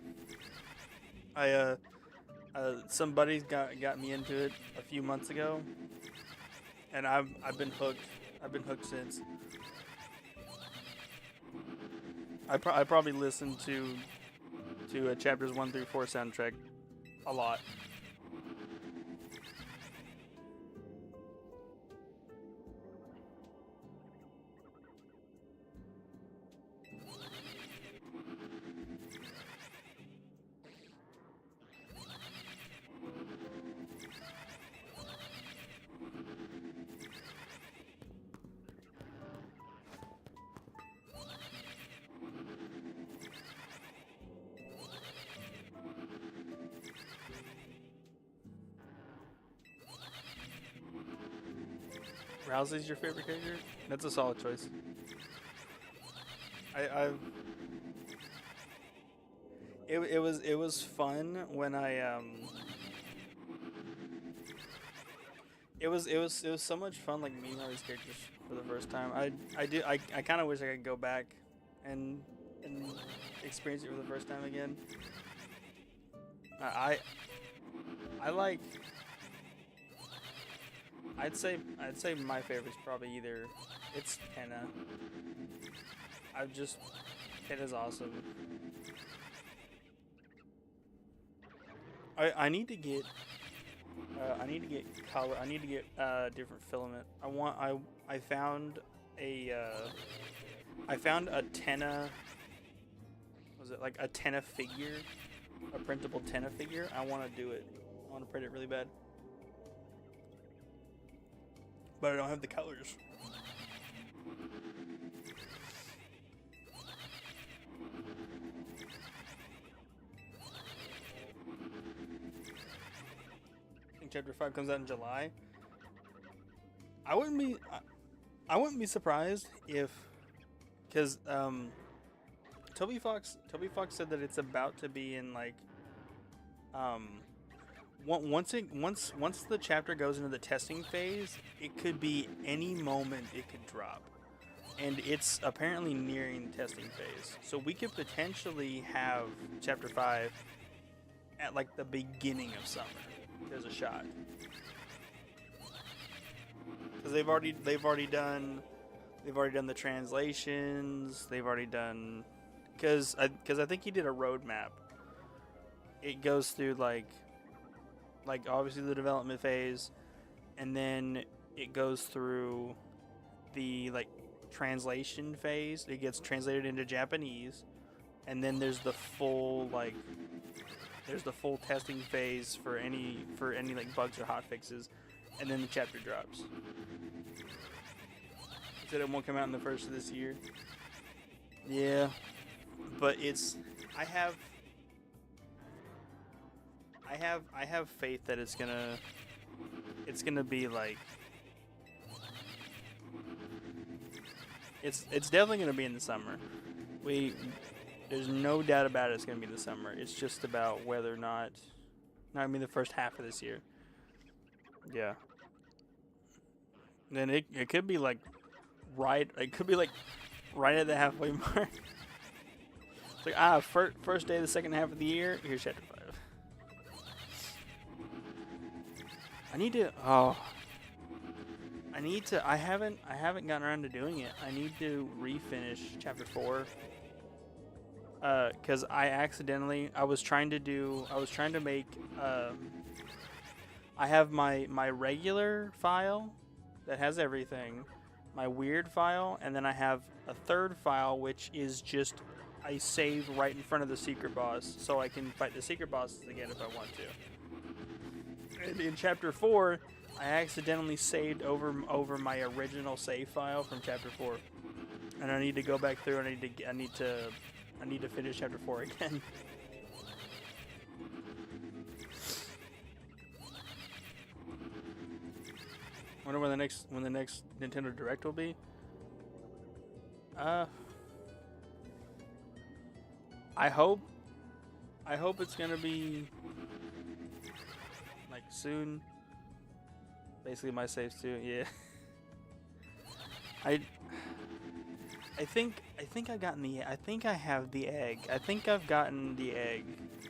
Some buddies got me into it a few months ago, and I've been hooked. I've been hooked since. I probably listened to chapters 1 through 4 soundtrack a lot. Rousey's your favorite character? That's a solid choice. It was fun when it was so much fun like meeting all these characters for the first time. I kind of wish I could go back and experience it for the first time again. I like. I'd say my favorite's probably either it's Tenna. Tenna's awesome. I need to get color. I need to get different filament. I found a Tenna. Was it like a Tenna figure? A printable Tenna figure? I want to do it. I want to print it really bad. But I don't have the colors. I think Chapter 5 comes out in July. I wouldn't be surprised if, because Toby Fox said that it's about to be in like once the chapter goes into the testing phase, it could be any moment it could drop, and it's apparently nearing the testing phase. So we could potentially have chapter 5 at like the beginning of summer. There's a shot because they've already done the translations. They've already done because I think he did a roadmap. It goes through like obviously the development phase, and then it goes through the like translation phase. It gets translated into Japanese, and then there's the full testing phase for any like bugs or hotfixes, and then the chapter drops. He said it won't come out in the first of this year. Yeah, but I have faith that it's gonna be like it's definitely gonna be in the summer. There's no doubt about it. It's gonna be in the summer. It's just about whether or not I mean the first half of this year. Yeah. Then it could be like right at the halfway mark. It's like first day of the second half of the year. Here's chapter 5. need to. Oh, I haven't gotten around to doing it. I need to refinish chapter 4. Cause I was trying to make. I have my regular file that has everything, my weird file, and then I have a third file which is just I save right in front of the secret boss, so I can fight the secret bosses again if I want to. And in chapter 4, I accidentally saved over my original save file from chapter 4, and I need to go back through and I need to finish chapter 4 again. Wonder when the next Nintendo Direct will be. I hope it's gonna be like soon. Basically, my saves too. Yeah. I think I've gotten the. I think I have the egg. I think I've gotten the egg.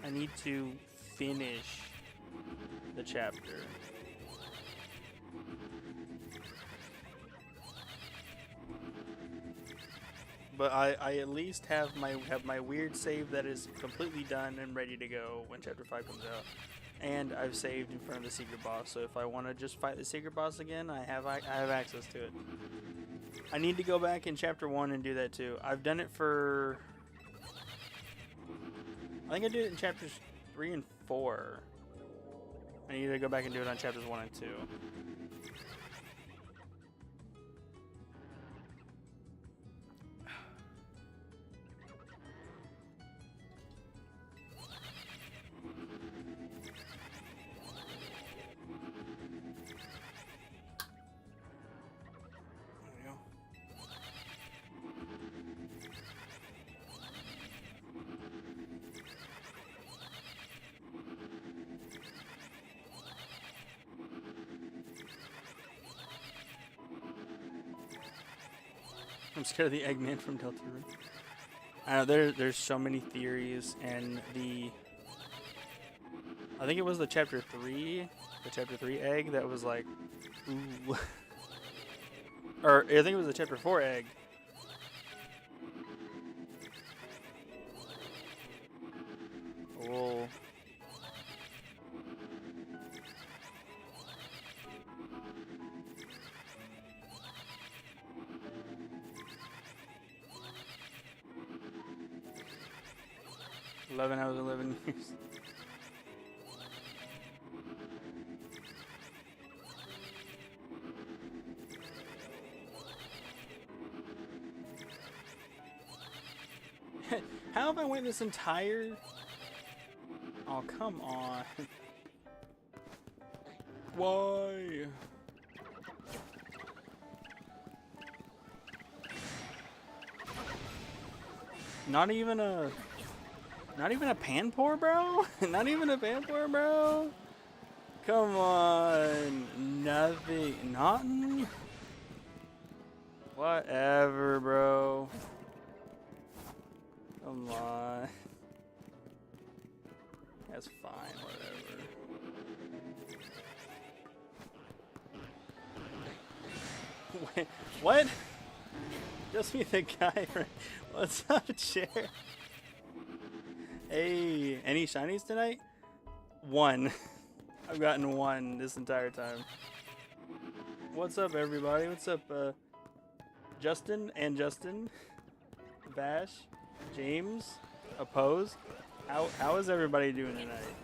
I need to finish the chapter. But I at least have my weird save that is completely done and ready to go when chapter 5 comes out. And I've saved in front of the secret boss, so if I want to just fight the secret boss again, I have access to it. I need to go back in chapter 1 and do that too. I've done it for... I think I did it in chapters 3 and 4. I need to go back and do it on chapters 1 and 2. I'm scared of the Eggman from Deltarune. I know there's so many theories, and I think it was the chapter 3 egg that was like, ooh. Or I think it was the chapter 4 egg. Oh. I was 11 years. How have I went this entire... Oh, come on. Why? Not even a Panpour, bro? Not even a Panpour, bro? Come on. Nothing. Whatever, bro. Come on. That's fine, whatever. Wait, what? Just me the guy. What's up, chair? Hey, any shinies tonight? One. I've gotten one this entire time. What's up, everybody? What's up, Justin and Justin? Vash? James? Oppose? How is everybody doing tonight?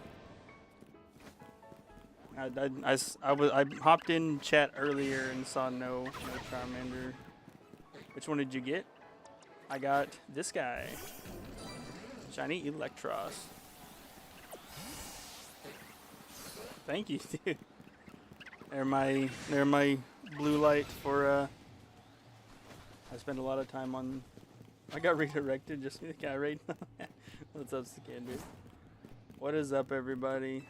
I hopped in chat earlier and saw no Charmander. Which one did you get? I got this guy. Shiny Electros. Thank you, dude. They're my blue light for I spend a lot of time on. I got redirected just me the guy right now. What's up, Sikander? What is up, everybody?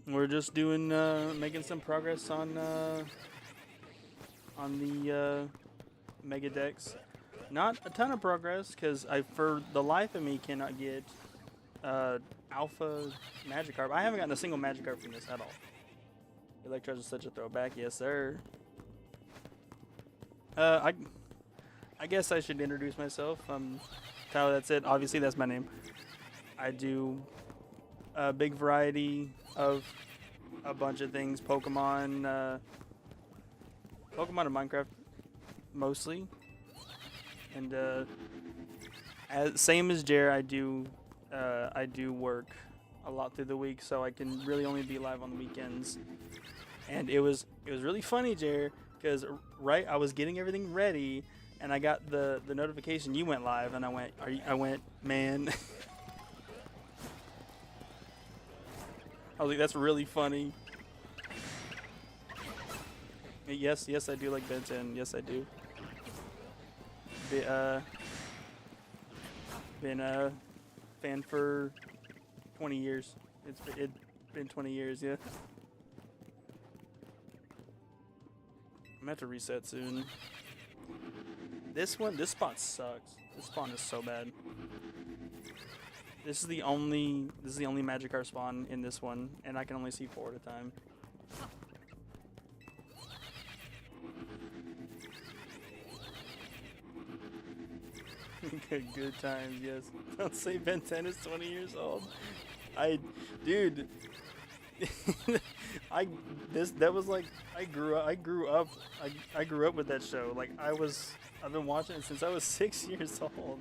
We're just doing making some progress on the Mega Dex. Not a ton of progress, because for the life of me cannot get Alpha Magikarp. I haven't gotten a single Magikarp from this at all. Electros is such a throwback, yes sir. I guess I should introduce myself. Tyler, that's it. Obviously, that's my name. I do a big variety of a bunch of things. Pokemon and Minecraft, mostly. And same as Jer, I do work a lot through the week, so I can really only be live on the weekends. And it was really funny, Jer, because I was getting everything ready, and I got the notification you went live, and I went, man. I was like, that's really funny. Yes, I do like Ben 10. Yes, I do. Been a fan for 20 years. It's been 20 years, yeah. I'm gonna have to reset soon. This spot sucks. This spawn is so bad. This is the only Magikarp spawn in this one, and I can only see 4 at a time. Good times, yes. Don't say Ben 10 is 20 years old. Dude. That was like I grew up with that show. Like I've been watching it since I was 6 years old.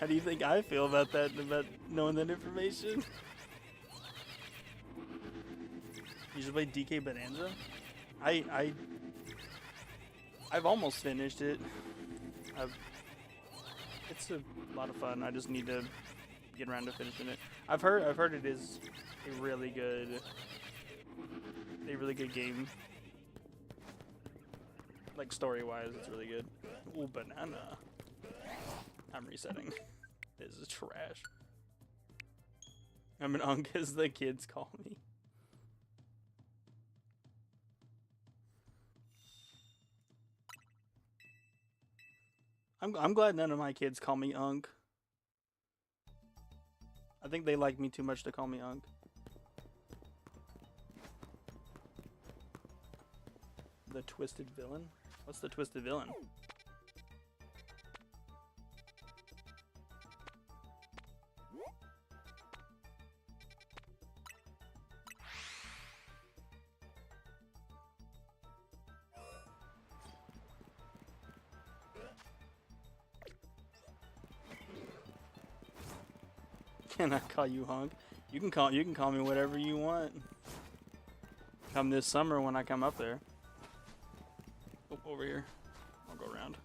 How do you think I feel about that? About knowing that information? You should play DK Bonanza. I've almost finished it. It's a lot of fun. I just need to get around to finishing it. I've heard it is a really good game. Like story-wise, it's really good. Ooh, banana. I'm resetting. This is trash. I'm an unk as the kids call me. I'm glad none of my kids call me unk. I think they like me too much to call me unk. The twisted villain? What's the twisted villain? Can I call you hunk? You can call me whatever you want. Come this summer when I come up there. Oh, over here. I'll go around.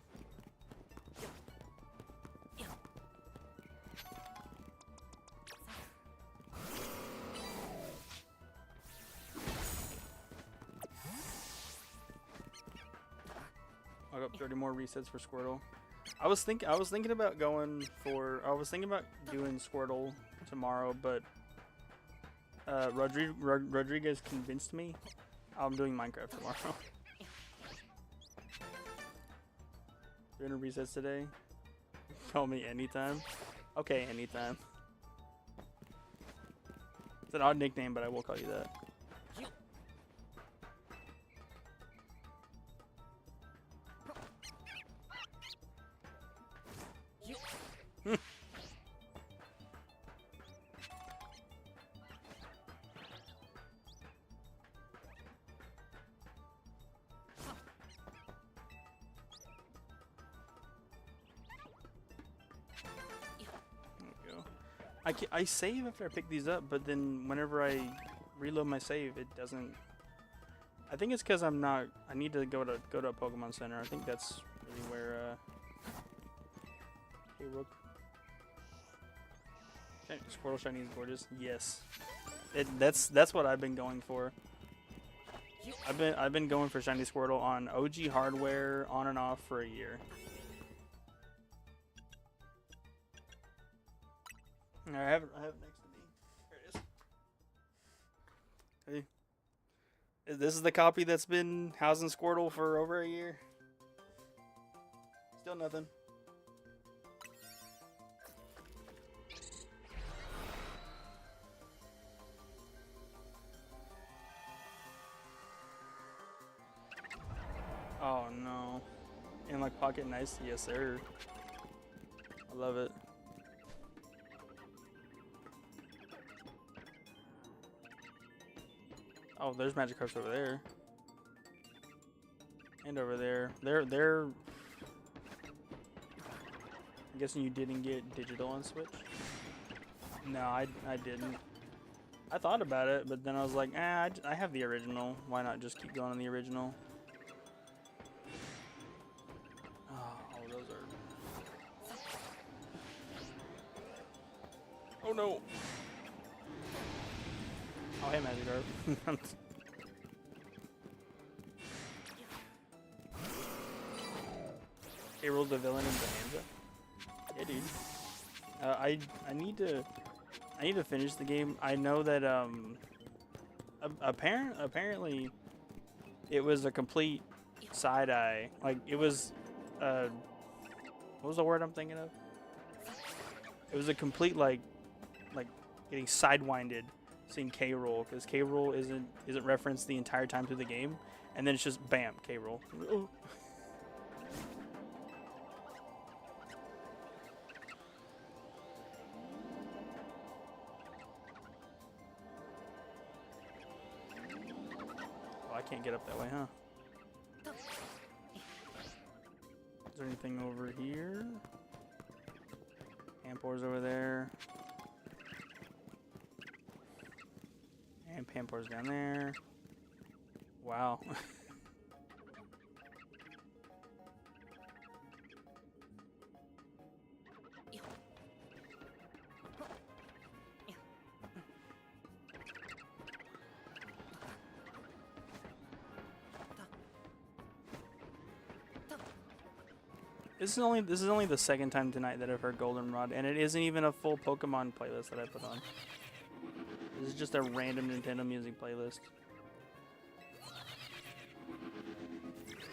I got 30 more resets for Squirtle. I was thinking about doing Squirtle tomorrow, but Rodriguez convinced me. I'm doing Minecraft tomorrow. 300 resets today. Call me anytime. Okay, anytime. It's an odd nickname, but I will call you that. I save after I pick these up, but then whenever I reload my save, it doesn't. I think it's because I'm not. I need to go to a Pokemon Center. I think that's really where. Hey, Rook. Squirtle Shiny is gorgeous. Yes, that's what I've been going for. I've been going for Shiny Squirtle on OG hardware on and off for a year. I have it next to me. There it is. Hey. This is the copy that's been housing Squirtle for over a year. Still nothing. Oh no. And like pocket nice, yes sir. I love it. Oh, there's Magikarps over there. And over there. They're I'm guessing you didn't get digital on Switch? No, I didn't. I thought about it, but then I was like, I have the original. Why not just keep going on the original? Oh, those are... Oh no! Oh, hey, Magikarp. K. Rool's the villain in Bonanza. Yeah, dude. I need to finish the game. I know that apparently it was a complete side eye. Like it was what was the word I'm thinking of? It was a complete like getting sidewinded seeing K. Rool, because K. Rool isn't referenced the entire time through the game, and then it's just bam, K. Rool. Oh. I can't get up that way, huh? Is there anything over here? Pampor's over there. And Pampor's down there. Wow. This is only the second time tonight that I've heard Goldenrod, and it isn't even a full Pokemon playlist that I put on. This is just a random Nintendo music playlist.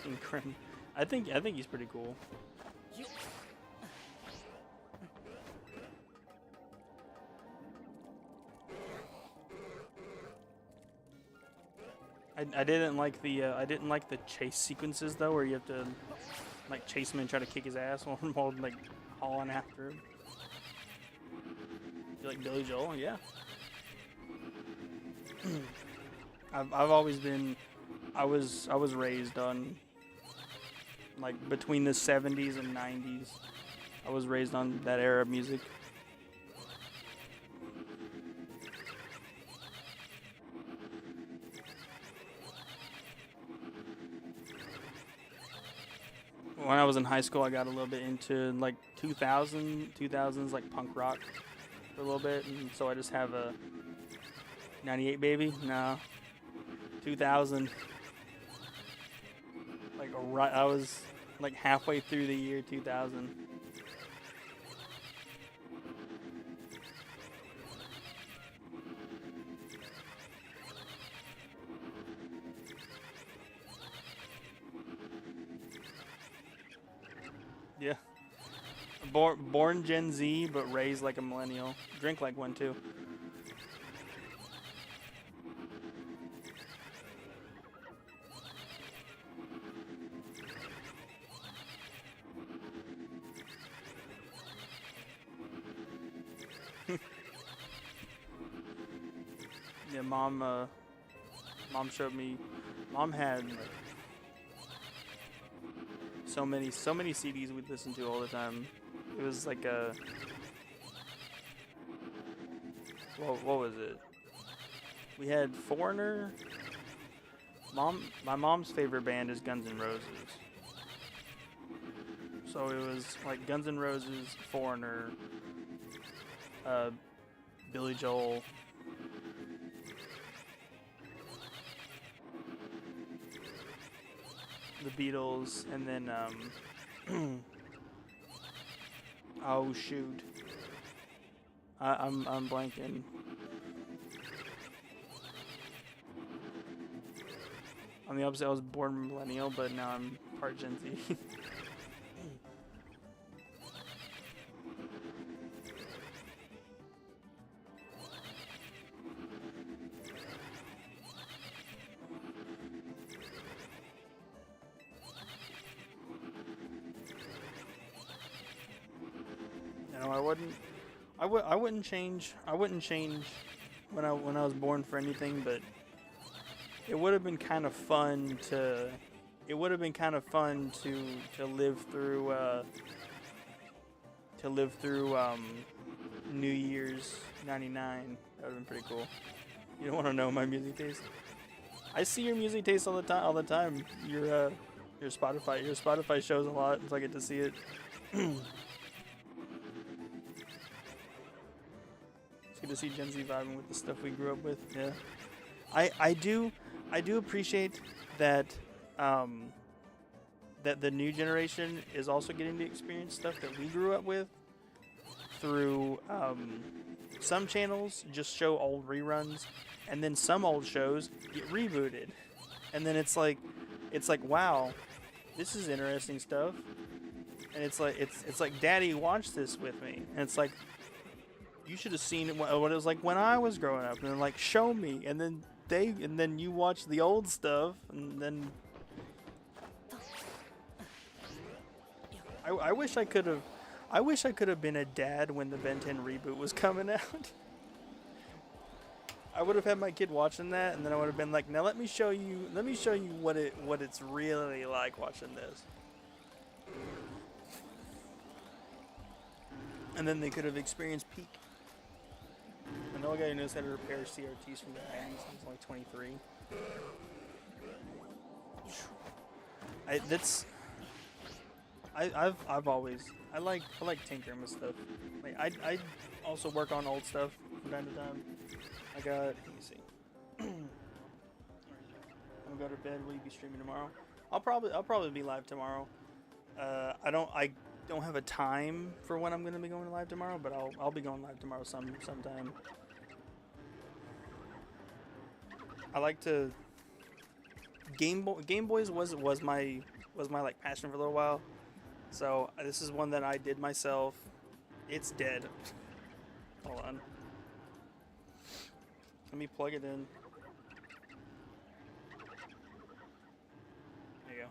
And Krim, I think he's pretty cool. I didn't like the chase sequences though, where you have to like chase him and try to kick his ass while like hauling after him. You like Billy Joel? Yeah. I've always been, I was raised on like between the 70s and 90s. I was raised on that era of music. When I was in high school, I got a little bit into like 2000s like punk rock for a little bit, and so I just have a 98 baby. No, 2000. Like I was like halfway through the year 2000. Yeah. Born Gen Z, but raised like a millennial. Drink like one too. Yeah, mom showed me. Mom had like, so many CDs we'd listen to all the time. It was like a what was it? We had Foreigner. My mom's favorite band is Guns N' Roses. So it was like Guns N' Roses, Foreigner, Billy Joel. The Beatles, and then oh shoot, I'm blanking. On the opposite, I was born millennial, but now I'm part Gen Z. No, I wouldn't. I wouldn't change. I wouldn't change when I was born for anything, but it would have been kind of fun to. It would have been kind of fun to live through New Year's '99. That would have been pretty cool. You don't want to know my music taste. I see your music taste all the time. All the time. Your Spotify shows a lot, so I get to see it. It's good to see Gen Z vibing with the stuff we grew up with. Yeah, I do appreciate that that the new generation is also getting to experience stuff that we grew up with through some channels just show old reruns, and then some old shows get rebooted, and then it's like wow, this is interesting stuff, and it's like Daddy, watch this with me, and it's like you should have seen what it was like when I was growing up, and then like show me, and then you watch the old stuff, and then I wish I could have been a dad when the Ben 10 reboot was coming out. I would have had my kid watching that, and then I would have been like, now let me show you what it's really like watching this. And then they could have experienced peak. And the guy who knows how to repair CRTs from the 90s, he's only 23. I like tinkering with stuff. Like I also work on old stuff from time to time. Let me see. I'm gonna go to bed. Will you be streaming tomorrow? I'll probably be live tomorrow. I don't have a time for when I'm gonna be going live tomorrow, but I'll be going live tomorrow sometime. I like to Game Boys was my like passion for a little while. So this is one that I did myself. It's dead. Hold on. Let me plug it in. There you go.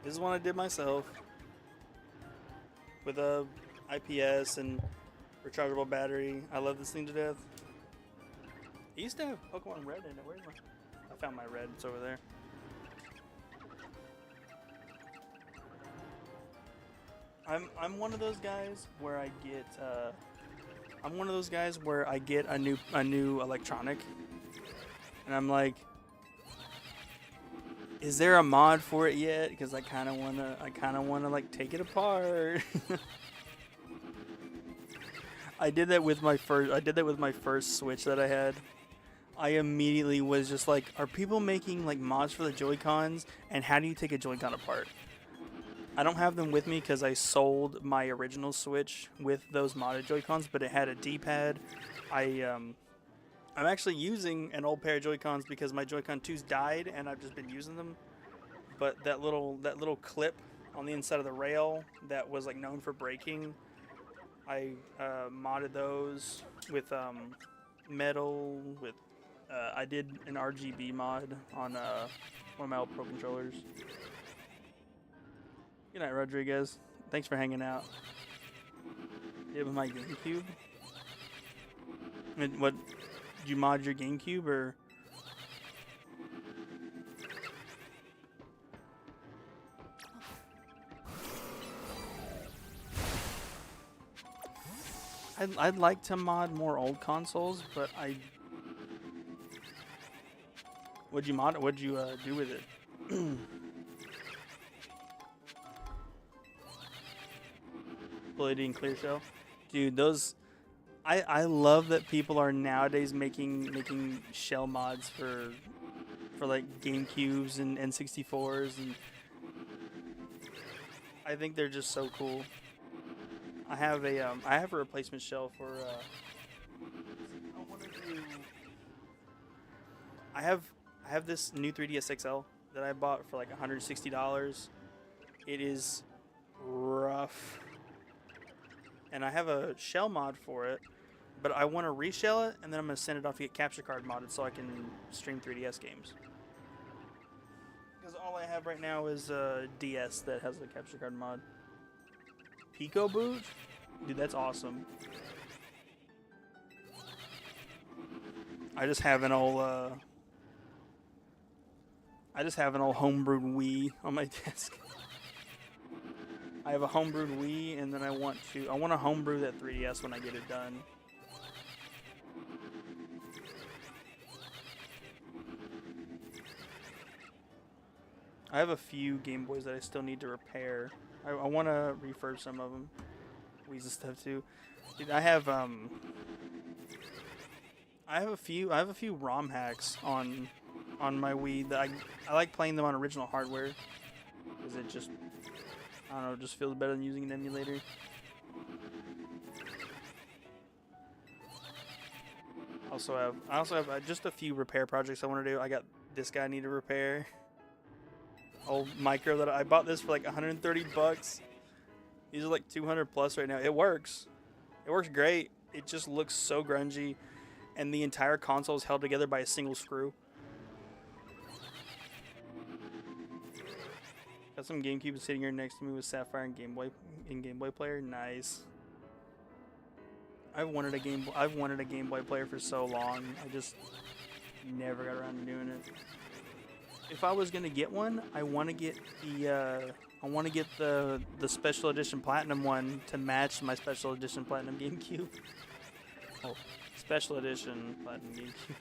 This is one I did myself with a IPS and rechargeable battery. I love this thing to death. It used to have Pokemon Red in it. Where's my? I found my red. It's over there. I'm one of those guys where I get a new electronic, and I'm like, is there a mod for it yet? Because I kind of wanna like take it apart. I did that with my first Switch that I had. I immediately was just like, are people making like mods for the Joy-Cons, and how do you take a Joy-Con apart? I don't have them with me because I sold my original Switch with those modded Joy-Cons, but it had a D-pad. I'm actually using an old pair of Joy-Cons because my Joy-Con 2s died, and I've just been using them. But that little clip on the inside of the rail that was like known for breaking, I modded those with metal. I did an RGB mod on one of my old Pro controllers. Good night, Rodriguez. Thanks for hanging out. Yeah, with my GameCube. And what? Did you mod your GameCube or? I'd like to mod more old consoles, but What'd you mod? What'd you do with it? Ability and clear shell, dude. Those, I love that people are nowadays making shell mods for like GameCubes and N64s, and I think they're just so cool. I have a replacement shell for I have this new 3DS XL that I bought for like $160. It is rough. And I have a shell mod for it, but I want to reshell it, and then I'm going to send it off to get capture card modded so I can stream 3DS games. Because all I have right now is a DS that has a capture card mod. Pico boot? Dude, that's awesome. I just have an old homebrewed Wii on my desk. I have a homebrewed Wii, and then I want to homebrew that 3DS when I get it done. I have a few Game Boys that I still need to repair. I want to refurb some of them. Wii's and stuff too. Dude, I have a few ROM hacks on my Wii that I like playing them on original hardware because it just, I don't know, just feels better than using an emulator. I also have just a few repair projects I want to do. I got this guy I need to repair. Old micro that I bought this for like 130 bucks. These are like 200 plus right now. It works. It works great. It just looks so grungy, and the entire console is held together by a single screw. Got some GameCube sitting here next to me with Sapphire and Game Boy player. Nice. I've wanted a Game Boy player for so long. I just never got around to doing it. If I was gonna get one, I want to get the special edition platinum one to match my special edition platinum GameCube. Oh, special edition platinum GameCube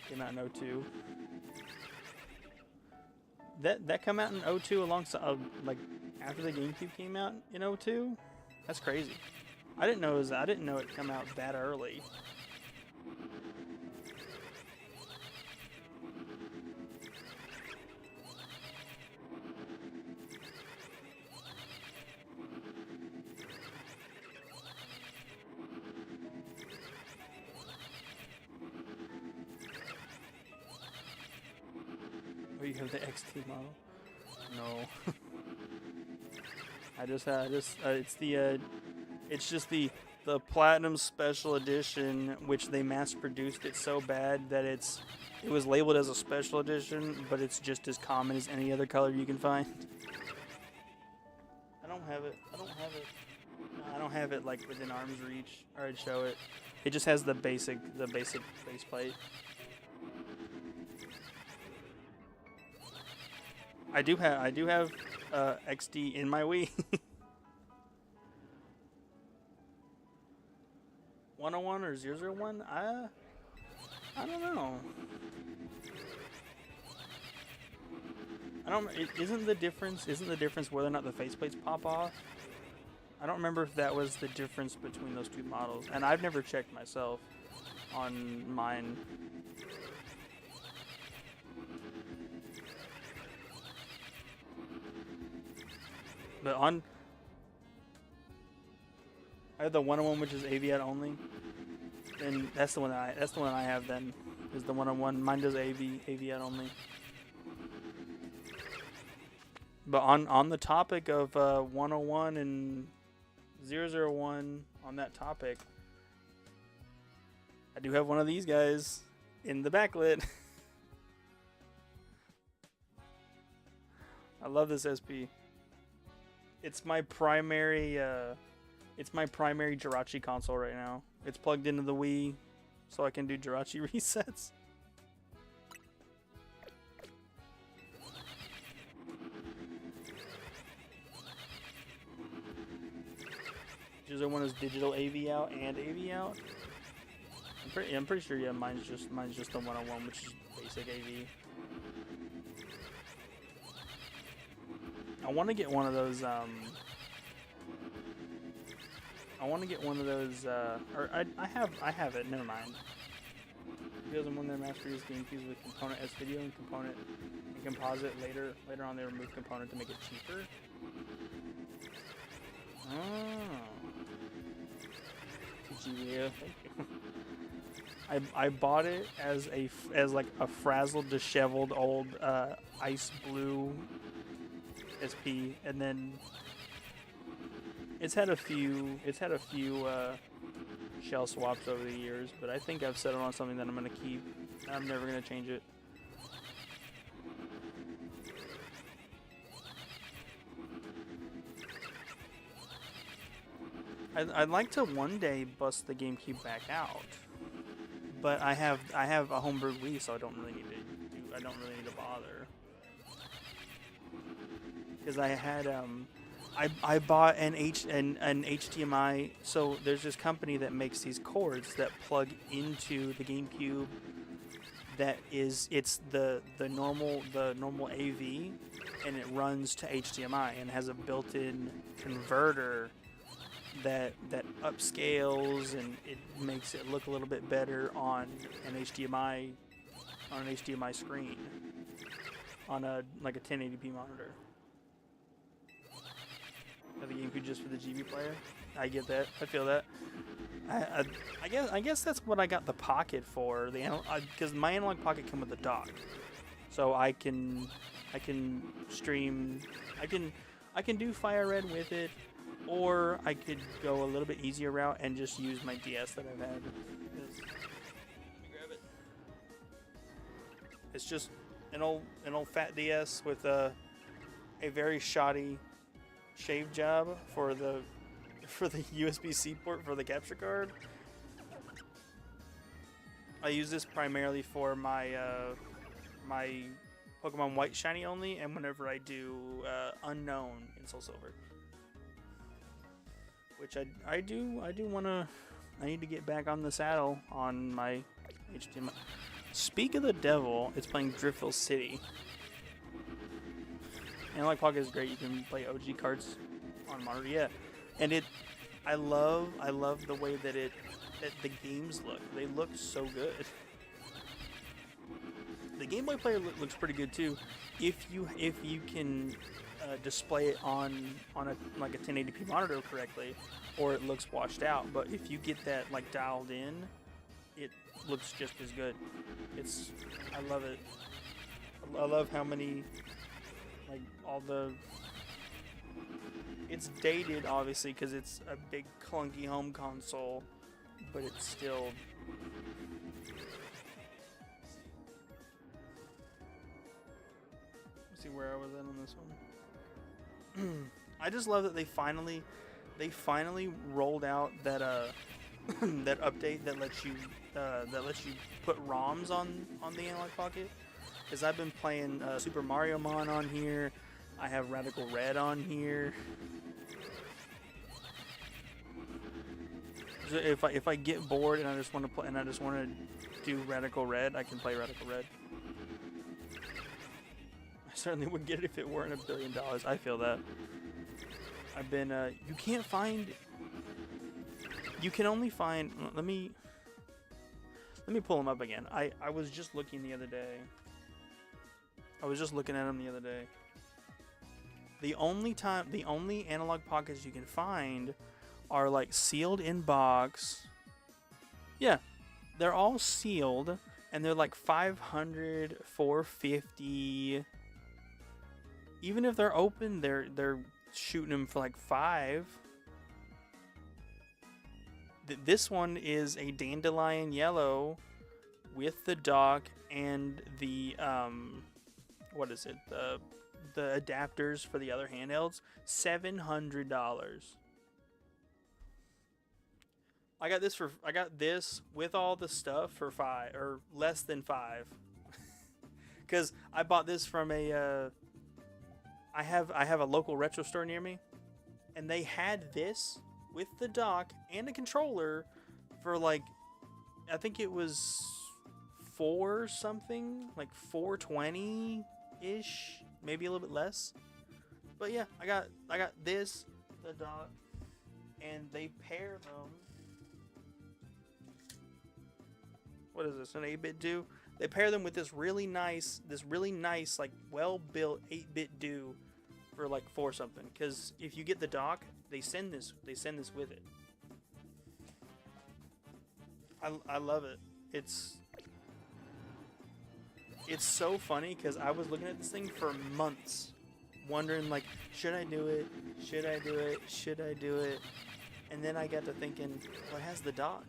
came out in 02. That come out in 02 alongside like after the GameCube came out in 02. That's crazy. I didn't know it come out that early. Oh, you have the XT model? No. It's just the Platinum Special Edition, which they mass produced it so bad that it was labeled as a special edition, but it's just as common as any other color you can find. I don't have it. No, I don't have it like within arm's reach, or I'd show it. It just has the basic faceplate. I do have XD in my Wii. 101 or 001? I don't know. Isn't the difference whether or not the faceplates pop off? I don't remember if that was the difference between those two models, and I've never checked myself on mine. But I have the 101, which is AV out only, and that's the one I have. Then is the 101. Mine does AV out only. But on the topic of 101 and 001, on that topic, I do have one of these guys in the backlit. I love this SP. It's my primary Jirachi console right now. It's plugged into the Wii, so I can do Jirachi resets. User one is digital AV out and AV out. I'm pretty sure. Yeah, mine's just the 101, which is basic AV. I want to get one of those. I have it. Never mind. Because I'm one of their mass-produced GameCubes with component S video and component and composite. Later on, they removed component to make it cheaper. Oh. GBO, thank you. I bought it as like a frazzled, disheveled old ice blue SP, and then it's had a few shell swaps over the years, but I think I've settled on something that I'm gonna keep. I'm never gonna change it. I'd like to one day bust the GameCube back out, but I have a homebrewed Wii, so I don't really need to bother. Because I had I bought an HDMI. So there's this company that makes these cords that plug into the GameCube. It's the normal AV, and it runs to HDMI and has a built-in converter that upscales, and it makes it look a little bit better on an HDMI screen on a 1080p monitor. The GameCube just for the GB player. I get that. I feel that. I guess that's what I got the Pocket for. Because my analog Pocket come with a dock, so I can stream. I can do Fire Red with it, or I could go a little bit easier route and just use my DS that I've had. Let me grab it. It's just an old fat DS with a very shoddy shave job for the USB-C port for the capture card. I use this primarily for my my Pokemon White Shiny only, and whenever I do Unknown in Soul Silver, which I need to get back on the saddle on my HDMI. Speak of the devil, it's playing Driftville City. Analog Pocket is great. You can play OG cards on monitor, yeah. And I love the way that the games look. They look so good. The Game Boy player looks pretty good too, if you can display it on a 1080p monitor correctly, or it looks washed out. But if you get that dialed in, it looks just as good. I love it. I love how many it's dated, obviously, because it's a big clunky home console, but it's still. Let's see where I was at on this one. I just love that they finally rolled out that that update that lets you put ROMs on the Analog Pocket. Because I've been playing Super Mario Mon on here. I have Radical Red on here. So if I get bored and I just want to play and I just want to do Radical Red, I can play Radical Red. I certainly would get it if it weren't $1 billion. I feel that. I've been you can only find. Let me pull them up again. I was just looking the other day. I was just looking at them the other day. The only Analog Pockets you can find are sealed in box. Yeah, they're all sealed, and they're $500, $450. Even if they're open, they're shooting them for $5. This one is a dandelion yellow with the dock and the what is it? The adapters for the other handhelds. $700. I got this with all the stuff for $5 or less than $5. Cause I bought this from a I have a local retro store near me, and they had this with the dock and a controller for I think it was $4 something, $420 ish, maybe a little bit less. But yeah, I got this, the dock, and they pair them. What is this? An 8-bit do? They pair them with this really nice, well-built 8-bit do for $4 something. Because if you get the dock, they send this with it. I love it. It's so funny because I was looking at this thing for months, wondering should I do it? Should I do it? Should I do it? And then I got to thinking, well, it has the dock.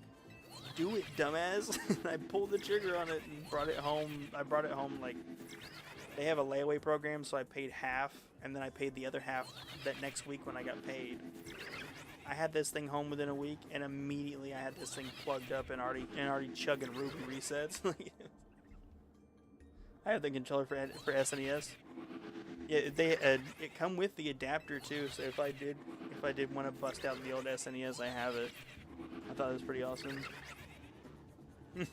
Do it, dumbass. And I pulled the trigger on it and brought it home. I brought it home they have a layaway program, so I paid half, and then I paid the other half that next week when I got paid. I had this thing home within a week, and immediately I had this thing plugged up and already chugging Ruby resets. I have the controller for SNES. Yeah, it come with the adapter too. So if I did want to bust out the old SNES, I have it. I thought it was pretty awesome. Let's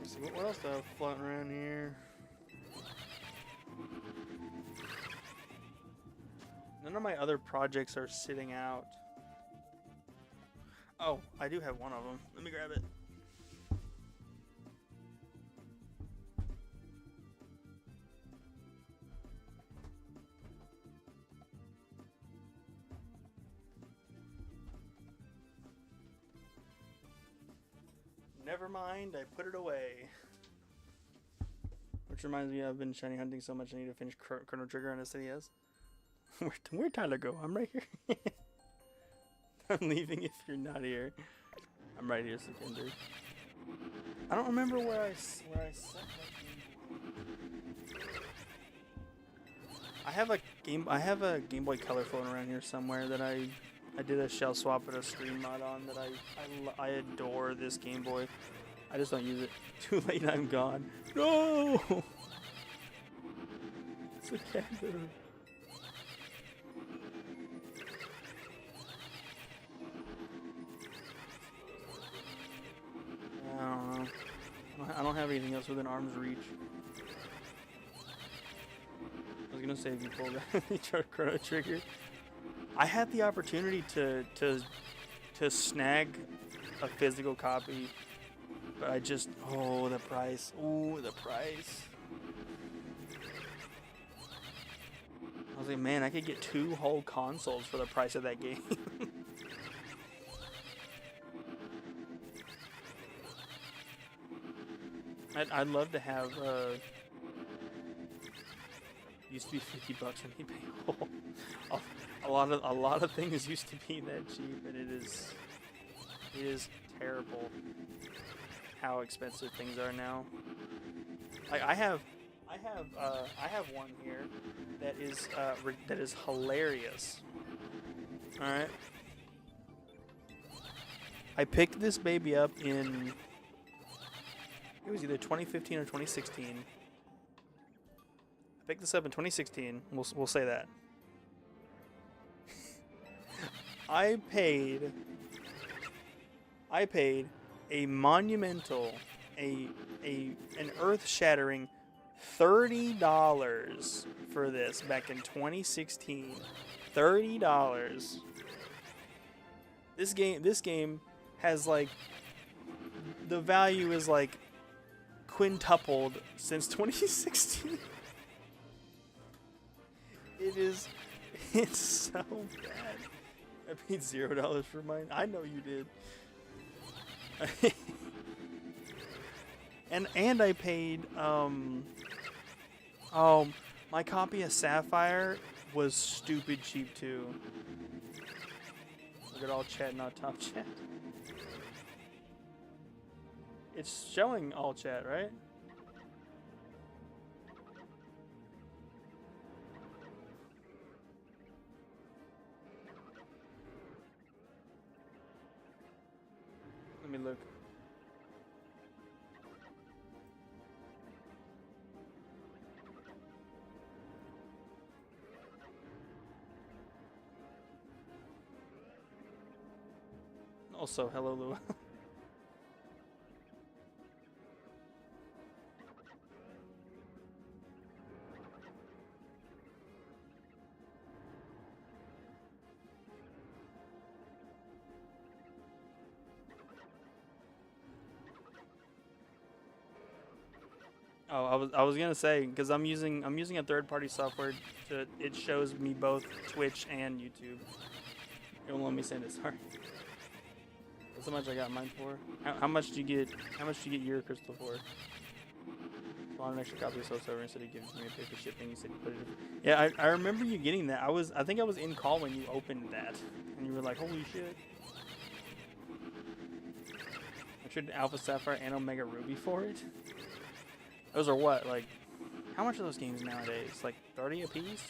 see what else do I have floating around here. None of my other projects are sitting out. Oh, I do have one of them. Let me grab it. Never mind, I put it away. Which reminds me, I've been shiny hunting so much I need to finish Chrono Trigger on SNES. Where'd Tyler go? I'm right here. I'm leaving if you're not here. I'm right here, Sikander. I don't remember where I set that game. I have a Game Boy Color floating around here somewhere that I did a shell swap and a screen mod on that I adore this Game Boy. I just don't use it. Too late, I'm gone. No! Sikander. I don't know. I don't have anything else within arm's reach. I was gonna say if you pulled that Chrono Trigger. I had the opportunity to snag a physical copy, but I just the price. Ooh, the price. I was like, man, I could get 2 whole consoles for the price of that game. I'd love to have. Used to be $50 on eBay. A lot of things used to be that cheap, and it is terrible how expensive things are now. Like I have one here that is hilarious. All right, I picked this baby up in. It was either 2015 or 2016. I picked this up in 2016. We'll say that. I paid a monumental, an earth-shattering $30 for this back in 2016. $30. This game has like the value is like quintupled since 2016. It's so bad. I paid $0 for mine. I know you did. and I paid my copy of Sapphire was stupid cheap too. Look at all chat, not top chat. It's showing all chat, right? Let me look. Also, hello, Lua. Oh, I was gonna say because I'm using a third-party software it shows me both Twitch and YouTube. It won't let me send it. Sorry. That's how much I got mine for. How much do you get? How much do you get your crystal for? I want an extra copy of Soul Silver instead of giving me a paper shipping. You said you put it in. Yeah, I remember you getting that. I think I was in call when you opened that, and you were like, "Holy shit!" I traded Alpha Sapphire and Omega Ruby for it. Those are what? Like, how much are those games nowadays? Like 30 a piece?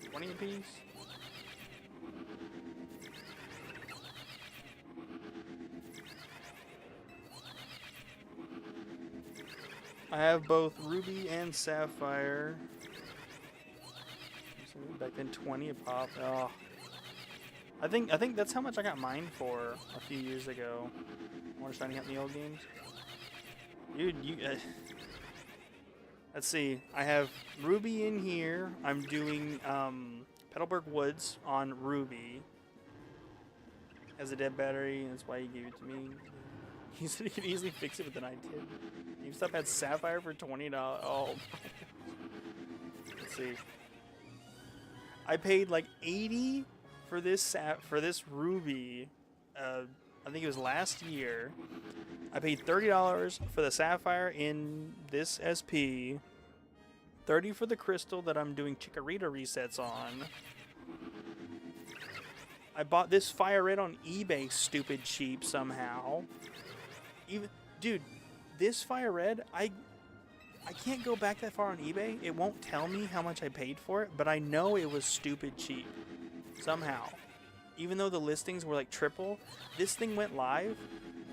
20 a piece? I have both Ruby and Sapphire. Back then, 20 a pop. Oh, I think that's how much I got mine for a few years ago. More shiny out in the old games. Dude, let's see. I have Ruby in here. I'm doing Petalburg Woods on Ruby. Has a dead battery, that's why he gave it to me. He said he could easily fix it, but then I did. GameStop had Sapphire for $20. Oh, let's see. I paid like 80 for this Ruby. I think it was last year. I paid $30 for the Sapphire in this SP. 30 for the Crystal that I'm doing Chikorita resets on. I bought this Fire Red on eBay, stupid cheap somehow. Dude, this Fire Red, I can't go back that far on eBay. It won't tell me how much I paid for it, but I know it was stupid cheap somehow. Even though the listings were like triple, this thing went live,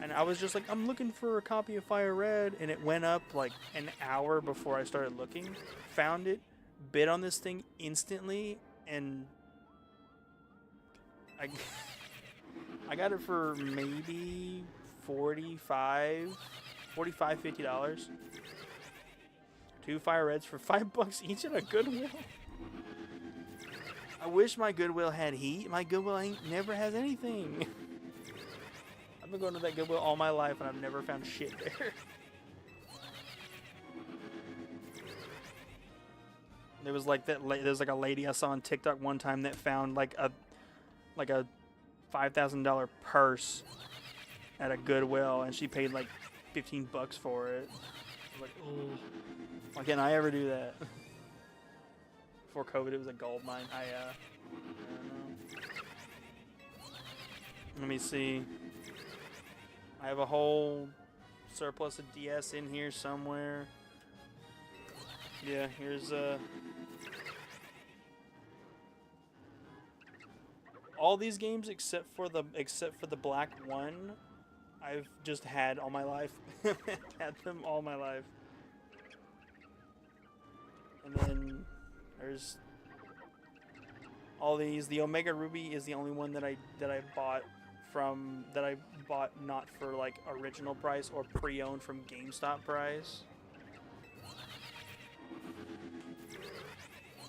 and I was just like, I'm looking for a copy of Fire Red, and it went up like an hour before I started looking. Found it, bid on this thing instantly, and I got it for maybe $50. Two Fire Reds for $5 each at a Goodwill. I wish my Goodwill had heat. My Goodwill never has anything. I've been going to that Goodwill all my life and I've never found shit there. There was like there's like a lady I saw on TikTok one time that found like a $5,000 purse at a Goodwill, and she paid like $15 for it. I was like, oh, why can't I ever do that? Before COVID, it was a gold mine. I don't know. Let me see. I have a whole surplus of DS in here somewhere. Yeah, here's all these games except for the black one, I've just had all my life. Had them all my life. And then there's all these. The Omega Ruby is the only one that I bought not for like original price or pre-owned from GameStop price.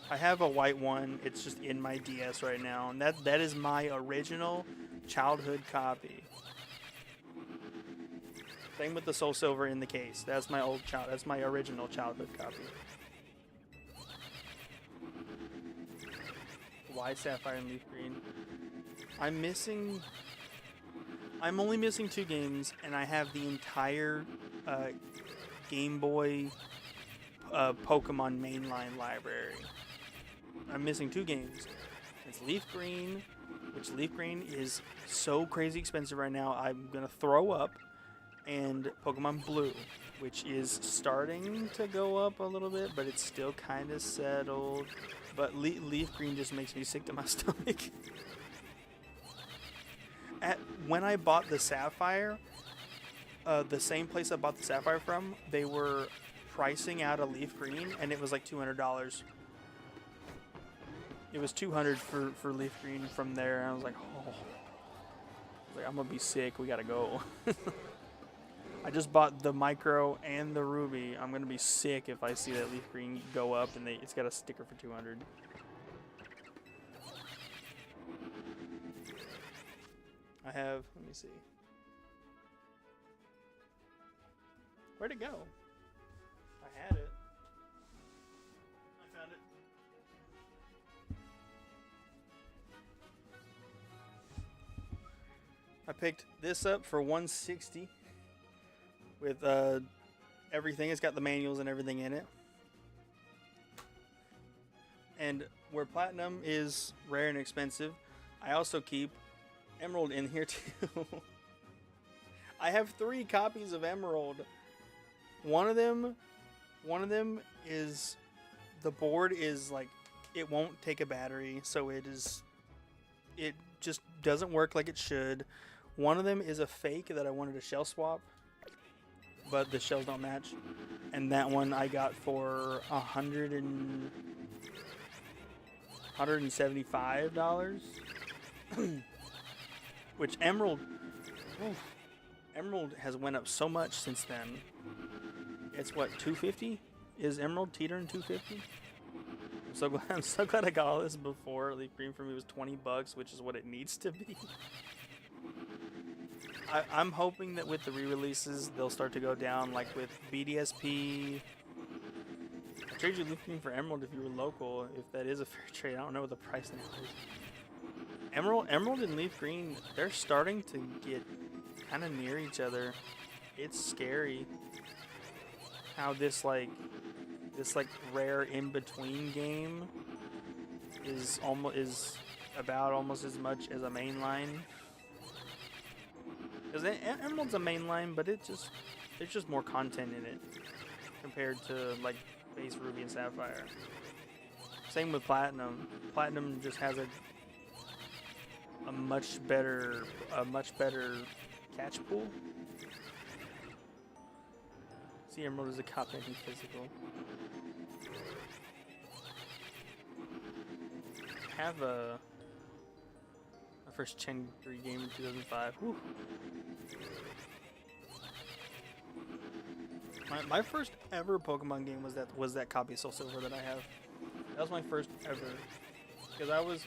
I have a white one. It's just in my DS right now, and that is my original childhood copy. Same with the Soul Silver in the case. That's my That's my original childhood copy. Why Sapphire and Leaf Green? I'm only missing 2 games, and I have the entire Game Boy Pokemon mainline library. I'm missing 2 games. It's Leaf Green, which Leaf Green is so crazy expensive right now, I'm gonna throw up, and Pokemon Blue, which is starting to go up a little bit, but it's still kind of settled. But Leaf Green just makes me sick to my stomach. When I bought the Sapphire, the same place I bought the Sapphire from, they were pricing out a Leaf Green, and it was like $200. It was $200 for Leaf Green from there, and I was like, oh. I'm gonna be sick, we gotta go. I just bought the Micro and the Ruby. I'm gonna be sick if I see that Leaf Green go up and it's got a sticker for $200. I have, let me see. Where'd it go? I had it. I found it. I picked this up for $160 with everything. It's got the manuals and everything in it. And where Platinum is rare and expensive, I also keep Emerald in here too. I have 3 copies of Emerald. One of them, one of them is the board is like it won't take a battery, so it just doesn't work like it should. One of them is a fake that I wanted to shell swap, but the shells don't match. And that one I got for $175. Which Emerald has went up so much since then. It's what, 250? Is Emerald teetering 250? I'm so glad I got all this before. Leaf Green for me was $20, which is what it needs to be. I'm hoping that with the re-releases, they'll start to go down, like with BDSP. I'd trade you Leaf Green for Emerald if you were local, if that is a fair trade. I don't know what the price now is. Emerald and Leaf Green, they're starting to get kind of near each other. It's scary how this rare in-between game is about almost as much as a mainline. Because Emerald's a mainline, but there's just more content in it compared to like base Ruby and Sapphire. Same with Platinum. Platinum just has a much better catch pool. See, Emerald is a copy of physical. I have my first Gen 3 game in 2005. Whew. My first ever Pokemon game was that copy of Soul Silver that I have. That was my first ever, because I was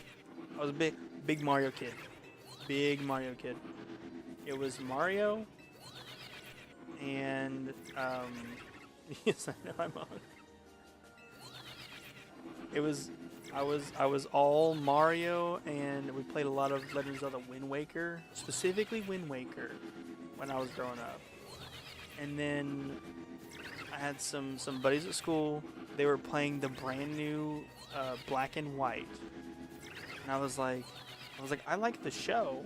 a big Mario kid. Big Mario kid. It was Mario and yes, I know I'm on. I was all Mario, and we played a lot of Legend of Zelda Wind Waker, specifically Wind Waker, when I was growing up. And then I had some buddies at school. They were playing the brand new Black and White, and I was like, I like the show.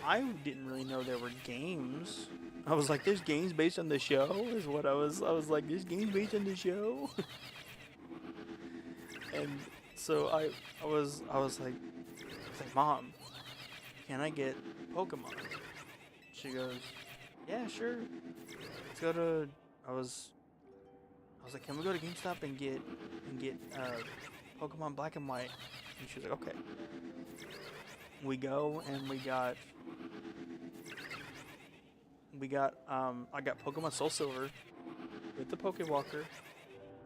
I didn't really know there were games. I was like, there's games based on the show, is what I was like, there's games based on the show. And so I was like, Mom, can I get Pokemon? She goes, yeah, sure. Let's go to. I was like, can we go to GameStop and get Pokemon Black and White? And she was like, okay. We go and we got I got Pokemon Soul Silver with the Pokewalker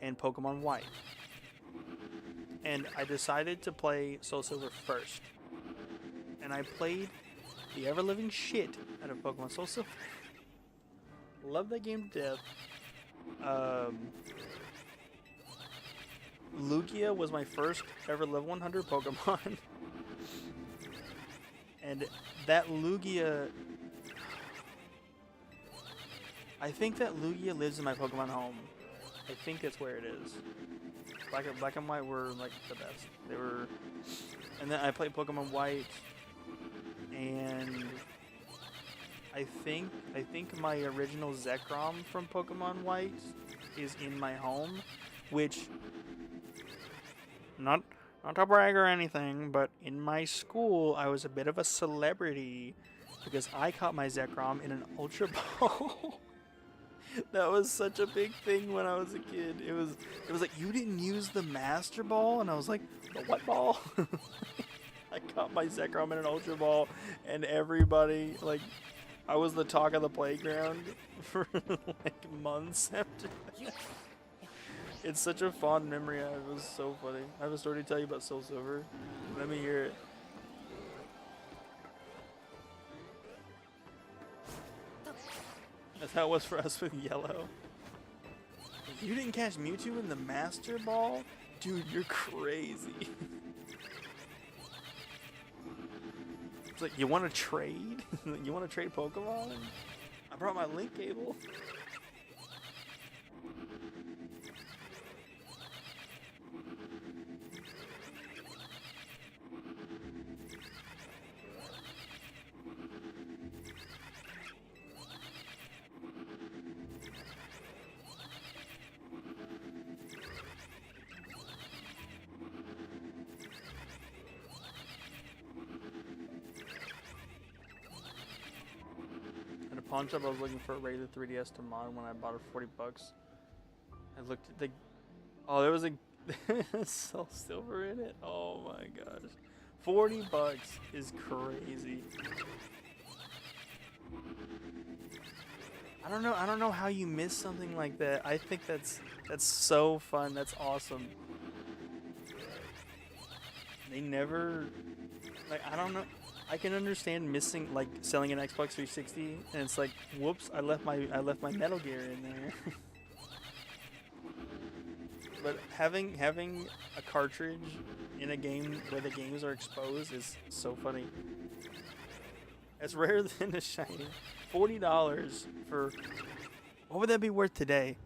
and Pokemon White. And I decided to play Soul Silver first. And I played the ever-living shit out of Pokemon Soul Silver. Love that game to death. Lugia was my first ever level 100 Pokemon. And that Lugia... I think that Lugia lives in my Pokemon home. I think that's where it is. Black and White were like the best. They were... And then I played Pokemon White, and I think my original Zekrom from Pokemon White is in my home, which, not to brag or anything, but in my school I was a bit of a celebrity because I caught my Zekrom in an Ultra Ball. That was such a big thing when I was a kid. It was like, you didn't use the Master Ball? And I was like, the what ball? I caught my Zekrom in an Ultra Ball, and everybody, like, I was the talk of the playground for like months after that. It's such a fond memory. It was so funny. I have a story to tell you about Soul Silver. Let me hear it. That's how it was for us with Yellow. You didn't catch Mewtwo in the Master Ball? Dude, you're crazy. It's like, you want to trade? You want to trade Pokemon? I brought my link cable. pawn shop, I was looking for a regular 3DS to mod when I bought it for $40. I looked at the. Oh, there was a Soul Silver in it. Oh my gosh, $40 is crazy. I don't know how you miss something like that. I think that's so fun. That's awesome. They never, like, I don't know. I can understand missing, like, selling an Xbox 360 and it's like, whoops, I left my Metal Gear in there. But having a cartridge in a game where the games are exposed is so funny. It's rarer than a shiny. $40 for, what would that be worth today?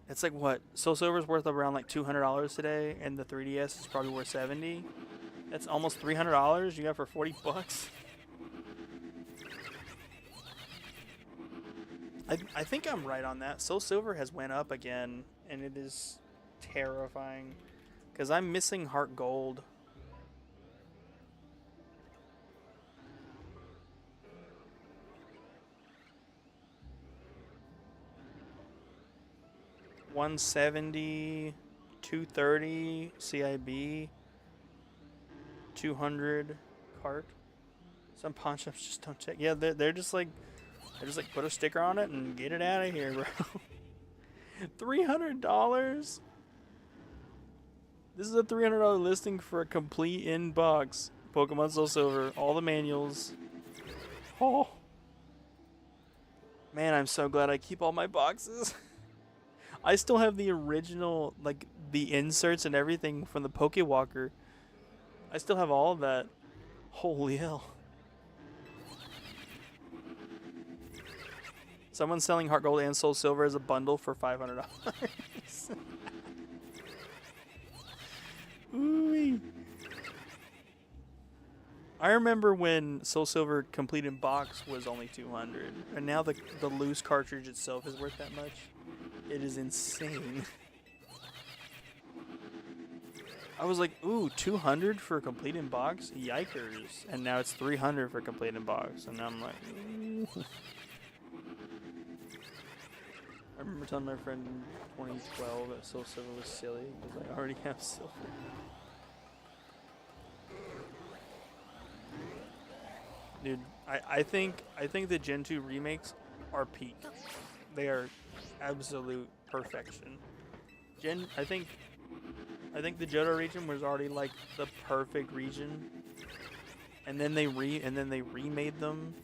It's like, what, Soul Silver's worth around like $200 today, and the 3DS is probably worth $70. That's almost $300 you got for $40. I think I'm right on that. Soul Silver has went up again, and it is terrifying because I'm missing Heart Gold. $170, $230 CIB, 200 cart. Some pawn shops just don't check. Yeah, they're just like put a sticker on it and get it out of here, bro. $300. This is a $300 listing for a complete in-box Pokemon Soul Silver, all the manuals. Oh, man, I'm so glad I keep all my boxes. I still have the original, like, the inserts and everything from the Pokewalker. I still have all of that. Holy hell. Someone's selling Heart Gold and Soul Silver as a bundle for $500. Ooh-wee. I remember when Soul Silver complete in box was only $200, and now the loose cartridge itself is worth that much. It is insane. I was like, ooh, $200 for a complete in box? Yikers. And now it's $300 for complete in box. And now I'm like, ooh. I remember telling my friend in 2012 that Soul Silver was silly because I already have silver. Dude, I think the Gen 2 remakes are peak. They are absolute perfection. I think the Johto region was already like the perfect region, and then they remade them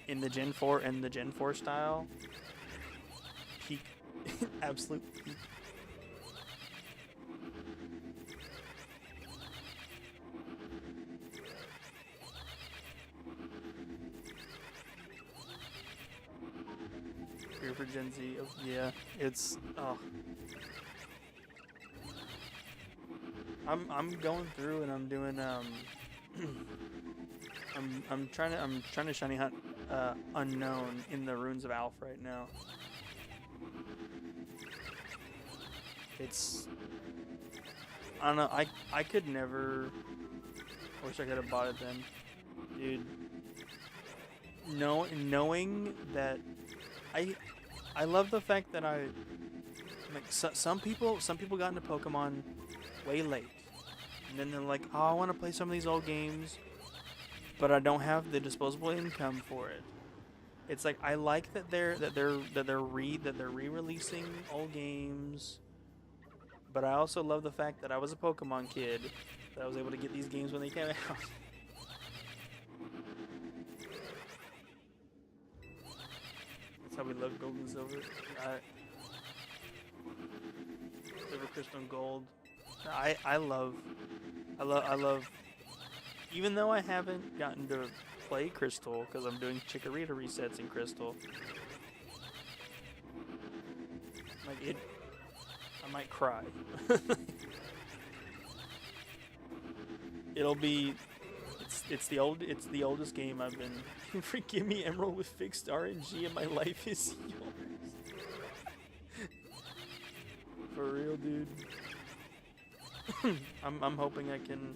in the Gen 4 and the Gen 4 style. Peak, absolute peak. Here for Gen Z, yeah, it's oh. I'm going through and I'm doing I'm trying to shiny hunt unknown in the runes of Alph right now. It's, I don't know, I could never. I wish I could have bought it then, dude. Knowing that I love the fact that like some people got into Pokemon way late, and then they're like, oh, I want to play some of these old games, but I don't have the disposable income for it. It's like, I like that they're re-releasing old games, but I also love the fact that I was a Pokemon kid, that I was able to get these games when they came out. That's how we love Gold and Silver. Silver, Crystal, and Gold. I love, even though I haven't gotten to play Crystal because I'm doing Chikorita resets in Crystal. Like I might cry. It'll be, it's the oldest game I've been. Forgive me, Emerald with fixed RNG, and my life is yours. For real, dude. I'm hoping I can.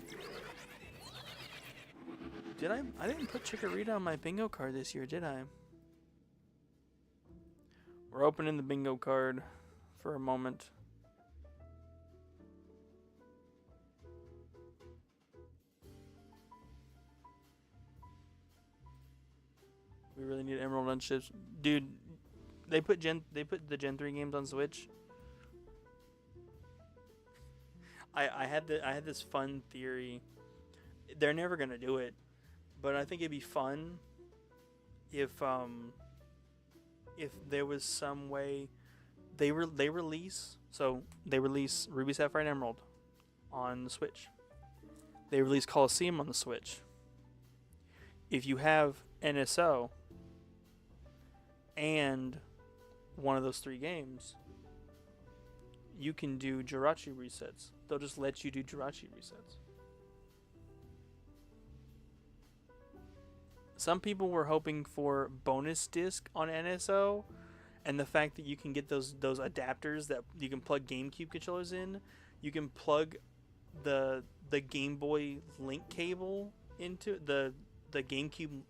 I didn't put Chikorita on my bingo card this year, did I? We're opening the bingo card for a moment. We really need Emerald on ships, dude. They put the Gen 3 games on Switch. I had this fun theory. They're never gonna do it, but I think it'd be fun if there was some way they release Ruby Sapphire and Emerald on the Switch. They release Colosseum on the Switch. If you have NSO and one of those 3 games, you can do Jirachi resets. They'll just let you do Jirachi resets. Some people were hoping for bonus disc on NSO, and the fact that you can get those adapters that you can plug GameCube controllers in. You can plug the Game Boy link cable into the GameCube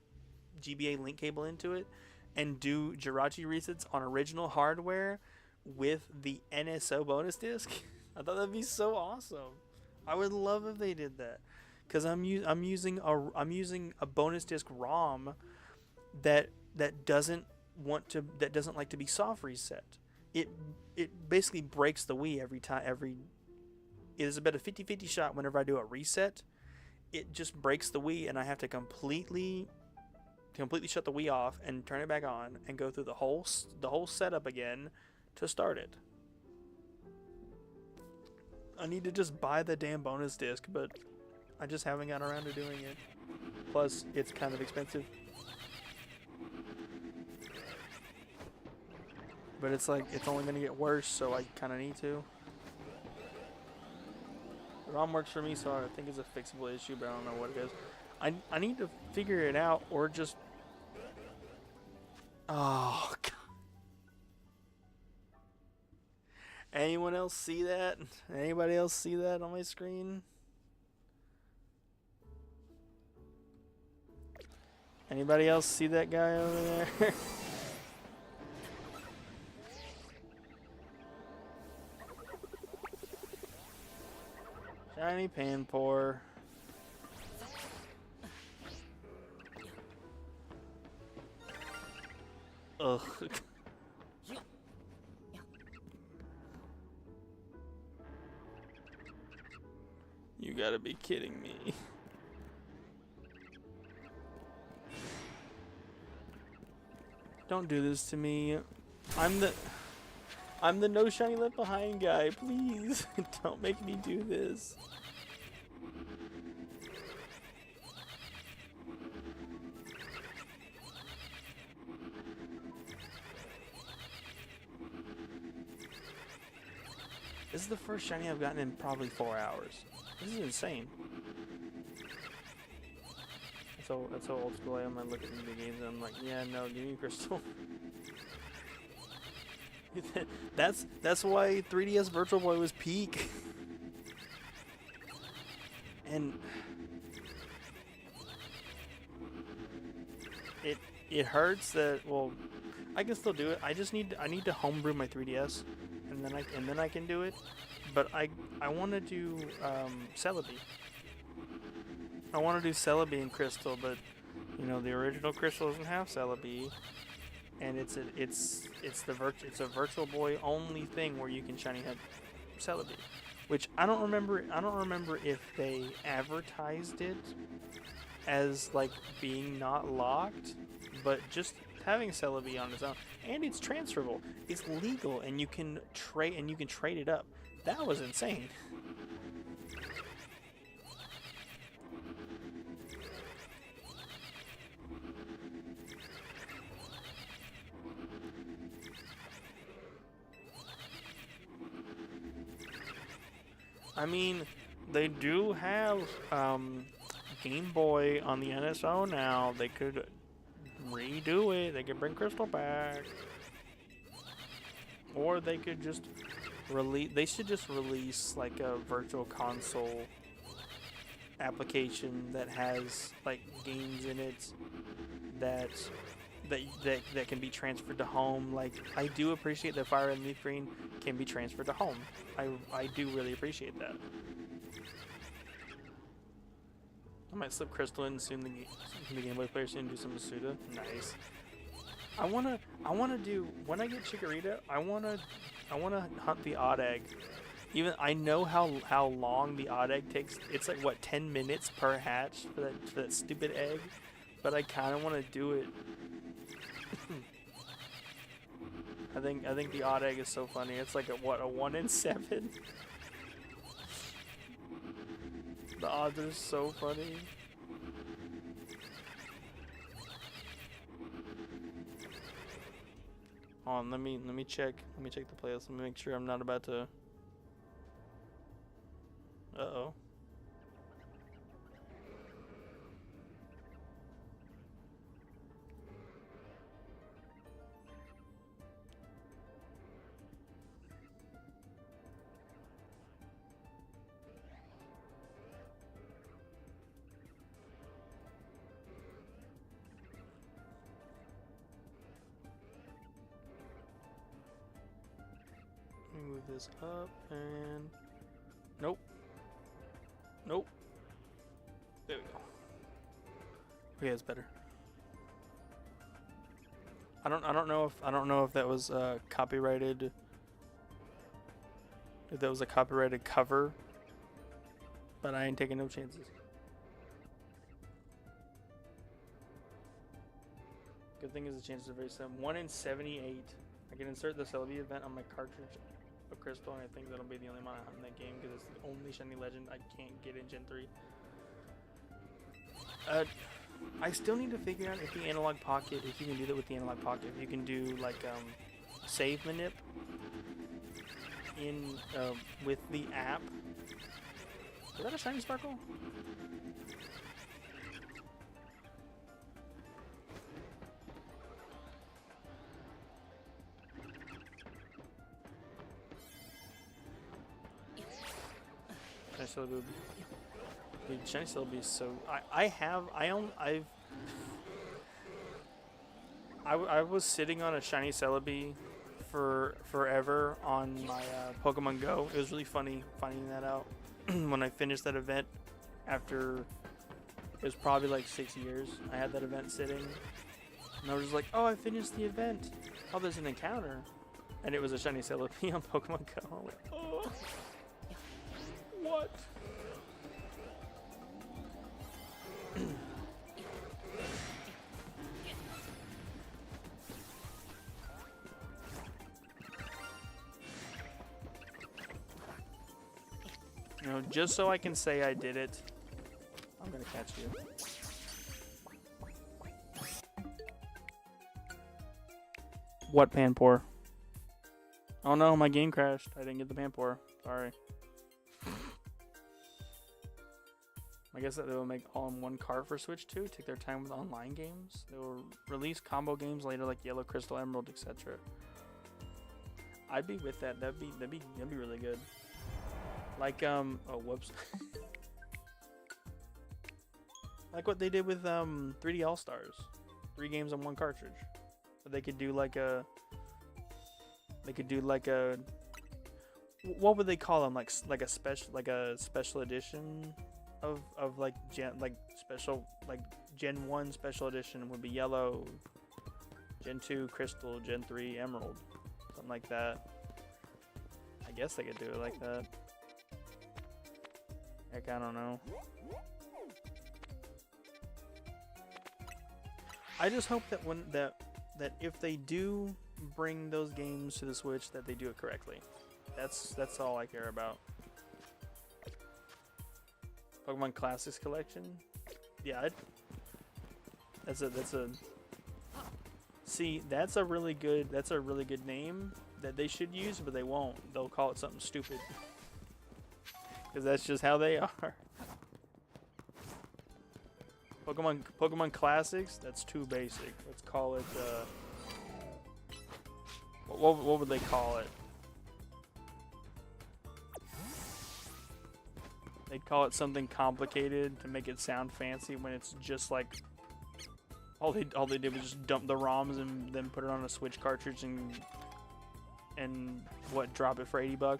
GBA link cable into it, and do Jirachi resets on original hardware with the NSO bonus disc. I thought that'd be so awesome. I would love if they did that, because I'm using a bonus disc ROM that doesn't like to be soft reset. It basically breaks the Wii every time. It is about a 50-50 shot whenever I do a reset. It just breaks the Wii, and I have to completely shut the Wii off and turn it back on and go through the whole setup again to start it. I need to just buy the damn bonus disc, but I just haven't gotten around to doing it. Plus, it's kind of expensive. But it's like, it's only going to get worse, so I kind of need to. The ROM works for me, so I think it's a fixable issue, but I don't know what it is. I need to figure it out, or just... Oh, God. Anyone else see that? Anybody else see that on my screen? Anybody else see that guy over there? Shiny Panpour. Ugh. You gotta be kidding me. Don't do this to me. I'm the no shiny left behind guy. Please don't make me do this. This is the first shiny I've gotten in probably 4 hours. This is insane. That's so old school I am. I look at the games and I'm like, yeah, no, give me Crystal. that's why 3DS Virtual Boy was peak. And it hurts that, well, I can still do it. I need to homebrew my 3DS, and then I can do it. But I want to do Celebi. I want to do Celebi and Crystal, but you know the original Crystal doesn't have Celebi, and it's a Virtual Boy only thing where you can shiny hunt Celebi, which I don't remember if they advertised it as like being not locked, but just having Celebi on its own, and it's transferable, it's legal, and you can trade it up. That was insane. I mean, they do have Game Boy on the NSO now. They could redo it. They could bring Crystal back, or they could just release. They should just release like a Virtual Console application that has like games in it that that can be transferred to home. Like, I do appreciate that Fire and Leaf Green can be transferred to home. I do really appreciate that. I might slip Crystal in soon. The Game Boy player soon. Do some Masuda. Nice. I wanna do when I get Chikorita. I wanna hunt the odd egg. Even I know how long the odd egg takes. It's like what 10 minutes per hatch for that stupid egg. But I kind of want to do it. I think the odd egg is so funny. It's like a 1 in 7. The odds are so funny. Hold on, let me check. Let me check the playlist. Let me make sure I'm not about to. Uh-oh. Move this up and nope. There we go. Okay, it's better. I don't know if that was copyrighted. If that was a copyrighted cover, but I ain't taking no chances. Good thing is the chances are very slim. 1 in 78. I can insert the Celebi event on my cartridge of Crystal, and I think that'll be the only amount I have in that game because it's the only shiny legend I can't get in Gen 3. I still need to figure out if the Analog Pocket, if you can do that with the Analog Pocket, if you can do like save manip in with the app. Is that a shiny sparkle? Shiny Celebi. Dude, Shiny Celebi is so. I was sitting on a Shiny Celebi for forever on my Pokemon Go. It was really funny finding that out when I finished that event. After it was probably like 6 years, I had that event sitting, and I was just like, "Oh, I finished the event. Oh, there's an encounter," and it was a Shiny Celebi on Pokemon Go. I'm like, oh, what? You know, just so I can say I did it, I'm gonna catch you. What Panpour? Oh no, my game crashed. I didn't get the Panpour. Sorry. I guess that they will make all-in-one cart for Switch 2. Take their time with online games. They will release combo games later, like Yellow, Crystal, Emerald, etc. I'd be with that. That'd be really good. Like oh whoops. Like what they did with 3D All Stars, 3 games on 1 cartridge. But they could do like a. What would they call them? Like a special edition of like Gen 1 special edition would be Yellow, Gen 2 Crystal, Gen 3 Emerald, something like that. I guess they could do it like that. Heck, I don't know. I just hope that that if they do bring those games to the Switch, that they do it correctly. That's all I care about. Pokemon Classics Collection. Yeah, that's a. See, that's a really good name that they should use, but they won't. They'll call it something stupid. Because that's just how they are. Pokemon Classics, that's too basic. Let's call it, what would they call it? They'd call it something complicated to make it sound fancy when it's just like... all they did was just dump the ROMs and then put it on a Switch cartridge and what, drop it for $80.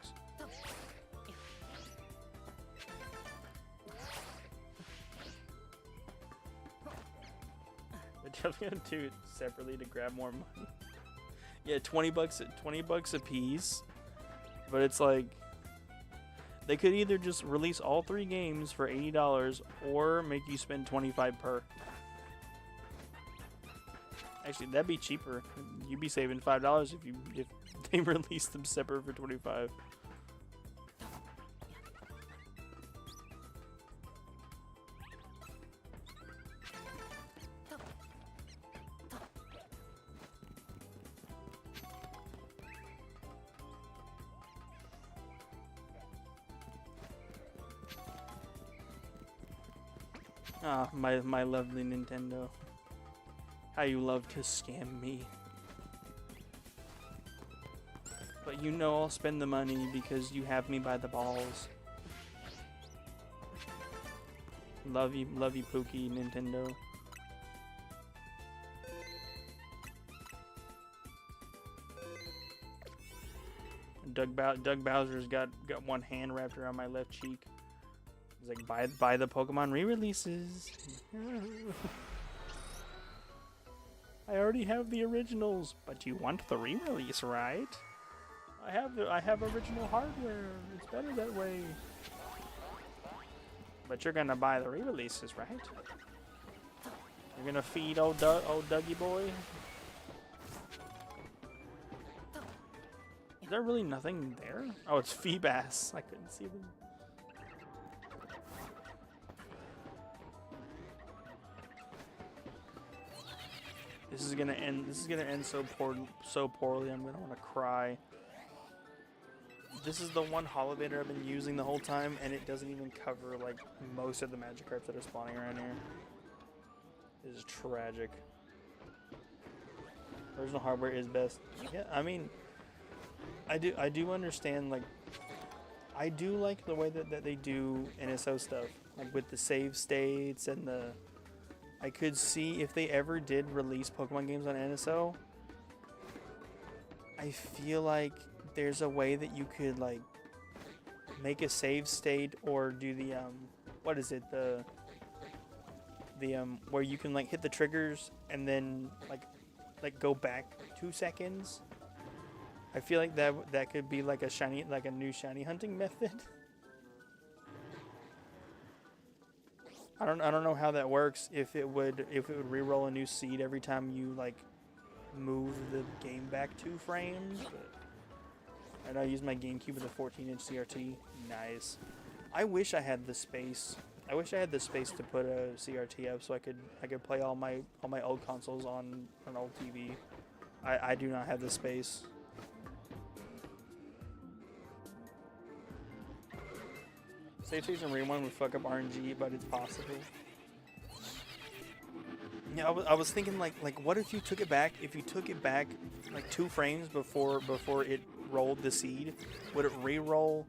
They're definitely gonna do it separately to grab more money. Yeah, $20 a piece. But it's like they could either just release all 3 games for $80 or make you spend $25 per. Actually, that'd be cheaper. You'd be saving $5 if they release them separate for $25. Ah, my lovely Nintendo. How you love to scam me. But you know I'll spend the money because you have me by the balls. Love you Pookie, Nintendo. Doug Bowser's got one hand wrapped around my left cheek. He's like, buy the Pokemon re-releases. I already have the originals, but you want the re-release, right? I have original hardware. It's better that way. But you're gonna buy the re-releases, right? You're gonna feed old Dougie boy. Is there really nothing there? Oh, it's Feebass. I couldn't see them. This is gonna end so poorly. I'm gonna want to cry. This is the one Holobator I've been using the whole time, and it doesn't even cover like most of the Magikarps that are spawning around here. This is tragic. Original hardware is best. Yeah, I mean, I do understand. Like, I do like the way that they do NSO stuff, like with the save states and the. I could see if they ever did release Pokemon games on NSO. I feel like there's a way that you could like make a save state or do the what is it, the where you can like hit the triggers and then like go back 2 seconds. I feel like that could be like a new shiny hunting method. I don't know how that works. If it would re-roll a new seed every time you like move the game back 2 frames. But and I use my GameCube with a 14-inch CRT. Nice. I wish I had the space. I wish I had the space to put a CRT up so I could play all my old consoles on an old TV. I do not have the space. Save states and rewind would fuck up RNG, but it's possible. Yeah, I was thinking like what if you took it back? If you took it back like 2 frames before it rolled the seed, would it re-roll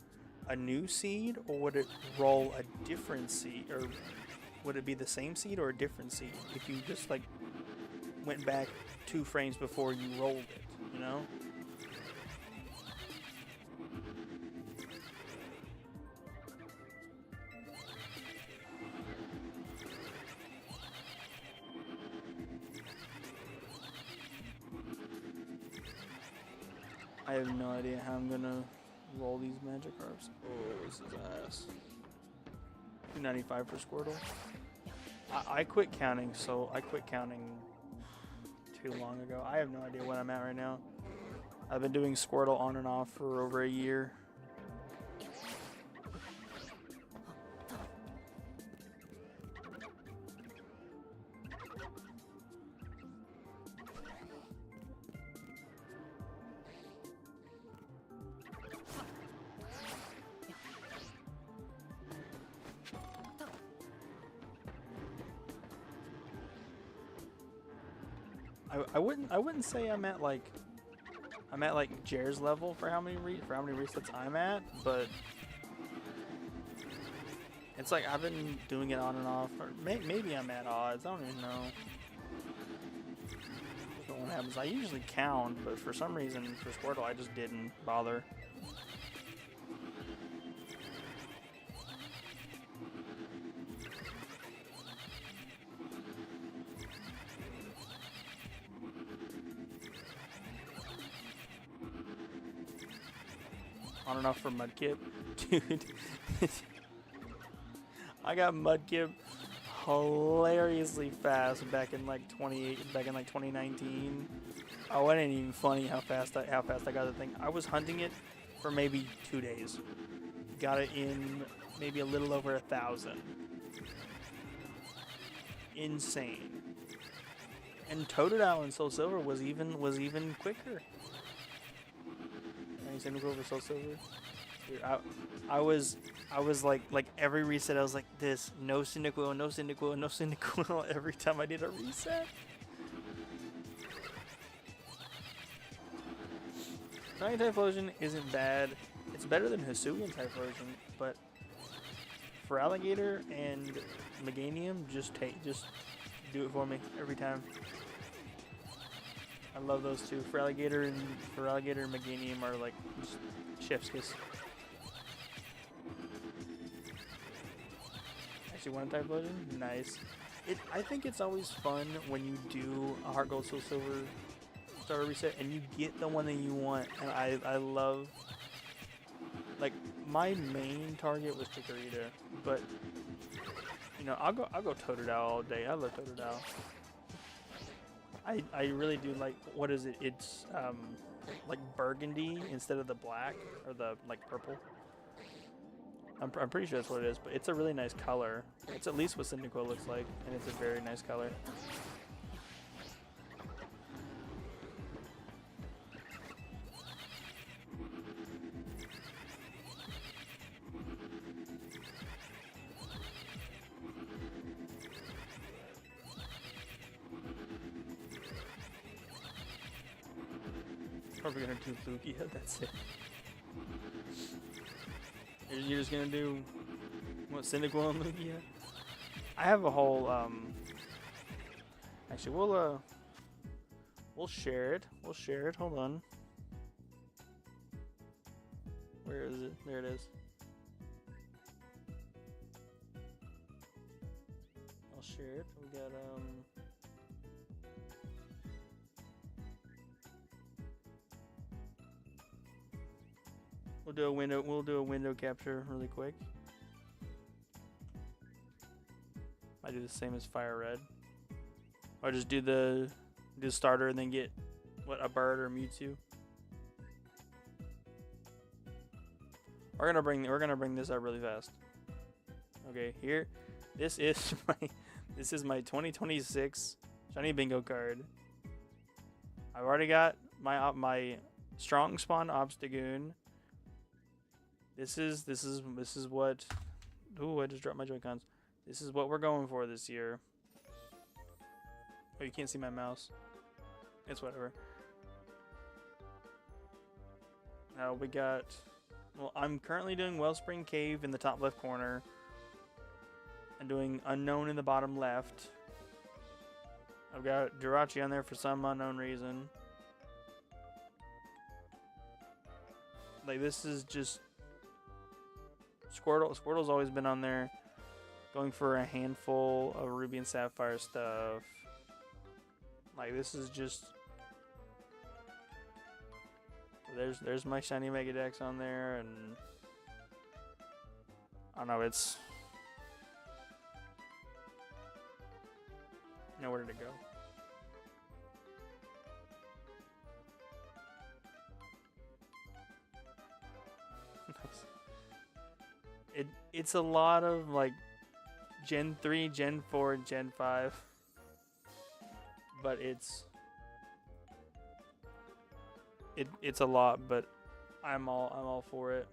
a new seed or would it roll a different seed, or would it be the same seed or a different seed if you just like went back 2 frames before you rolled it? You know. I have no idea how I'm gonna roll these Magikarps. Oh, this is ass. $2.95 for Squirtle. I quit counting, so I quit counting too long ago. I have no idea what I'm at right now. I've been doing Squirtle on and off for over a year. I wouldn't say I'm at like Jer's level for how many resets I'm at, but it's like I've been doing it on and off, or maybe I'm at odds. I don't even know. what happens. I usually count, but for some reason, for Squirtle, I just didn't bother. On and off for Mudkip. Dude. I got Mudkip hilariously fast back in like 2019. Oh, it ain't even funny how fast I got the thing. I was hunting it for maybe 2 days. Got it in maybe a little over 1,000. Insane. And Totodile in Soul Silver was even quicker. Cynical over Soul Silver. Dude, I was like every reset I was like this, no Cyndaquil, no Cyndaquil, no Cyndaquil every time I did a reset. Dragon Typhlosion isn't bad. It's better than Hisuian Typhlosion, but for Alligator and Meganium, just do it for me every time. I love those two. For Alligator and Meganium are like just chef's kiss. Actually, one Typhlosion, nice. I think it's always fun when you do a Heart Gold Soul Silver starter reset and you get the one that you want. And I love, like, my main target was Chikorita, but you know I'll go Totodile all day. I love Totodile. I really do like, what is it? It's like burgundy instead of the black or the like purple. I'm pretty sure that's what it is, but it's a really nice color. It's at least what Cyndaquil looks like, and it's a very nice color. Probably gonna do Lugia, that's it. You're just gonna do what, Cyndaquil and Lugia? I have a whole actually we'll share it. We'll share it. Hold on. Where is it? There it is. I'll share it. We got We'll do a window capture really quick. I do the same as Fire Red. Or just do the starter and then get what, a bird or a Mewtwo. We're gonna bring this up really fast. Okay, here. This is my 2026 Shiny Bingo card. I've already got my Strong Spawn Obstagoon. This is what. Ooh, I just dropped my Joy-Cons. This is what we're going for this year. Oh, you can't see my mouse. It's whatever. Now we got. Well, I'm currently doing Wellspring Cave in the top left corner. I'm doing Unknown in the bottom left. I've got Jirachi on there for some unknown reason. Like, this is just Squirtle's always been on there, going for a handful of Ruby and Sapphire stuff. Like, this is just. There's my shiny Mega Dex on there, and I don't know, it's. Now, where did it go? It's a lot of like Gen 3, Gen 4, Gen 5. But it's a lot, but I'm all for it.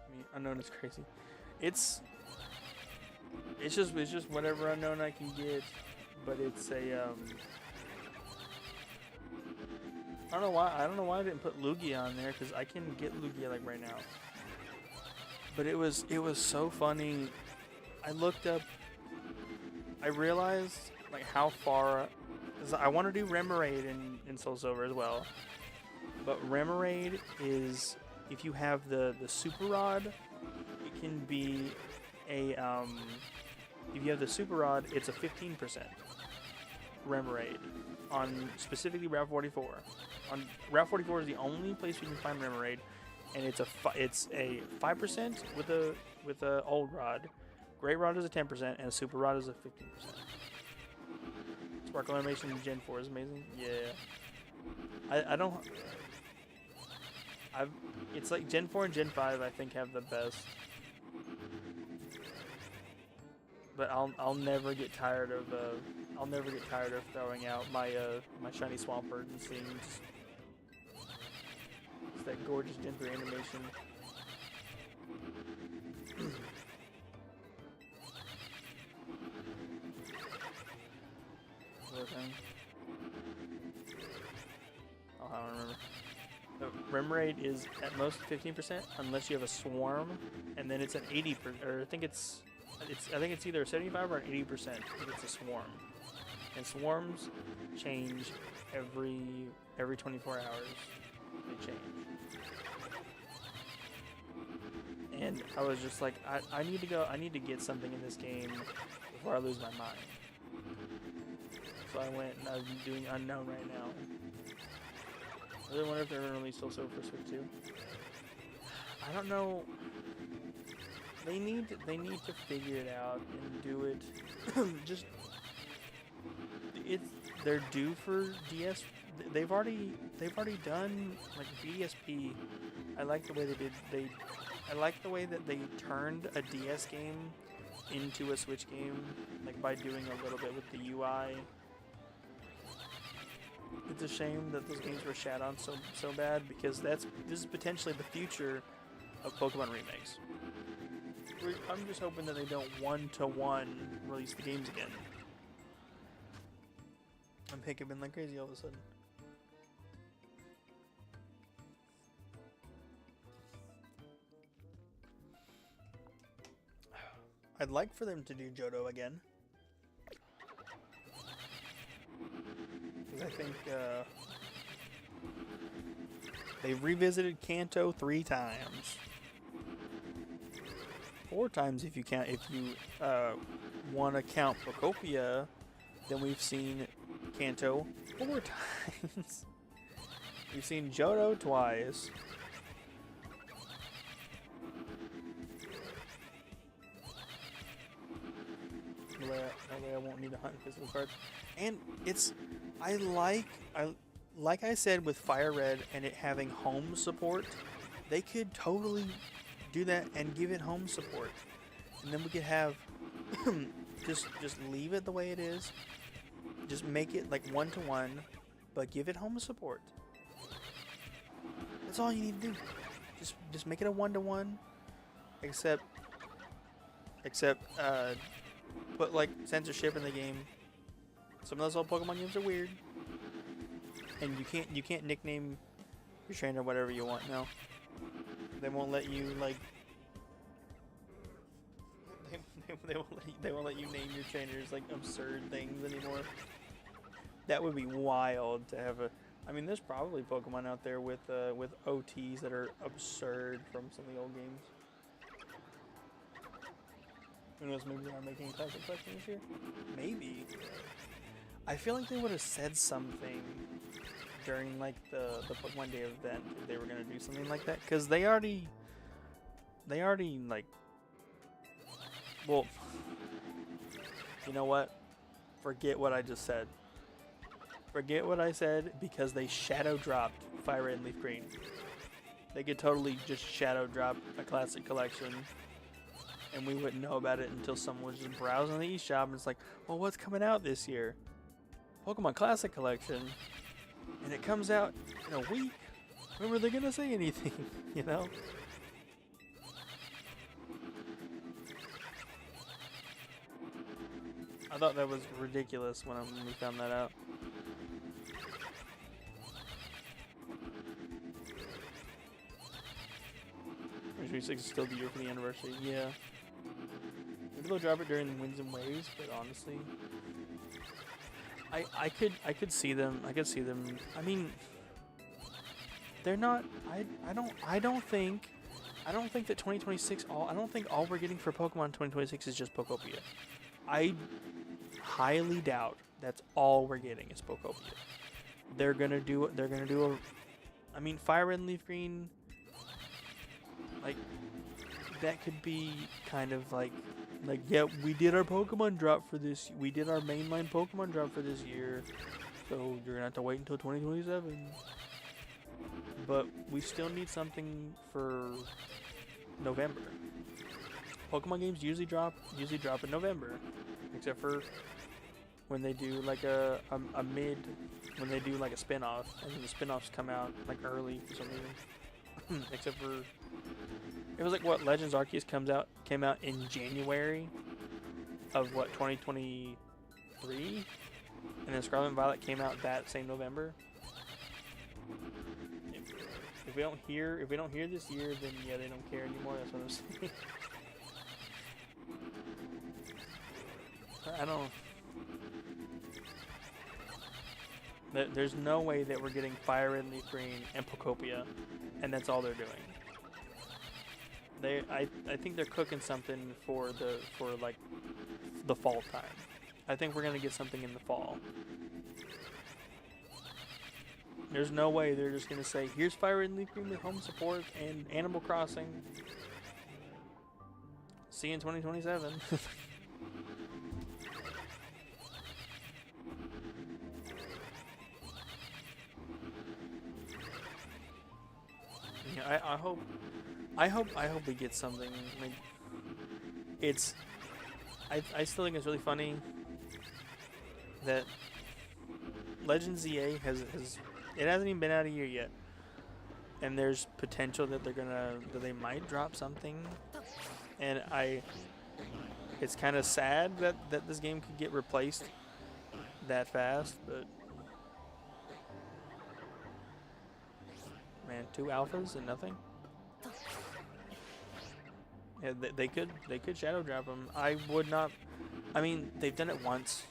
I mean, Unknown is crazy. It's just whatever Unknown I can get, but it's a I don't know why I didn't put Lugia on there, because I can get Lugia like right now. But it was so funny. I looked up. I realized like how far. 'Cause I want to do Remoraid in Soul Silver as well. But Remoraid is if you have the Super Rod, it can be a if you have the Super Rod, it's a 15% Remoraid on specifically Route 44. On Route 44 is the only place you can find Remoraid, and it's a 5% with a old rod. Great Rod is a 10%, and a Super Rod is a 15%. Sparkle animation in Gen 4 is amazing. Yeah, I don't. It's like Gen 4 and Gen 5 I think have the best. But I'll never get tired of throwing out my my shiny Swampert and seeing just that gorgeous Gen 3 animation. Other thing. Oh, I don't remember. The Remoraid is at most 15% unless you have a Swarm, and then it's an 80%. Or I think it's either a 75 or an 80% if it's a Swarm. And Swarms change every 24 hours. They change. And I was just like, I need to get something in this game before I lose my mind. So I went and I'm doing Unknown right now. I really wonder if they're going to release Soul Silver for Switch 2. I don't know. They need to figure it out and do it. They're due for DS. They've already done like BDSP. I like the way I like the way that they turned a DS game into a Switch game, like by doing a little bit with the UI. It's a shame that those games were shat on so bad, because this is potentially the future of Pokemon remakes. I'm just hoping that they don't one-to-one release the games again. I'm hiccuping like crazy all of a sudden. I'd like for them to do Johto again. Because I think they've revisited Kanto 3 times. 4 times if you want to count Procopia, then we've seen Kanto 4 times. We've seen Johto twice. That way I won't need to hunt physical cards. And it's, like I said with Fire Red and it having home support, they could totally do that and give it home support. And then we could have, just leave it the way it is. Just make it like 1-to-1, but give it home support. That's all you need to do. Just make it a 1-to-1, except put like censorship in the game. Some of those old Pokemon games are weird, and you can't nickname your trainer whatever you want now. They won't let you like. They won't let you name your trainers like absurd things anymore. That would be wild to have a. I mean, there's probably Pokemon out there with OTs that are absurd from some of the old games. Who knows? Maybe they're not making a classic collection this year. Maybe. I feel like they would have said something during like the Pokemon Day event if they were gonna do something like that, because they already like. Well, you know what? Forget what I just said. Forget what I said, because they shadow dropped Fire Red and Leaf Green. They could totally just shadow drop a classic collection, and we wouldn't know about it until someone was just browsing the eShop and it's like, well, what's coming out this year? Pokemon Classic Collection. And it comes out in a week. When were they going to say anything? You know? I thought that was ridiculous when we found that out. There's 2026 is still the year for the anniversary. Yeah. Maybe they'll drop it during the winds and waves, but honestly, I could see them. I could see them. I mean, they're not. I don't think that 2026 I don't think all we're getting for Pokemon 2026 is just Pokopia. I highly doubt that's all we're getting is Pokopia. They're gonna do I mean, Fire Red and Leaf Green, like, that could be kind of like, yeah, we did our Pokemon drop for this, we did our mainline Pokemon drop for this year, so you're gonna have to wait until 2027. But we still need something for November. Pokemon games usually drop in November, except for when they do like a when they do like a spin-off, and then the spin-offs come out like early for some reason. Except for, it was like what, Legends Arceus came out in January of what, 2023, and then Scarlet and Violet came out that same November. If we don't hear this year, then yeah, they don't care anymore. That's what I'm saying. I don't. There's no way that we're getting Fire Red, Leaf Green, and Pokopia, and that's all they're doing. I think they're cooking something for like the fall time. I think we're gonna get something in the fall. There's no way they're just gonna say, here's Fire Red and Leaf Green with home support and Animal Crossing. See you in 2027. Yeah, I hope we get something. Like, I still think it's really funny that Legends EA has it hasn't even been out a year yet, and there's potential that they might drop something, and it's kind of sad that this game could get replaced that fast, but man, 2 alphas and nothing. Yeah, they could shadow drop them. I would not. I mean, they've done it once.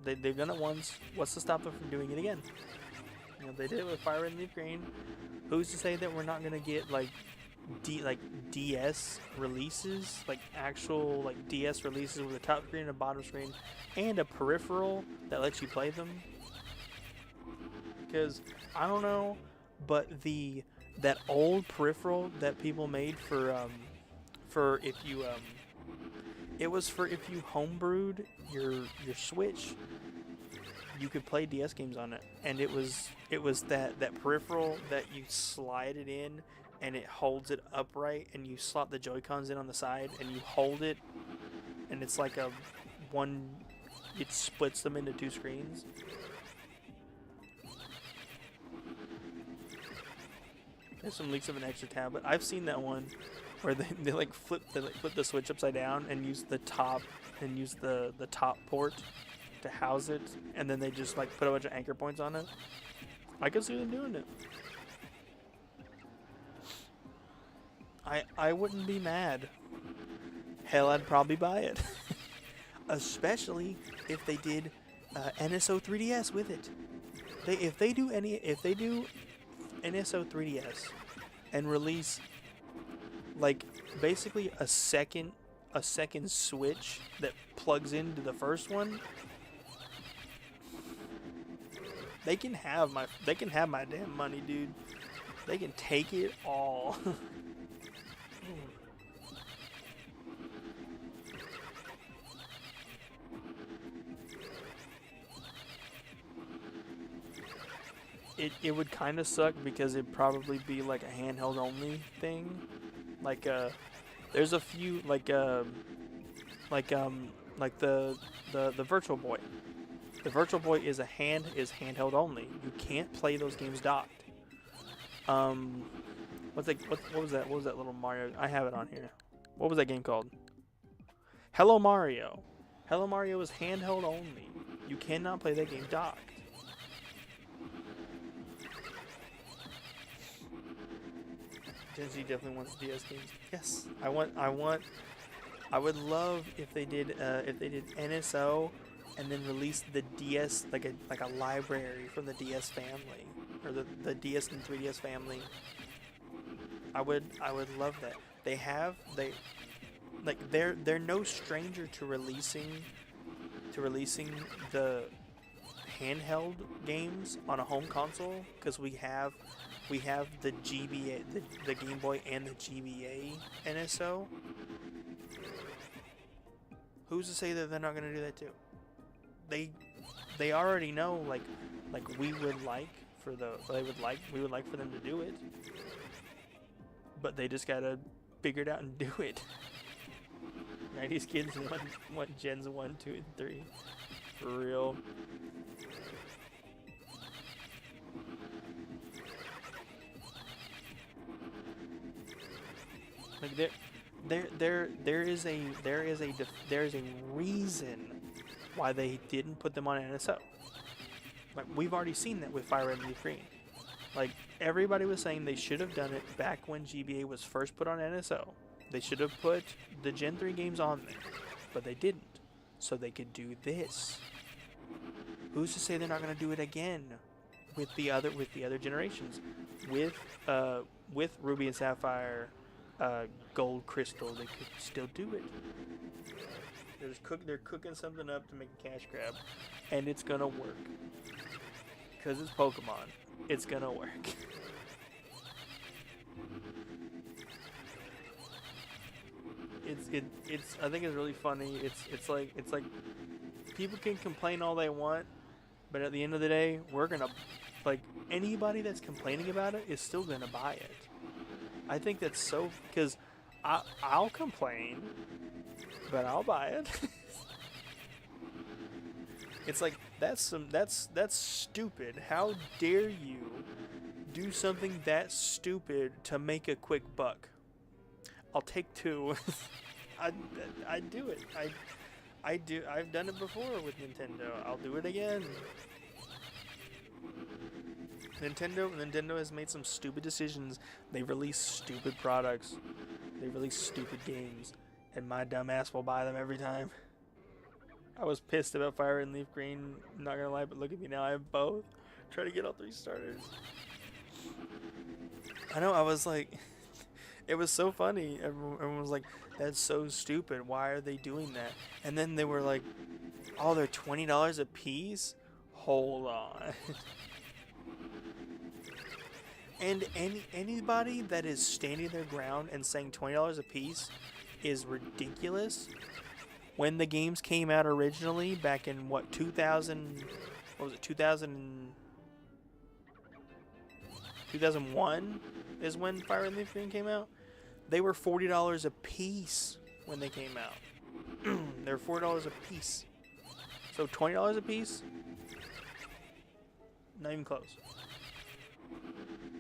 They've done it once. What's to stop them from doing it again? You know, they did it with Fire Red and Leaf Green. Who's to say that we're not gonna get like DS releases, like actual like DS releases with a top screen and a bottom screen, and a peripheral that lets you play them? Because I don't know, but that old peripheral that people made for if you it was for if you homebrewed your Switch, you could play DS games on it, and it was that peripheral that you slide it in and it holds it upright, and you slot the Joy-Cons in on the side and you hold it, and it's like it splits them into 2 screens. There's some leaks of an extra tablet. I've seen that one where they flip the Switch upside down and use the top port to house it, and then they just like put a bunch of anchor points on it. I could see them doing it. I wouldn't be mad. Hell, I'd probably buy it. Especially if they did NSO 3DS with it. If they do NSO 3DS and release like basically a second Switch that plugs into the first one, they can have my damn money, dude. They can take it all. It would kind of suck because it'd probably be like a handheld only thing. Like there's a few like the Virtual Boy. The Virtual Boy is handheld only. You can't play those games docked. What was that? What was that little Mario? I have it on here. What was that game called? Hello Mario. Hello Mario is handheld only. You cannot play that game docked. Gen Z definitely wants DS games. Yes, I would love if they did NSO and then released the DS like a library from the DS family or the DS and 3DS family. I would love that. They like they're no stranger to releasing the handheld games on a home console because we have the GBA the Game Boy and the GBA NSO. Who's to say that they're not going to do that too? They already know like we would like for them to do it, but they just gotta figure it out and do it. 90s kids want Gens 1, 2, and 3 for real. Like there is a reason why they didn't put them on NSO. Like we've already seen that with Fire Red and Leaf Green. Like everybody was saying they should have done it back when GBA was first put on NSO. They should have put the Gen 3 games on there, but they didn't. So they could do this. Who's to say they're not going to do it again with the other generations? With Ruby and Sapphire, Gold Crystal, they could still do it. They're cooking something up to make a cash grab, and it's gonna work. Cause it's Pokemon, it's gonna work. It's I think it's really funny. It's like people can complain all they want, but at the end of the day, we're gonna like anybody that's complaining about it is still gonna buy it. I think that's so because I'll complain, but I'll buy it. It's like that's stupid. How dare you do something that stupid to make a quick buck? I'll take two. I do it. I do. I've done it before with Nintendo. I'll do it again. Nintendo has made some stupid decisions. They release stupid products. They release stupid games, and my dumb ass will buy them every time. I was pissed about Fire and Leaf Green. I'm not gonna lie, but look at me now. I have both. Try to get all 3 starters. I know. I was like, it was so funny. Everyone was like, "That's so stupid. Why are they doing that?" And then they were like, "Oh, they're $20 a piece. Hold on." And anybody that is standing their ground and saying $20 a piece is ridiculous. When the games came out originally, back in what 2000, what was it 2001 is when Fire and Leaf Green came out. They were $40 a piece when they came out. They were $4 a piece. So $20 a piece, not even close.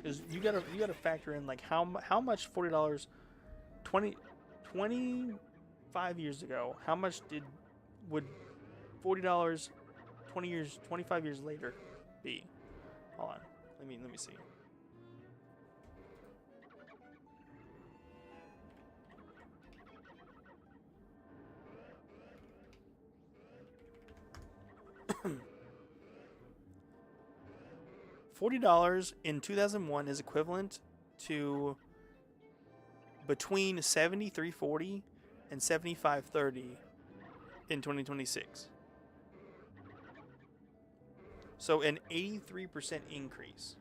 Is you gotta factor in like how much $40 25 years ago, how much would $40 25 years later be? Hold on, let me see. $40 in 2001 is equivalent to between $73.40 and $75.30 in 2026. So an 83% increase.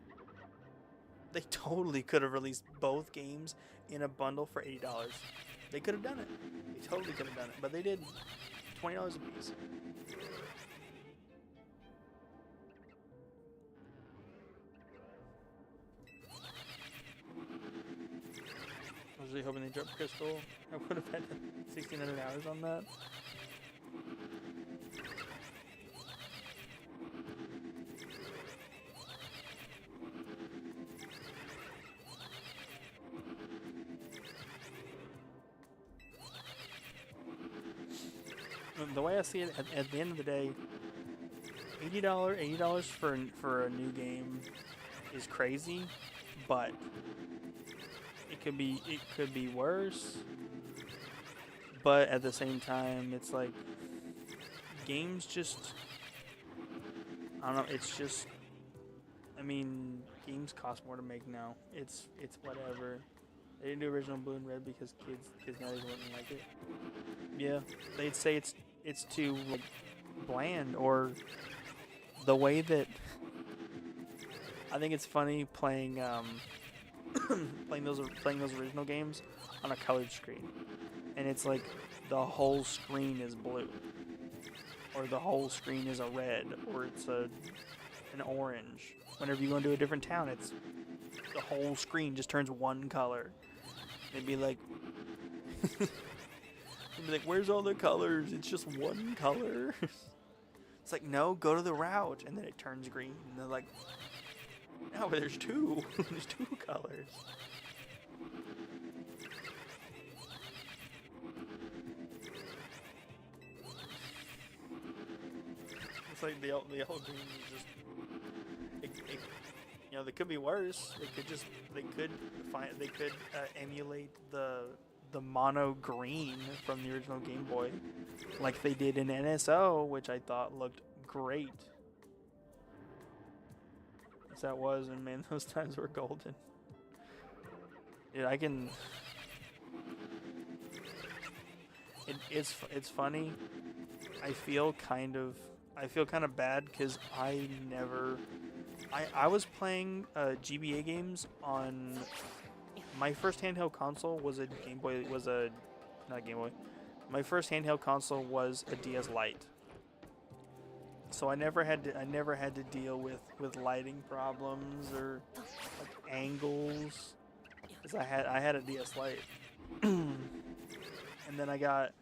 They totally could have released both games in a bundle for $80. They could have done it. They totally could have done it, but they didn't. $20 a piece. I was really hoping they dropped Crystal. I would have had 1,600 hours on that. The way I see it, at the end of the day, $80 for a new game is crazy, but it could be worse, but at the same time, it's like games just I don't know. It's just I mean, games cost more to make now. It's whatever. They didn't do original Blue and Red because kids nowadays wouldn't like it. Yeah, they'd say it's too like bland, or the way that I think it's funny playing playing those original games on a colored screen, and it's like the whole screen is blue, or the whole screen is a red, or it's an orange. Whenever you go into a different town, it's the whole screen just turns one color. They'd be like, "Where's all the colors? It's just one color." It's like, no, go to the route, and then it turns green. And they're like, no, but there's two. There's two colors. It's like the whole game is just, they could be worse. They could emulate the mono green from the original Game Boy, like they did in NSO, which I thought looked great. As that was, and man, those times were golden. Dude, I can. It's funny. I feel kind of bad because I was playing GBA games on my first handheld console was a Game Boy not Game Boy. My first handheld console was a DS Lite. So I never had to deal with lighting problems or like angles, because I had a DS Lite. And then I got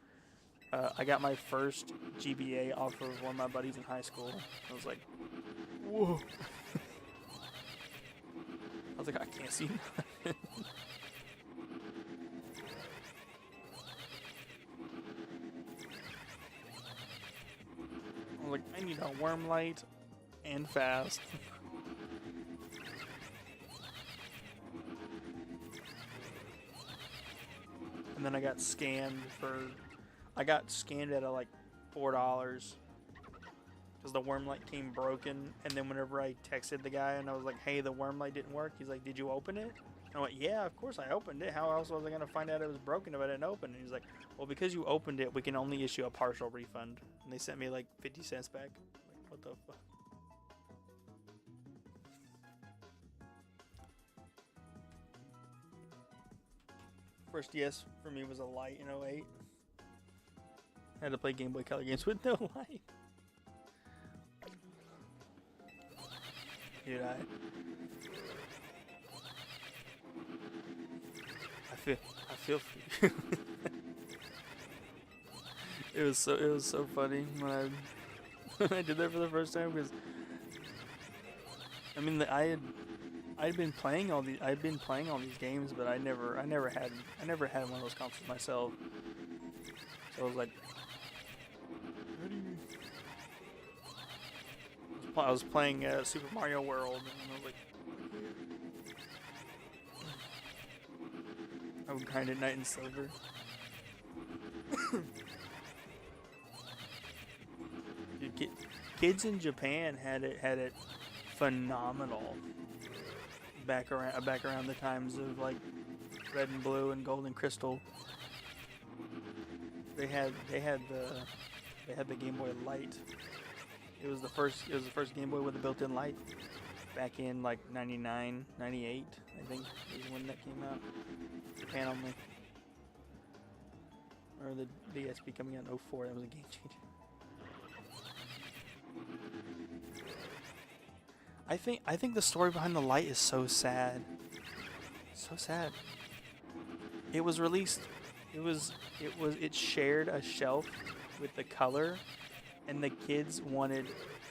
my first GBA off of one of my buddies in high school. I was like, whoa. I was like, I can't see nothing. I was like, I need a worm light and fast. And then I got scammed at like $4 because the worm light came broken. And then whenever I texted the guy and I was like, hey, the worm light didn't work, he's like, did you open it? And I went, yeah, of course I opened it. How else was I going to find out it was broken if I didn't open it? And he's like, well, because you opened it, we can only issue a partial refund. And they sent me like 50 cents back. Like, what the fuck? First DS for me was a light in '08. I had to play Game Boy Color games with no light. Dude, I feel for you. It was so funny when I did that for the first time, because I mean I'd been playing all these games, but I never had one of those consoles myself. So I was like, I was playing Super Mario World, and I was like, I would grind at night in silver. Dude, kids in Japan had it phenomenal back around the times of like Red and Blue and Gold and Crystal. They had the Game Boy Light. It was the first Game Boy with a built-in light back in like 99, 98, I think is when that came out. Japan only. Or the DSP coming out in '04, that was a game changer. I think the story behind the light is so sad. So sad. It was released. It shared a shelf with the color, and the kids wanted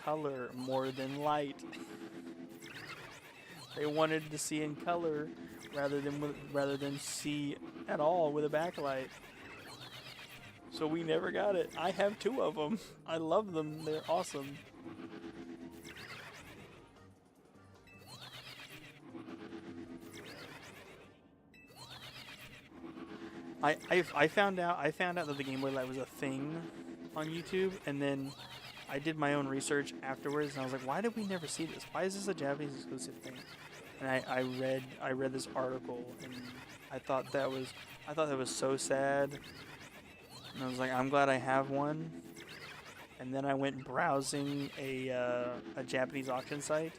color more than light. They wanted to see in color rather than see at all with a backlight. So we never got it. I have 2 of them. I love them. They're awesome. I found out that the Game Boy Light was a thing on YouTube, and then I did my own research afterwards, and I was like, why did we never see this? Why is this a Japanese exclusive thing? And I read this article, and I thought that was so sad. And I was like, I'm glad I have one. And then I went browsing a Japanese auction site,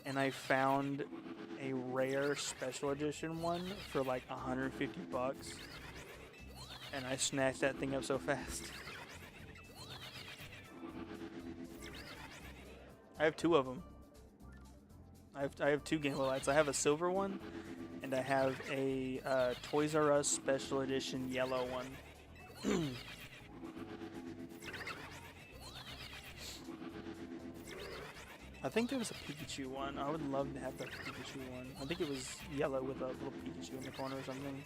and I found a rare special edition one for like 150 bucks. And I snatched that thing up so fast. I have two of them. I have two Game Boy Lights. I have a silver one, and I have a Toys R Us special edition yellow one. I think there was a Pikachu one. I would love to have that Pikachu one. I think it was yellow with a little Pikachu in the corner or something.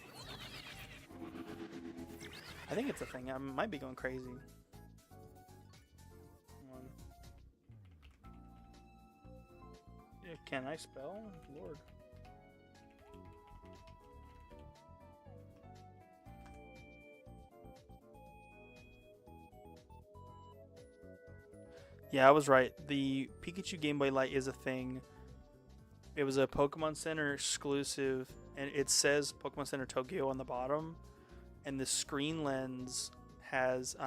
I think it's a thing. I might be going crazy. Yeah, can I spell? Lord. Yeah, I was right. The Pikachu Game Boy Light is a thing. It was a Pokemon Center exclusive, and it says Pokemon Center Tokyo on the bottom, and the screen lens has it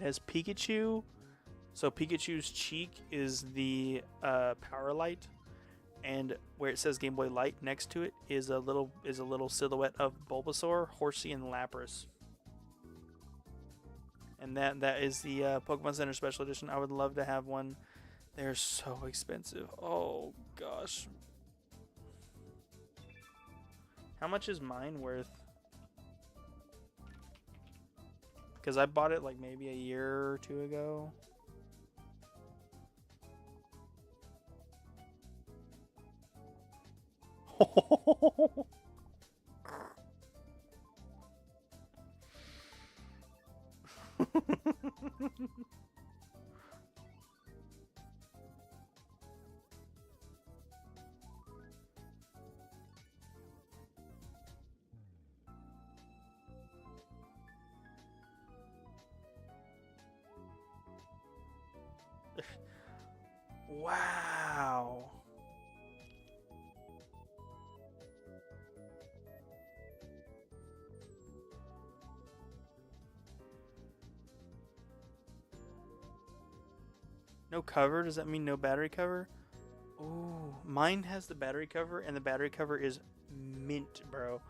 has Pikachu. So Pikachu's cheek is the power light, and where it says Game Boy Light next to it is a little silhouette of Bulbasaur, Horsey, and Lapras. And that is the Pokemon Center Special Edition. I would love to have one. They're so expensive. Oh gosh. How much is mine worth? Because I bought it like maybe a year or two ago. Wow. No cover? Does that mean no battery cover? Ooh, mine has the battery cover, and the battery cover is mint, bro.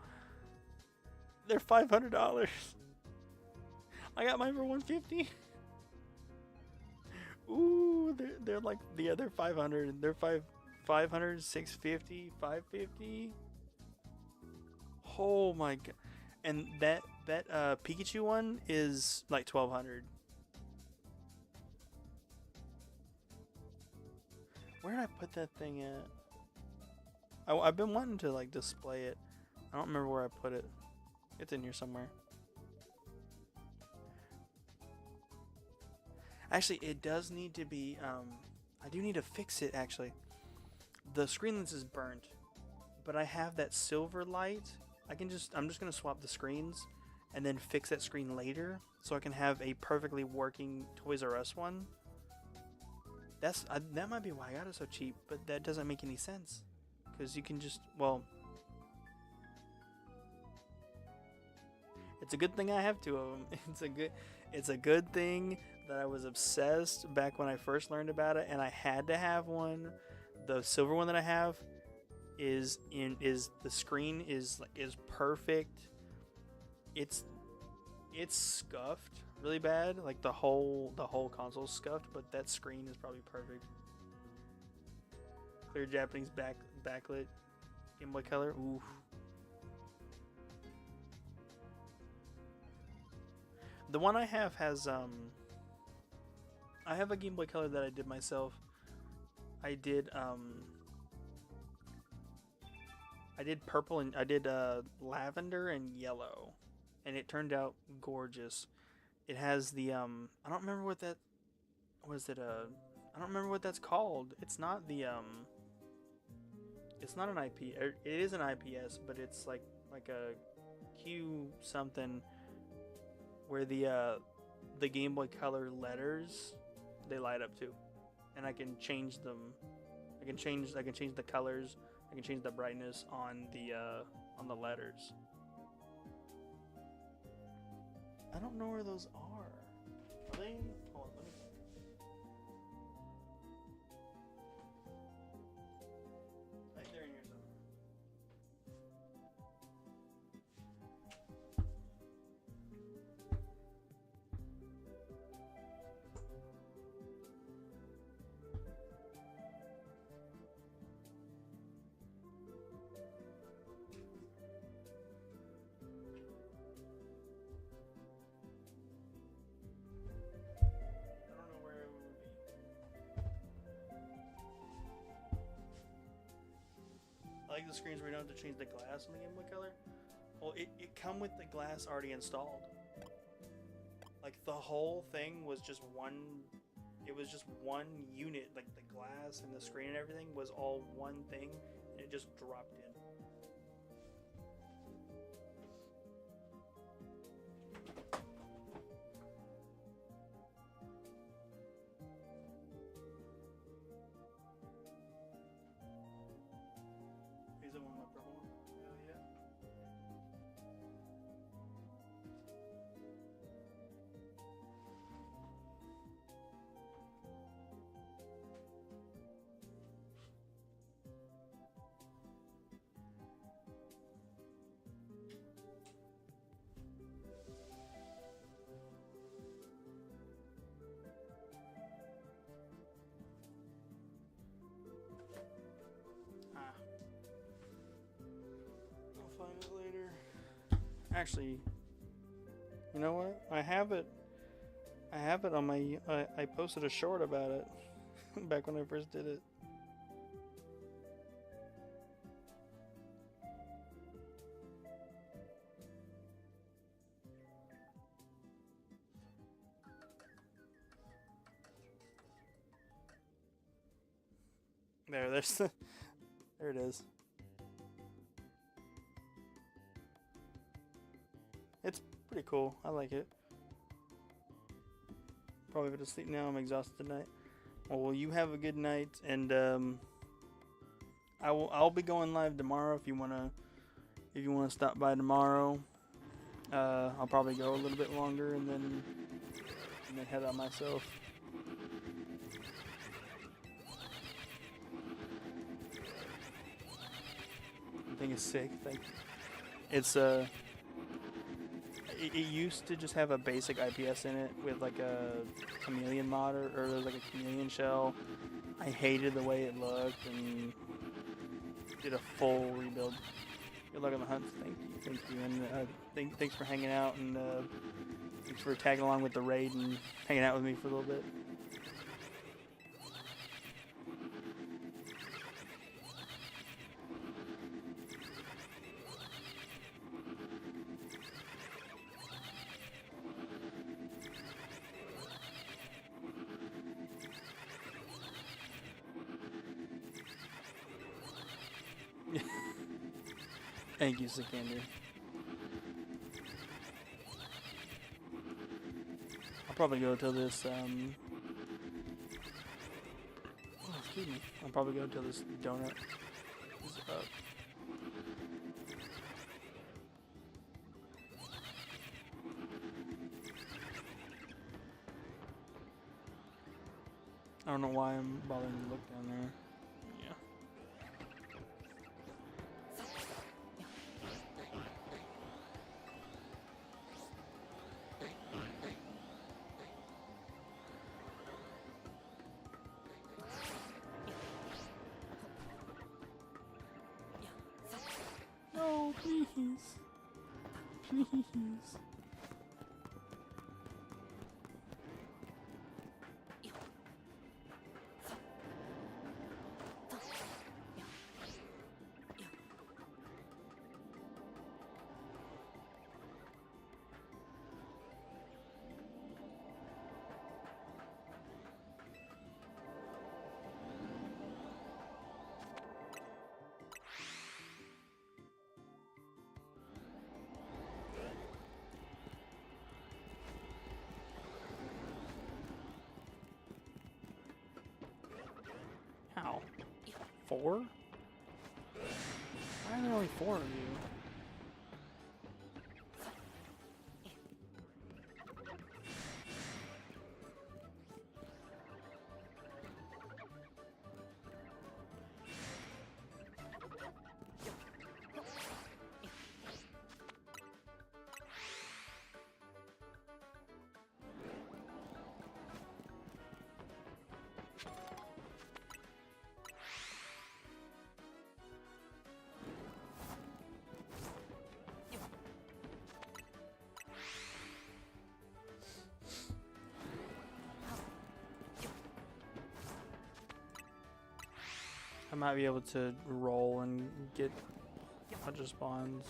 They're $500. I got mine for $150. Ooh, they're like the other 500. They're 500, 650, 550. Oh my god! And that Pikachu one is like 1200. Where did I put that thing at? I've been wanting to like display it. I don't remember where I put it. It's in here somewhere. Actually, it does need to be. I do need to fix it. Actually, the screen lens is burnt, but I have that silver light. I'm just gonna swap the screens, and then fix that screen later, so I can have a perfectly working Toys R Us one. That might be why I got it so cheap, but that doesn't make any sense, because you can just it's a good thing I have two of them. It's a good thing that I was obsessed back when I first learned about it, and I had to have one. The silver one that I have is the screen is perfect. It's scuffed really bad, like the whole console's scuffed, but that screen is probably perfect. Clear Japanese backlit Game Boy Color. Ooh. The one I have has I have a Game Boy Color that I did myself. I did purple, and I did lavender and yellow, and it turned out gorgeous. It has the I don't remember what that was. I don't remember what that's called. It's not the It's not an IP. It is an IPS, but it's like a Q something where the Game Boy Color letters they light up too, and I can change them. I can change the colors. I can change the brightness on the letters. I don't know where those are. Are they? Hold on, let me. I think they're in here somewhere. I don't know where it would be. I like the screens where you don't have to change the glass on the Game Boy Color. Well, it come with the glass already installed. Like the whole thing was just one. It was just one unit. Like the glass and the screen and everything was all one thing, and it just dropped in. Is it one of my purple one? Hell yeah. Ah. I'll find it later. Actually, you know what? I have it. I have it on my. I posted a short about it back when I first did it. There's there it is. It's pretty cool. I like it. Probably go to sleep now. I'm exhausted tonight. Well, you have a good night, and I'll be going live tomorrow if you wanna stop by tomorrow. I'll probably go a little bit longer and then head out myself. I think it's sick. Thank you. It's it used to just have a basic IPS in it with like a chameleon mod or like a chameleon shell. I hated the way it looked and did a full rebuild. Good luck on the hunts. Thank you, and thanks for hanging out and thanks for tagging along with the raid and hanging out with me for a little bit. Thank you, Sikander. I'll probably go till this, oh, excuse me. I'll probably go till this donut is up. I don't know why I'm bothering to look down there. Yeah. No, please. Please. 4? Why are there only 4 of you? I might be able to roll and get a bunch of spawns.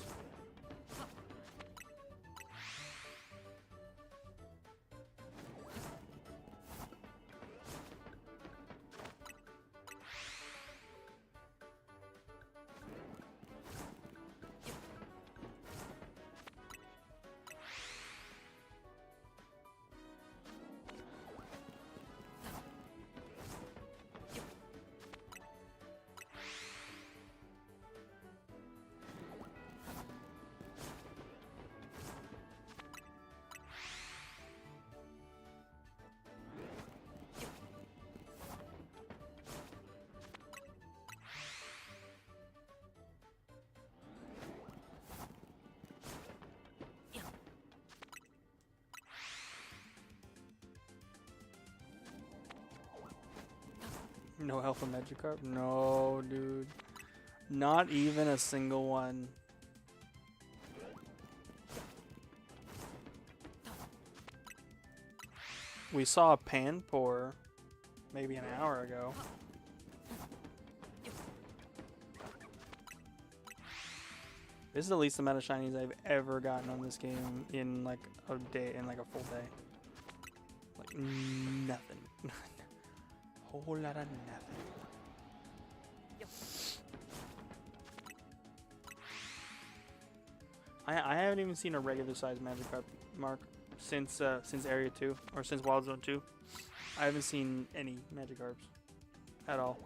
No Alpha Magikarp? No, dude. Not even a single one. We saw a Panpour maybe an hour ago. This is the least amount of shinies I've ever gotten on this game in like a day, in like a full day. Like nothing. Whole lot of nothing. I haven't even seen a regular size Magikarp, Mark, since Area 2 or since Wild Zone 2. I haven't seen any Magikarps at all.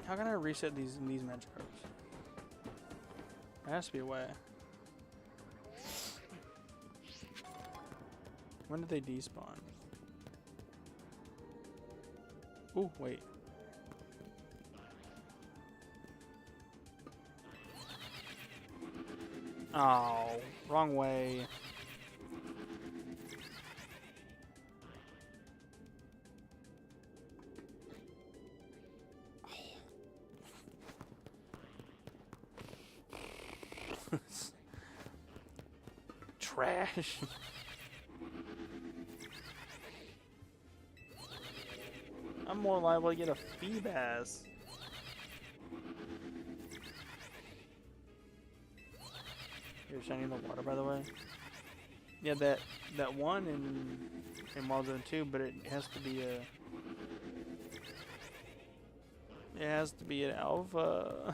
How can I reset these Magikarps? There has to be a way. When did they despawn? Ooh, wait. Oh, wrong way. Trash. I'm more liable to get a Feebas. You're shining the water, by the way. Yeah, that one in Wild Zone 2, but it has to be a. It has to be an alpha.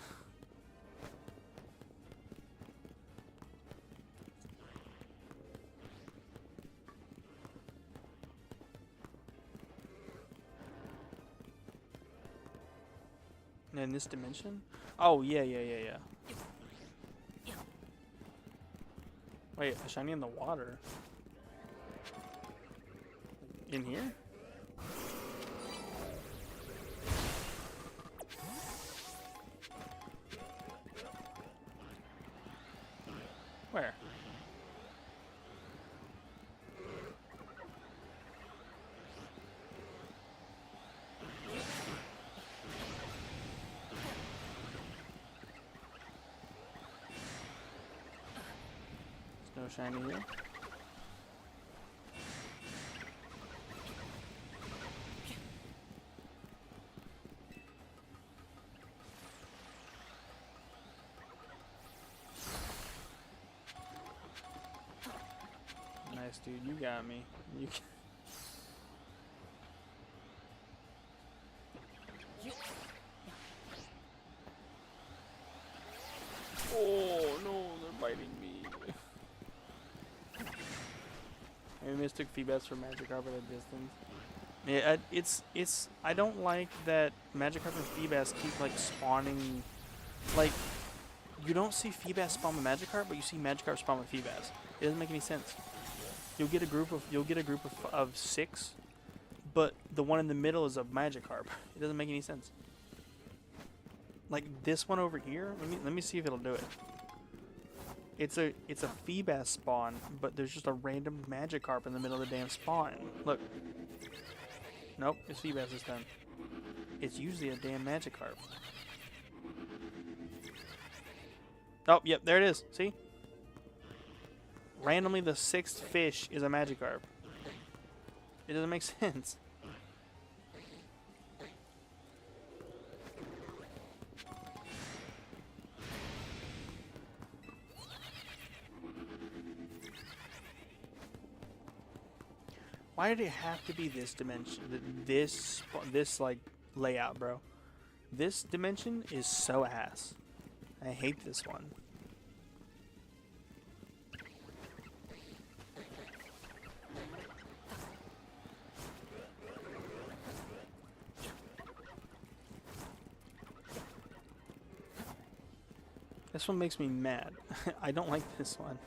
In this dimension? Oh, yeah. Wait, a shiny in the water? In here? Where? No shiny here. Nice, dude. You got me. You. Oh no, they're biting me. Maybe mistook Feebas for Magikarp at a distance. Yeah, it's. I don't like that Magikarp and Feebas keep like spawning. Like, you don't see Feebas spawn with Magikarp, but you see Magikarp spawn with Feebas. It doesn't make any sense. You'll get a group of 6, but the one in the middle is a Magikarp. It doesn't make any sense. Like this one over here. Let me see if it'll do it. It's a Feebas spawn, but there's just a random Magikarp in the middle of the damn spawn. Look. Nope, it's Feebas this time. It's usually a damn Magikarp. Oh, yep, there it is. See? Randomly, the 6th fish is a Magikarp. It doesn't make sense. Why did it have to be this dimension? This like layout, bro. This dimension is so ass. I hate this one. This one makes me mad. I don't like this one.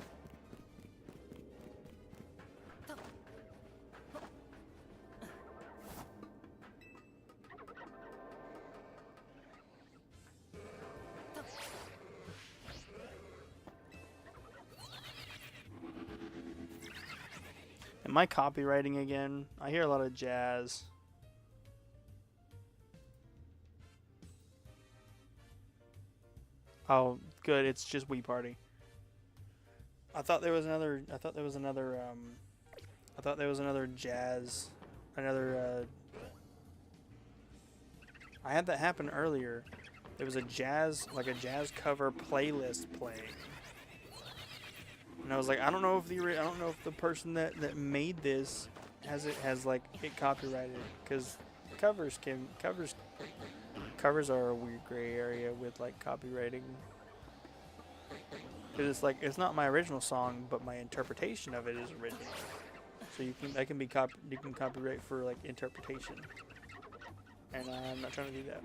Am I copywriting again? I hear a lot of jazz. Oh, good. It's just Wii Party. I thought there was another. I thought there was another jazz. I had that happen earlier. There was a jazz cover playlist playing. And I was like, I don't know if the person that made this has like it copyrighted, because covers are a weird gray area with like copywriting. Because it's like, it's not my original song, but my interpretation of it is original. So you can copyright for like interpretation, and I'm not trying to do that.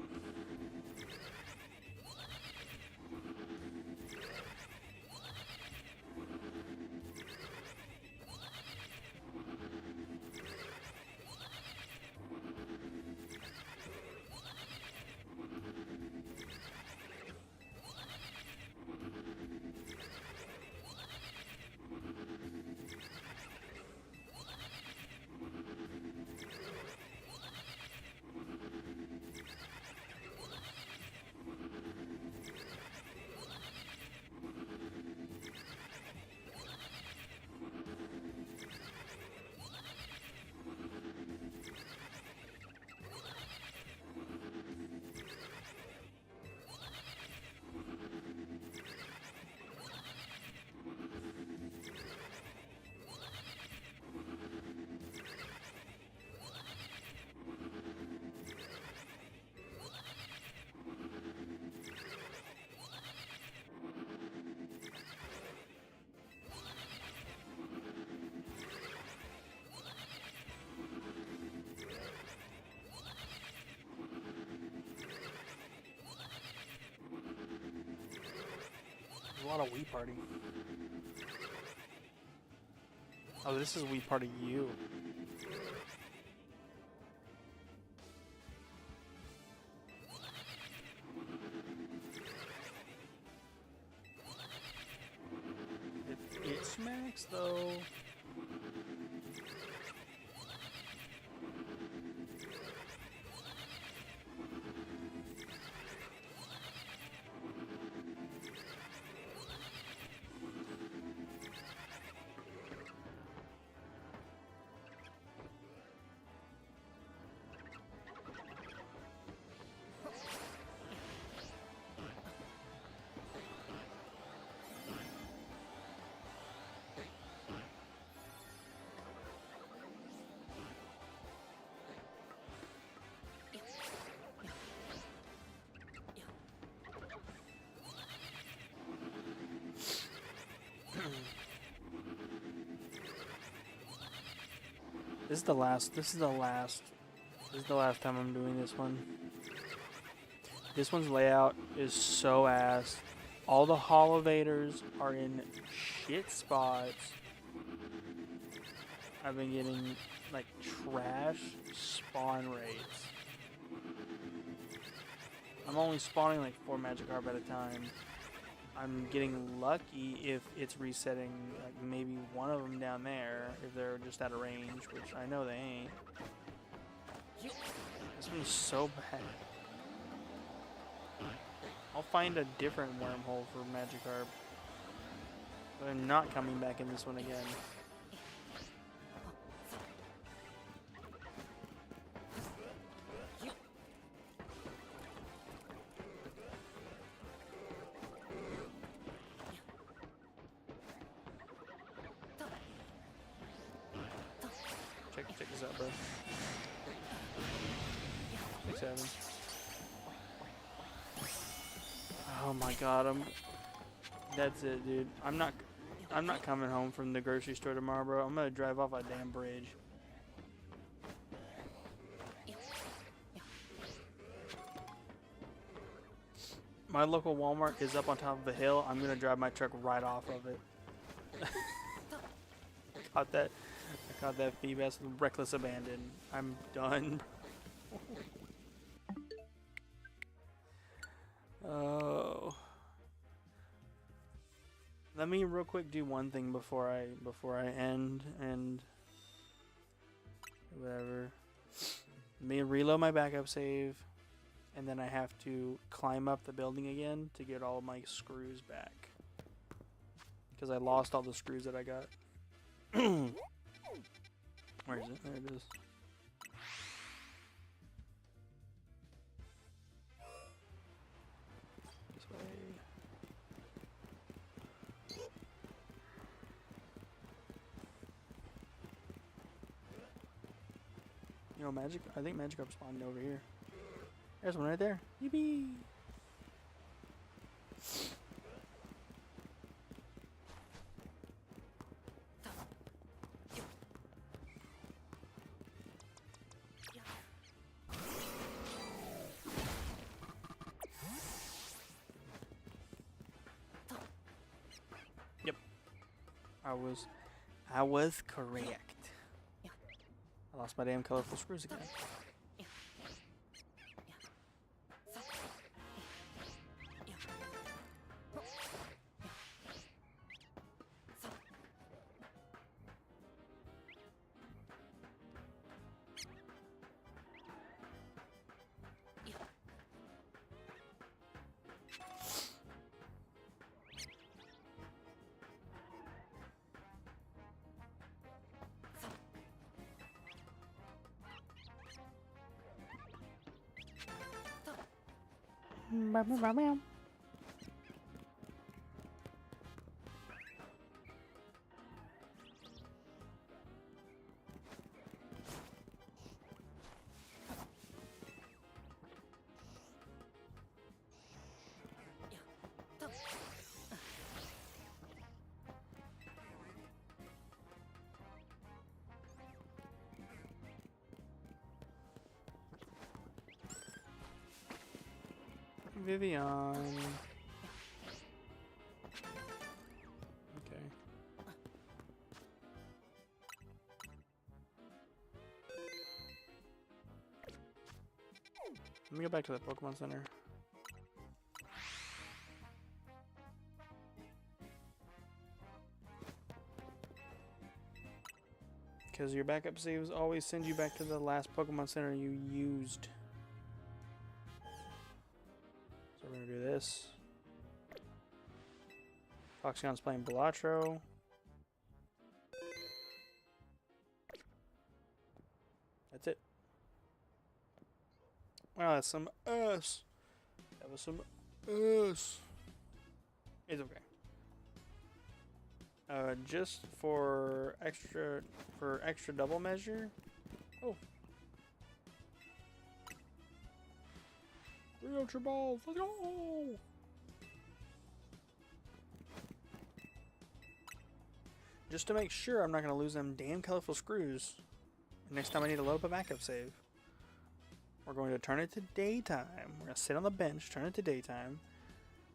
A lot of Wii Party. Oh, this is Wii Party U. It smacks though. This is the last time I'm doing this one. This one's layout is so ass. All the holovators are in shit spots. I've been getting like trash spawn rates. I'm only spawning like 4 magic carp at a time. I'm getting lucky if it's resetting like maybe one of them down there if they're just out of range, which I know they ain't. This one's so bad. I'll find a different wormhole for Magikarp. But I'm not coming back in this one again. Check this out, bro. 6-7. Oh my god, that's it, dude. I'm not coming home from the grocery store tomorrow, bro. I'm gonna drive off a damn bridge. My local Walmart is up on top of a hill. I'm gonna drive my truck right off of it. I caught that Feebas with reckless abandon. I'm done. Oh. Let me real quick do one thing before I end and whatever. Let me reload my backup save, and then I have to climb up the building again to get all of my screws back. Because I lost all the screws that I got. Where is it? There it is. This way. You know, I think Magikarp spawned over here. There's one right there. Yippee! Yep. I was correct. I lost my damn colorful screws again. Vivian. Okay. Let me go back to the Pokemon Center. Because your backup saves always send you back to the last Pokemon Center you used. So we're going to do this. Foxyon's playing Balatro. That's it. Wow, that's some ass. That was some ass. It's okay. Just for extra double measure. Oh. 3 Ultra Balls. Let's go. just to make sure I'm not going to lose them damn colorful screws. Next time I need to load up a backup save. We're going to turn it to daytime. We're going to sit on the bench, turn it to daytime,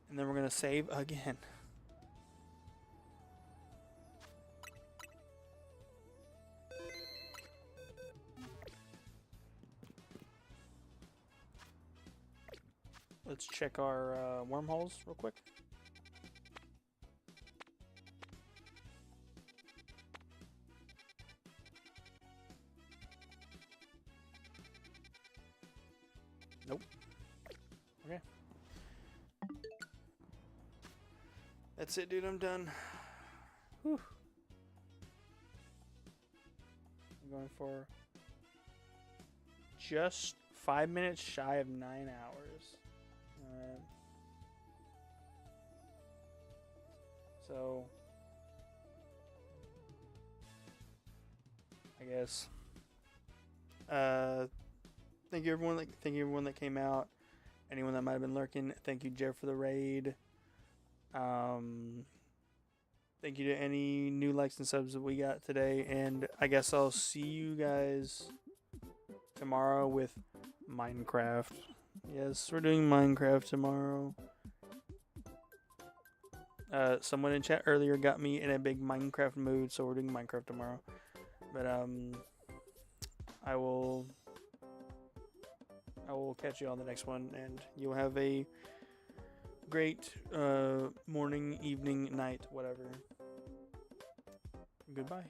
and then we're going to save again. Let's check our wormholes real quick. Nope. Okay. That's it, dude. I'm done. Whew. I'm going for just 5 minutes shy of 9 hours. Alright. So, I guess. Thank you everyone that came out. Anyone that might have been lurking. Thank you, Jeff, for the raid. Thank you to any new likes and subs that we got today, and I guess I'll see you guys tomorrow with Minecraft. Yes, we're doing Minecraft tomorrow. Someone in chat earlier got me in a big Minecraft mood, so we're doing Minecraft tomorrow. But I will catch you on the next one, and you'll have a great morning, evening, night, whatever. Goodbye.